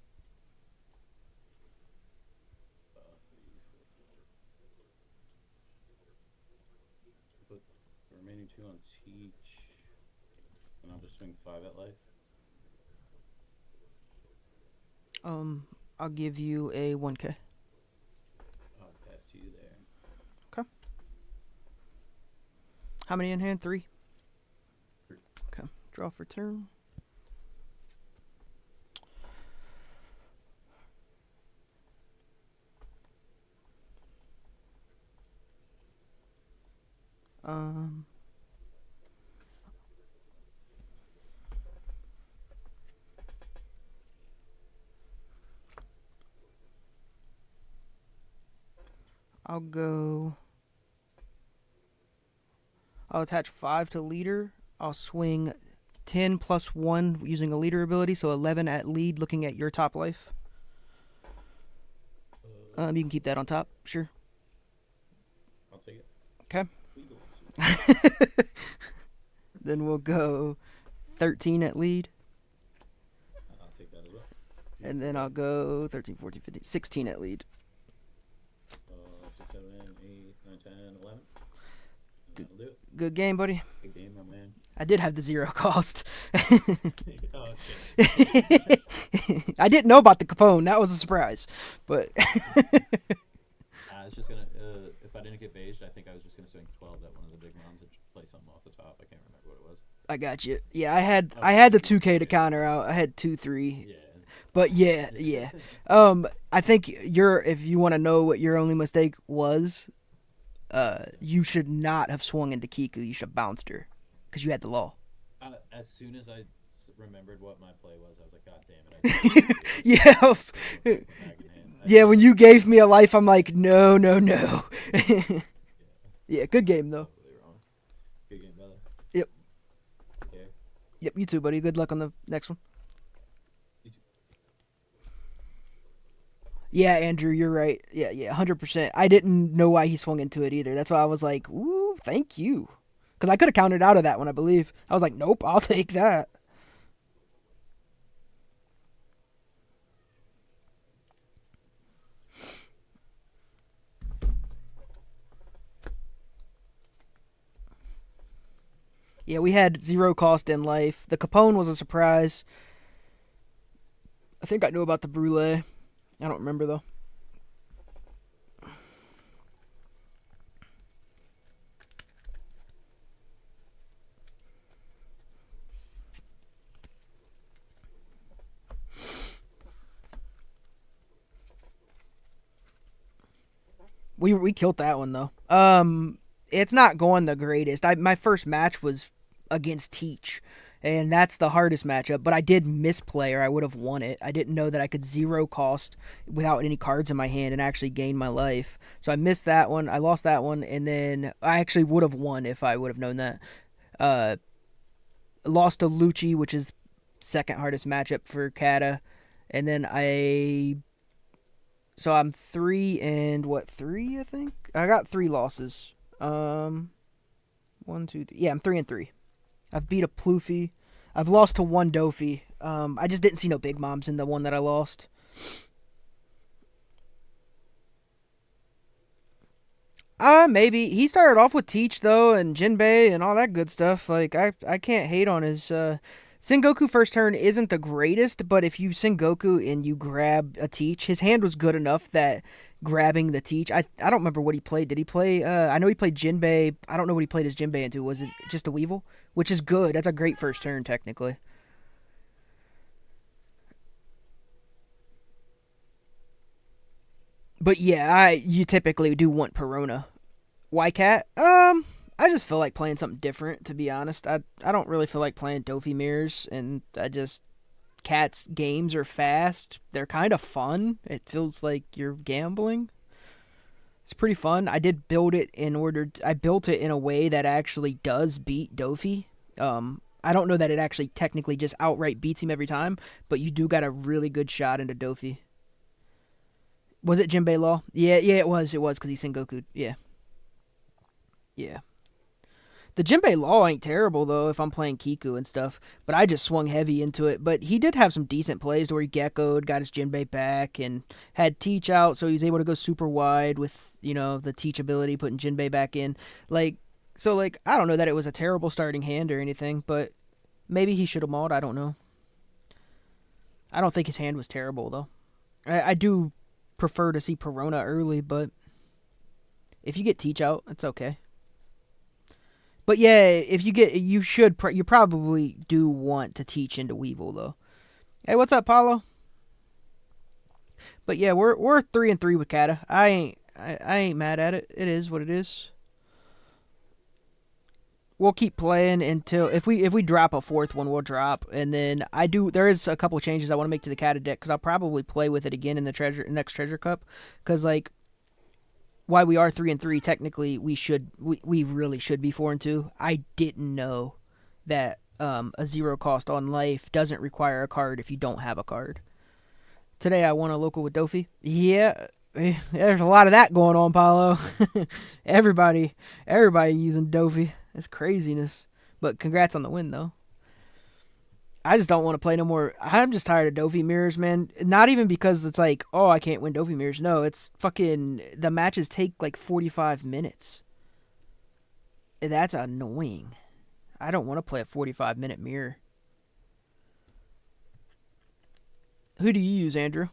Put the remaining 2 on Teach. And I'll just swing 5 at life. I'll give you a 1K. I'll pass to you there. Okay. How many in hand? 3? 3. Okay. Draw for turn. I'll attach 5 to leader. I'll swing 10 plus 1 using a leader ability, so 11 at lead looking at your top life. You can keep that on top, sure. I'll take it. Okay. Legal. Then we'll go 13 at lead. I'll take that as well. And then I'll go 13, 14, 15, 16 at lead. 6, 7, 8, 9, 10, 11. That'll do it. Good game, buddy. Good game, my man. I did have the 0 cost. Oh, shit. I didn't know about the Capone. That was a surprise. But I was just gonna, if I didn't get beiged, I think I was just gonna swing 12 at one of the big moms and play something off the top. I can't remember what it was. I got you. Yeah, I had the 2K to counter out. I had 2-3. Yeah. But yeah. I think if you want to know what your only mistake was, you should not have swung into Kiku. You should have bounced her because you had the law. As soon as I remembered what my play was, I was like, God damn it. Yeah. Yeah, when you gave me a life, I'm like, no. Yeah, good game, though. Good game, brother. Yep. Okay. Yep, you too, buddy. Good luck on the next one. You too. Yeah, Andrew, you're right. Yeah, 100%. I didn't know why he swung into it either. That's why I was like, ooh, thank you. Because I could have countered out of that one, I believe. I was like, nope, I'll take that. Yeah, we had 0 cost in life. The Capone was a surprise. I think I knew about the Brûlé. I don't remember, though. We killed that one, though. It's not going the greatest. My first match was against Teach, and that's the hardest matchup, but I did misplay or I would have won it. I didn't know that I could 0 cost without any cards in my hand and actually gain my life. So I missed that one. I lost that one, and then I actually would have won if I would have known that. Lost to Luchi, which is second hardest matchup for Kata, and then so I'm 3 and 3, I think? I got 3 losses. 1, 2, 3. Yeah, I'm 3 and 3. I've beat a Ploofy. I've lost to 1 Dofi. I just didn't see no big moms in the one that I lost. Maybe he started off with Teach though, and Jinbei and all that good stuff. Like I can't hate on his Sengoku first turn isn't the greatest, but if you Sengoku and you grab a Teach, his hand was good enough that grabbing the Teach. I don't remember what he played. Did he play? I know he played Jinbei. I don't know what he played his Jinbei into. Was it just a Weevil? Which is good. That's a great first turn technically. But yeah, you typically do want Perona. Why cat? I just feel like playing something different. To be honest, I don't really feel like playing Dofi mirrors, and I just cats games are fast. They're kind of fun. It feels like you're gambling. It's pretty fun. I did build it I built it in a way that actually does beat Dofi. I don't know that it actually technically just outright beats him every time, but you do got a really good shot into Dofi. Was it Jinbei Law? Yeah, it was because he's Sengoku. Yeah. Yeah. The Jinbei Law ain't terrible, though, if I'm playing Kiku and stuff, but I just swung heavy into it. But he did have some decent plays where he geckoed, got his Jinbei back, and had Teach out, so he was able to go super wide with, the Teach ability, putting Jinbei back in. I don't know that it was a terrible starting hand or anything, but maybe he should have mauled, I don't know. I don't think his hand was terrible, though. I do prefer to see Perona early, but if you get Teach out, it's okay. But yeah, if you probably do want to Teach into Weevil though. Hey, what's up, Paulo? But yeah, we're 3-3 with Kata. I ain't mad at it. It is what it is. We'll keep playing until if we drop a fourth one, we'll drop, and then there is a couple changes I want to make to the Kata deck because I'll probably play with it again in the next Treasure Cup because why we are 3-3, technically we really should be 4-2. I didn't know that a 0 cost on life doesn't require a card if you don't have a card. Today I won a local with Dofi. Yeah, there's a lot of that going on, Paulo. everybody using Dofi. It's craziness. But congrats on the win though. I just don't want to play no more. I'm just tired of Dofi mirrors, man. Not even because it's like, oh, I can't win Dofi mirrors. No, it's fucking, the matches take like 45 minutes. That's annoying. I don't want to play a 45-minute mirror. Who do you use, Andrew?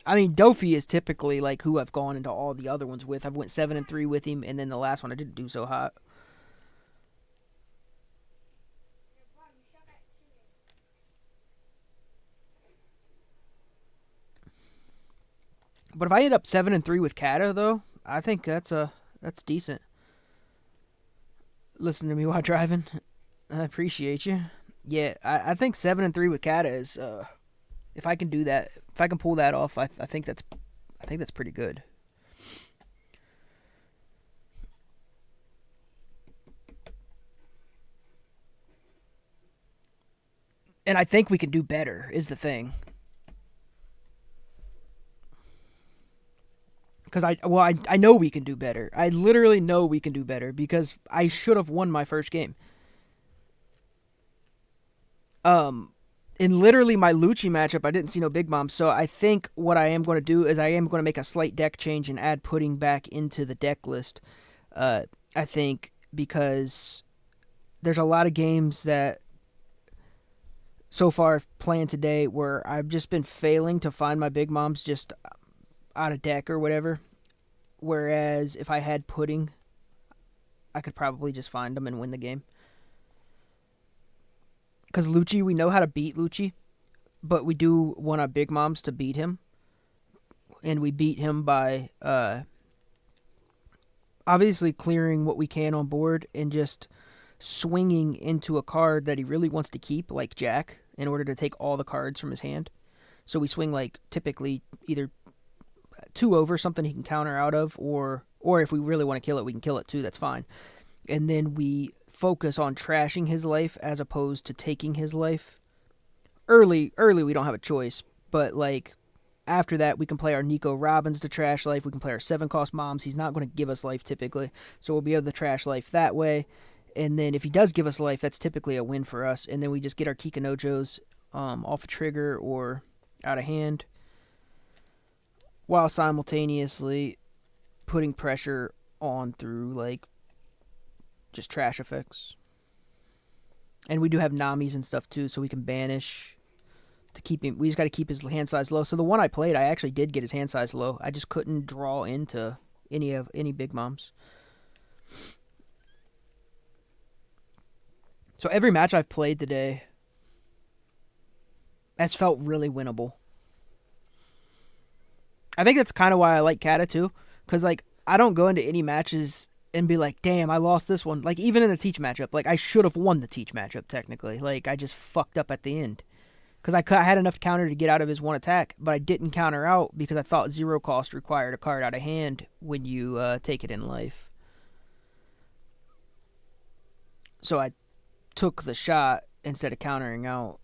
I mean, Dofi is typically like who I've gone into all the other ones with. I've went 7-3 with him, and then the last one I didn't do so hot. But if I end up 7-3 with Kata, though, I think that's decent. Listen to me while driving. I appreciate you. Yeah, I think 7-3 with Kata is if I can do that, if I can pull that off, I think that's pretty good. And I think we can do better is the thing. Because I know we can do better. I literally know we can do better because I should have won my first game. In literally my Luchi matchup, I didn't see no Big Mom, so I think what I am going to do is I am going to make a slight deck change and add Pudding back into the deck list. I think because there's a lot of games that so far playing today where I've just been failing to find my Big Moms just out of deck or whatever. Whereas if I had Pudding, I could probably just find them and win the game. Because Luchi, we know how to beat Luchi, but we do want our Big Moms to beat him. And we beat him by obviously clearing what we can on board and just swinging into a card that he really wants to keep, like Jack, in order to take all the cards from his hand. So we swing like typically either 2 over, something he can counter out of, or if we really want to kill it, we can kill it too, that's fine. And then we focus on trashing his life as opposed to taking his life. Early we don't have a choice, but like after that we can play our Nico Robbins to trash life, we can play our 7-cost moms. He's not going to give us life typically, so we'll be able to trash life that way. And then if he does give us life, that's typically a win for us. And then we just get our Kikanojos off a trigger or out of hand, while simultaneously putting pressure on through like just trash effects. And we do have Namis and stuff too, so we can banish to keep him. We just got to keep his hand size low. So the one I played, I actually did get his hand size low. I just couldn't draw into any big moms. So every match I've played today has felt really winnable. I think that's kind of why I like Kata too, because like I don't go into any matches and be like, damn, I lost this one. Like even in the teach matchup, like I should have won the teach matchup technically. Like I just fucked up at the end because I had enough counter to get out of his one attack, but I didn't counter out because I thought zero cost required a card out of hand when you take it in life. So I took the shot instead of countering out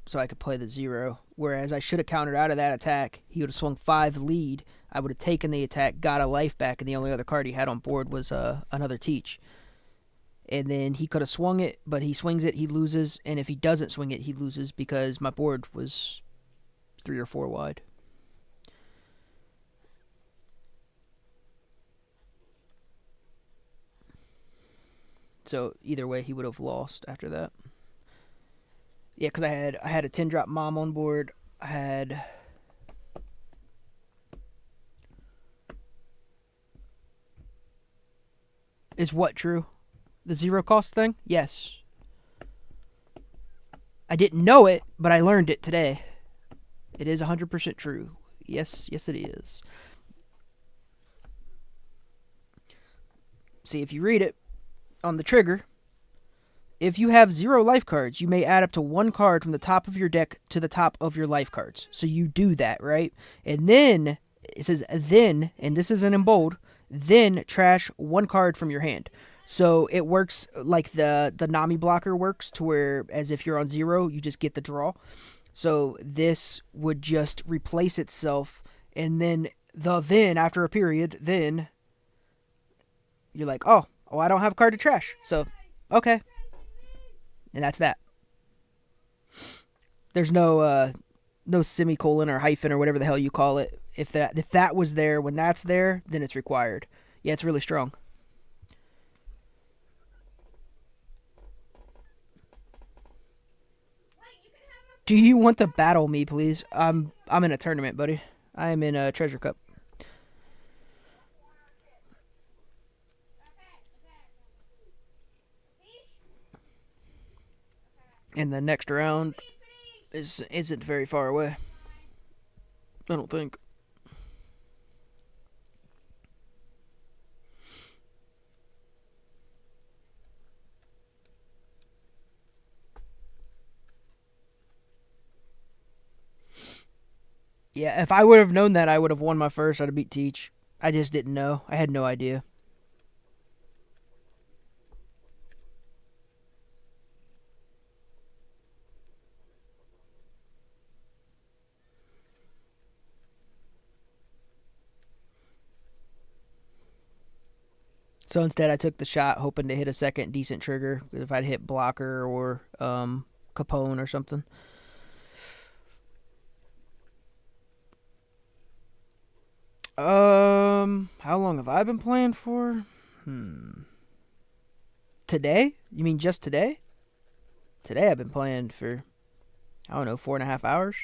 so I could play the zero. Whereas I should have countered out of that attack. He would have swung 5 lead. I would have taken the attack, got a life back, and the only other card he had on board was another teach. And then he could have swung it, but he swings it, he loses. And if he doesn't swing it, he loses because my board was 3 or 4 wide. So either way, he would have lost after that. Yeah, because I had a 10-drop mom on board. I had is what true? The zero cost thing? Yes. I didn't know it, but I learned it today. It is 100% true. Yes, it is. See, if you read it on the trigger, if you have 0 life cards, you may add up to 1 card from the top of your deck to the top of your life cards. So you do that, right? And then, it says then, and this isn't in bold, then trash 1 card from your hand. So it works like the Nami blocker works, to where as if you're on 0, you just get the draw. So this would just replace itself, and then after a period, then you're like, oh, I don't have a card to trash. So, okay. And that's that. There's no semicolon or hyphen or whatever the hell you call it. If that was there when that's there, then it's required. Yeah, it's really strong. Do you want to battle me, please? I'm in a tournament, buddy. I am in a Treasure Cup. And the next round isn't very far away. I don't think. Yeah, if I would have known that, I would have won my first. I'd have beat Teach. I just didn't know. I had no idea. So instead, I took the shot, hoping to hit a second decent trigger. If I'd hit blocker or Capone or something. How long have I been playing for? Today? You mean just today? Today I've been playing for, I don't know, 4.5 hours.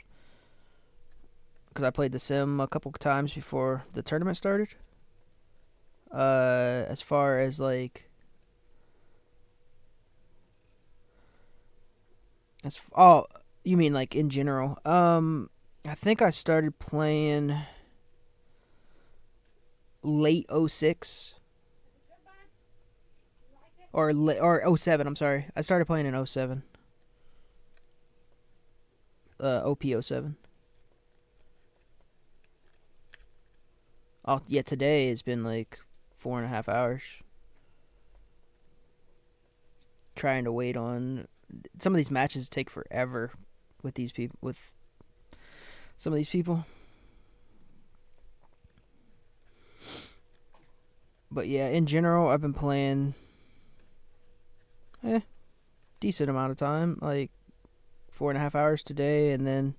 Because I played the sim a couple times before the tournament started. As far as like, you mean like in general? I think I started playing late 06 or 07. I'm sorry, I started playing in 07. OP07. Oh yeah, today has been like 4.5 hours. Trying to wait on some of these matches take forever with these people. With some of these people. But yeah, in general, I've been playing decent amount of time, like 4.5 hours today, and then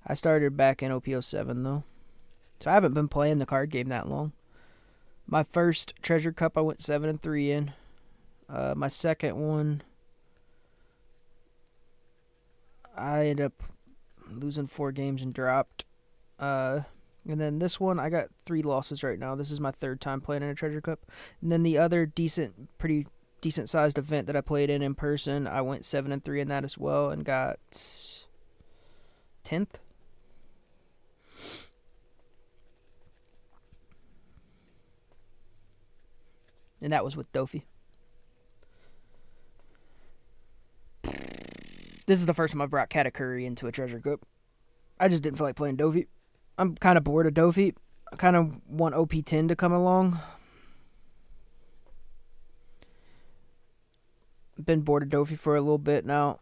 I started back in OP07 though. So I haven't been playing the card game that long. My first Treasure Cup I went 7-3 in. My second one I ended up losing 4 games and dropped. And then this one I got 3 losses right now. This is my third time playing in a Treasure Cup. And then the other pretty decent sized event that I played in person, I went 7-3 in that as well and got 10th. And that was with Dofi. This is the first time I've brought Katakuri into a Treasure Cup. I just didn't feel like playing Dofi. I'm kind of bored of Dofi. I kind of want OP10 to come along. Been bored of Dofi for a little bit now.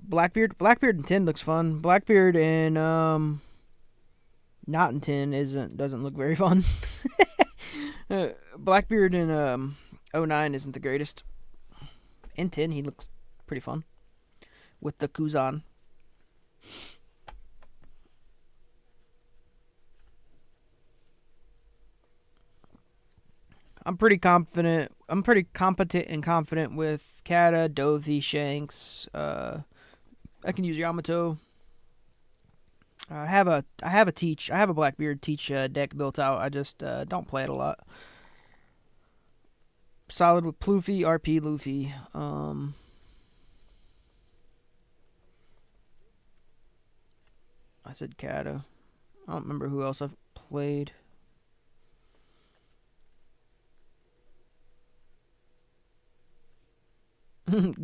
Blackbeard in 10 looks fun. Blackbeard in not in 10 doesn't look very fun. Blackbeard in 09 isn't the greatest. In 10 he looks pretty fun with the Kuzan. I'm pretty confident. I'm pretty competent and confident with Kata, Dovi, Shanks. I can use Yamato. I have a Blackbeard teach deck built out. I just don't play it a lot. Solid with Ploofy, RP, Luffy. I said Kata. I don't remember who else I've played.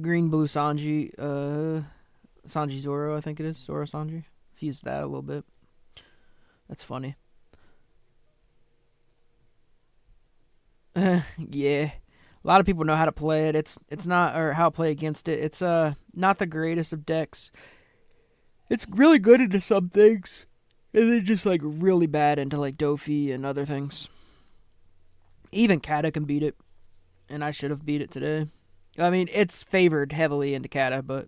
Green Blue Sanji. Sanji Zoro, I think it is. Zoro Sanji. I've used that a little bit. That's funny. Yeah. A lot of people know how to play it. It's not, or how to play against it. It's not the greatest of decks. It's really good into some things, and then just like really bad into like Dofi and other things. Even Kata can beat it, and I should have beat it today. I mean, it's favored heavily into Kata, but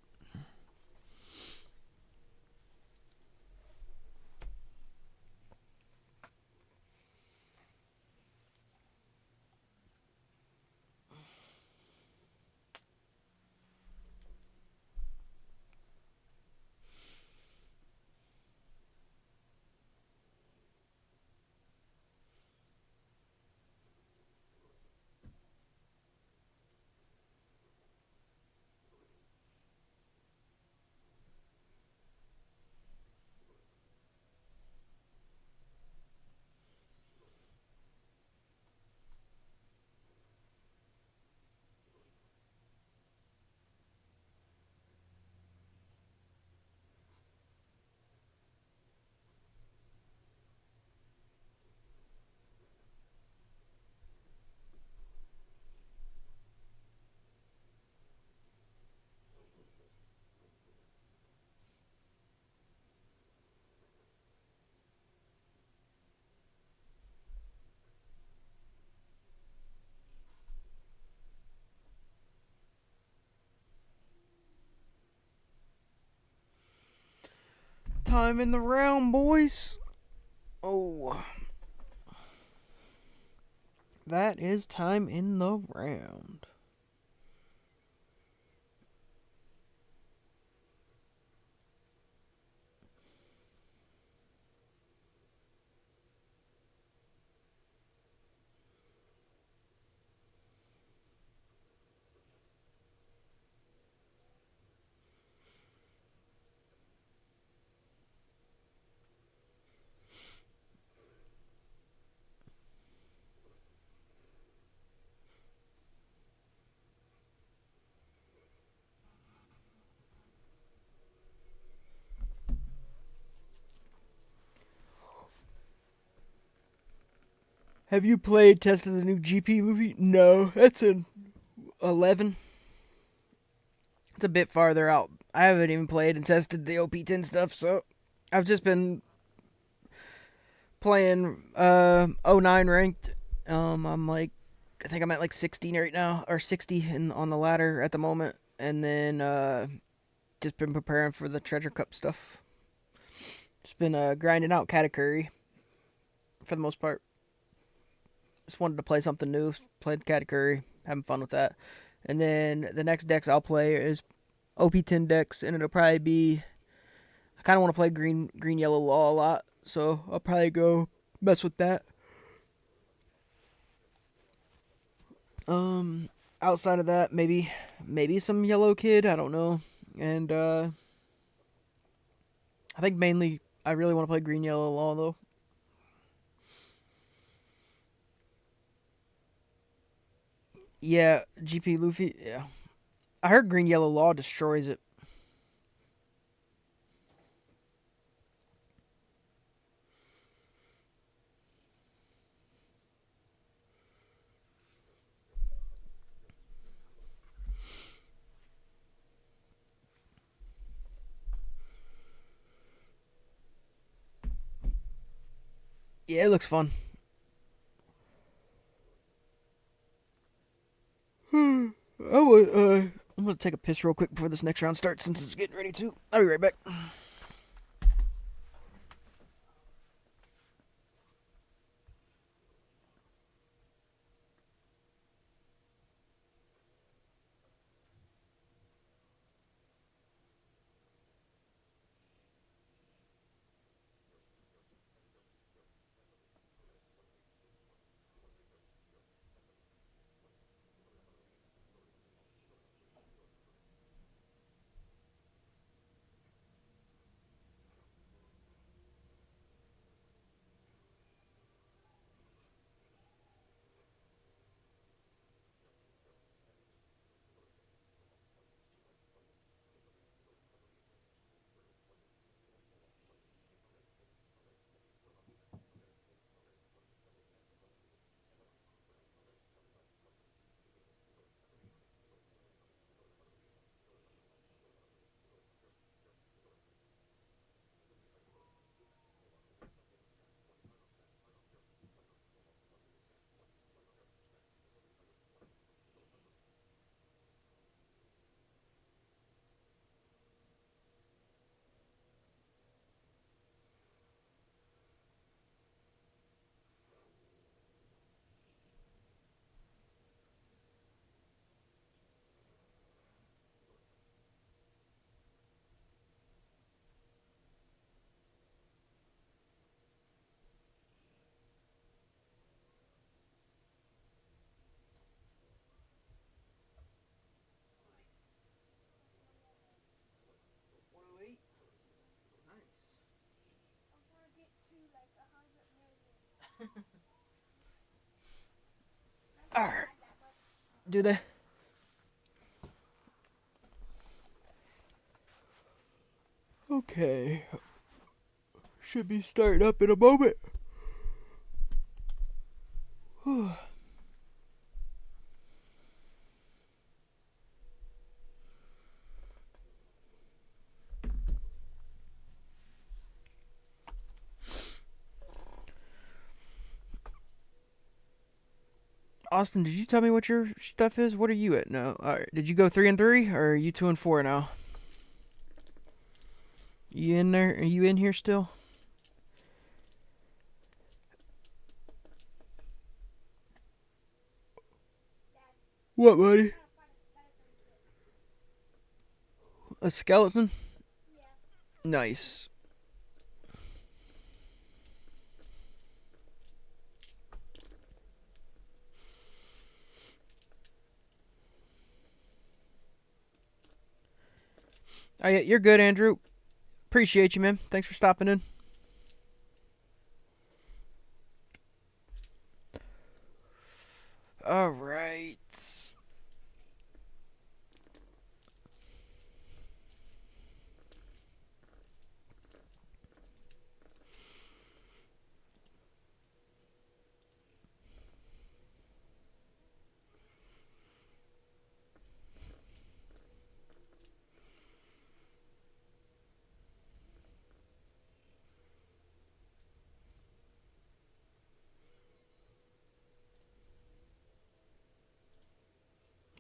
time in the round, boys. Oh. That is time in the round. Have you tested the new GP Luffy? No, that's an 11. It's a bit farther out. I haven't even played and tested the OP10 stuff, so I've just been playing 09 ranked. I'm like, I think I'm at like 16 right now, or 60 on the ladder at the moment, and then just been preparing for the Treasure Cup stuff. Just been grinding out Katakuri for the most part. Just wanted to play something new. Played Katakuri, having fun with that. And then the next decks I'll play is OP10 decks, and it'll probably be, I kind of want to play green yellow law a lot, so I'll probably go mess with that. Outside of that, maybe some yellow kid, I don't know. And I think mainly I really want to play green yellow law though. Yeah, GP Luffy, yeah. I heard green yellow law destroys it. Yeah, it looks fun. I'm gonna take a piss real quick before this next round starts since it's getting ready to. I'll be right back. Alright. Do they? Okay. Should be starting up in a moment. Austin, did you tell me what your stuff is? What are you at now? Alright, did you go 3-3 or are you 2-4 now? You in there? Are you in here still? What, buddy? A skeleton? Nice. Oh, yeah, you're good, Andrew. Appreciate you, man. Thanks for stopping in. All right.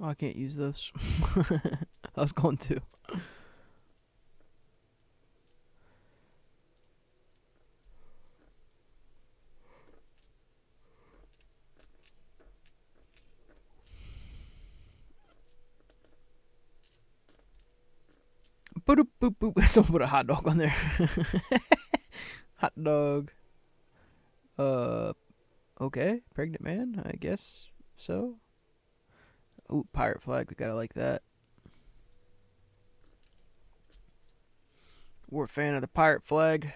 Oh, I can't use those. I was going to. Boop boop boop. Someone put a hot dog on there. Hot dog. Okay. Pregnant man. I guess so. Ooh, pirate flag. We gotta like that. We're a fan of the pirate flag.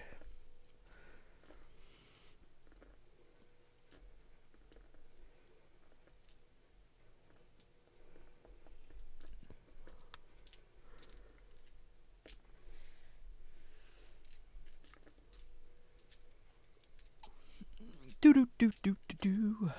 Do do do do do do.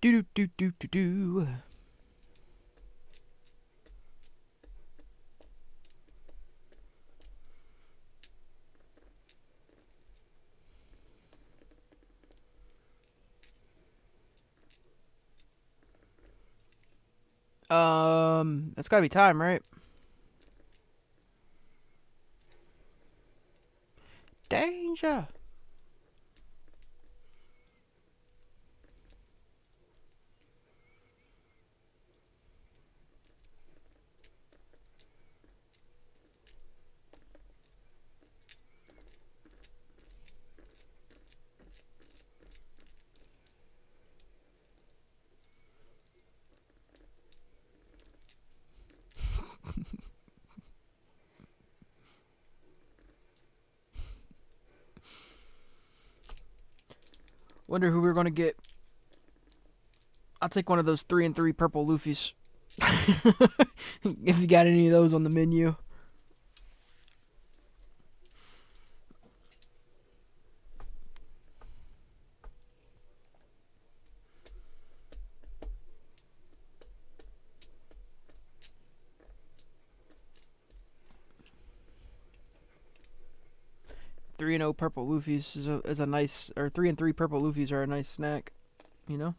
Do do do do do. That's gotta be time, right? Danger. Wonder who we're gonna get. I'll take one of those 3-3 purple Luffy's. If you got any of those on the menu. Three and 0 purple Luffy's is a nice, or 3-3 purple Luffy's are a nice snack, you know.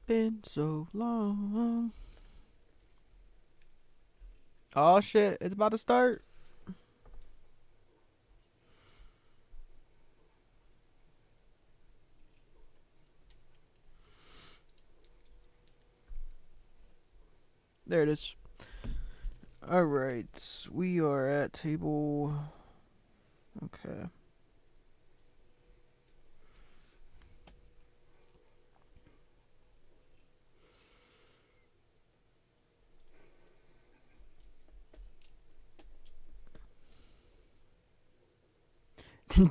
Been so long. Oh shit, it's about to start. There it is. Alright, we are at table. Okay.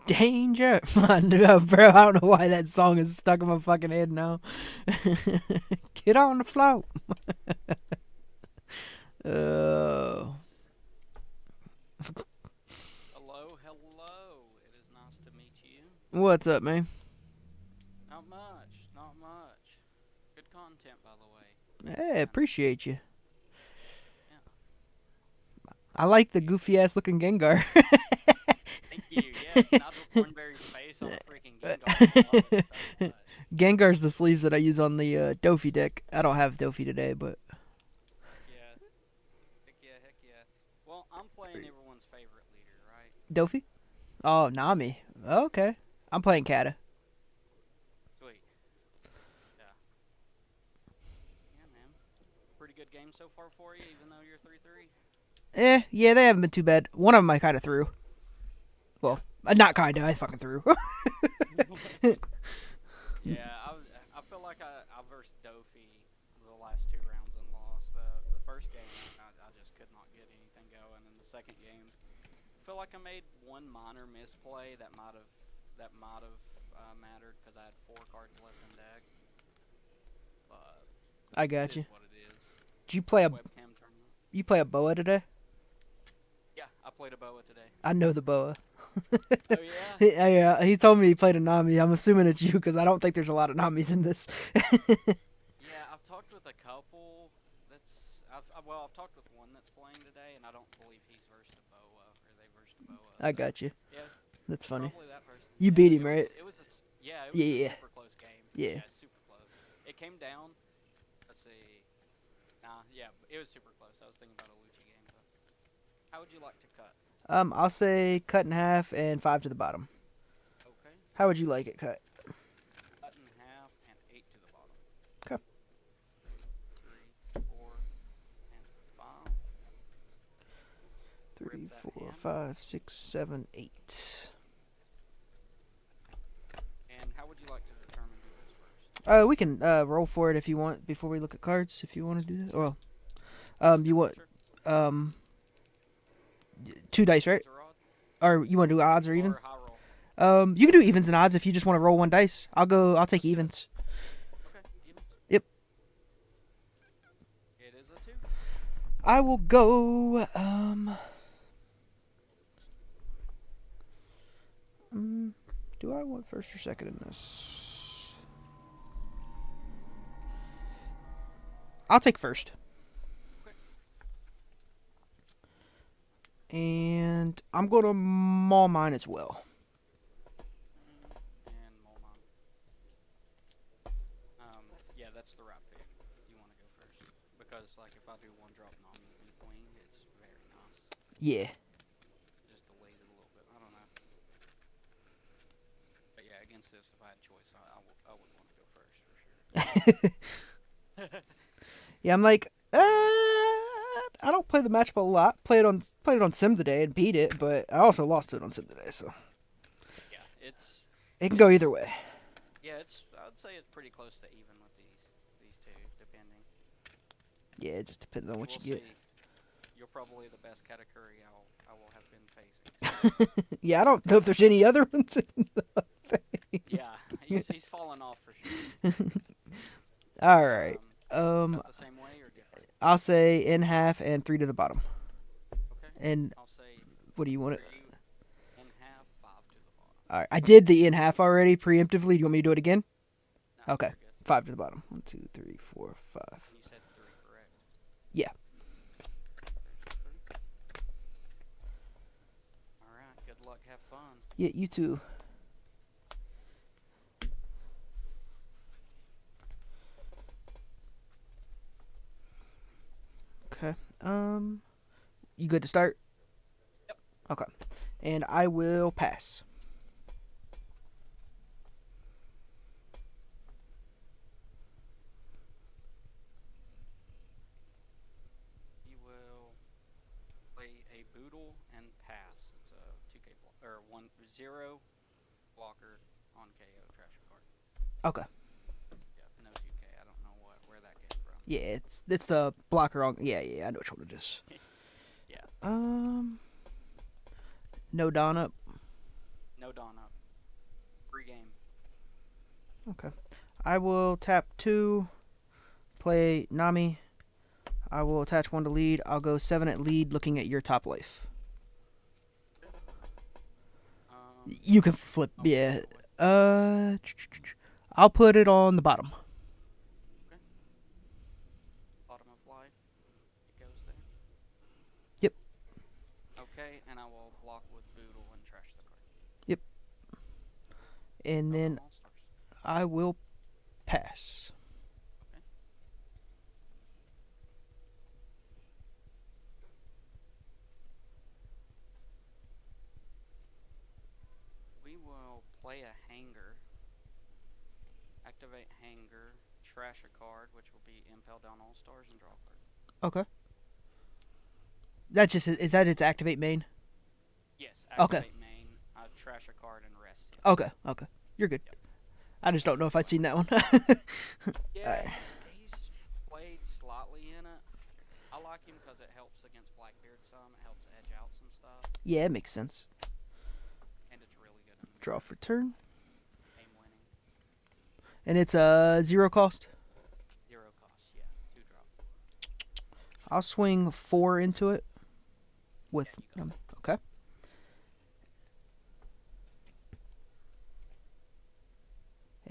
Danger. No, bro, I don't know why that song is stuck in my fucking head now. Get on the float. Oh. Hello, hello. It is nice to meet you. What's up, man? Not much, not much. Good content, by the way. Hey, appreciate you. Yeah. I like the goofy ass looking Gengar. Thank you. Yes, Nigel Thornberry's face on the freaking Gengar. I love it so much. Gengar's the sleeves that I use on the Dofi deck. I don't have Dofi today, but Yeah. Heck yeah, heck yeah. Well, I'm playing everyone's favorite leader, right? Dofi? Oh, Nami. Okay. I'm playing Kata. Sweet. Yeah. Yeah, man. Pretty good game so far for you, even though you're 3-3. Yeah, they haven't been too bad. One of them I kind of threw. Well, not kind of. I fucking threw. Yeah, I feel like I versed Dofi the last 2 rounds and lost. The first game, I just could not get anything going. In the second game, I feel like I made one minor misplay that might have mattered because I had 4 cards left in deck. But I got it you. is what it is. Did you play a Webcam tournament. boa today? Yeah, I played a boa today. I know the boa. Oh yeah. Yeah, he told me he played a Nami. I'm assuming it's you because I don't think there's a lot of Namis in this. Yeah, I've talked with a couple. I've talked with one that's playing today, and I don't believe he's versed a boa or they versed a boa. I got you. Yeah, That's funny. probably that person. You Yeah, beat him, it right? was a Yeah. super close game. Yeah. Super close. It came down. Let's see. Nah, yeah, it was super close. I was thinking about a Luchi game, but how would you like to cut? I'll say cut in half and 5 to the bottom. Okay. How would you like it cut? Cut in half and 8 to the bottom. Okay. 3, 4, and 5. 3, Rip that 4, hand. 5, 6, 7, 8. And how would you like to determine who goes first? We can roll for it if you want before we look at cards. If you want to do that, well, you want Sure. 2 dice, right? Or odd? Or you want to do odds or evens? Or high roll? You can do evens and odds if you just want to roll 1 dice. I'll take evens. Okay, evens. Yep. It is a 2. I will go. Do I want first or second in this? I'll take first. Okay. And I'm going to maul mine as well. And Molmon. Yeah, that's the right pick. You want to go first. Because, like, if I do 1 drop Nami and Queen, it's very nice. Yeah. Just delays it a little bit. I don't know. But yeah, against this, if I had choice, I would want to go first for sure. Yeah, I'm like, I don't play the matchup a lot. Played it on Sim today and beat it, but I also lost it on Sim today, so Yeah, it can go it's- either way. Yeah, I would say it's pretty close to even with these 2, depending. Yeah, it just depends on what We'll you get. see. You're probably the best Katakuri I will have been facing. Yeah, I don't know if there's any other ones in the thing. Yeah, he's fallen off for sure. All right. Cut the same way or different? I'll say in half and 3 to the bottom. Okay. And I'll say what do you want it? 3 in half, 5 to the bottom. All right, I did the in half already preemptively. Do you want me to do it again? No, Okay. you're good. 5 to the bottom. 1, 2, 3, 4, 5. You said 3, correct? Yeah. All right. Good luck. Have fun. Yeah, you too. Okay. You good to start? Yep. Okay. And I will pass. You will play a Boodle and pass. It's a 2K or 1-0 blocker on KO trash card. Okay. Yeah, no 2K. I don't know where that came from. Yeah, it's the blocker on. Yeah, I know which one it is. Yeah. No Don up. No No dawn up. Free game. Okay. I will tap 2, play Nami. I will attach 1 to lead. I'll go 7 at lead, looking at your top life. You can flip, yeah. I'll put it on the bottom. Okay. Bottom of life. It goes there. Yep. Okay, and I will block with Boodle and trash the card. Yep. And then All-Stars. I will pass. Okay. We will play a hanger. Activate hanger. Trash a card, which will be impel down All-Stars and draw a card. Okay. That's just is that its activate main? Yes. Okay. Activate main. Trash a card and rest him. Okay. Okay. You're good. Yep. I just don't know if I'd seen that one. Yeah, Alright. he's played slightly in it. I like him because it helps against Blackbeard some. It helps edge out some stuff, Yeah, it makes sense. and it's really good in Draw for turn. game winning. And it's a 0 cost. 0 cost, yeah. 2 drop. I'll swing 4 into it. With Yeah, you okay.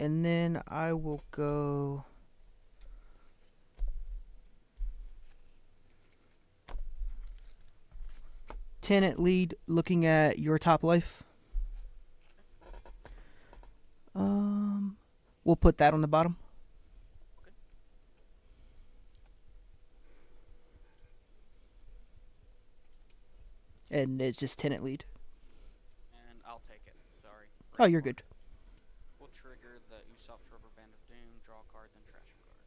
And then I will go 10 at lead, looking at your top life. We'll put that on the bottom. Okay. And it's just 10 at lead. And I'll take it. Sorry. Oh, you're good. We'll trigger the Usopp's Rubber Band of Doom, draw a card, then trash a card.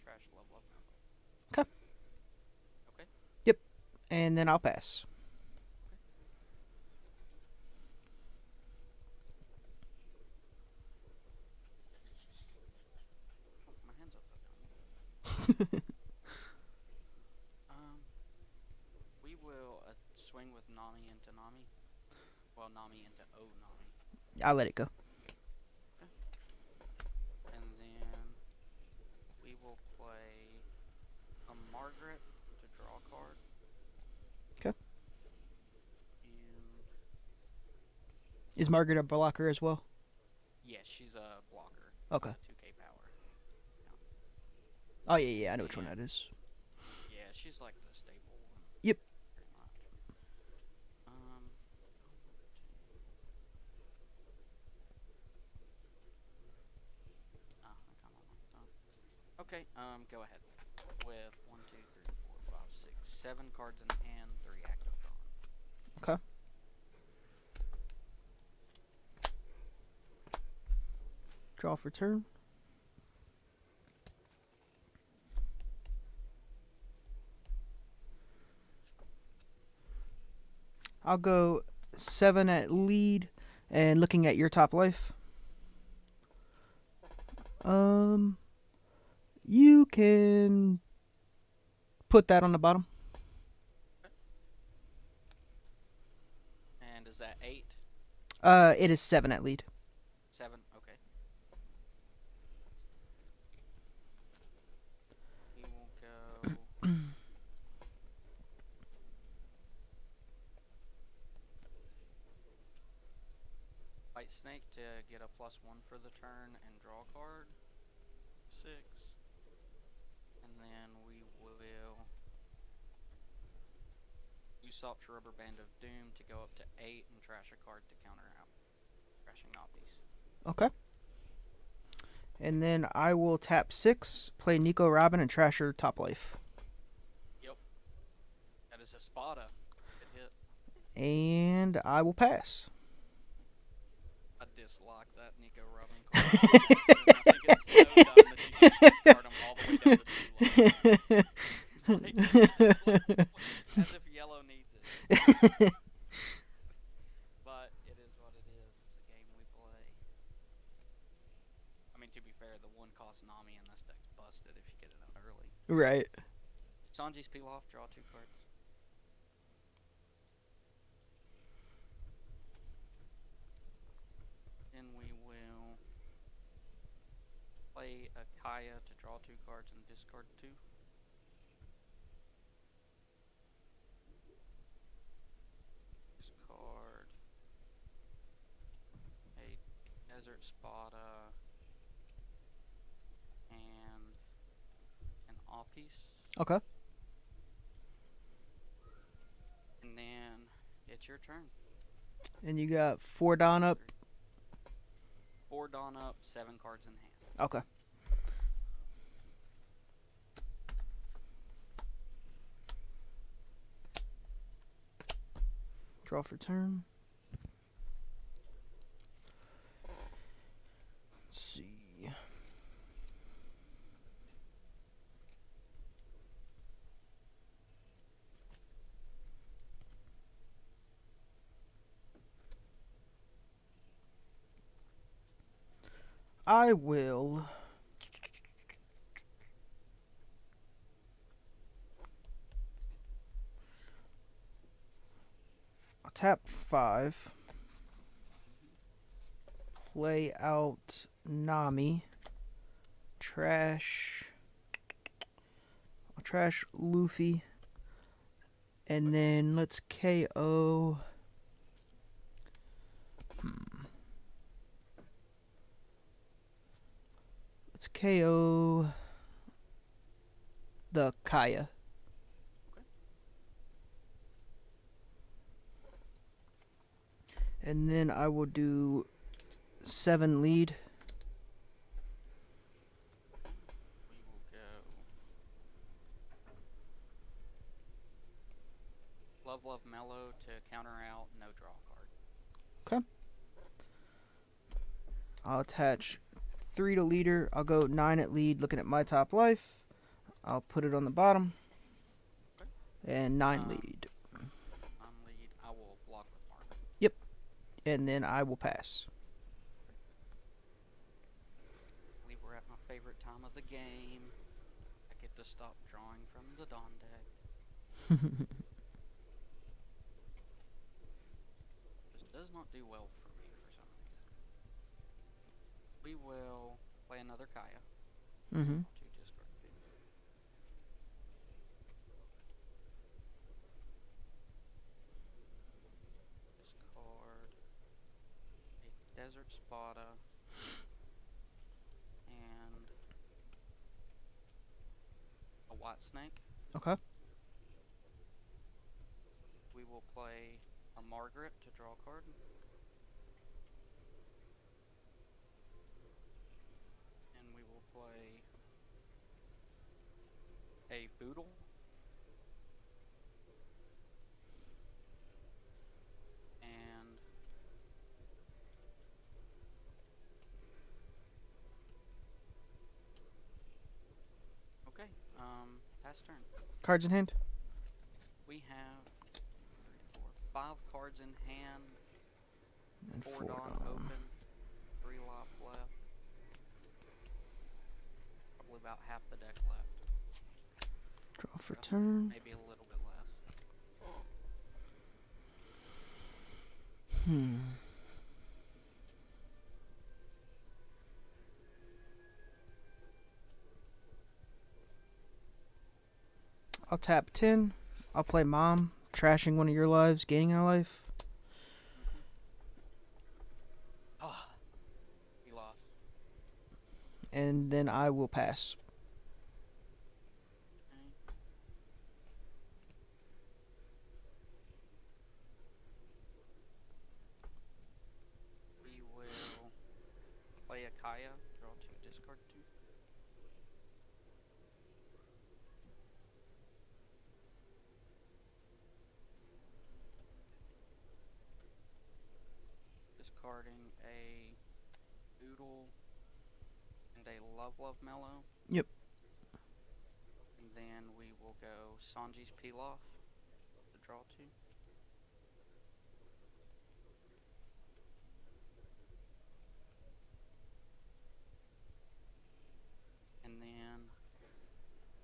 Trash level up. Okay. Okay. Yep. And then I'll pass. Oh, my hand's upside down. We will swing with Nami into Nami. Well, Nami into Nami. I'll let it go. And then we will play a Margaret to draw a card. Okay. And Is Margaret a blocker as well? yes, she's a blocker. Okay. 2k power. Oh, yeah, I know which one that is. Yeah, she's like the staple one. Yep. Pretty much. Okay, go ahead. With 1, 2, 3, 4, 5, 6, 7 cards in hand, 3 active drawn. Okay. Draw for turn. I'll go 7 at lead and looking at your top life. You can put that on the bottom. And is that 8? It is 7 at lead. 7? Okay. We will go... White Snake to get a +1 for the turn and draw a card. 6. And then we will Usopp's Rubber Band of Doom to go up to 8 and trash a card to counter out. Trashing Noppies. Okay. And then I will tap 6, play Nico Robin, and trash her top life. Yep. That is a Spada. Good hit. And I will pass. I dislike that Nico Robin card. I think it's so dumb that you can discard them all the way down to 2 life. As if yellow needs it. But it is what it is. It's a game we play. I mean, to be fair, the 1 cost Nami in this deck's busted if you get it out early. Right. Sanji's peel off, draw 2 cards. then we will play a Kaya to draw 2 cards and discard 2. Discard a Desert Spada and an Office. Okay. And then it's your turn. And you got 4 Dawn up. 4 Dawn up, 7 cards in hand. Okay. Draw for turn. Let's see. I will tap 5, play out Nami, trash Luffy, and then let's KO. Let's KO the Kaya. And then I will do 7 lead. We will go Love Mellow to counter out no draw card. Okay. I'll attach 3 to leader. I'll go 9 at lead, looking at my top life. I'll put it on the bottom. Okay. And 9 lead. On lead, I will block with Mark. And then I will pass. I believe we're at my favorite time of the game. I get to stop drawing from the Dawn deck. This does not do well for me for some reason. We will play another Kaya. Mm-hmm. To discard 2. Discard a Desert Spada and a White Snake. Okay. We will play a Margaret to draw a card. And we will play a Boodle. And okay, pass turn. Cards in hand. We have 3, 4, 5 cards in hand. And 4 4 Dawn Dawn. open. 3 life left. Probably about half the deck left. Draw for turn. Maybe a little bit less. I'll tap 10. I'll play Mom, trashing one of your lives, gaining a life. Ah, he lost. And then I will pass. Okay. We will play a Kaya, draw 2, discard 2. Discarding a Oodle and a Love Mellow. Yep. And then we will go Sanji's Pilaf to draw 2. And then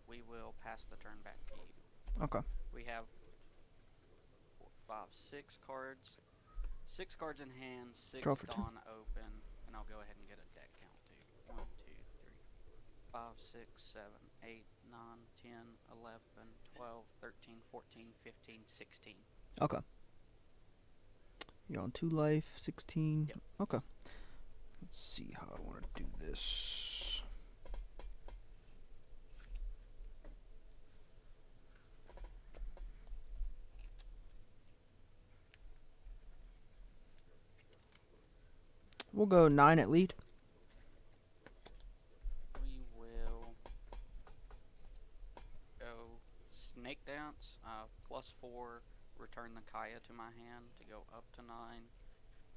we will pass the turn back to you. Okay. We have 4, 5, 6 cards. 6 cards in hand, 6 Draw for two. Dawn open, and I'll go ahead and get a deck count too. 1, 2, 3, 5, 6, 7, 8, 9, 10, 11, 12, 13, 14, 15, 16. Okay. You're on 2 life, 16. Yep. Okay. Let's see how I want to do this. We'll go 9 at lead. We will go Snake Dance, +4, return the Kaya to my hand to go up to 9,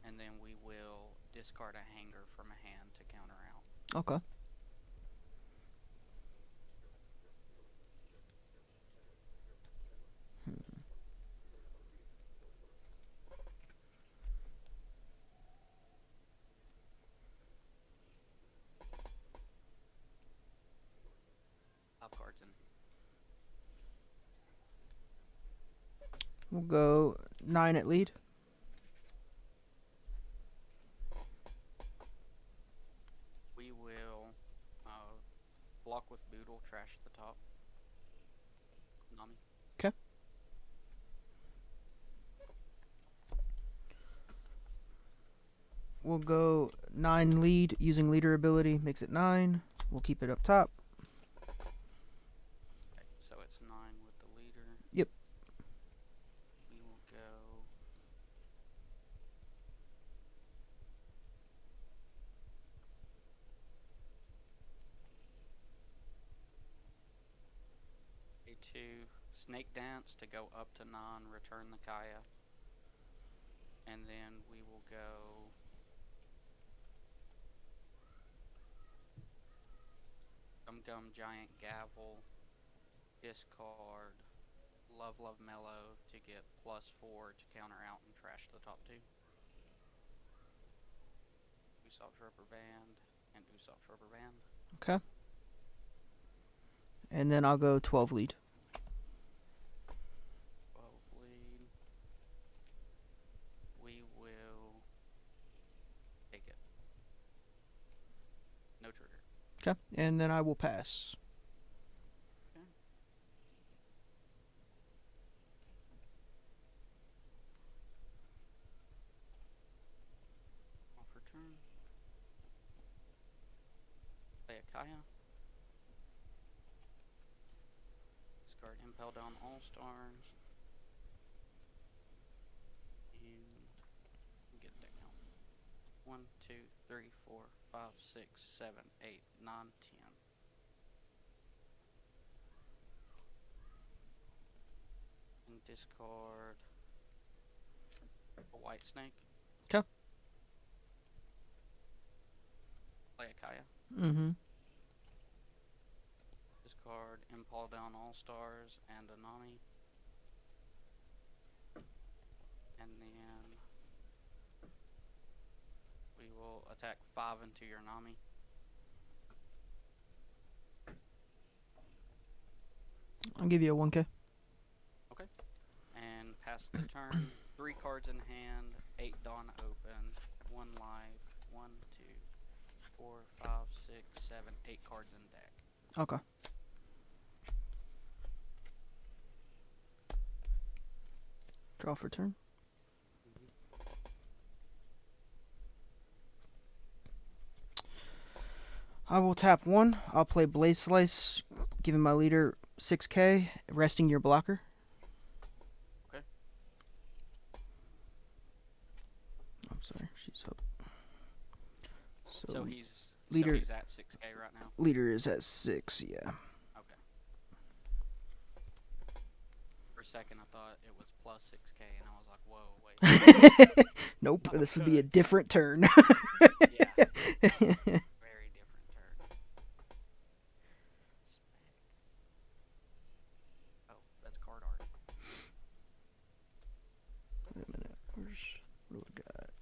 and then we will discard a hanger from a hand to counter out. Okay. Cards in. We'll go 9 at lead. We will block with Boodle, trash the top. Nami. Okay. We'll go 9 lead using leader ability. Makes it 9. We'll keep it up top. Okay, so it's 9 with the leader. Yep. We will go A2 Snake Dance to go up to 9, return the Kaya. And then we will go Gum Giant Gavel, discard Love Mellow to get +4 to counter out and trash the top 2. Usopp's Rubber Band and Usopp's Rubber Band. Okay. And then I'll go 12 lead. 12 lead. We will take it. No trigger. Okay. And then I will pass. Okay. Off for turn. Play a Kaya. Discard Impel Down All Stars. And get a deck count. 1, 2, 3, 4, 5, 6, 7, 8, 9, 10. And discard a White Snake. 'Kay. Play a Kaya. Mm-hmm. Discard Impal Down All Stars and a Nami. And then we will attack 5 into your Nami. I'll give you a 1K. Okay. And pass the turn. 3 cards in hand. 8 Dawn open. 1 life. 1, 2, 4, 5, 6, 7, 8 cards in deck. Okay. Draw for turn. I will tap 1. I'll play Blaze Slice, giving my leader 6K, resting your blocker. Okay. I'm sorry, she's up. So he's leader- he's at 6K right now. Leader is at 6, yeah. Okay. For a second, I thought it was plus 6K, and I was like, "Whoa, wait." Nope, this would be a different turn. Yeah. Very different turn. Oh, that's card art. Wait a minute, what do we got?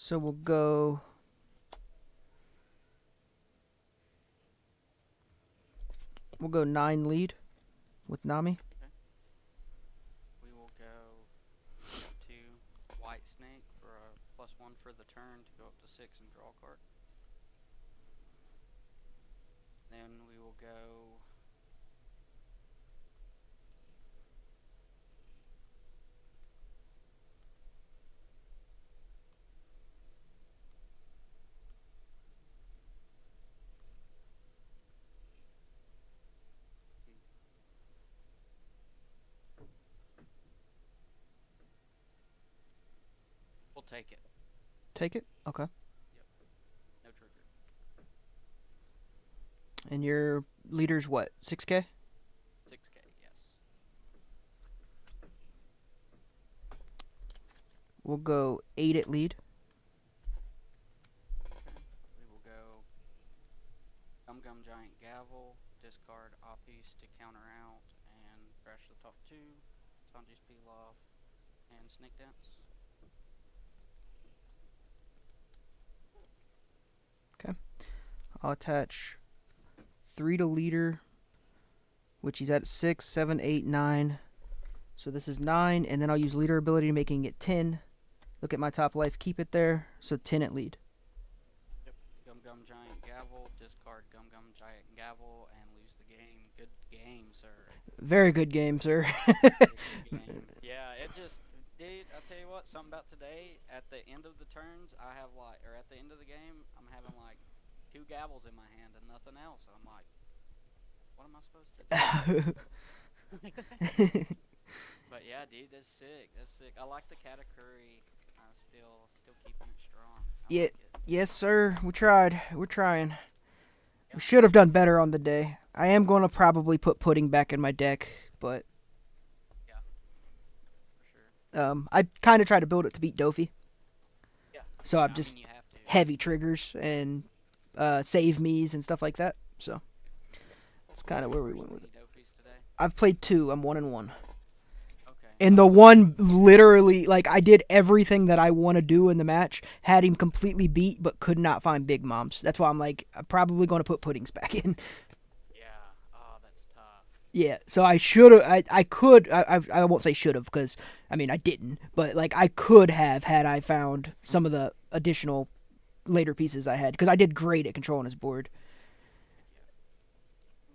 So we'll go. We'll go 9 lead with Nami. We will go to White Snake for a +1 for the turn to go up to 6 and draw a card. Then we will go we'll take it. Take it? Okay. No trigger. And your leader's what? 6K? 6K, yes. We'll go 8 at lead. We will go Gum Gum Giant Gavel, discard Oppies to counter out, and crash the top 2, Sanji's Peel Off, and Snake Dance. I'll attach 3 to leader, which he's at 6, 7, 8, 9. So this is 9, and then I'll use leader ability, making it 10. Look at my top life, keep it there. So 10 at lead. Yep. Gum Gum Giant Gavel, discard Gum Gum Giant Gavel, and lose the game. Good game, sir. Very good game, sir. Very good game. Yeah, it just, dude, I'll tell you what, something about today, at the end of the turns, I have like, or at the end of the game, I'm having like 2 gavels in my hand and nothing else. I'm like, what am I supposed to do? But yeah, dude, that's sick. That's sick. I like the Katakuri. Still keeping it strong. Yeah. Like it. Yes, sir. We tried. We're trying. We should have done better on the day. I am going to probably put pudding back in my deck, but Yeah, for sure. I kind of try to build it to beat Dofi. Yeah. So Yeah, I'm just you have to. heavy triggers and save me's and stuff like that. So that's kind of where we went with it. Today? I've played 2. I'm 1-1. Okay. And the one literally, like, I did everything that I want to do in the match, had him completely beat, but could not find Big Moms. That's why I'm like, I'm probably going to put puddings back in. Yeah. Oh, that's tough. Yeah, so I should have, I could, I won't say should have, because, I mean, I didn't, but, like, I could have had I found some of the additional later pieces I had, because I did great at controlling his board.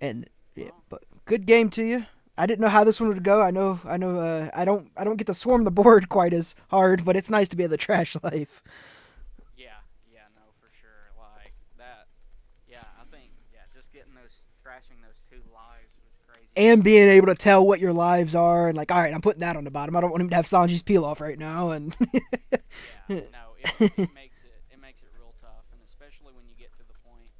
And, yeah, but good game to you. I didn't know how this one would go. I know. I don't get to swarm the board quite as hard, but it's nice to be able to trash life. Yeah, no, for sure. Like that. Yeah, I think just getting trashing those 2 lives was crazy. And being able to tell what your lives are, and like, all right, I'm putting that on the bottom. I don't want him to have Sanji's peel off right now, and Yeah, no, it makes it real tough, and especially when you get to the point.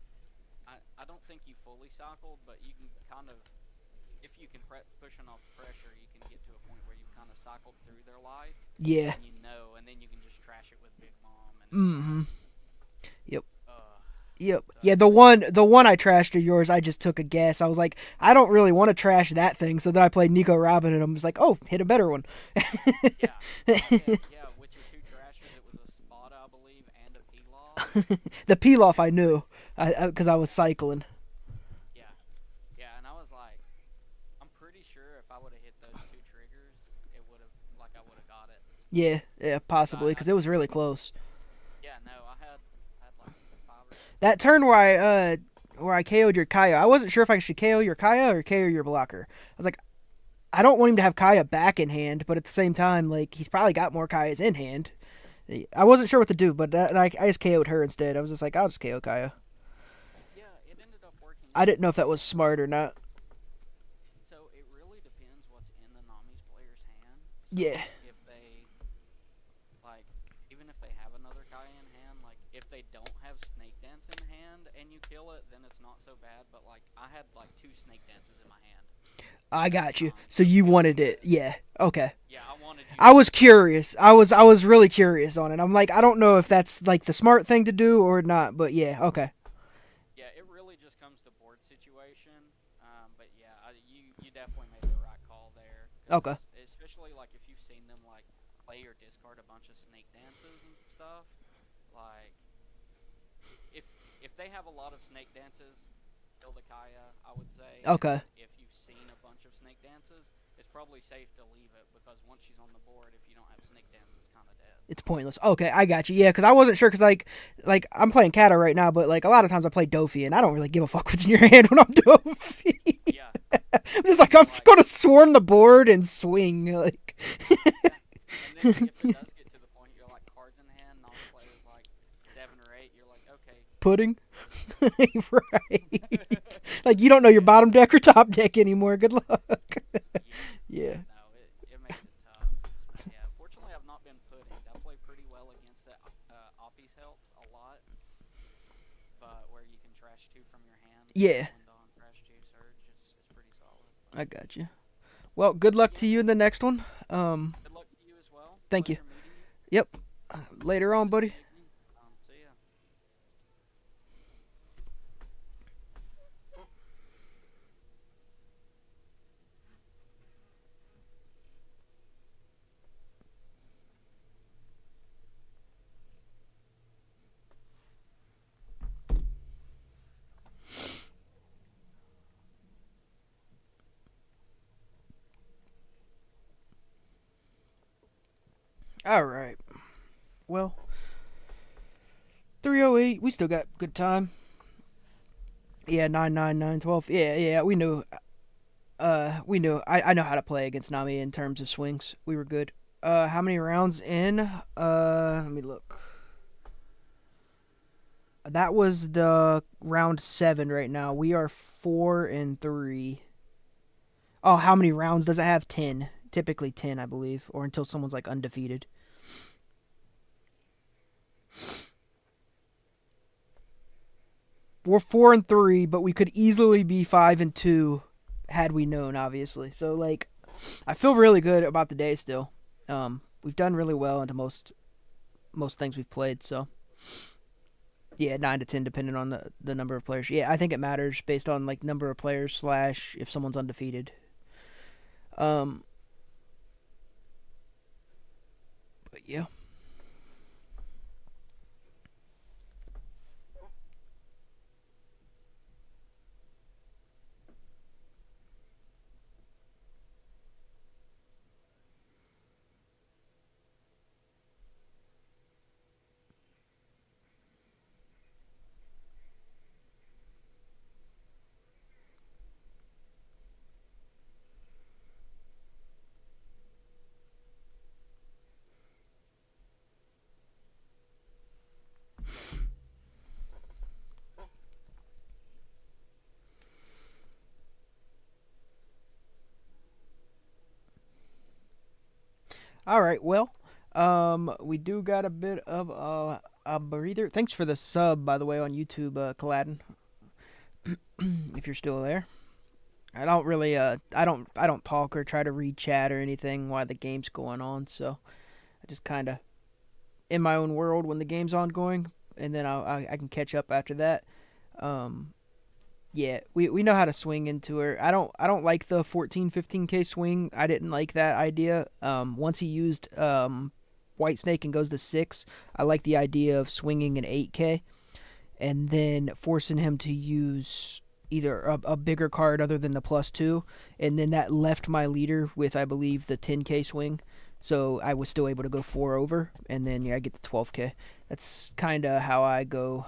I don't think you fully cycled, but you can kind of. If you can push enough pressure, you can get to a point where you kind of cycled through their life. yeah. And then you can just trash it with Big Mom. And Mm-hmm. Yep. uh, Yep. Yeah, the one I trashed of yours, I just took a guess. I was like, I don't really want to trash that thing, so then I played Nico Robin, and I was like, oh, hit a better one. yeah, with your 2 trashes, it was a spot, I believe, and a peel-off. The peel off I knew, because I was cycling. Yeah, and I was like, I'm pretty sure if I would have hit those 2 triggers, I would have got it. Yeah, possibly, because it was really close. Yeah, no, I had like 5 or 6. That turn where I KO'd your Kaya, I wasn't sure if I should KO your Kaya or KO your blocker. I was like, I don't want him to have Kaya back in hand, but at the same time, like, he's probably got more Kayas in hand. I wasn't sure what to do, but I just KO'd her instead. I was just like, I'll just KO Kaya. Yeah, it ended up working. I didn't know if that was smart or not. So it really depends what's in the Nami's player's hand. So Yeah. If they, like, even if they have another Kaya in hand, like, if they don't have Snake Dance in hand and you kill it, then it's not so bad. But, like, I had, like, 2 Snake Dances in my hand. I got you. So you wanted it. Yeah. Okay. Yeah, I wanted you. I was curious. I was really curious on it. I'm like, I don't know if that's like the smart thing to do or not, but yeah, okay. Yeah, it really just comes to board situation. But yeah, you definitely made the right call there. Okay. Especially like if you've seen them like play or discard a bunch of Snake Dances and stuff. Like, if they have a lot of snake dances, kill the Kaya, I would say. Okay. And if you've seen a bunch of snake dances, it's probably safe to leave it because once she's on the board, if you don't have snake dance, it's kind of dead. It's pointless. Okay, I got you. Yeah, because I wasn't sure. Because like I'm playing Kata right now, but like a lot of times I play Dofi, and I don't really give a fuck what's in your hand when I'm Dofi. Yeah. I'm just like I'm just gonna swarm the board and swing. Like. And then if it does get to the point you're like cards in hand, non players like 7 or 8, you're like, okay. Pudding. Right. Like you don't know your bottom deck or top deck anymore. Good luck. Yeah. No, it makes it tough. Yeah, fortunately I've not been pudding. I play pretty well against that. Oppies helps a lot, but where you can trash 2 from your hand. Yeah. On trash 2 surge, it's pretty solid. I got you. Well, good luck to you in the next one. Good luck to you as well. Thank you. Pleasure meeting you. Yep. Later on, buddy. See ya. All right. Well, 308. We still got good time. Yeah, 99912. Yeah. We knew. I know how to play against Nami in terms of swings. We were good. How many rounds in? Let me look. That was the round 7 right now. We are 4-3. Oh, how many rounds does it have? 10. Typically 10, I believe, or until someone's like undefeated. We're 4-3, but we could easily be 5-2 had we known, obviously. So like, I feel really good about the day still. We've done really well into most things we've played. So yeah, 9 to 10 depending on the number of players. Yeah, I think it matters based on like number of players / if someone's undefeated. But yeah. All right, well, we do got a bit of a breather. Thanks for the sub, by the way, on YouTube, Kaladin. If you're still there, I don't really, I don't talk or try to read chat or anything while the game's going on. So I just kind of in my own world when the game's ongoing, and then I can catch up after that. Yeah, we know how to swing into her. I don't like the 14-15K swing. I didn't like that idea. Once he used White Snake and goes to 6, I like the idea of swinging an 8K and then forcing him to use either a bigger card other than the +2, and then that left my leader with, I believe, the 10K swing. So I was still able to go 4 over, and then yeah, I get the 12K. That's kind of how I go.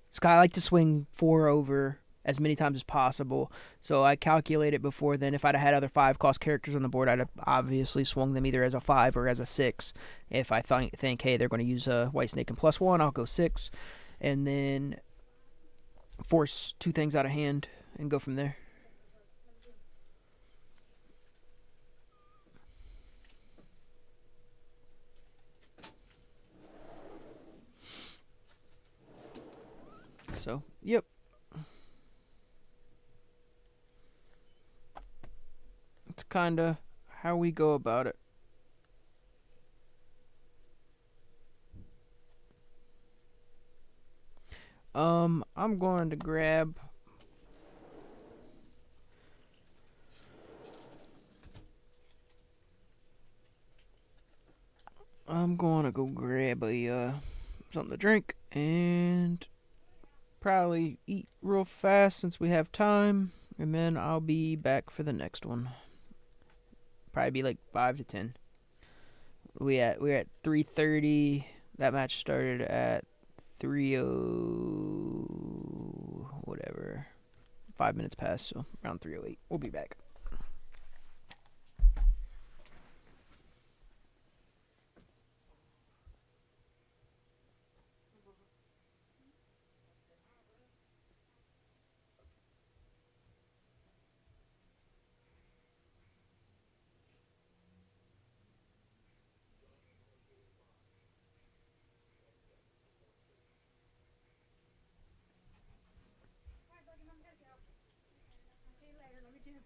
So I like to swing 4 over as many times as possible. So I calculate it before then. If I'd have had other 5-cost characters on the board, I'd have obviously swung them either as a 5 or as a 6. If I think hey, they're going to use a White Snake and +1, I'll go 6. And then force 2 things out of hand and go from there. So, yep. It's kind of how we go about it. I'm going to grab I'm gonna go grab a something to drink and probably eat real fast since we have time, and then I'll be back for the next one. Probably be like 5 to 10. We're at 3:30. That match started at 3:00 whatever. 5 minutes past, so around 3:08. We'll be back. Alright, buddy, I'm gonna go. I'll see you later. Love you too.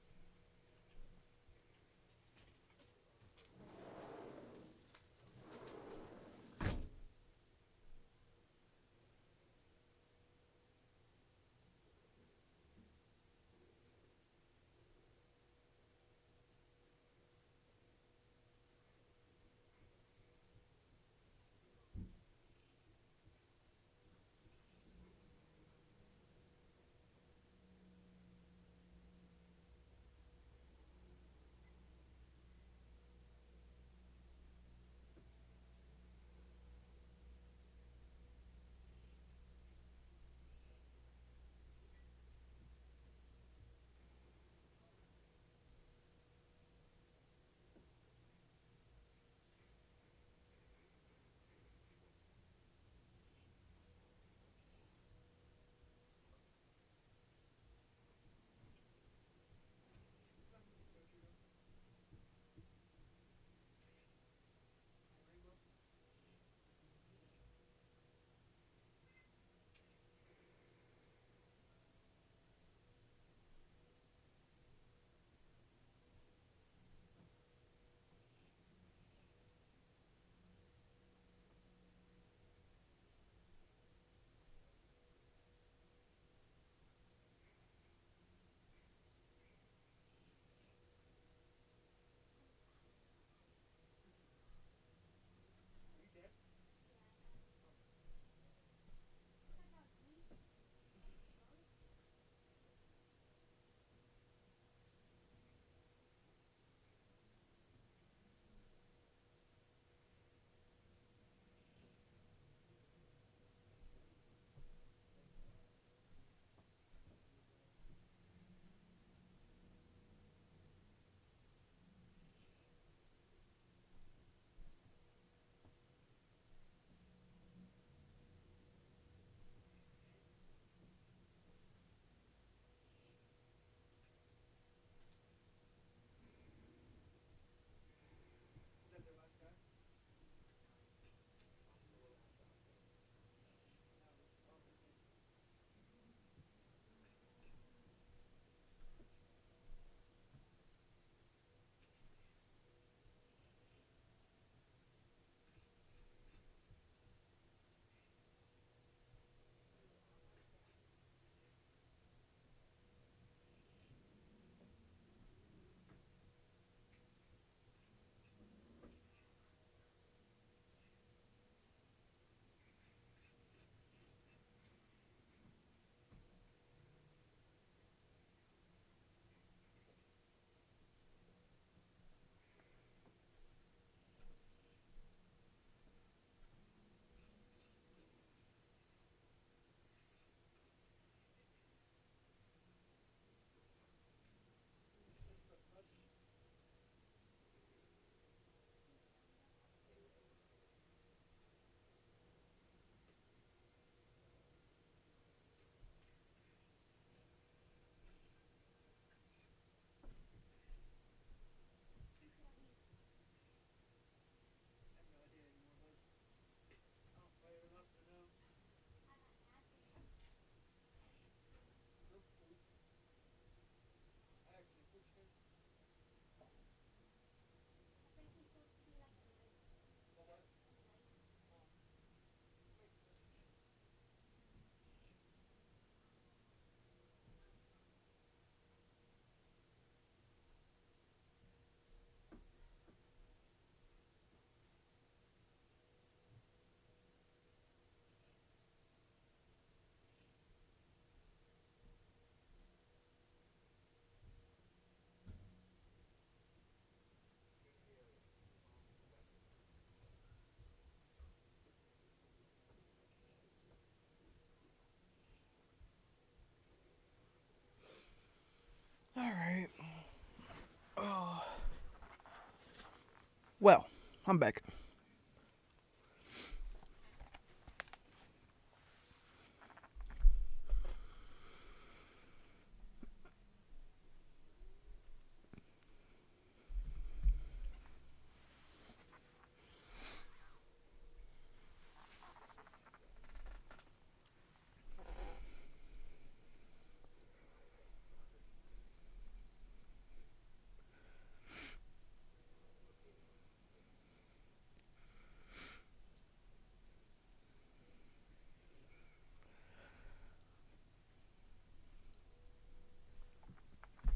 Well, I'm back.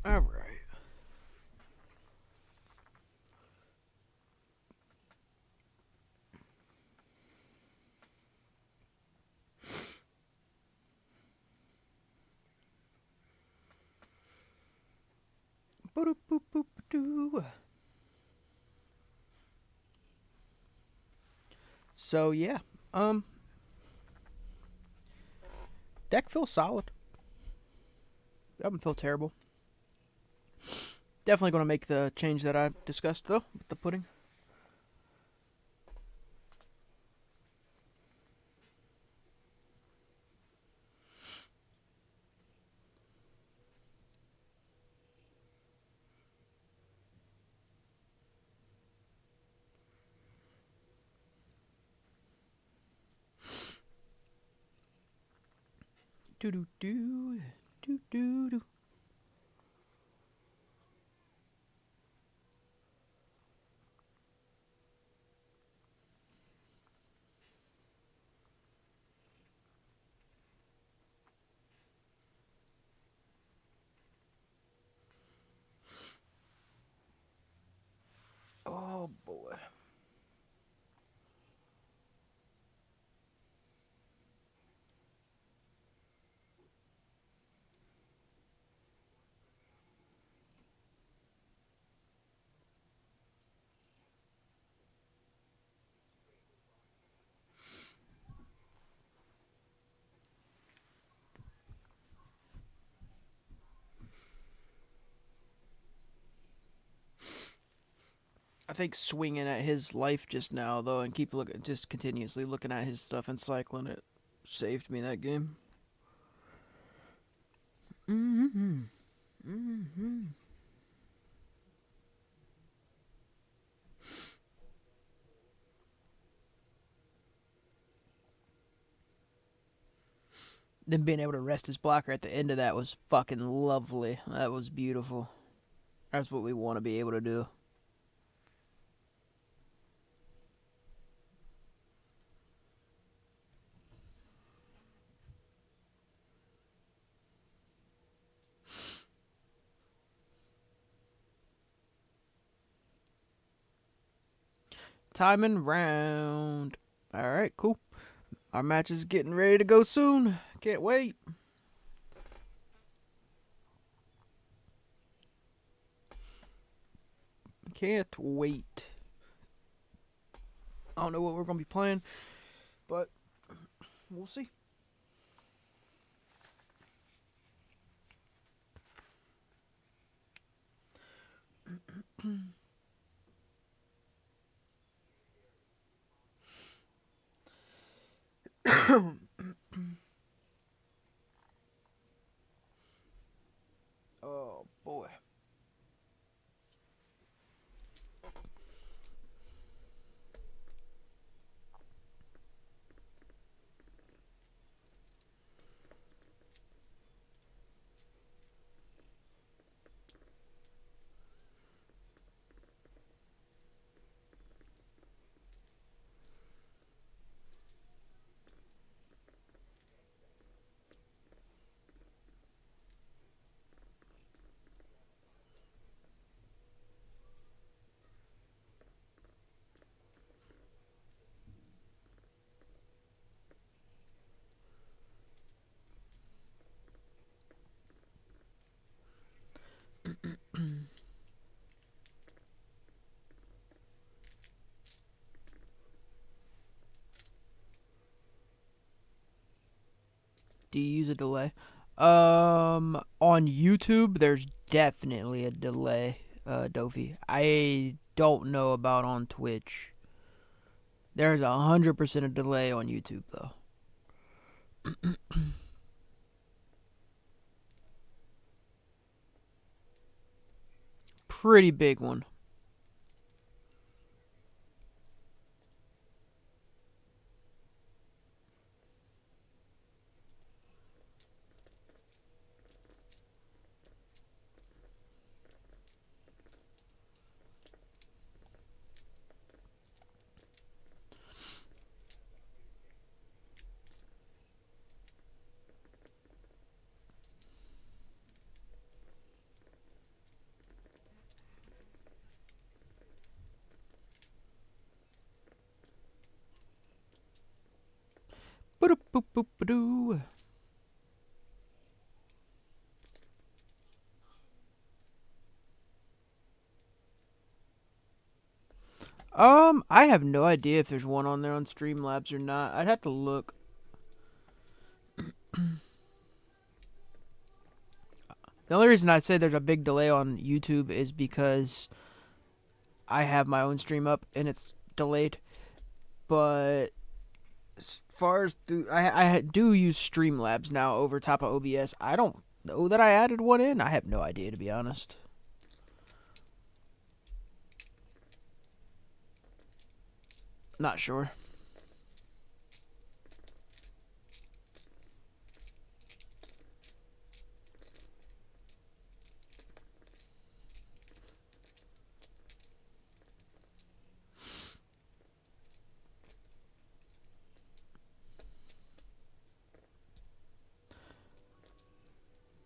All right. Boop-a-boop-boop-doo. So yeah, deck feels solid. Doesn't feel terrible. Definitely gonna make the change that I discussed though with the pudding. Do do do do do do. Oh boy. I think swinging at his life just now though, and keep looking, just continuously looking at his stuff and cycling it, saved me that game. Mm-hmm. Mm-hmm. Then being able to rest his blocker at the end of that was fucking lovely. That was beautiful. That's what we want to be able to do. Timing round. Alright, cool. Our match is getting ready to go soon. Can't wait. Can't wait. I don't know what we're going to be playing, but we'll see. Oh boy. Do you use a delay? On YouTube, there's definitely a delay, Dofi. I don't know about on Twitch. There's 100% a delay on YouTube, though. Pretty big one. Ba-do-boop-boop-ba-doo. I have no idea if there's one on there on Streamlabs or not. I'd have to look. The only reason I say there's a big delay on YouTube is because I have my own stream up and it's delayed. But as far as I do use Streamlabs now over top of OBS. I don't know that I added one in. I have no idea, to be honest. Not sure.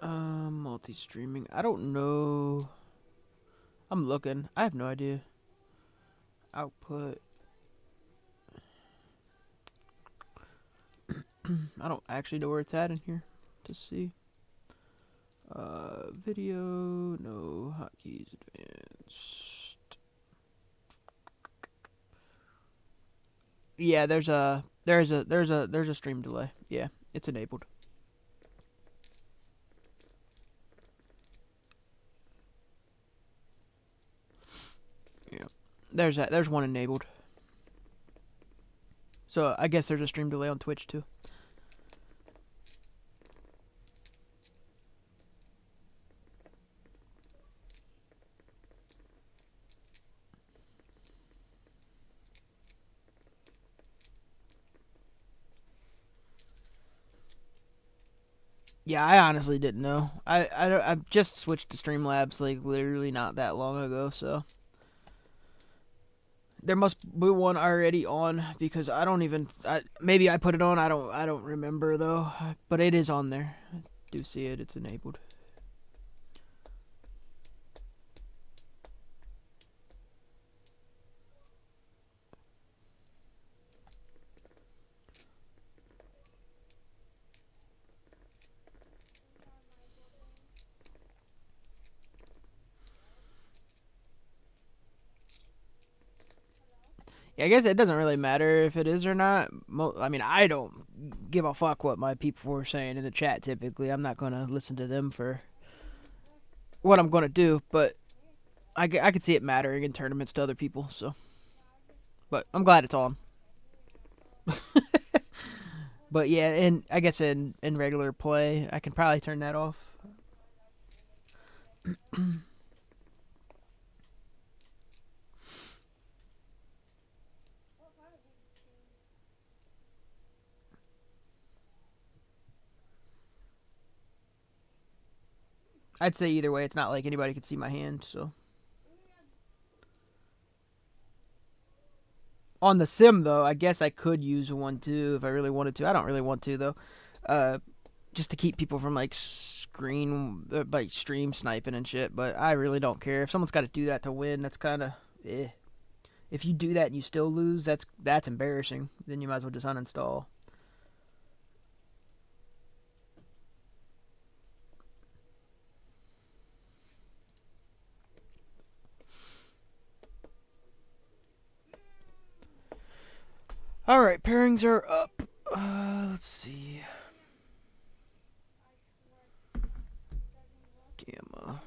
Multi-streaming. I don't know. I'm looking. I have no idea. Output. I don't actually know where it's at in here to see. Video, no hotkeys, advanced. Yeah, there's a stream delay. Yeah, it's enabled. Yeah, there's one enabled. So I guess there's a stream delay on Twitch too. Yeah, I honestly didn't know. I've just switched to Streamlabs like literally not that long ago, so there must be one already on because I don't even. Maybe I put it on. I don't remember though, but it is on there. I do see it. It's enabled. Yeah, I guess it doesn't really matter if it is or not. I mean, I don't give a fuck what my people were saying in the chat typically. I'm not going to listen to them for what I'm going to do, but I could see it mattering in tournaments to other people, so. But I'm glad it's on. But yeah, and I guess in regular play, I can probably turn that off. I'd say either way, it's not like anybody could see my hand, so. On the sim, though, I guess I could use one, too, if I really wanted to. I don't really want to, though. Just to keep people from, like, stream sniping and shit, but I really don't care. If someone's got to do that to win, that's kind of, eh. If you do that and you still lose, that's embarrassing. Then you might as well just uninstall. Alright, pairings are up. Let's see. Gamma.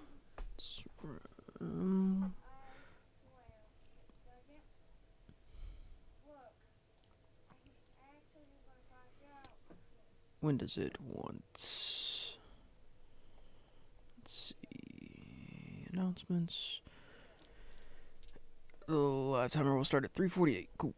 When does it want? Let's see. Announcements. The timer will start at 3:48. Cool.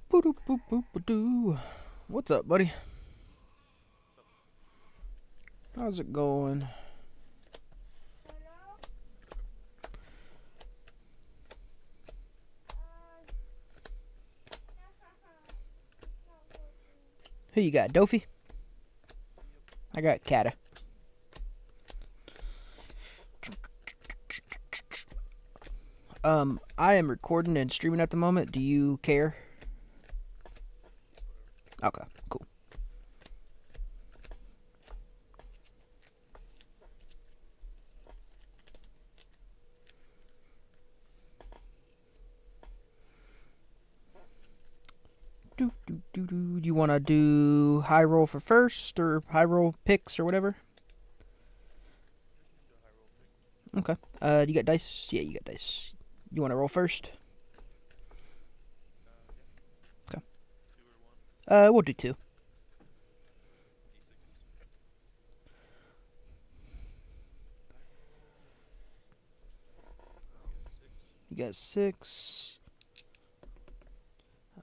Boo-doo-boo-boo-boo-doo. What's up, buddy? How's it going? Who you got, Dofi? I got Kata. I am recording and streaming at the moment. Do you care? Okay, cool. Do you want to do high roll for first or high roll picks or whatever? Okay. You got dice? Yeah, you got dice. You want to roll first? Okay. We'll do 2. You got 6.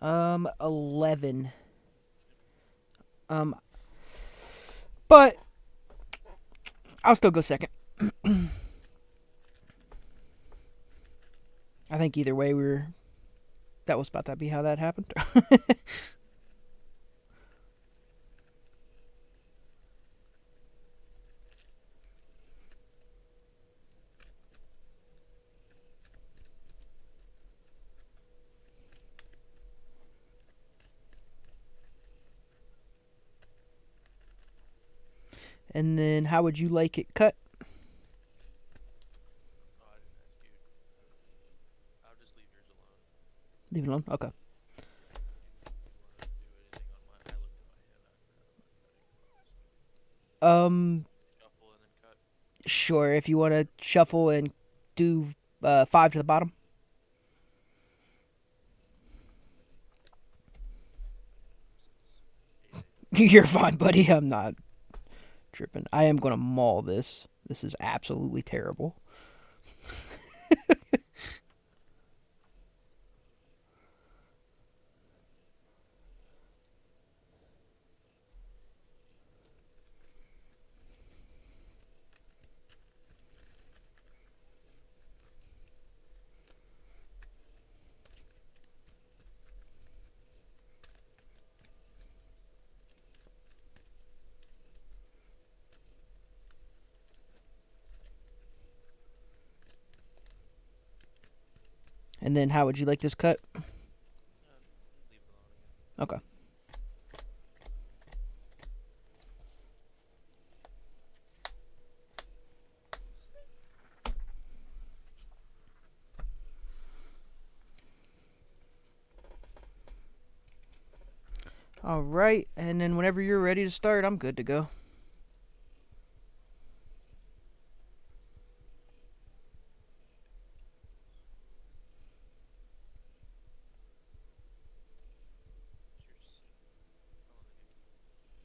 11. But I'll still go second. I think either way that was about to be how that happened. And then how would you like it cut? Oh, I didn't ask you. I'll just leave yours alone. Leave it alone? Okay. If you want to do anything on my, I looked at my hand. I forgot about cutting. Shuffle and then cut. Sure. If you want to shuffle and do 5 to the bottom. You're fine, buddy. I'm not tripping. I am going to maul this. This is absolutely terrible. And then how would you like this cut? Leave it alone again. Okay. All right, and then whenever you're ready to start, I'm good to go.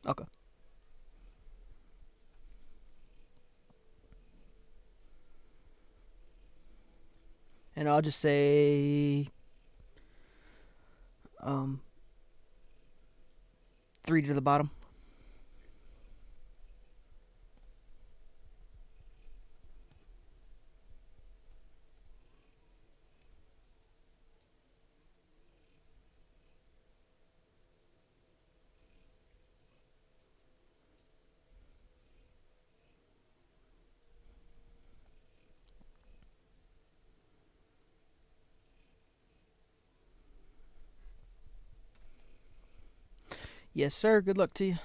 Okay. And I'll just say 3 to the bottom. Yes, sir. Good luck to you.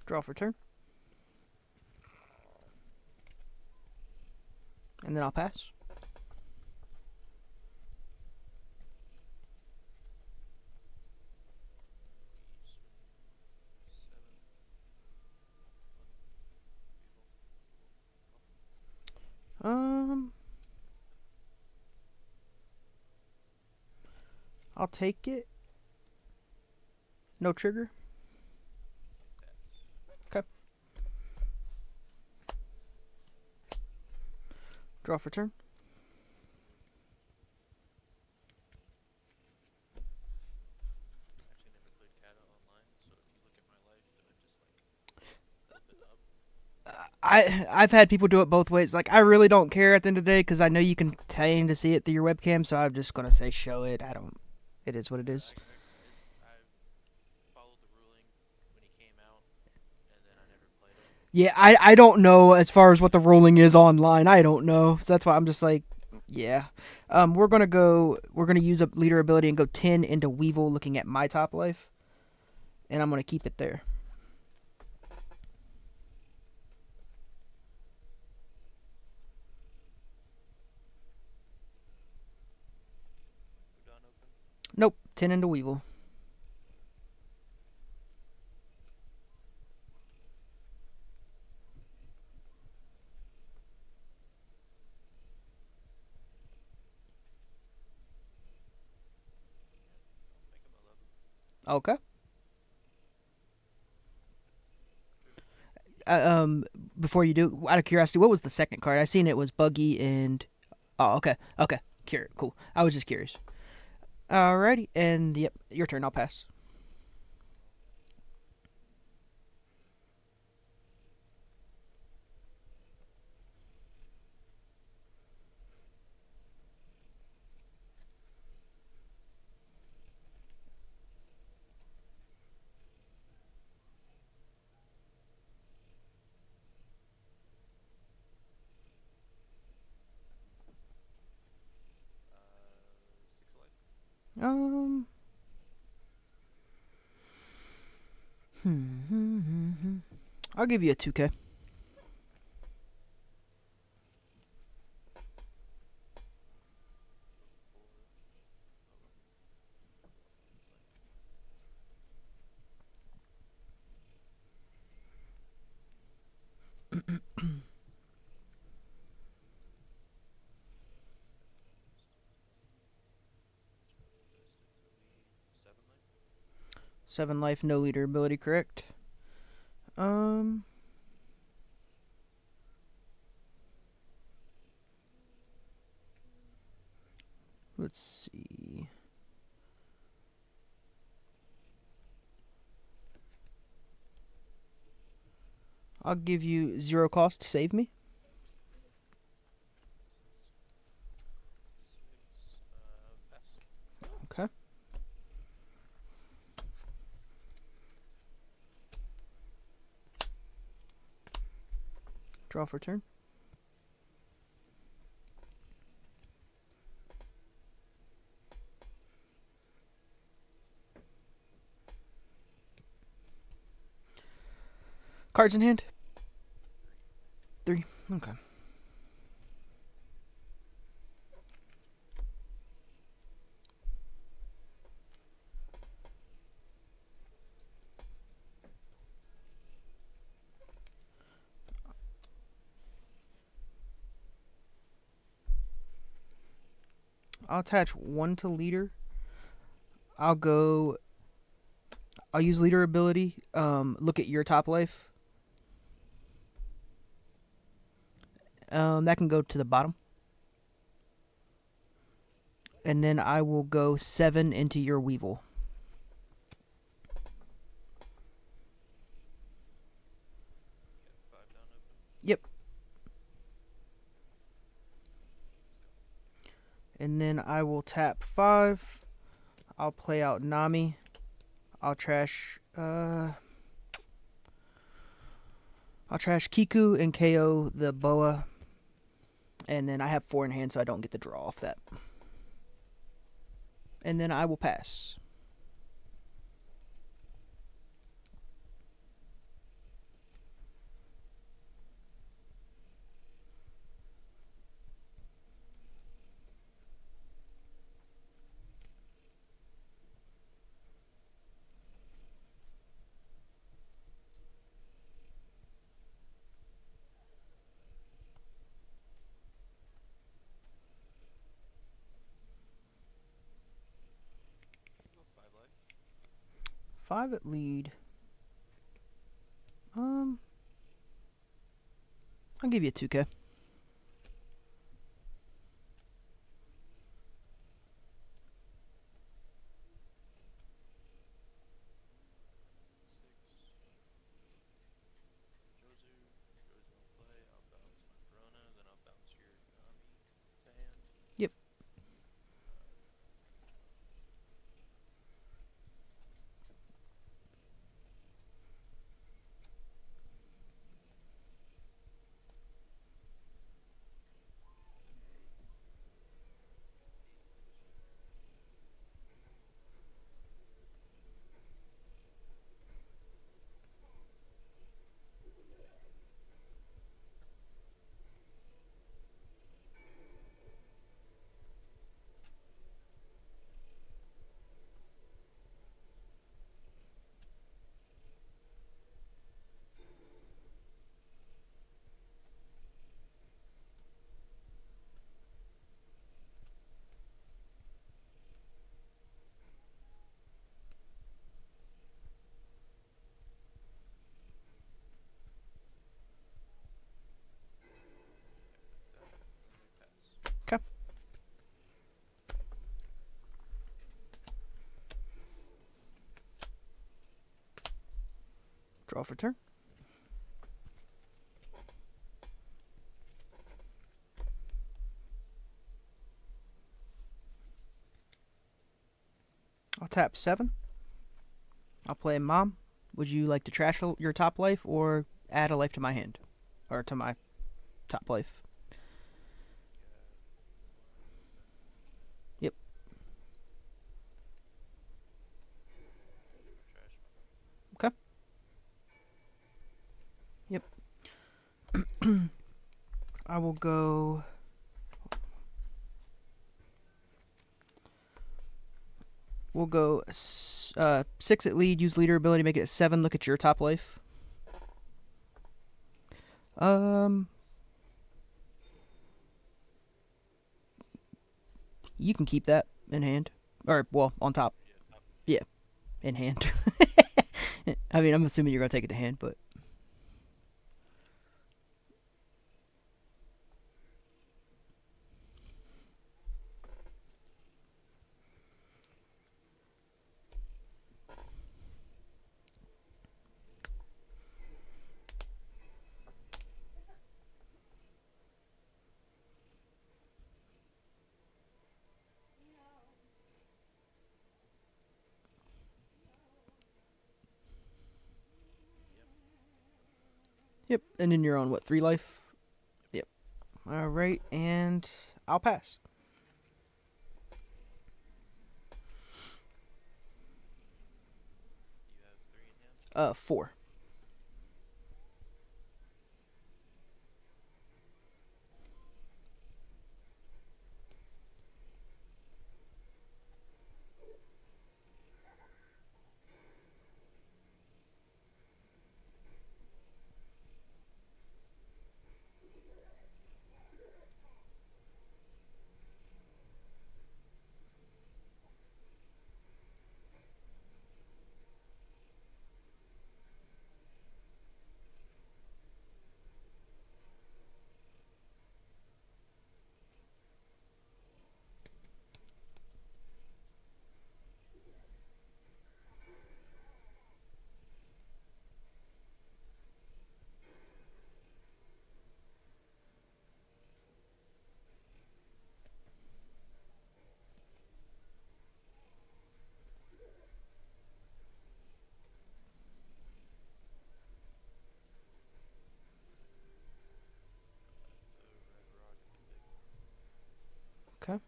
Draw for turn. And then I'll pass. I'll take it. No trigger. Okay. Draw for turn. Actually never played Kata online, so if you look at my life, do I just like flip it up? I've had people do it both ways. Like, I really don't care at the end of the day because I know you can tend to see it through your webcam, so I'm just gonna say show it. I don't. It is what it is. I followed the ruling when he came out, and then I never played it. Yeah, I don't know as far as what the ruling is online. I don't know, so that's why I'm just like, yeah. We're gonna use a leader ability and go 10 into Weevil, looking at my top life, and I'm gonna keep it there. Udon open. Nope, 10 into Weevil. I'll make him 11. Okay. Before you do, out of curiosity, what was the second card? I seen it was Buggy and. Oh, okay, okay, cool. I was just curious. Alrighty, and yep, your turn. I'll pass. Six life. I'll give you a 2K. Seven 7 life, life. no leader ability, correct? Let's see. I'll give you 0 cost to save me. Pass. Okay. Draw for turn. Cards in hand? 3. Okay. I'll attach 1 to leader. I'll use leader ability. Look at your top life. That can go to the bottom. And then I will go 7 into your Weevil. Get 5 down open. Yep. And then I will tap 5. I'll play out Nami. I'll trash Kiku and KO the Boa. And then I have 4 in hand, so I don't get the draw off that. And then I will pass. 5 at lead. I'll give you a 2K. Jozu won't play. I'll bounce my Corona, then I'll bounce your Nami to hand. Yep. Pass. Okay. Draw for turn. I'll tap 7. I'll play Mom. Would you like to trash your top life or add a life to my hand? Or to my top life? Yep. Trash. Okay. Yep. I will go... We'll go 6 at lead, use leader ability, make it a 7, look at your top life. You can keep that in hand. Or, well, on top. Yeah, in hand. I mean, I'm assuming you're going to take it to hand, but... Yep, and then you're on, what, 3 life? Yep. Alright, and I'll pass. You have 3 in hand. 4. Okay.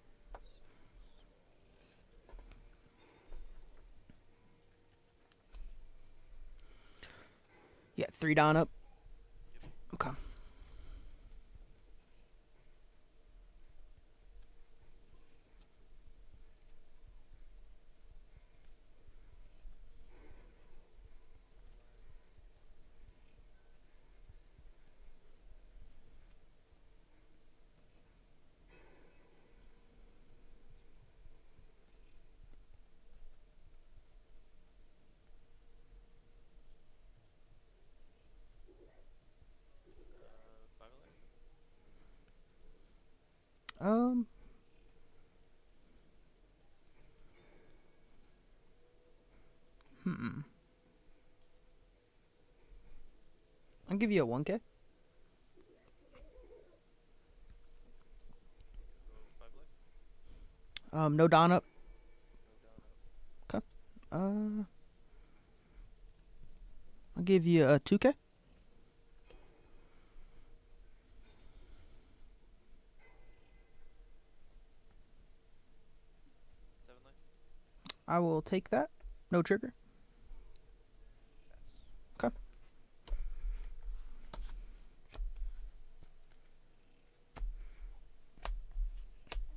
Yeah, 3 down up. Okay. I'll give you a 1K. Go 5 life. No Don up. No down up. I'll give you a 2K. 7 life. I will take that. No trigger. Pass.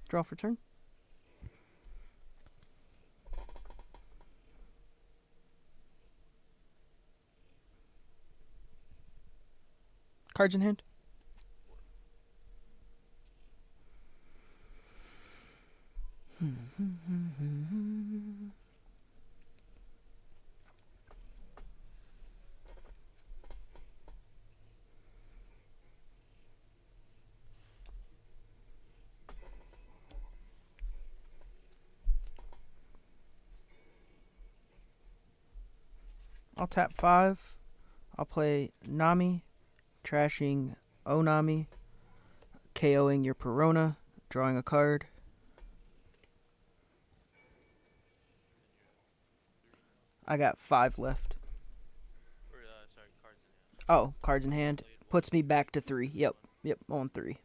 Draw for turn. Cards in hand. I'll tap 5. I'll play Nami, trashing Onami, KOing your Perona, drawing a card. I got 5 left. Or, sorry, cards in hand. Oh, cards in hand. Played one. Puts me back to 3. Yep, on 3.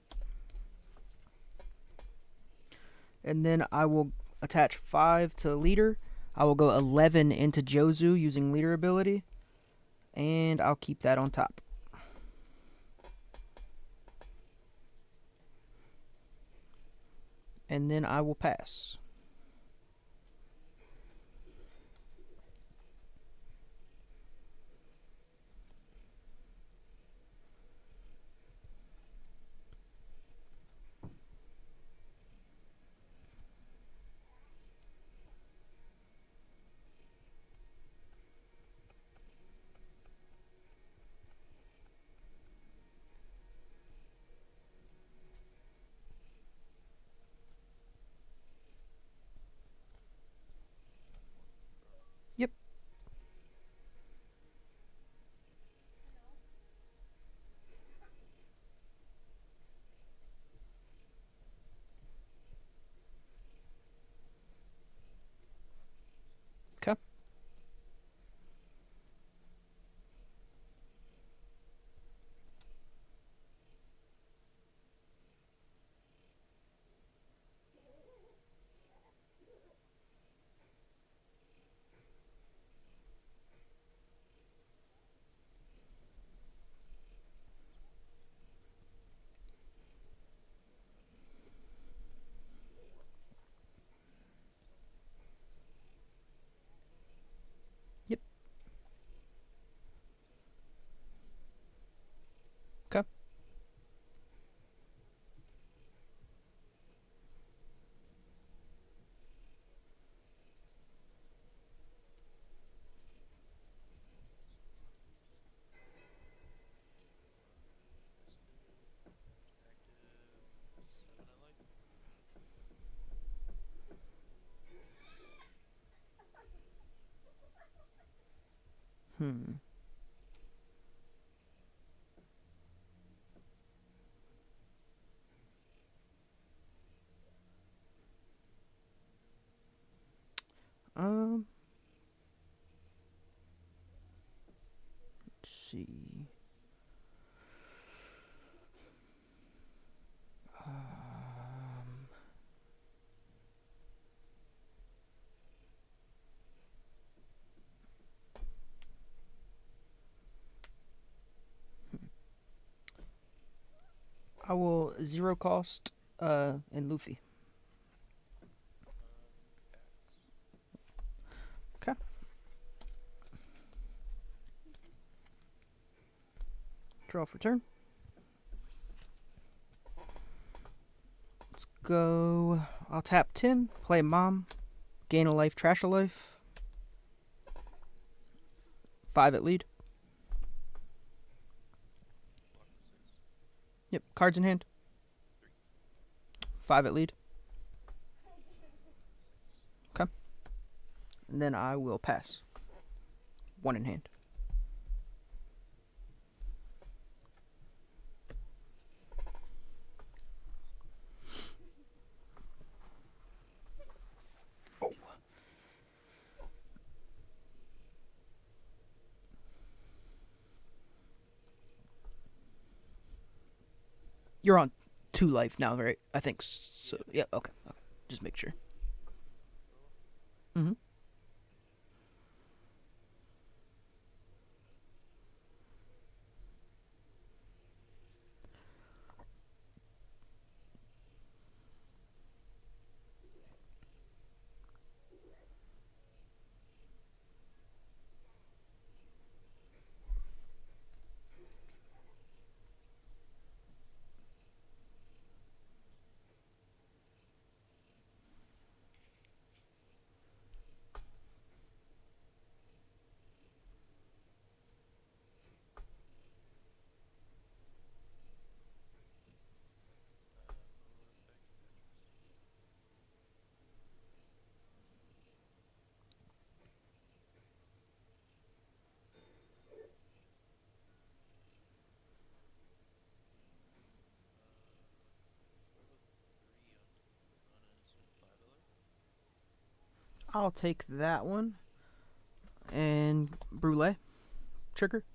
And then I will attach 5 to leader. I will go 11 into Jozu using leader ability. And I'll keep that on top. And then I will pass. Yep. Okay. Yep. Okay. Active 7 I like. Hmm. Let's see. I will 0 cost in Luffy. Pass. Okay. Draw for turn. Let's go. I'll tap 10, play Mom, gain a life, trash a life. 5 at lead. Block for 6. Yep, cards in hand. 5 at lead. 6. And then I will pass. 1 in hand. Oh. You're on 2 life now, right? I think so. Yeah, okay. Just make sure. Mm-hmm. I'll take that one. And Brulee. Trigger.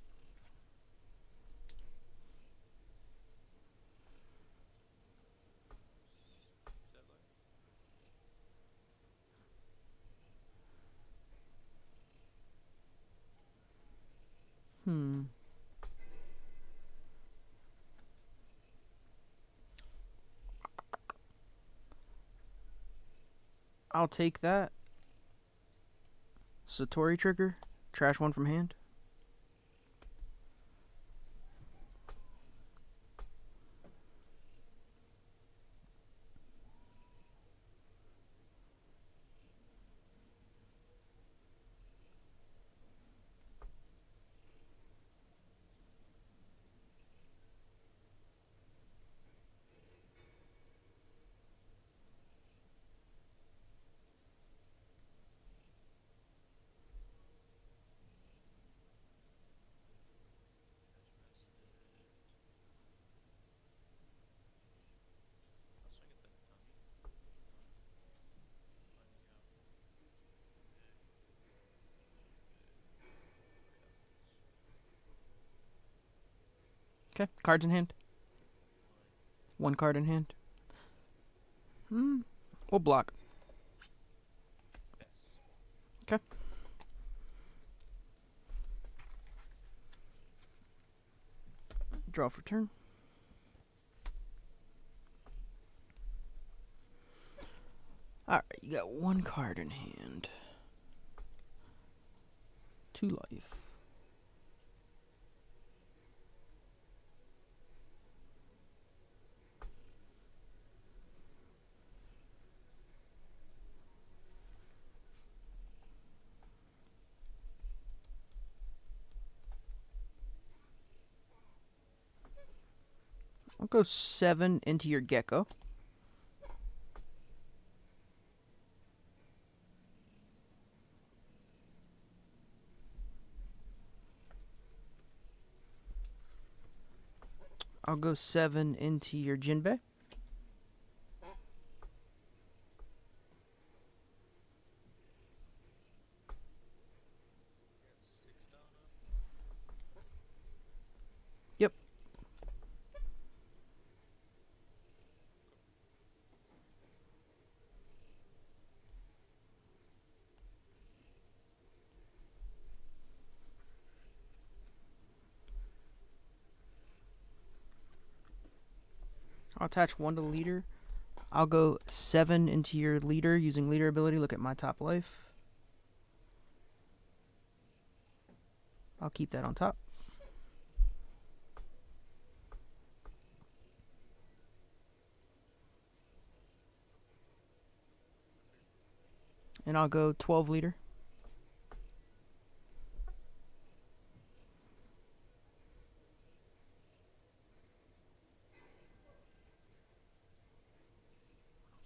I'll take that. Satori trigger. Trash 1 from hand. Okay, cards in hand. 1 card in hand. We'll block. Okay. Draw for turn. Alright, you got 1 card in hand. 2 life. I'll go 7 into your gecko. I'll go 7 into your Jinbei. Yep. I'll attach 1 to the leader. I'll go 7 into your leader using leader ability. Look at my top life. I'll keep that on top. And I'll go 12 leader.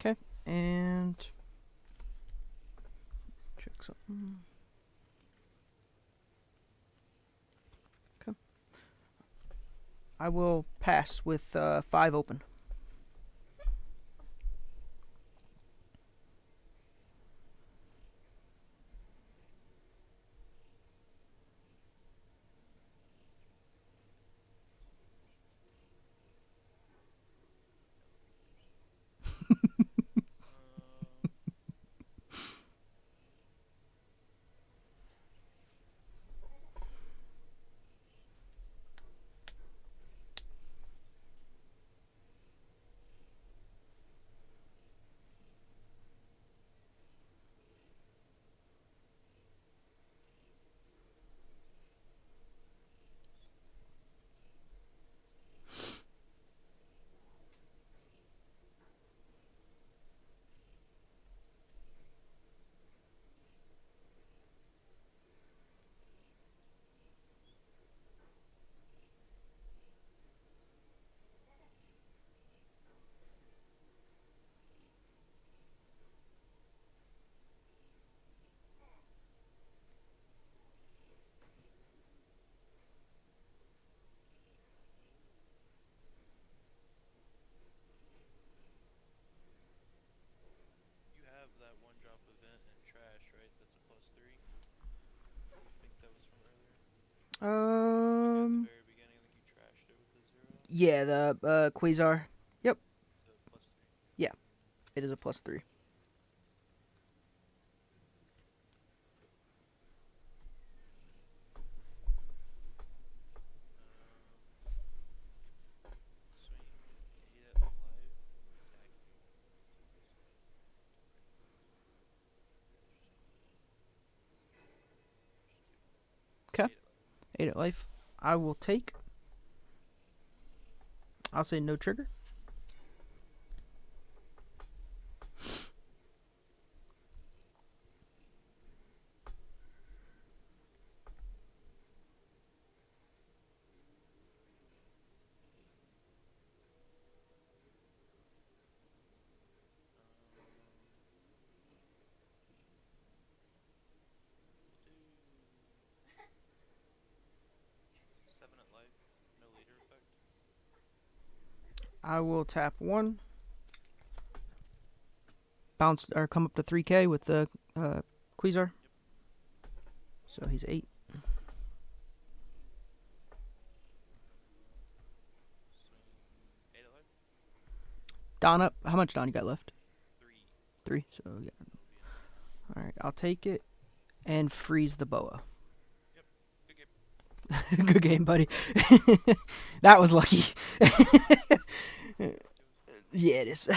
Okay, and check something. I will pass with 5 open. You have that one drop event in trash, right? That's a +3. I think that was from earlier. Like at the very beginning, I think you trashed it with a 0. Yeah, the Quasar. Yep, It's a +3. it is a +3. Swing 8 at life. Attack. 'Kay. 8 at life. 8 at life. I will take. I'll say no trigger. We'll do 7 at life. No leader effect. I will tap 1. Bounce or come up to 3K with the Quasar. So he's 8. Swing 8 at life. Don up. How much Don you got left? 3. 3. So yeah. Will be enough. All right, I'll take it and freeze the boa. Good game. Good game, buddy. That was lucky. Yeah, it is.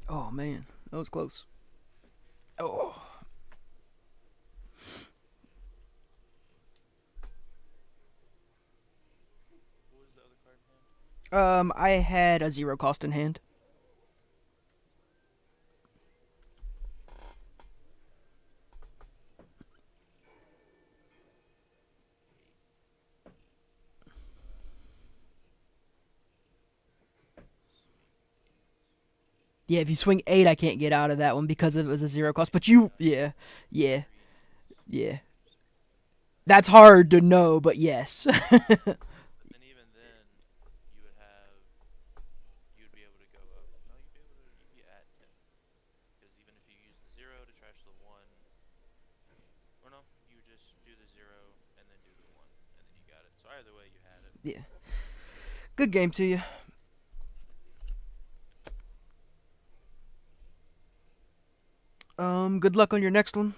Oh man, that was close. Oh. What was the other card in hand? I had a 0 cost in hand. Yeah, if you swing 8, I can't get out of that one because it was a 0 cost. But you, yeah. That's hard to know, but yes. And even then, you would be able to go up. No, you'd be at 10. Because even if you use the 0 to trash the 1, or no, you just do the 0 and then do the 1, and then you got it. So either way, you had it. Yeah. Good game to you. Good luck on your next one.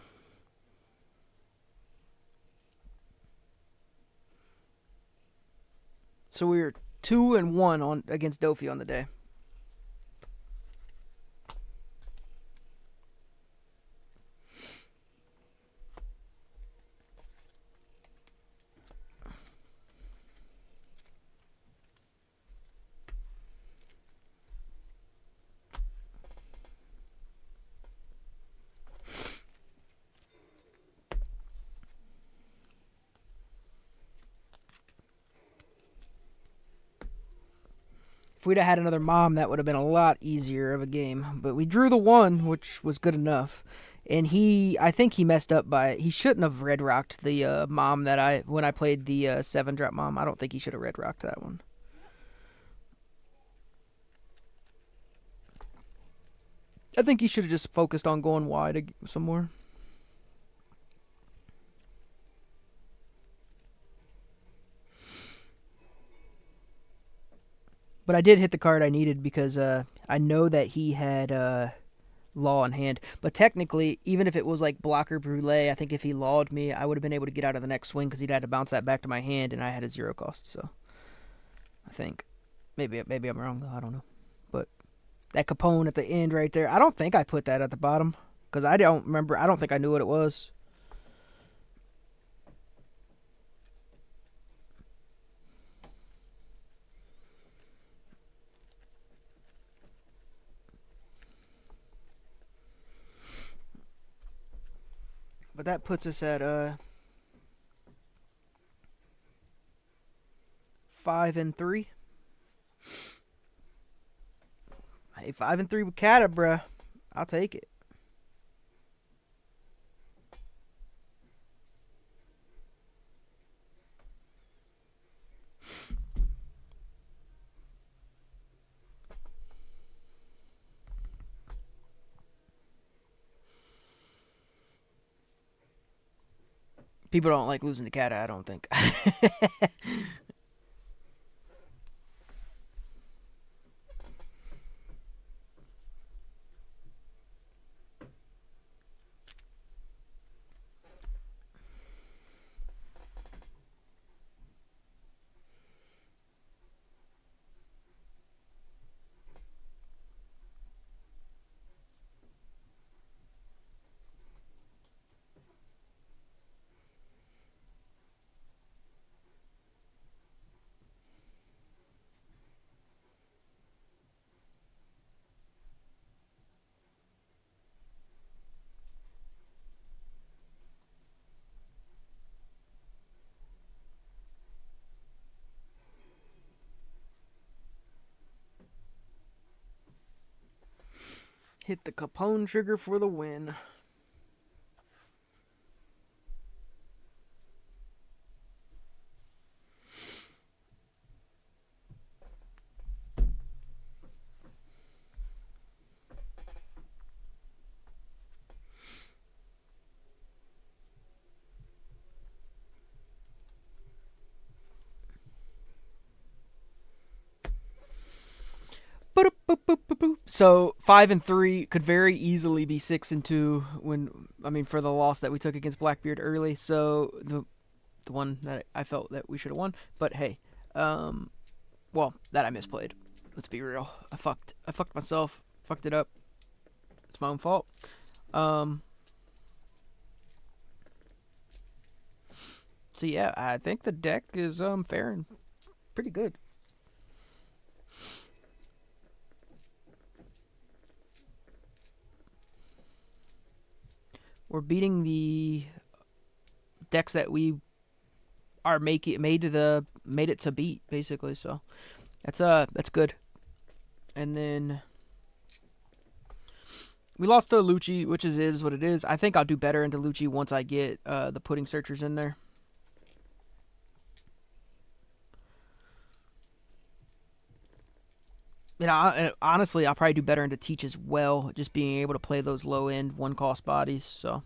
So we're 2-1 on against Dofi on the day. If we'd have had another mom, that would have been a lot easier of a game. But we drew the 1, which was good enough. And I think he messed up he shouldn't have red rocked the mom when I played the 7-drop mom. I don't think he should have red rocked that one. I think he should have just focused on going wide some more. But I did hit the card I needed because I know that he had law in hand. But technically, even if it was like blocker brulee, I think if he lawed me, I would have been able to get out of the next swing because he'd had to bounce that back to my hand, and I had a 0 cost. So I think maybe I'm wrong though. I don't know. But that Capone at the end right there, I don't think I put that at the bottom because I don't remember. I don't think I knew what it was. But that puts us at 5-3. Hey, 5-3 with Kata, bruh. I'll take it. People don't like losing to Kata, I don't think. Hit the Capone trigger for the win. So 5-3 could very easily be 6-2 for the loss that we took against Blackbeard early. So the one that I felt that we should have won. But hey, that I misplayed. Let's be real. I fucked myself. Fucked it up. It's my own fault. So yeah, I think the deck is faring pretty good. We're beating the decks that we are made it to beat, basically. So that's good. And then we lost to Luchi, which is what it is. I think I'll do better into Luchi once I get the pudding searchers in there. Honestly, I'll probably do better into Teach as well, just being able to play those low-end one-cost bodies, so.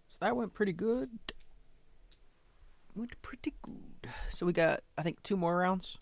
So that went pretty good. So we got, I think, 2 more rounds.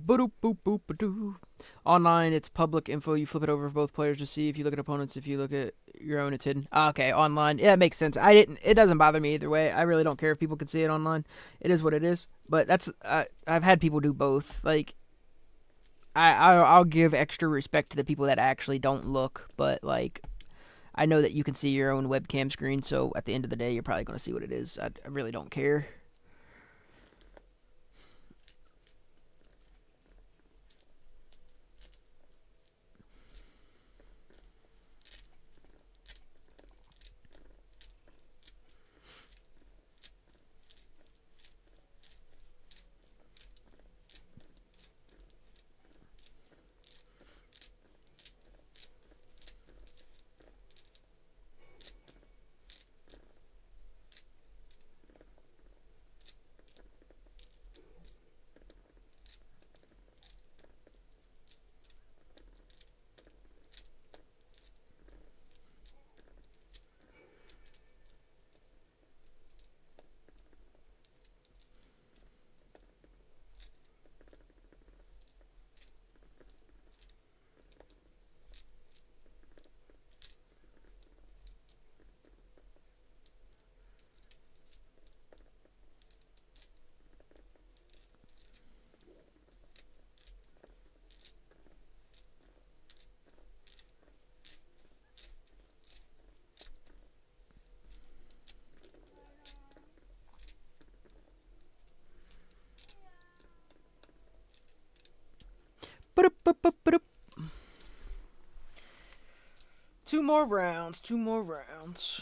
Ba-doop, boop, boop, ba-doo. Online, it's public info. You flip it over for both players to see. If you look at opponents, if you look at your own, it's hidden. Okay, online. Yeah, it makes sense. I didn't. It doesn't bother me either way. I really don't care if people can see it online. It is what it is. But that's. I've had people do both. Like, I'll give extra respect to the people that actually don't look. But like, I know that you can see your own webcam screen. So at the end of the day, you're probably going to see what it is. I really don't care. Two more rounds. Two more rounds.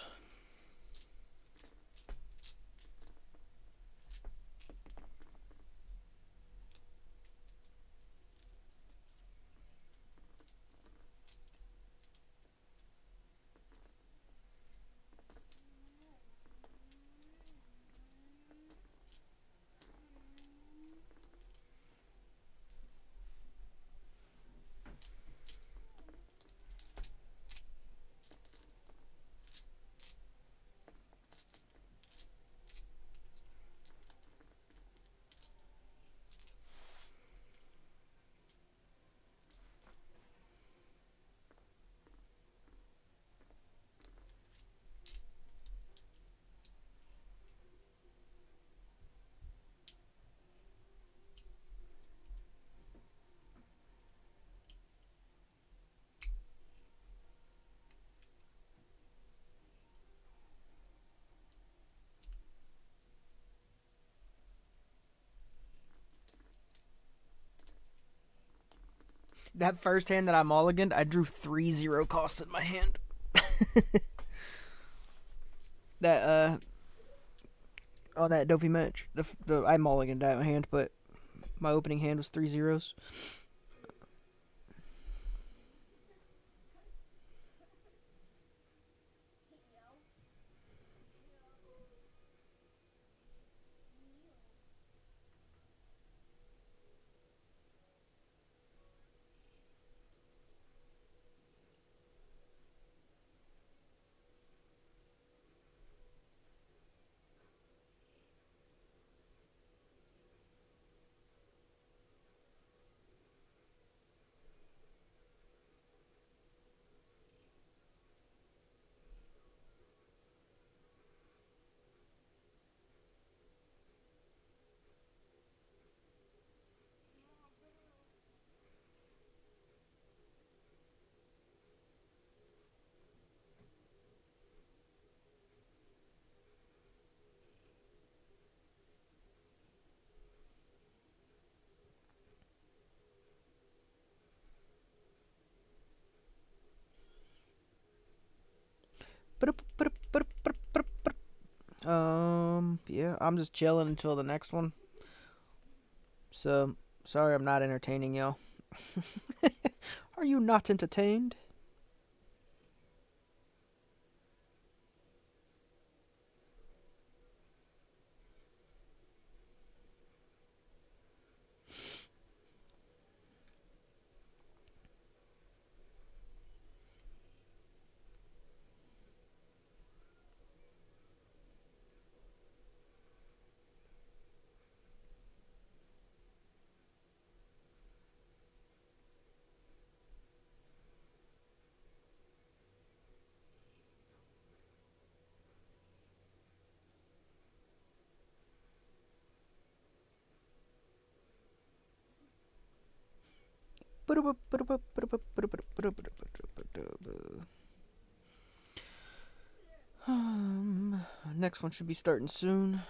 That first hand that I mulliganed, I drew 3-0 costs in my hand. that on that Dofi match, I mulliganed that hand, but my opening hand was 3 zeros. Yeah, I'm just chilling until the next one. So, sorry I'm not entertaining y'all. Are you not entertained? Next one should be starting soon.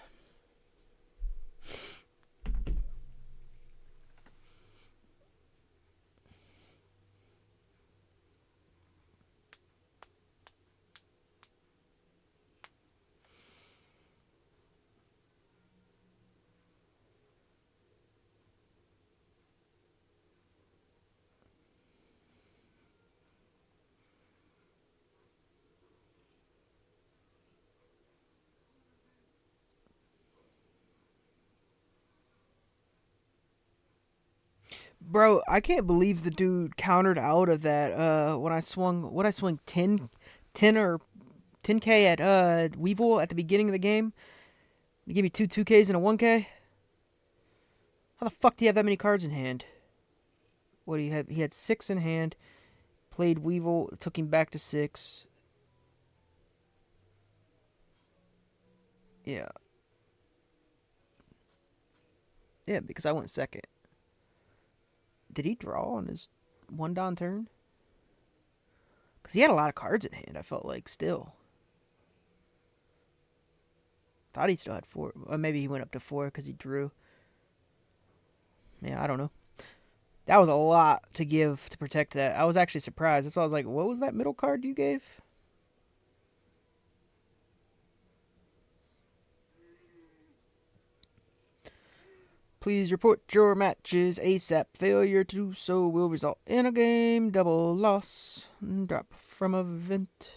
Bro, I can't believe the dude countered out of that when I swung 10 or 10k at Weevil at the beginning of the game. He gave me 2Ks and a 1K. How the fuck do you have that many cards in hand? What do you have? He had 6 in hand. Played Weevil, took him back to 6. Yeah. Yeah, because I went second. Did he draw on his 1 Don turn? Because he had a lot of cards in hand, I felt like, still. Thought he still had 4. Or maybe he went up to 4 because he drew. Yeah, I don't know. That was a lot to give to protect that. I was actually surprised. That's why I was like, what was that middle card you gave? Please report your matches ASAP. Failure to do so will result in a game double loss. Drop from event.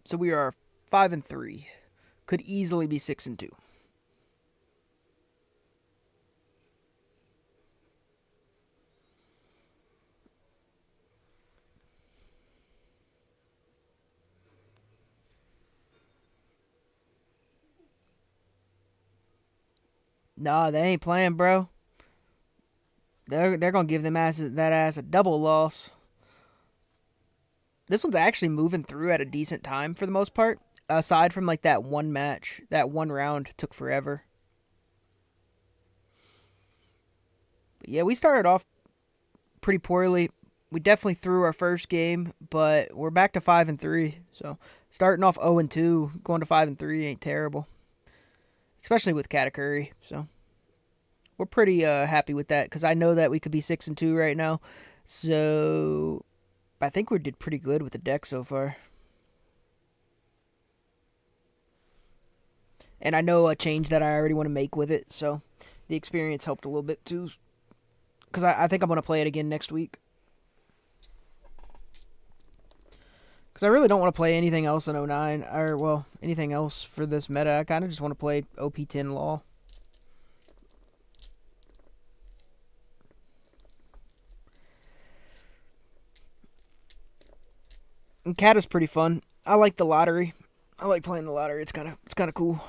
So we are 5-3. Could easily be 6-2. Nah, they ain't playing, bro. They're gonna give that ass a double loss. This one's actually moving through at a decent time for the most part. Aside from like that one match, that one round took forever. But yeah, we started off pretty poorly. We definitely threw our first game, but we're back to 5-3. So starting off 0-2, going to 5-3 ain't terrible, especially with Katakuri. So we're pretty happy with that because I know that we could be 6-2 right now. So I think we did pretty good with the deck so far. And I know a change that I already want to make with it, so the experience helped a little bit too. Because I think I'm going to play it again next week. Because I really don't want to play anything else in 09, or, well, anything else for this meta. I kind of just want to play OP10 Law. And Cat is pretty fun. I like the lottery. I like playing the lottery. It's kind of cool.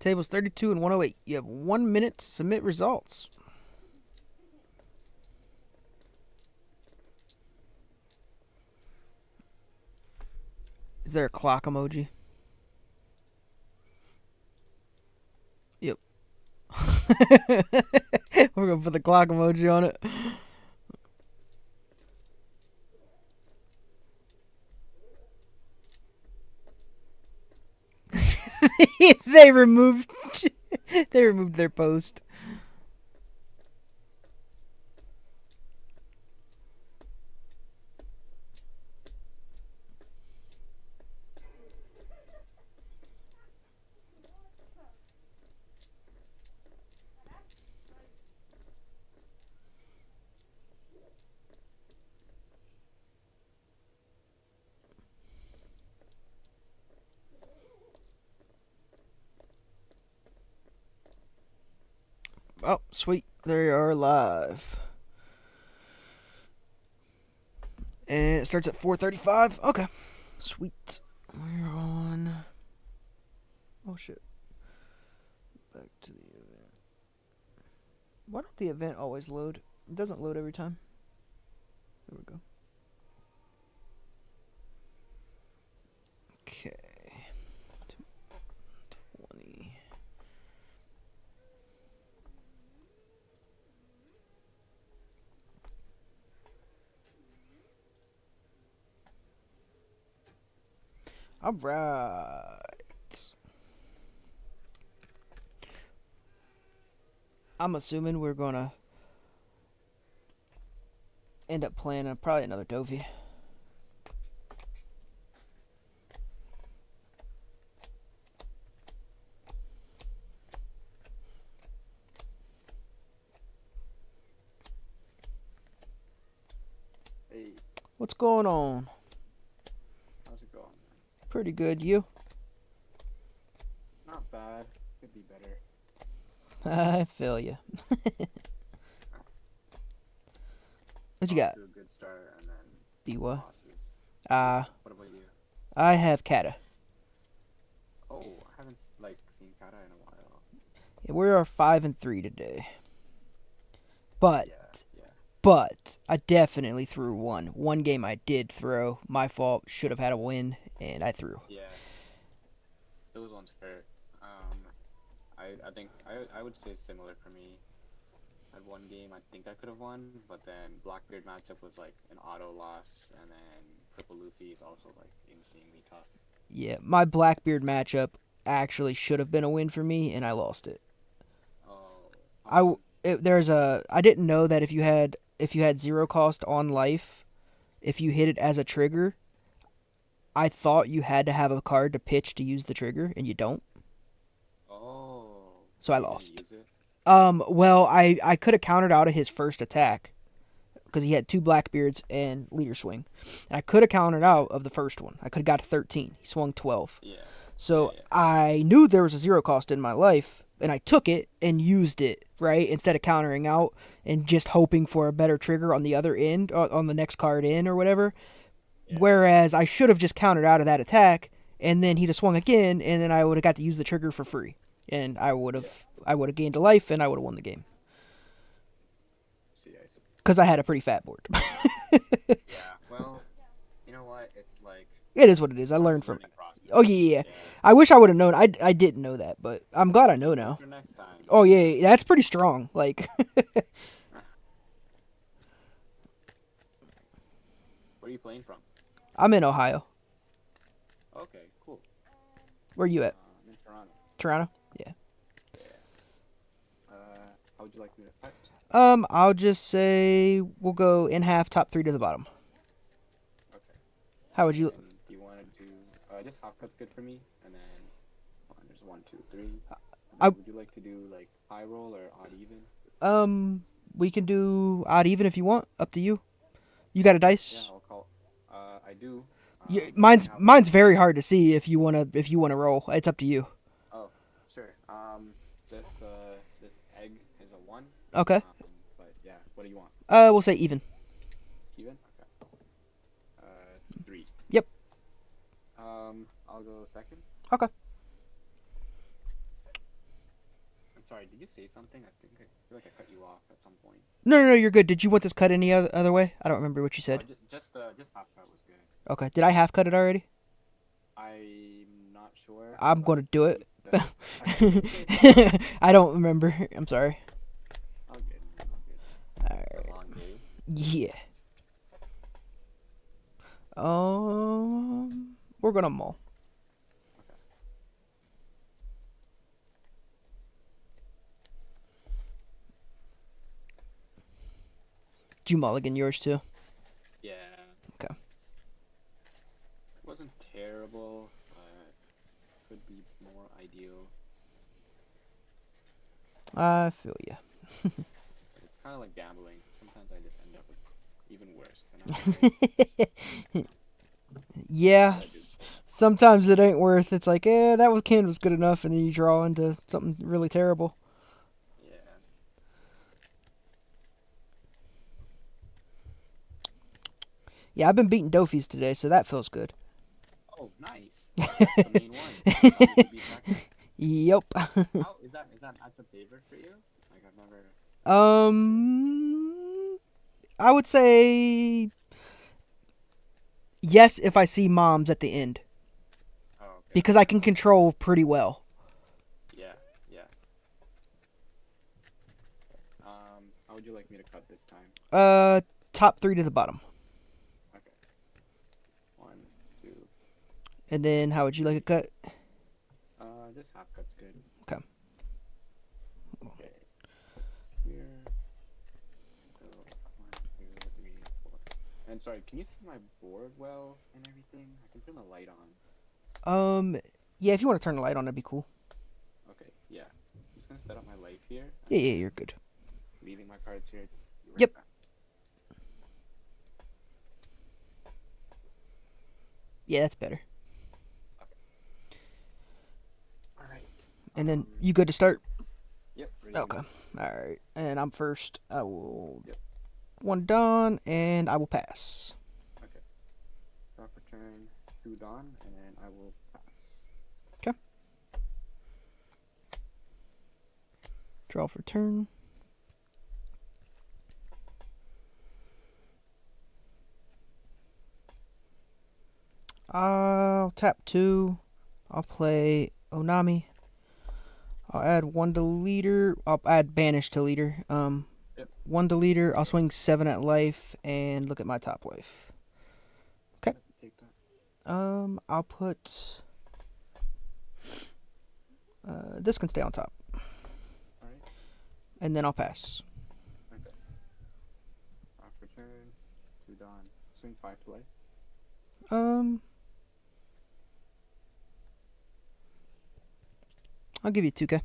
Table's 32 and 108. You have 1 minute to submit results. Is there a clock emoji? Yep. We're gonna put the clock emoji on it. they removed their post. Oh, sweet. They are live. And it starts at 4:35. Okay. Sweet. We're on. Oh, shit. Back to the event. Why don't the event always load? It doesn't load every time. There we go. Okay. 20. All right. I'm assuming we're gonna end up playing probably another Dovey. Hey, What's going on? how's it going? Pretty good. You? Not bad. Could be better. I feel you. What you got? Off to a good start and then Be what? losses. Uh, What about you? I have Kata. Oh, I haven't seen Kata in a while. Yeah, we are 5-3 today. But Yeah. But I definitely threw one. One game I did throw. My fault. Should have had a win, and I threw. Yeah. Those ones hurt. I think I would say similar for me. I had one game I think I could have won, but then Blackbeard matchup was like an auto loss, and then Purple Luffy is also like insanely tough. Yeah, my Blackbeard matchup actually should have been a win for me, and I lost it. Oh. I didn't know that if you had zero cost on life, if you hit it as a trigger, I thought you had to have a card to pitch to use the trigger, and you don't. Oh. So I You didn't lost. use it? Well, I could have countered out of his first attack because he had 2 Blackbeards and Leader Swing, and I could have countered out of the first one. I could have got to 13. He swung 12. Yeah. So Yeah. I knew there was a zero cost in my life, and I took it and used it, right, instead of countering out and just hoping for a better trigger on the other end, on the next card in or whatever. Yeah. Whereas I should have just countered out of that attack, and then he'd have swung again, and then I would have got to use the trigger for free, and I would have gained a life, and I would have won the game See, I see. because I had a pretty fat board. Yeah, well, you know what? It's like It is what it is. I learned from it. learning process. Oh yeah. I wish I would have known. I didn't know that, but I'm glad I know now. For next time. Oh yeah, that's pretty strong. Like, Where are you playing from? I'm in Ohio. Okay, cool. Where you at? I'm in Toronto. Toronto? Yeah. How would you like me to fight? I'll just say we'll go in half, top 3 to the bottom. Okay. How would you? And do you want to do just half cut's good for me, and then there's 1, 2, 3. Would you like to do like high roll or odd even? We can do odd even if you want. Up to you. You got a dice? Yeah, I'll call. I do. Yeah, I have mine's very hard to see if you wanna roll. It's up to you. Oh, sure. This egg is a 1. Okay. But yeah, what do you want? We'll say even. Even? Okay. It's 3. Yep. I'll go second. Okay. I'm sorry, did you say something? I think I feel like I cut you off at some point. No, you're good. Did you want this cut any other way? I don't remember what you said. Just half cut was good. Okay. Did I half cut it already? I'm not sure. I'm but gonna do it. that's okay. I don't remember. I'm sorry. All good. All good. Alright. It's a long day. Yeah. We're gonna mull. Okay. Did you mulligan yours too? Yeah. Okay. It wasn't terrible, but could be more ideal. I feel ya. It's kind of like gambling. Sometimes I just end up with even worse. And I'm like, Yeah. what I do. Sometimes it ain't worth. It's like, that hand was good enough, and then you draw into something really terrible. Yeah. Yeah, I've been beating Dofies today, so that feels good. Oh, nice. That's the main one. How did you beat that guy? Yep. How is that matchup favorite for you? Like I've never. I would say yes if I see moms at the end. Oh, okay. Because I can control pretty well. Yeah, yeah. How would you like me to cut this time? Top 3 to the bottom. Okay. 1, 2. And then how would you like it cut? This half cut's good. Okay. Okay. It's here. So 1, 2, 3, 4. And sorry, can you see my board well and everything? I can turn the light on. Yeah, if you want to turn the light on, that'd be cool. Okay, yeah. I'm just gonna set up my life here. Yeah, you're good. Leaving my cards here. It's right Yep. back. Yeah, that's better. All right. And then you good to start? Yep. Ready to Okay. go. All right. And I'm first. I will Yep. 1 Dawn, and I will pass. Okay. Drop return 2 Dawn, and then I will pass. Okay. Draw for turn. I'll tap 2. I'll play Onami. I'll add 1 to leader. I'll add banish to leader. Yep. 1 to leader. I'll swing 7 at life and look at my top life. Okay. Take that. I'll put. This can stay on top, All right. and then I'll pass. Okay. Drop return 2 Dawn. Swing 5 to life. I'll give you 2K.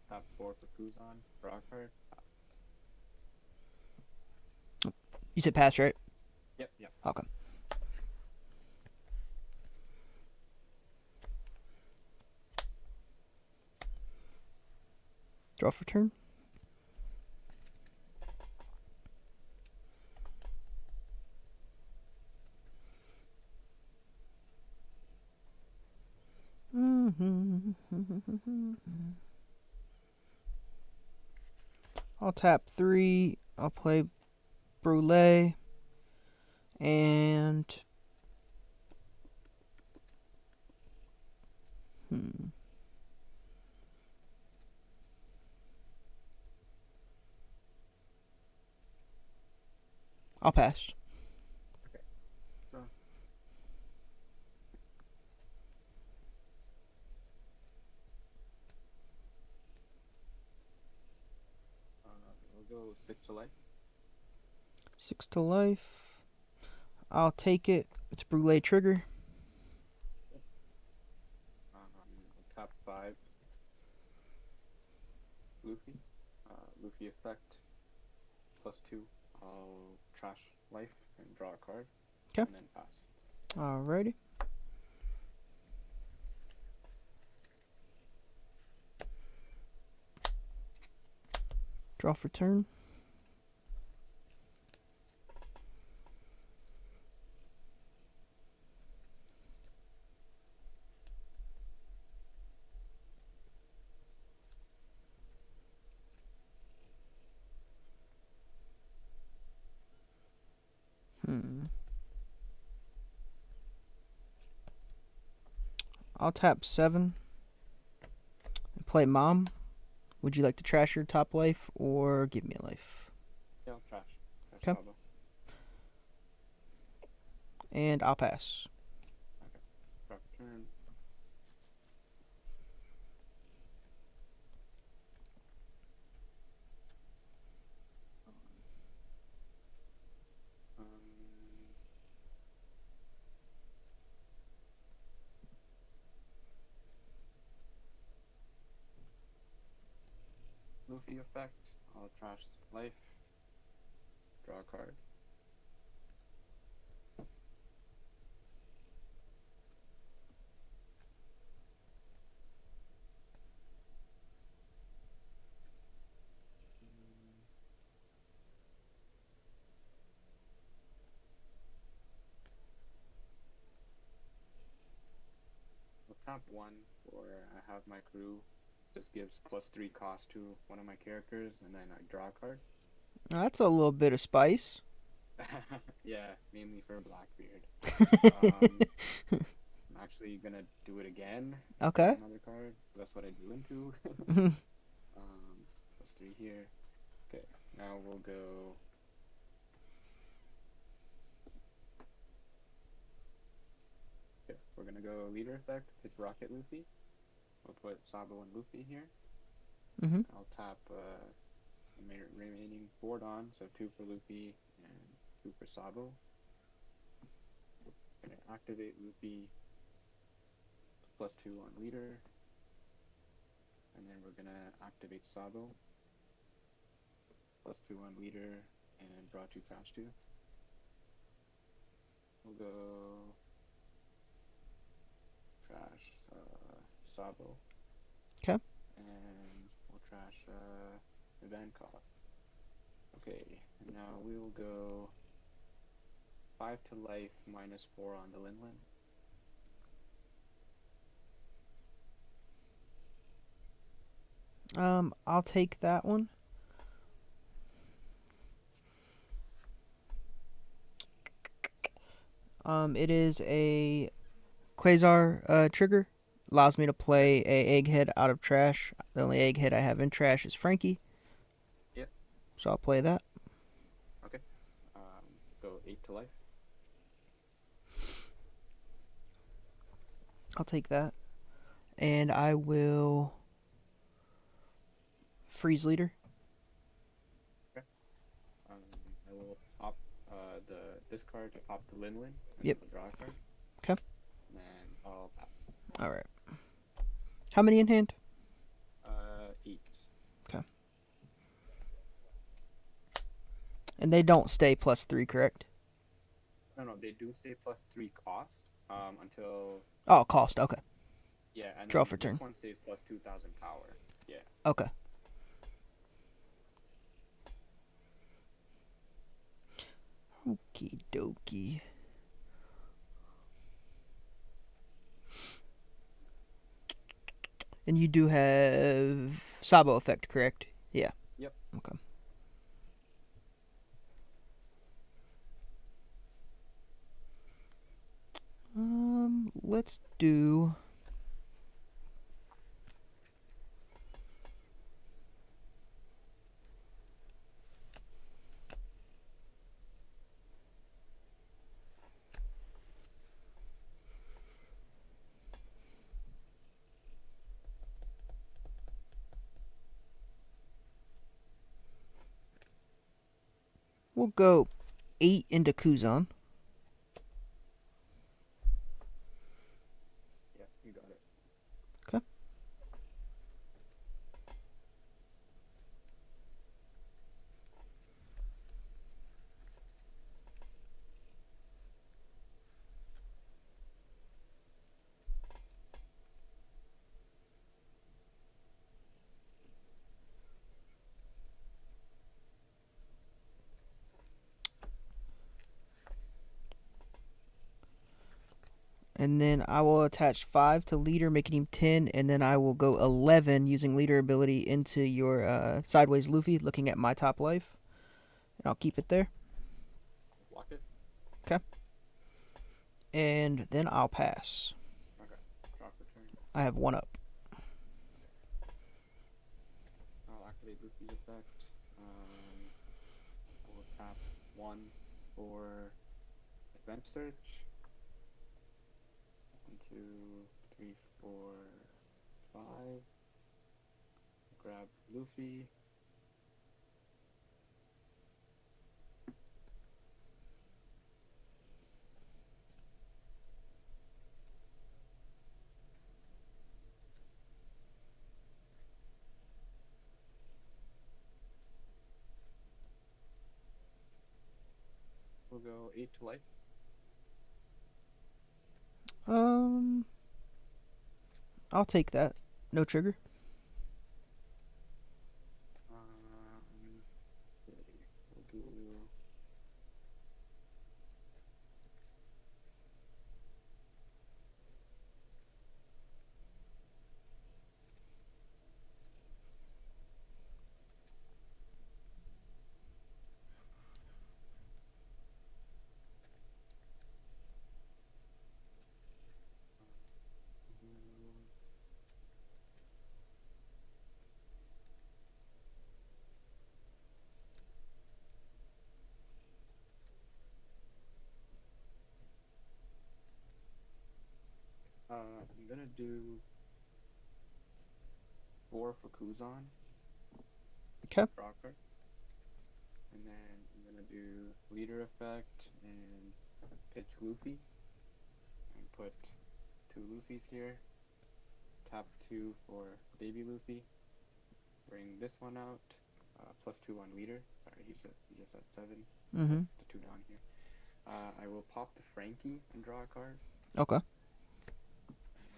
Tap 4 for Kuzan. Draw a card. You said pass, right? Yep. Yep. Okay. Draw for turn. I'll tap 3. I'll play Brulee. And I'll pass. Okay. Draw. We'll go 6 to life. 6 to life. I'll take it. It's Brulee trigger. Tap 5. Luffy. Luffy effect. +2. I'll trash life and draw a card. 'Kay. And then pass. Alrighty. Draw for turn. I'll tap 7 and play Mom. Would you like to trash your top life or give me a life? Yeah, trash. Okay. Sabo. And I'll pass. Drop turn. Luffy effect. I'll trash life. Draw a card. I'll tap 1 for I have my crew. Just gives +3 cost to one of my characters, and then I draw a card. That's a little bit of spice. Yeah, mainly for Blackbeard. I'm actually gonna do it again. Okay. Another card. That's what I do into. +3 here. Okay, now we'll go. Okay, we're gonna go leader effect. Hit Rocket Luffy. We'll put Sabo and Luffy here. I'll tap remaining board on, so 2 for Luffy and 2 for Sabo. Gonna activate Luffy. +2 on leader. And then we're gonna activate Sabo. +2 on leader and draw 2 trash 2. We'll go trash Sabo. Okay. And we'll trash Ivankov. Okay, now we will go 5 to life, -4 on the Linlin. I'll take that one. It is a Quasar trigger. Allows me to play a egghead out of trash. The only egghead I have in trash is Frankie. Yep. So I'll play that. Okay. Go 8 to life. I'll take that. And I will freeze leader. Okay. I will pop this card to pop the Linlin. Yep. Draw a card. Okay. And then I'll pass. Alright. How many in hand? 8. Okay. And they don't stay +3, correct? No, they do stay +3 cost until. Oh, cost, okay. Yeah, and Draw then for turn. This one stays +2,000 power. Yeah. Okay. Okie dokie. And you do have Sabo effect, correct? Yeah. Yep. Okay. Let's do. We'll go 8 into Kuzan. Yeah, you got it. Okay. And then I will attach 5 to leader, making him 10, and then I will go 11 using leader ability into your Sideways Luffy, looking at my top life. And I'll keep it there. Block it. And then I'll pass. Okay. Draw for turn. I have 1 up. I'll activate Luffy's effect. I will tap 1 for Event Search. 1, 2, 3, 4, 5. Grab Luffy. We'll go 8 to life. I'll take that. No trigger. Okay, we'll do. I'm gonna do 4 for Kuzan. Okay. Draw a card. And then I'm gonna do leader effect and pitch Luffy. And put 2 Luffys here. Tap 2 for baby Luffy. Bring this one out. +2 on leader. Sorry, he's just at 7. Mm-hmm. Plus the 2 down here. I will pop the Frankie and draw a card. Okay.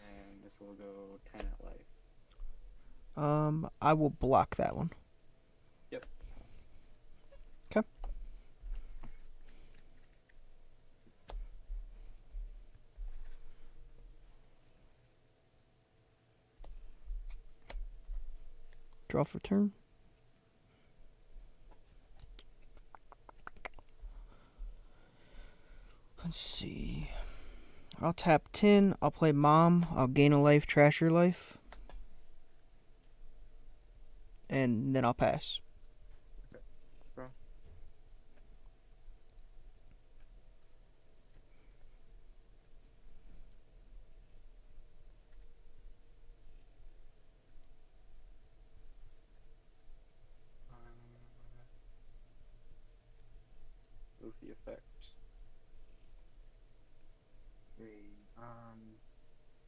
And this will go 10 at life. I will block that one. Yep. Pass. Okay. Draw for turn. Let's see. I'll tap 10. I'll play Mom. I'll gain a life, trash your life. And then I'll pass. Draw. Luffy effect. Okay,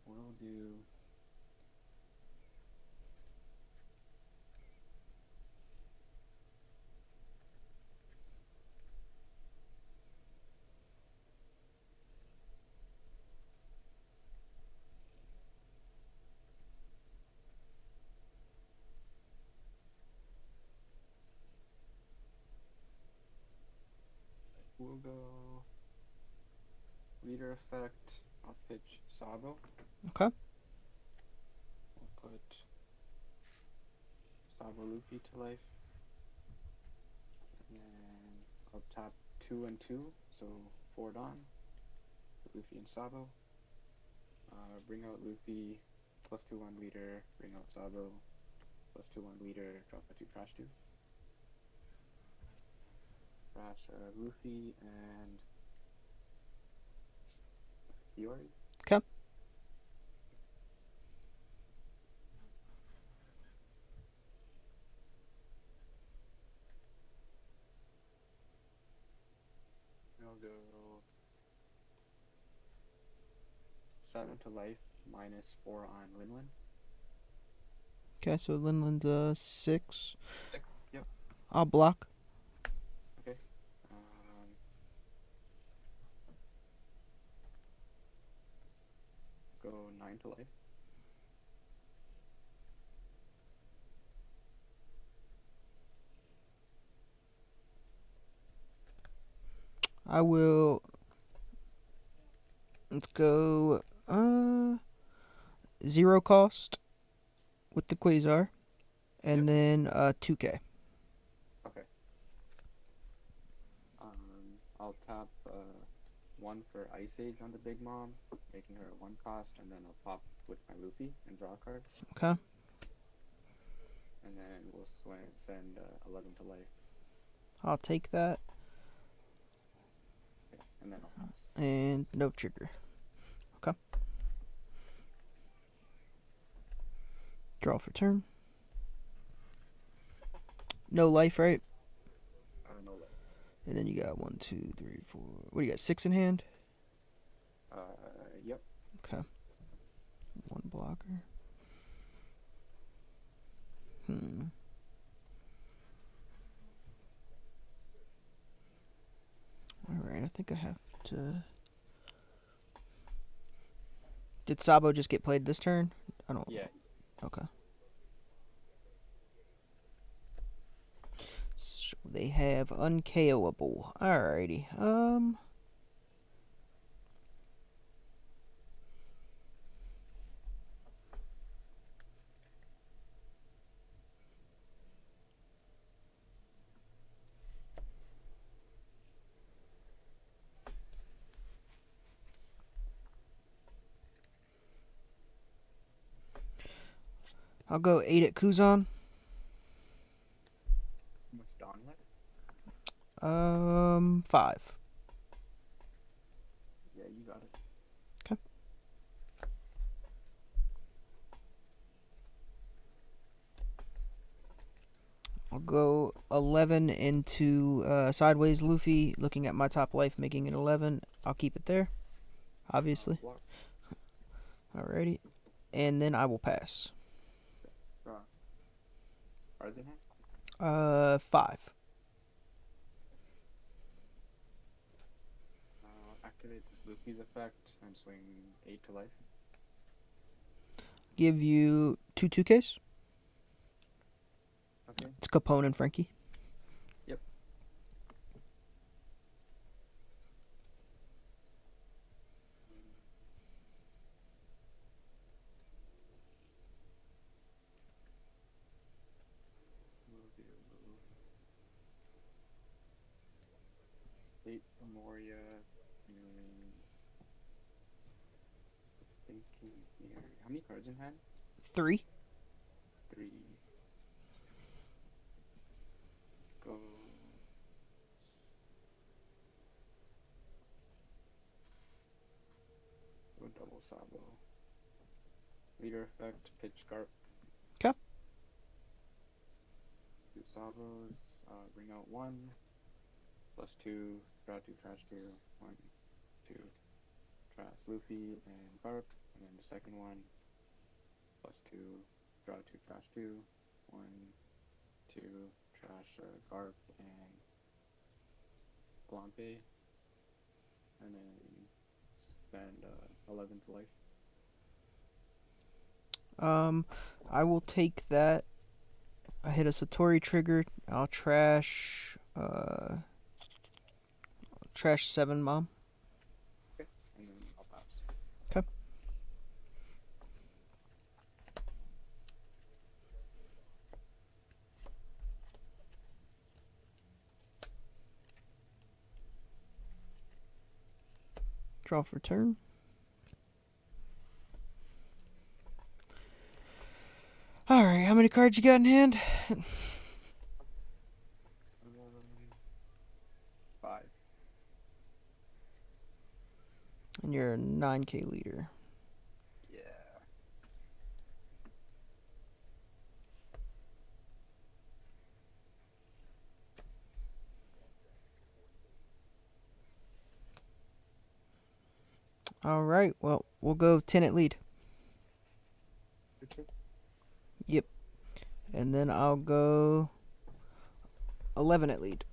we'll do we'll go leader effect. I'll pitch Sabo. Okay. We'll put Sabo Luffy to life. And then I'll tap 2 and 2, so 4 Dawn. Luffy and Sabo. Bring out Luffy, +2 on leader, bring out Sabo, +2 on leader, drop a 2, trash 2. Trash Luffy and Fiori. Okay. I'll go 7 to life, -4 on Linlin. Okay, so Linlin's 6. 6, yep. I'll block. Okay. Go 9 to life. I will. Let's go. 0 cost with the Quasar, and then 2K. Okay. I'll tap 1 for Ice Age on the Big Mom, making her a 1 cost, and then I'll pop with my Luffy and draw a card. Okay. And then we'll send 11 to life. I'll take that. Okay, and then I'll pass. And no trigger. Okay. Draw for turn. No life, right? No life. And then you got 1, 2, 3, 4. What do you got? 6 in hand? Yep. Okay. 1 blocker. Alright, I think I have to... Did Sabo just get played this turn? I don't... Yeah. Okay. So they have unKOable. Alrighty. I'll go 8 at Kuzan. How much Dawn left? 5. Yeah, you got it. Okay. I'll go 11 into Sideways Luffy, looking at my top life, making it 11. I'll keep it there, obviously. Block. Alrighty. And then I will pass. Draw. Cards in hand? 5. Activate this Luffy's effect and swing 8 to life. Give you 2 2Ks. Okay. It's Capone and Frankie. Yep. Eight Moria. Thinking here. How many cards in hand? 3. 3. Let's go. Go double Sabo. Leader effect, pitch Garp. 'Kay. 2 Sabos, bring out 1. +2, draw 2, trash 2. 1, 2, trash Luffy and Garp. And then the second one, +2, draw 2, trash 2. 1, 2, trash Garp and Blampe. And then spend 11 to life. I will take that. I hit a Satori trigger. I'll trash 7 Mom. Okay. And then I'll pass. Okay. Draw for turn. Alright, how many cards you got in hand? 5. And you're a 9K leader. Yeah. Alright, well, we'll go 10 at lead. Okay. Yep. And then I'll go 11 at lead.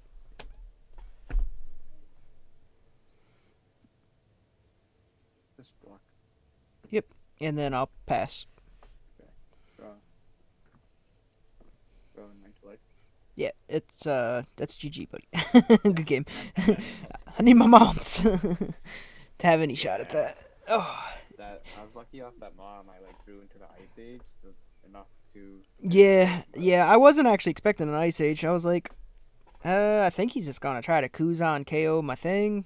Just block. And then I'll pass. Draw. Draw 9 to life. Yeah, it's that's GG, buddy. Good game. I need my moms to have any shot at that. Oh. That I was lucky off that mom. I drew into the Ice Age, so it's enough to. Yeah. I wasn't actually expecting an Ice Age. I was like, I think he's just gonna try to Kuzan KO my thing.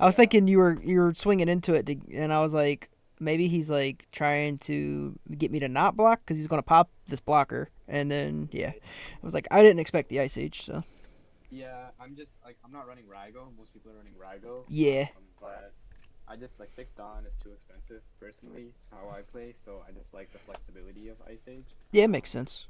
I was thinking you were swinging into it, and I was like, maybe he's like trying to get me to not block because he's gonna pop this blocker, and then yeah, I was like, I didn't expect the Ice Age, so Yeah, I'm just like I'm not running Rygo. Most people are running Rygo. yeah, But I just like 6 Dawn is too expensive personally. How I play, so I just like the flexibility of Ice Age. yeah, it makes sense.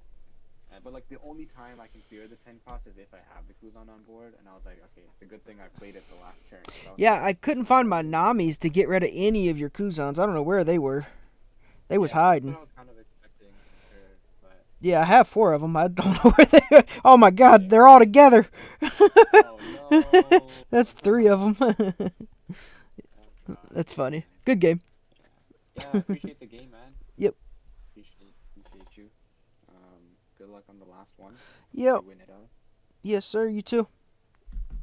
But like the only time I can clear the 10 cost is if I have the Kuzan on board, and I was like, okay, it's a good thing I played it the last turn. So Yeah, I couldn't find my Namis to get rid of any of your Kuzans. I don't know where they were. They was hiding. That's what I was kind of expecting, sure, but Yeah, I have 4 of them. I don't know where they are. Oh my god, they're all together. oh no. That's 3 of them. That's funny. Good game. Yeah, I appreciate the game, man. Yep. Appreciate you. Good luck on the last one. Yep. You win it out. Yes, sir. You too.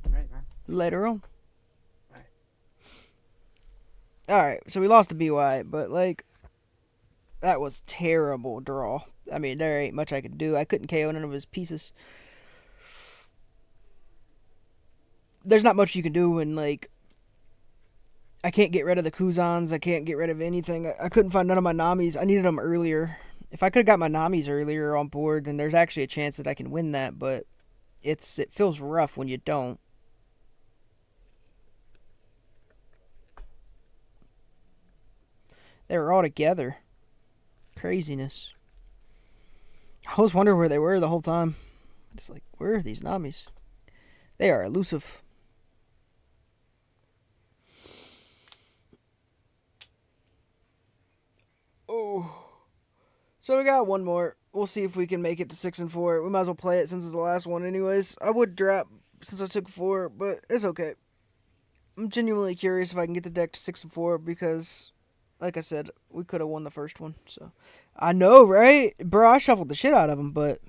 All right, man. Later on. Bye. Alright, so we lost to BY, but like, that was terrible draw. I mean, there ain't much I could do. I couldn't KO none of his pieces. There's not much you can do when, like, I can't get rid of the Kuzans. I can't get rid of anything. I couldn't find none of my Namis. I needed them earlier. If I could have got my Namis earlier on board, then there's actually a chance that I can win that, but it feels rough when you don't. They were all together. Craziness. I was wondering where they were the whole time. Just like, where are these Namis? They are elusive. Oh. So we got one more. We'll see if we can make it to 6 and 4. We might as well play it since it's the last one anyways. I would drop since I took 4, but it's okay. I'm genuinely curious if I can get the deck to 6 and 4 because, like I said, we could have won the first one. So I know, right? Bro, I shuffled the shit out of them, but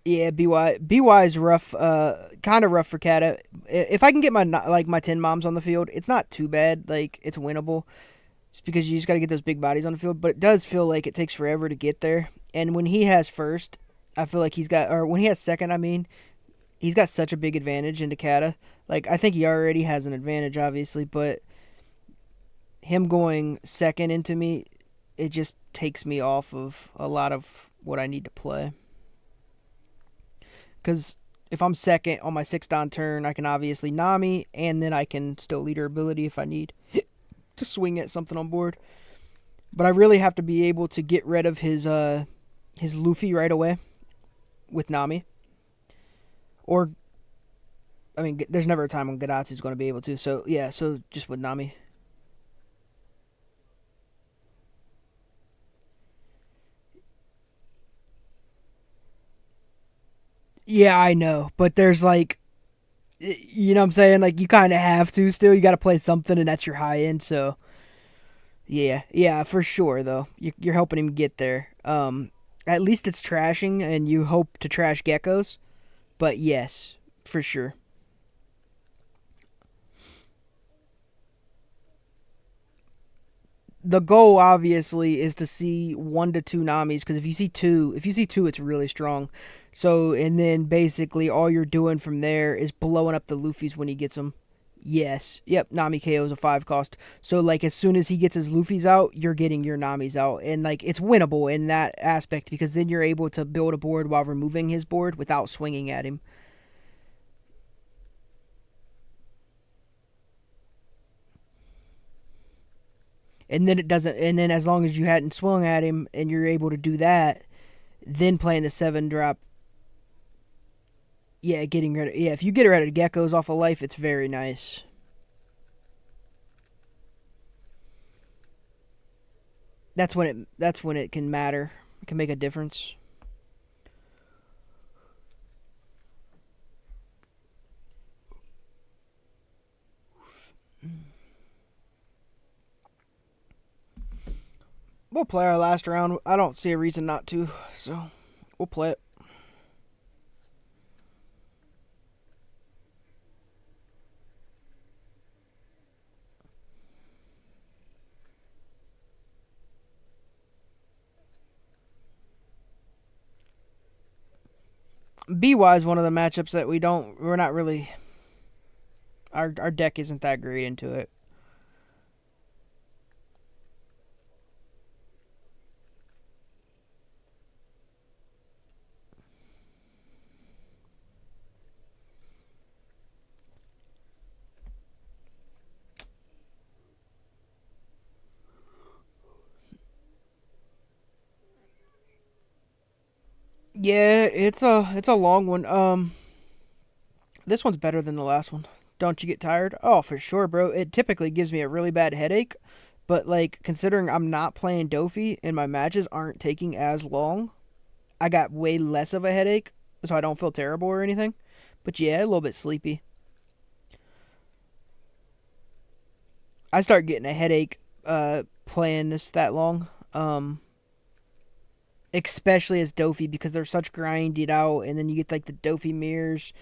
yeah, BY is rough, kind of rough for Kata. If I can get my 10 moms on the field, it's not too bad. Like, it's winnable. It's because you just got to get those big bodies on the field, but it does feel like it takes forever to get there. And when he has first, I feel like when he has second, I mean, he's got such a big advantage into Kata. Like, I think he already has an advantage, obviously, but him going second into me, it just takes me off of a lot of what I need to play. Because if I'm second on my 6-Don turn, I can obviously Nami, and then I can still leader ability if I need to swing at something on board. But I really have to be able to get rid of his Luffy right away with Nami. Or, I mean, there's never a time when Gadatsu's going to be able to. So, yeah, so just with Nami. Yeah, I know. But there's like, you know what I'm saying? Like, you kind of have to still. You got to play something, and that's your high end. So, yeah, for sure, though. You're helping him get there. At least it's trashing, and you hope to trash geckos. But yes, for sure. The goal obviously is to see 1 to 2 Namis, because if you see two, it's really strong. So, and then basically all you're doing from there is blowing up the Luffys when he gets them. Yes. Yep, Nami KO is a 5 cost. So, like, as soon as he gets his Luffys out, you're getting your Namis out. And, like, it's winnable in that aspect, because then you're able to build a board while removing his board without swinging at him. And then as long as you hadn't swung at him and you're able to do that, then playing the 7-drop. Yeah, if you get rid of geckos off of life, it's very nice. That's when it can matter. It can make a difference. We'll play our last round. I don't see a reason not to, so we'll play it. BY is one of the matchups that we're not really Our deck isn't that great into it. Yeah, it's a long one. This one's better than the last one. Don't you get tired? Oh, for sure, bro. It typically gives me a really bad headache, but like considering I'm not playing Dofi and my matches aren't taking as long, I got way less of a headache, so I don't feel terrible or anything. But yeah, a little bit sleepy. I start getting a headache playing this that long. Especially as Dofi because they're such grinded out, and then you get like the Dofi mirrors,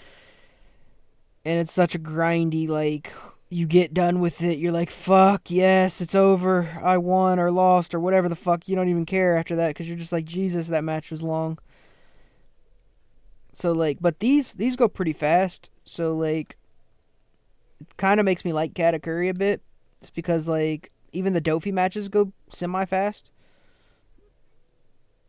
and it's such a grindy like. You get done with it, you're like, fuck, yes, it's over. I won or lost or whatever the fuck. You don't even care after that because you're just like, Jesus, that match was long. So, like, but these go pretty fast. So, like, it kind of makes me like Katakuri a bit. It's because, like, even the Dofi matches go semi-fast.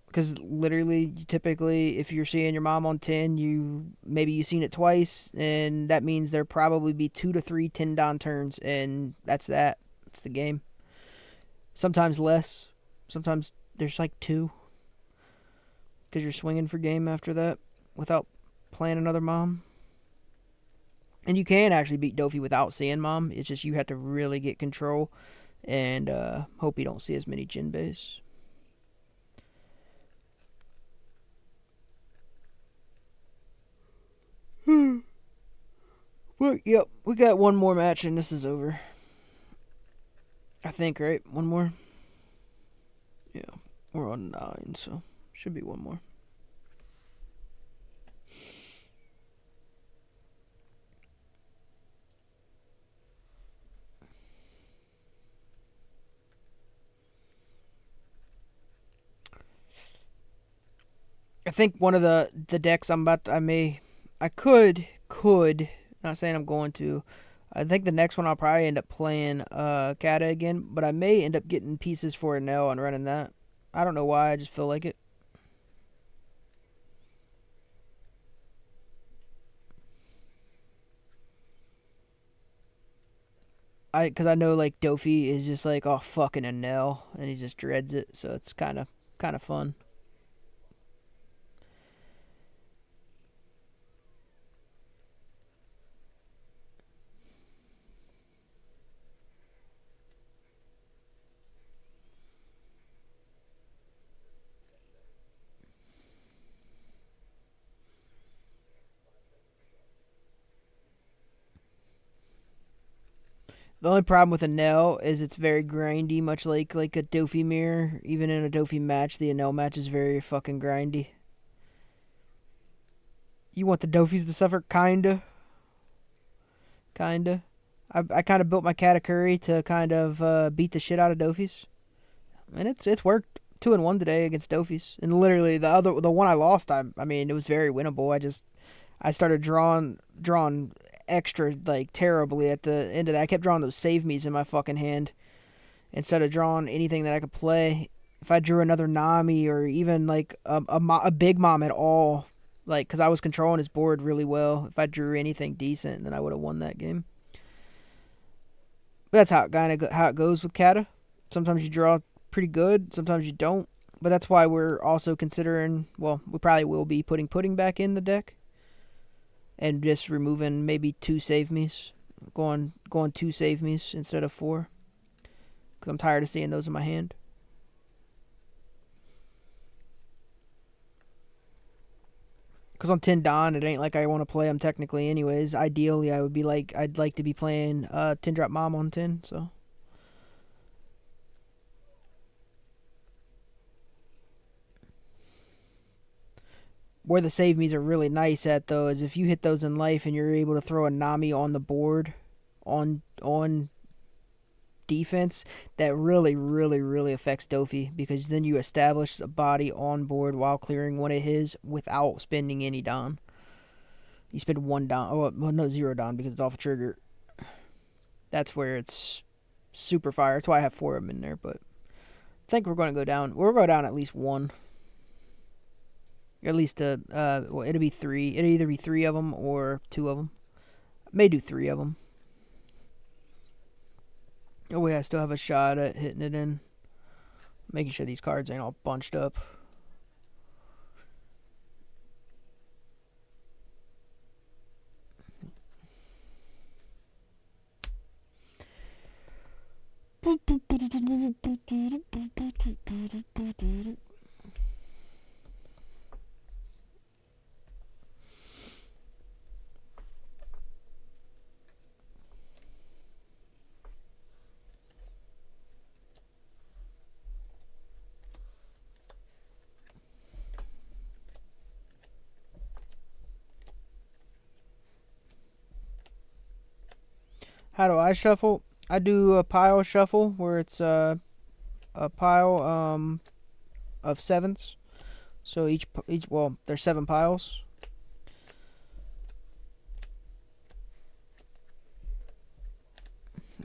Because literally, typically, if you're seeing your mom on 10, maybe you've seen it twice, and that means there probably be 2 to 3 10-dan turns, and that's that. It's the game. Sometimes less. Sometimes there's like 2. Because you're swinging for game after that without playing another mom. And you can actually beat Dofi without seeing mom. It's just you have to really get control and hope you don't see as many Jinbeis. Well, yep, we got one more match and this is over. I think, right? One more? Yeah, we're on 9, so should be one more. I think one of the decks I could, not saying I'm going to. I think the next one I'll probably end up playing Kata again, but I may end up getting pieces for Enel and running that. I don't know why, I just feel like it. Because I know like Dofi is just like, oh fucking Enel, and he just dreads it, so it's kind of fun. The only problem with Enel is it's very grindy, much like a Dofi mirror. Even in a Dofi match, the Enel match is very fucking grindy. You want the Dofis to suffer? Kinda. I kind of built my Katakuri to kind of beat the shit out of Dofis. And it's worked 2-1 today against Dofis. And literally the one I lost, I mean, it was very winnable. I started drawing extra like terribly at the end of that. I kept drawing those save me's in my fucking hand instead of drawing anything that I could play. If I drew another Nami or even like a big mom at all, like because I was controlling his board really well. If I drew anything decent, then I would have won that game. But that's how it goes with Kata. Sometimes you draw pretty good, sometimes you don't. But that's why we're also considering. Well, we probably will be putting pudding back in the deck. And just removing maybe 2 save me's. Going 2 save me's instead of 4. Because I'm tired of seeing those in my hand. Because on 10 Dawn, it ain't like I want to play them technically anyways. Ideally, I'd like to be playing 10 Drop Mom on 10, so. Where the save me's are really nice at though is if you hit those in life and you're able to throw a Nami on the board on defense, that really affects Dofi because then you establish a body on board while clearing one of his without spending any Don. You spend 1 Don, well no 0 Don because it's off a trigger. that's where it's super fire. That's why I have 4 of them in there. But I think we're going to go down. We'll go down at least 1. At least well, it'll be 3. It'll either be 3 of them or 2 of them. May do 3 of them. Oh wait, I still have a shot at hitting it in. Making sure these cards ain't all bunched up. How do I shuffle? I do a pile shuffle where it's a pile of 7s. So each well, there's 7 piles.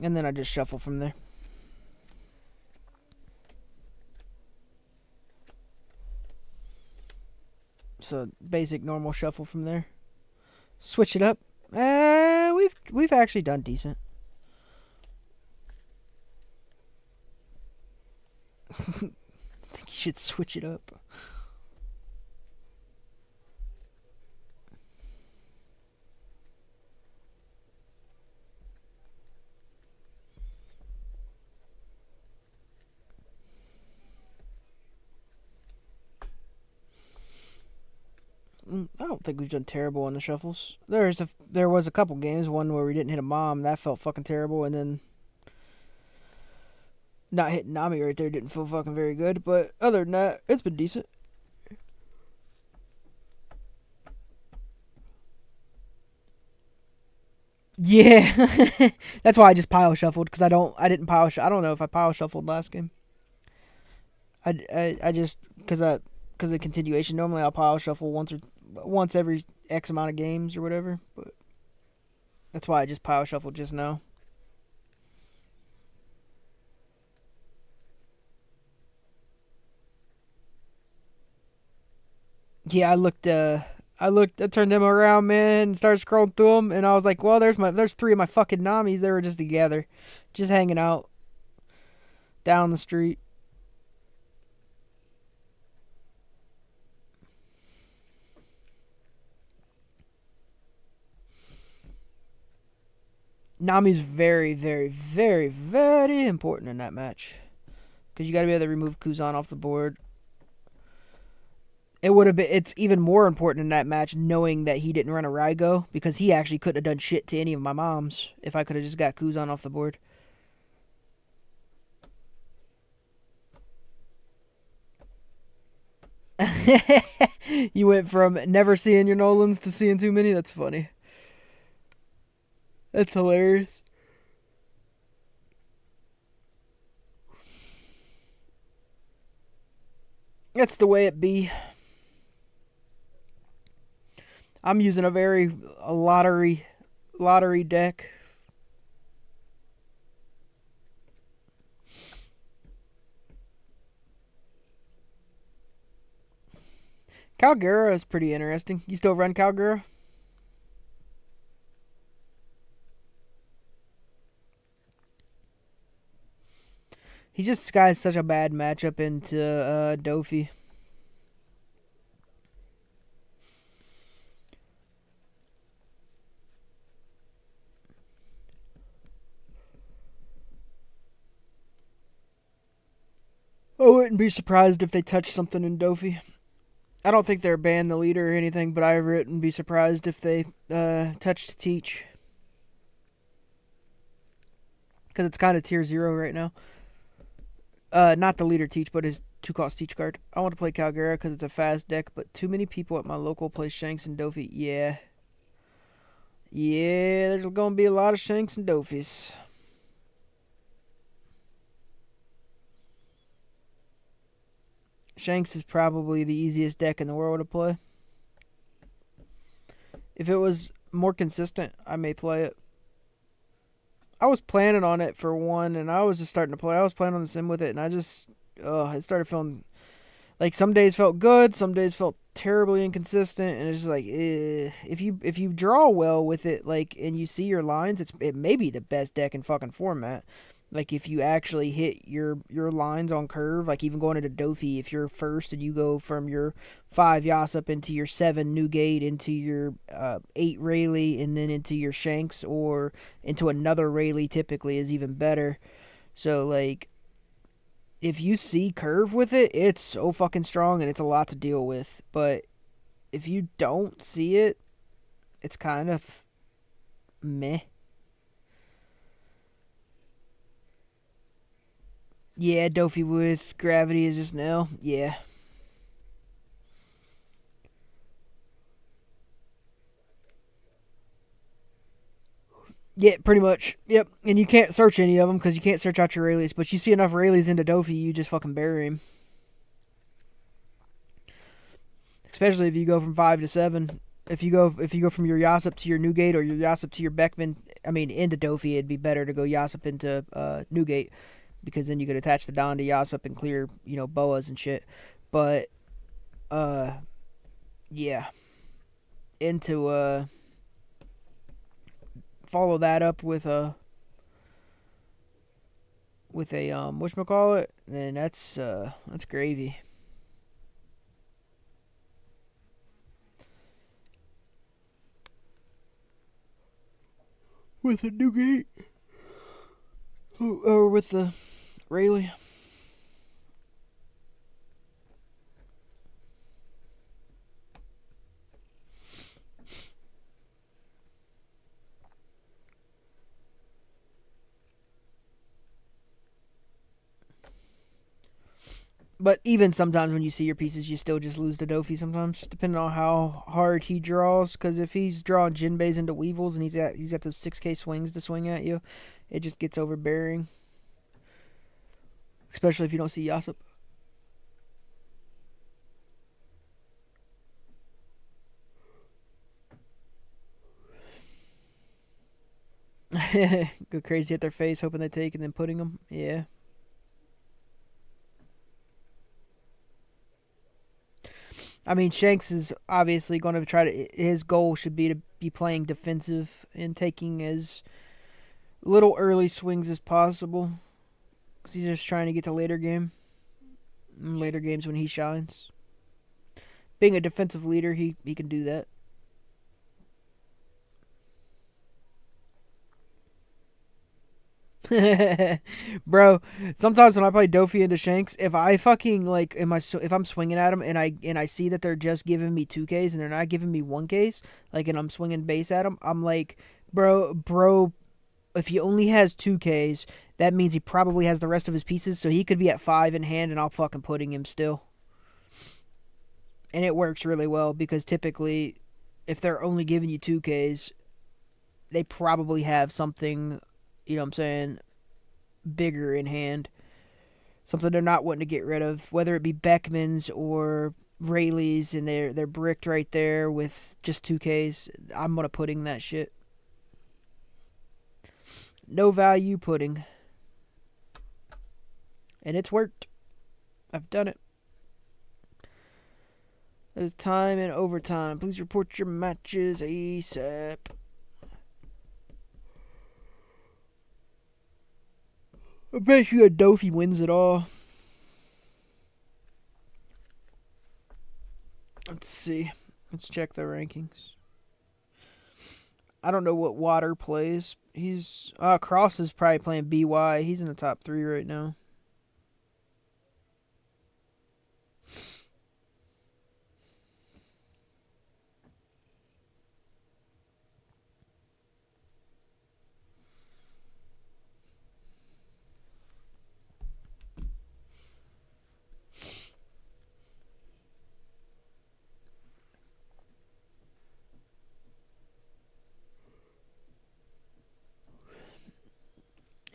And then I just shuffle from there. So basic normal shuffle from there. Switch it up. We've actually done decent. I think you should switch it up. I don't think we've done terrible on the shuffles. There was a couple games, one where we didn't hit a mom, that felt fucking terrible, and then not hitting Nami right there didn't feel fucking very good. But other than that, it's been decent. Yeah, that's why I just pile shuffled because I didn't pile. I don't know if I pile shuffled last game. I just because of the continuation. Normally I'll pile shuffle once every X amount of games or whatever. But that's why I just pile shuffled just now. Yeah, I turned them around, man, and started scrolling through them, and I was like, well, there's 3 of my fucking Namis. They were just together, just hanging out down the street. Nami's very, very, very, very important in that match. Because you got to be able to remove Kuzan off the board. It's even more important in that match knowing that he didn't run a Raigo. Because he actually couldn't have done shit to any of my moms if I could have just got Kuzan off the board. You went from never seeing your Nolans to seeing too many? That's funny. That's hilarious. That's the way it be. I'm using a lottery deck. Calgura is pretty interesting. You still run Calgura? He just skies such a bad matchup into Dofi. I wouldn't be surprised if they touched something in Dofi. I don't think they're banned the leader or anything, but I wouldn't be surprised if they touched Teach. Because it's kind of tier 0 right now. Not the leader Teach, but his 2-cost Teach card. I want to play Calgura because it's a fast deck, but too many people at my local play Shanks and Dofi. Yeah. Yeah, there's going to be a lot of Shanks and Dofis. Shanks is probably the easiest deck in the world to play. If it was more consistent, I may play it. I was planning on it for one, and I was just starting to play. I was planning on the sim with it, and it started feeling like some days felt good, some days felt terribly inconsistent, and it's just like if you draw well with it, like, and you see your lines, it may be the best deck in fucking format. Like if you actually hit your lines on curve, like even going into Dofi, if you're first and you go from your 5 Yassup into your 7 Newgate into your 8 Rayleigh and then into your Shanks or into another Rayleigh typically is even better. So like if you see curve with it, it's so fucking strong and it's a lot to deal with. But if you don't see it, it's kind of meh. Yeah, Dofi with gravity is just nail. Yeah. Yeah, pretty much. Yep. And you can't search any of them because you can't search out your Rayleighs. But you see enough Rayleighs into Dofi, you just fucking bury him. Especially if you go from 5 to 7. If you go from your Yassup to your Newgate or your Yassup to your Beckman, I mean into Dofi, it'd be better to go Yassup into Newgate. Because then you could attach the Don to Yassup and clear, boas and shit. But, yeah. Into, follow that up with a, whatchamacallit, then that's gravy. With a Newgate. Or with the Rayleigh. But even sometimes when you see your pieces, you still just lose to Dofi sometimes, depending on how hard he draws. Because if he's drawing Jinbeis into Weevils and he's got those 6K swings to swing at you, it just gets overbearing. Especially if you don't see Yassup. Go crazy at their face, hoping they take and then putting them. Yeah. I mean, Shanks is obviously going to try to. His goal should be to be playing defensive and taking as little early swings as possible. Because he's just trying to get to later games when he shines. Being a defensive leader, he can do that. Bro, sometimes when I play Dofi into Shanks, if I fucking like, if I'm swinging at them and I see that they're just giving me 2Ks and they're not giving me 1Ks, like, and I'm swinging base at them, I'm like, bro, if he only has 2Ks, that means he probably has the rest of his pieces, so he could be at 5 in hand and I'll fucking putting him still. And it works really well because typically, if they're only giving you 2Ks, they probably have something, you know what I'm saying, bigger in hand. Something they're not wanting to get rid of, whether it be Beckmans or Rayleighs, and they're bricked right there with just 2Ks. I'm gonna pudding that shit. No value pudding. And it's worked. I've done it. It is time and overtime. Please report your matches ASAP. I bet you Dofi wins it all. Let's see. Let's check the rankings. I don't know what Water plays. He's Cross is probably playing BY. He's in the top 3 right now.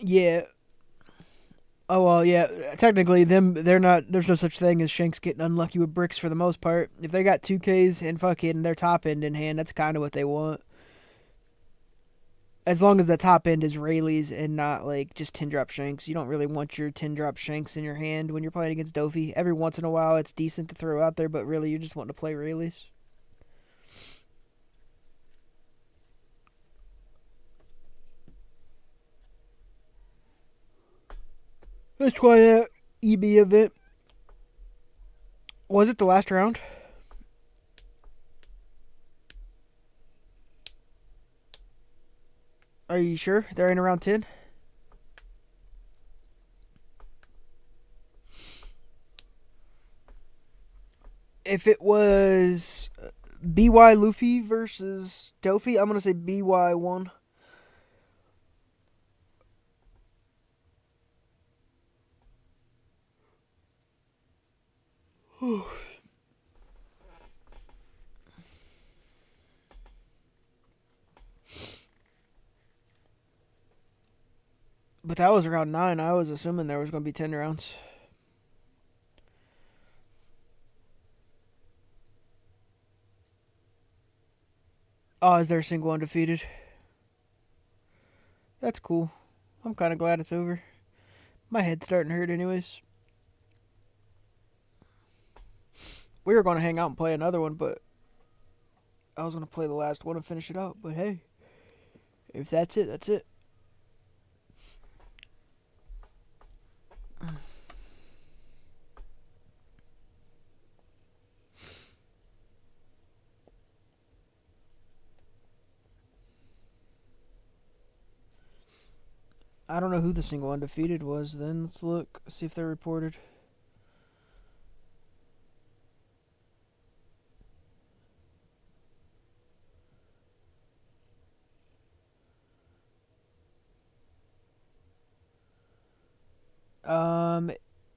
Yeah. Oh well, yeah. Technically, they're not. There's no such thing as Shanks getting unlucky with bricks for the most part. If they got 2Ks and fucking their top end in hand, that's kind of what they want. As long as the top end is Rayleighs and not like just 10-drop Shanks. You don't really want your 10-drop Shanks in your hand when you're playing against Dofi. Every once in a while it's decent to throw out there, but really you're just wanting to play Rayleighs. Let's try that EB event. Was it the last round? Are you sure? They're in around 10? If it was BY Luffy versus Dofi, I'm going to say BY won. But that was around 9. I was assuming there was going to be 10 rounds. Oh, is there a single undefeated? That's cool. I'm kind of glad it's over. My head's starting to hurt anyways. We were going to hang out and play another one, but I was going to play the last one and finish it out. But hey, if that's it, that's it. I don't know who the single undefeated was then. Let's look, see if they're reported.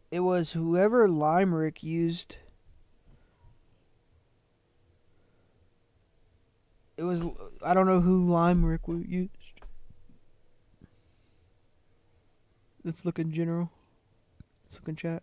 It was whoever Limerick used. It was, I don't know who Limerick used. Let's look in general. Let's look in chat.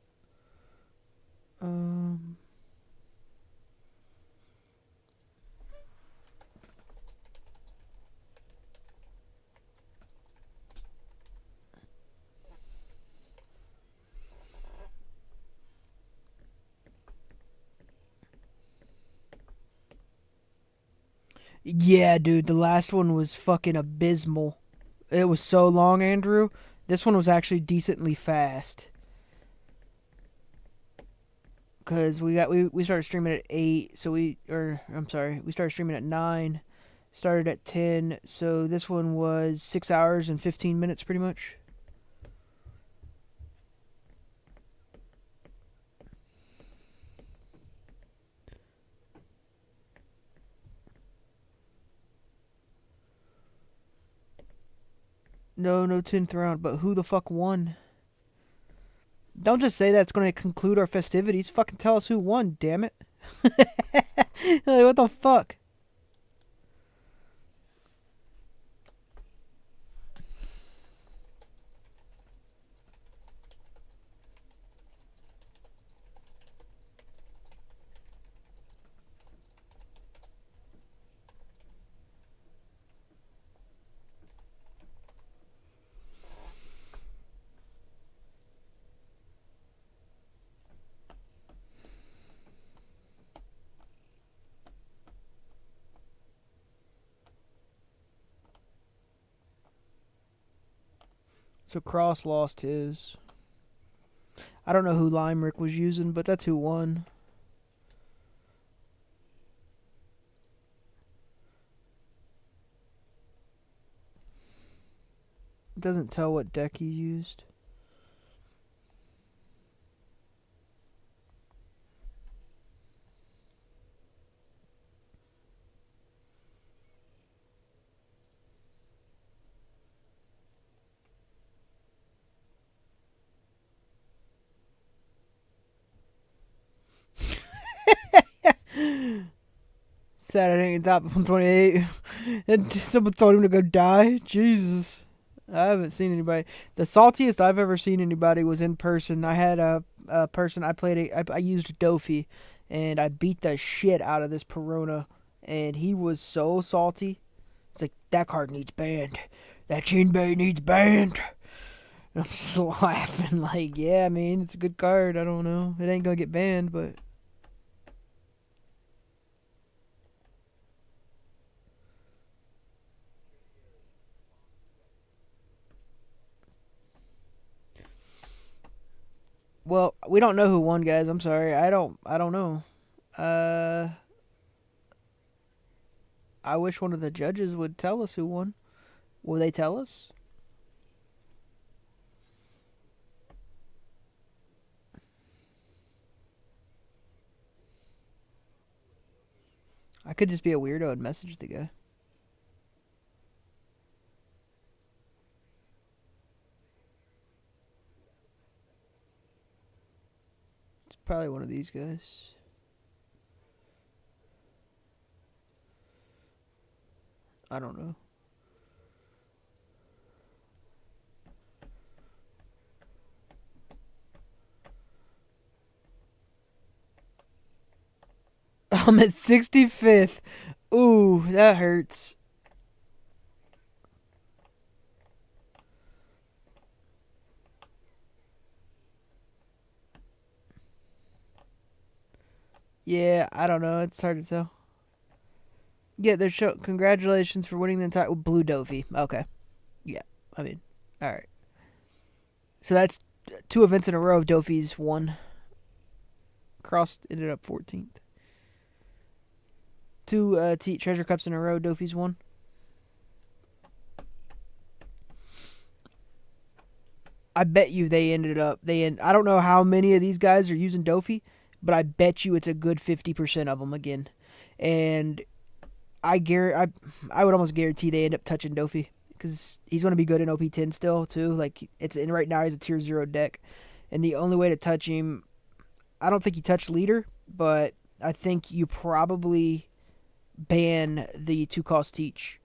Yeah, dude, the last one was fucking abysmal. It was so long, Andrew. This one was actually decently fast. Cause we started streaming at 8, so we started streaming at 9, started at 10, so this one was 6 hours and 15 minutes pretty much. No 10th round, but who the fuck won? Don't just say that's going to conclude our festivities. Fucking tell us who won, damn it. Like, what the fuck? So Cross lost his. I don't know who Limerick was using, but that's who won. It doesn't tell what deck he used. Saturday top 128. And someone told him to go die. Jesus. I haven't seen anybody. The saltiest I've ever seen anybody was in person. I had a person I used Dofi, and I beat the shit out of this Perona, and he was so salty. It's like, that card needs banned. That Jinbei needs banned. And I'm just laughing like, yeah, I mean, it's a good card. I don't know. It ain't gonna get banned, but... Well, we don't know who won, guys. I'm sorry. I don't know. I wish one of the judges would tell us who won. Will they tell us? I could just be a weirdo and message the guy. It's probably one of these guys. I don't know. I'm at 65th. Ooh, that hurts. Yeah, I don't know. It's hard to tell. Yeah, they're congratulations for winning the entire Blue Dofi. Okay. Yeah, I mean, all right. So that's 2 events in a row. Dofi's won. Cross ended up 14th. 2 treasure cups in a row. Dofi's won. I bet you they ended up. I don't know how many of these guys are using Dofi, but I bet you it's a good 50% of them again. And I would almost guarantee they end up touching Dofi because he's going to be good in OP10 still too. Like it's in right now, he's a tier 0 deck, and the only way to touch him, I don't think you touch leader, but I think you probably ban the 2-cost teach.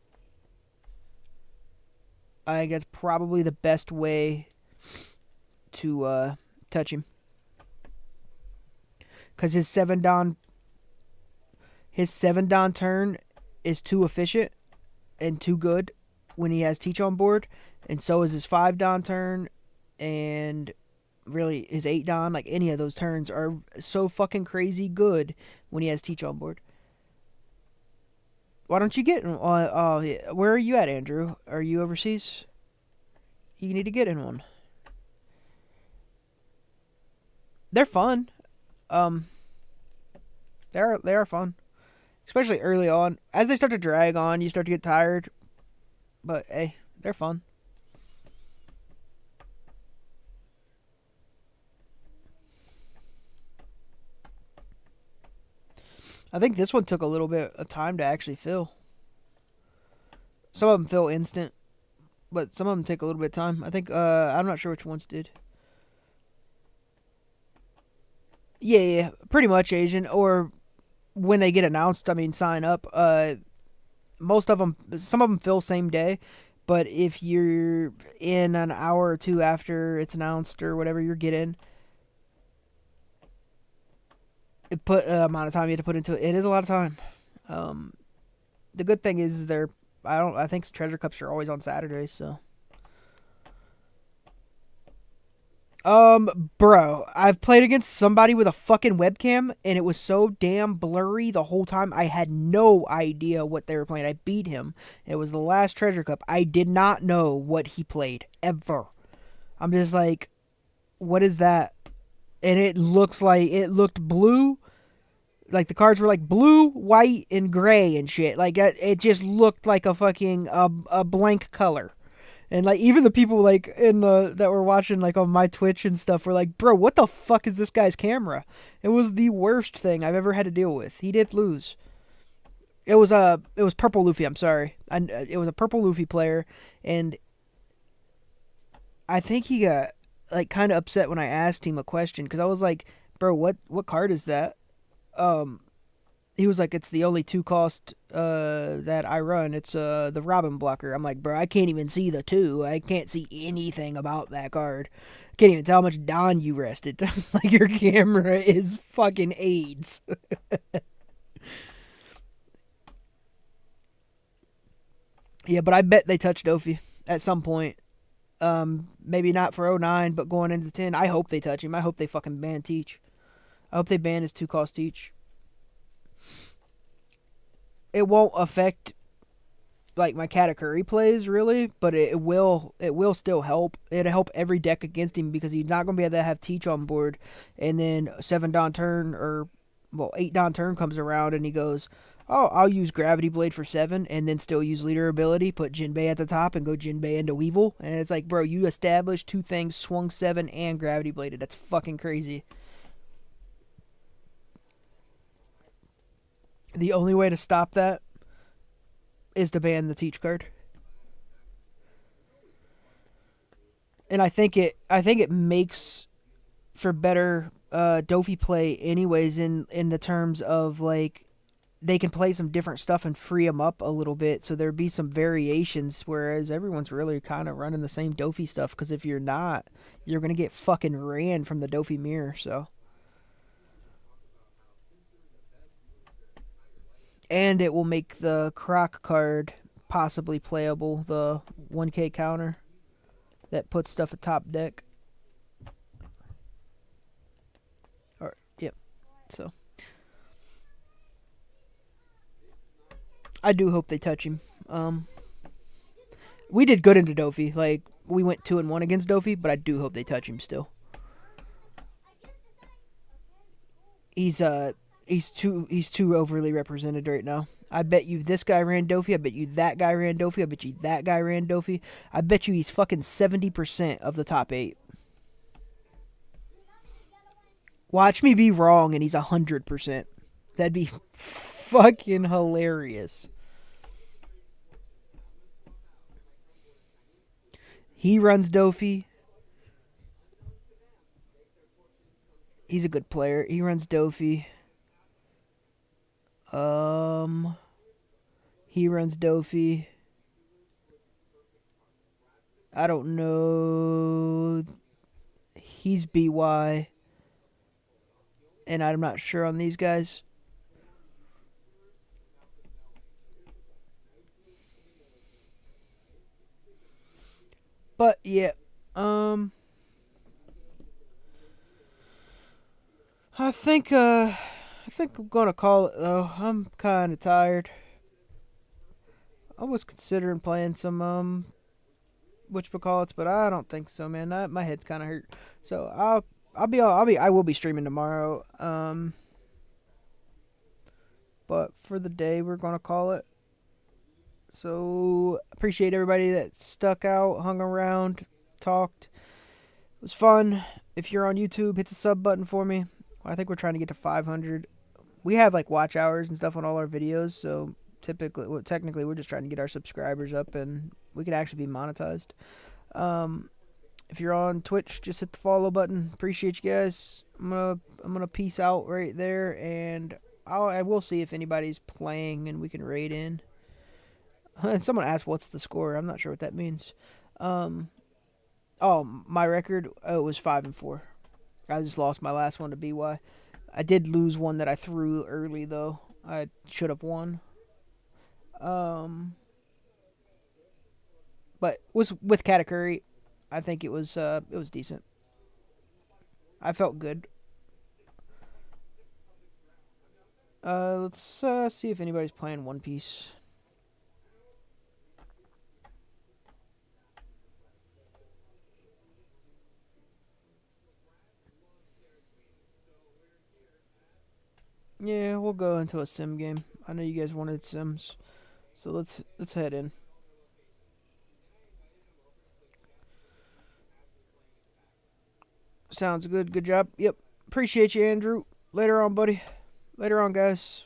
I think that's probably the best way to touch him, because his 7-Don turn is too efficient and too good when he has teach on board, and so is his 5-Don turn, and really his 8-Don. Like any of those turns are so fucking crazy good when he has teach on board. Why don't you get in? Where are you at, Andrew? Are you overseas? You need to get in one. They're fun. They are fun, especially early on. As they start to drag on, you start to get tired. But hey, they're fun. I think this one took a little bit of time to actually fill. Some of them fill instant, but some of them take a little bit of time. I think I'm not sure which ones did. Yeah, pretty much Asian, or when they get announced, I mean, sign up. Most of them, some of them fill same day, but if you're in an hour or 2 after it's announced or whatever, you're getting. It put amount of time you have to put into it. It is a lot of time. The good thing is I think treasure cups are always on Saturdays, so. Bro, I've played against somebody with a fucking webcam, and it was so damn blurry the whole time. I had no idea what they were playing. I beat him. It was the last treasure cup. I did not know what he played, ever. I'm just like, what is that? And it looked blue. Like, the cards were like blue, white, and gray and shit. Like, it just looked like a fucking, a blank color. And, like, even the people, like, that were watching, like, on my Twitch and stuff were like, bro, what the fuck is this guy's camera? It was the worst thing I've ever had to deal with. He did lose. It was Purple Luffy, I'm sorry. It was a Purple Luffy player, and I think he got, like, kind of upset when I asked him a question, because I was like, bro, what card is that? He was like, it's the only 2-cost that I run. It's the Robin blocker. I'm like, bro, I can't even see the 2. I can't see anything about that card. I can't even tell how much Don you rested. Like, your camera is fucking AIDS. Yeah, but I bet they touch Dofi at some point. Maybe not for 09, but going into 10, I hope they touch him. I hope they fucking ban Teach. I hope they ban his 2-cost Teach. It won't affect like my Katakuri plays really, but it will still help. It'll help every deck against him because he's not gonna be able to have Teach on board, and then 7 Dawn turn 8 Dawn turn comes around and he goes, oh, I'll use Gravity Blade for 7 and then still use Leader ability, put Jinbei at the top and go Jinbei into Weevil, and it's like, bro, you established 2 things, swung 7 and Gravity Bladed. That's fucking crazy. The only way to stop that is to ban the Teach card. And I think it makes for better Dofi play anyways in the terms of like they can play some different stuff and free them up a little bit, so there'd be some variations, whereas everyone's really kind of running the same Dofi stuff, because if you're not, you're going to get fucking ran from the Dofi mirror, so. And it will make the Croc card possibly playable, the 1K counter that puts stuff at top deck. Or, yep, so. I do hope they touch him. We did good into Dofi. Like, we went 2-1 against Dofi, but I do hope they touch him still. He's too overly represented right now. I bet you this guy ran Dofi. I bet you that guy ran Dofi. I bet you that guy ran Dofi. I bet you he's fucking 70% of the top 8. Watch me be wrong and he's 100%. That'd be fucking hilarious. He runs Dofi. He's a good player. He runs Dofi. He runs Dofi. I don't know. He's BY. And I'm not sure on these guys. But yeah, I think I'm gonna call it though. I'm kind of tired. I was considering playing some whatchamacallits, but I don't think so, man. My head's kind of hurt. So I will be streaming tomorrow. But for the day, we're gonna call it. So, appreciate everybody that stuck out, hung around, talked. It was fun. If you're on YouTube, hit the sub button for me. I think we're trying to get to 500. We have like watch hours and stuff on all our videos, so technically we're just trying to get our subscribers up and we could actually be monetized. If you're on Twitch, just hit the follow button. Appreciate you guys. I'm gonna peace out right there, and I will see if anybody's playing and we can raid in. And someone asked, what's the score? I'm not sure what that means. Oh, my record, it was 5-4. I just lost my last one to BY. I did lose one that I threw early, though. I should have won. But was with Katakuri, I think it was decent. I felt good. Let's see if anybody's playing One Piece. Yeah, we'll go into a sim game. I know you guys wanted sims, so let's head in. Sounds good. Good job. Yep. Appreciate you, Andrew. Later on, buddy. Later on, guys.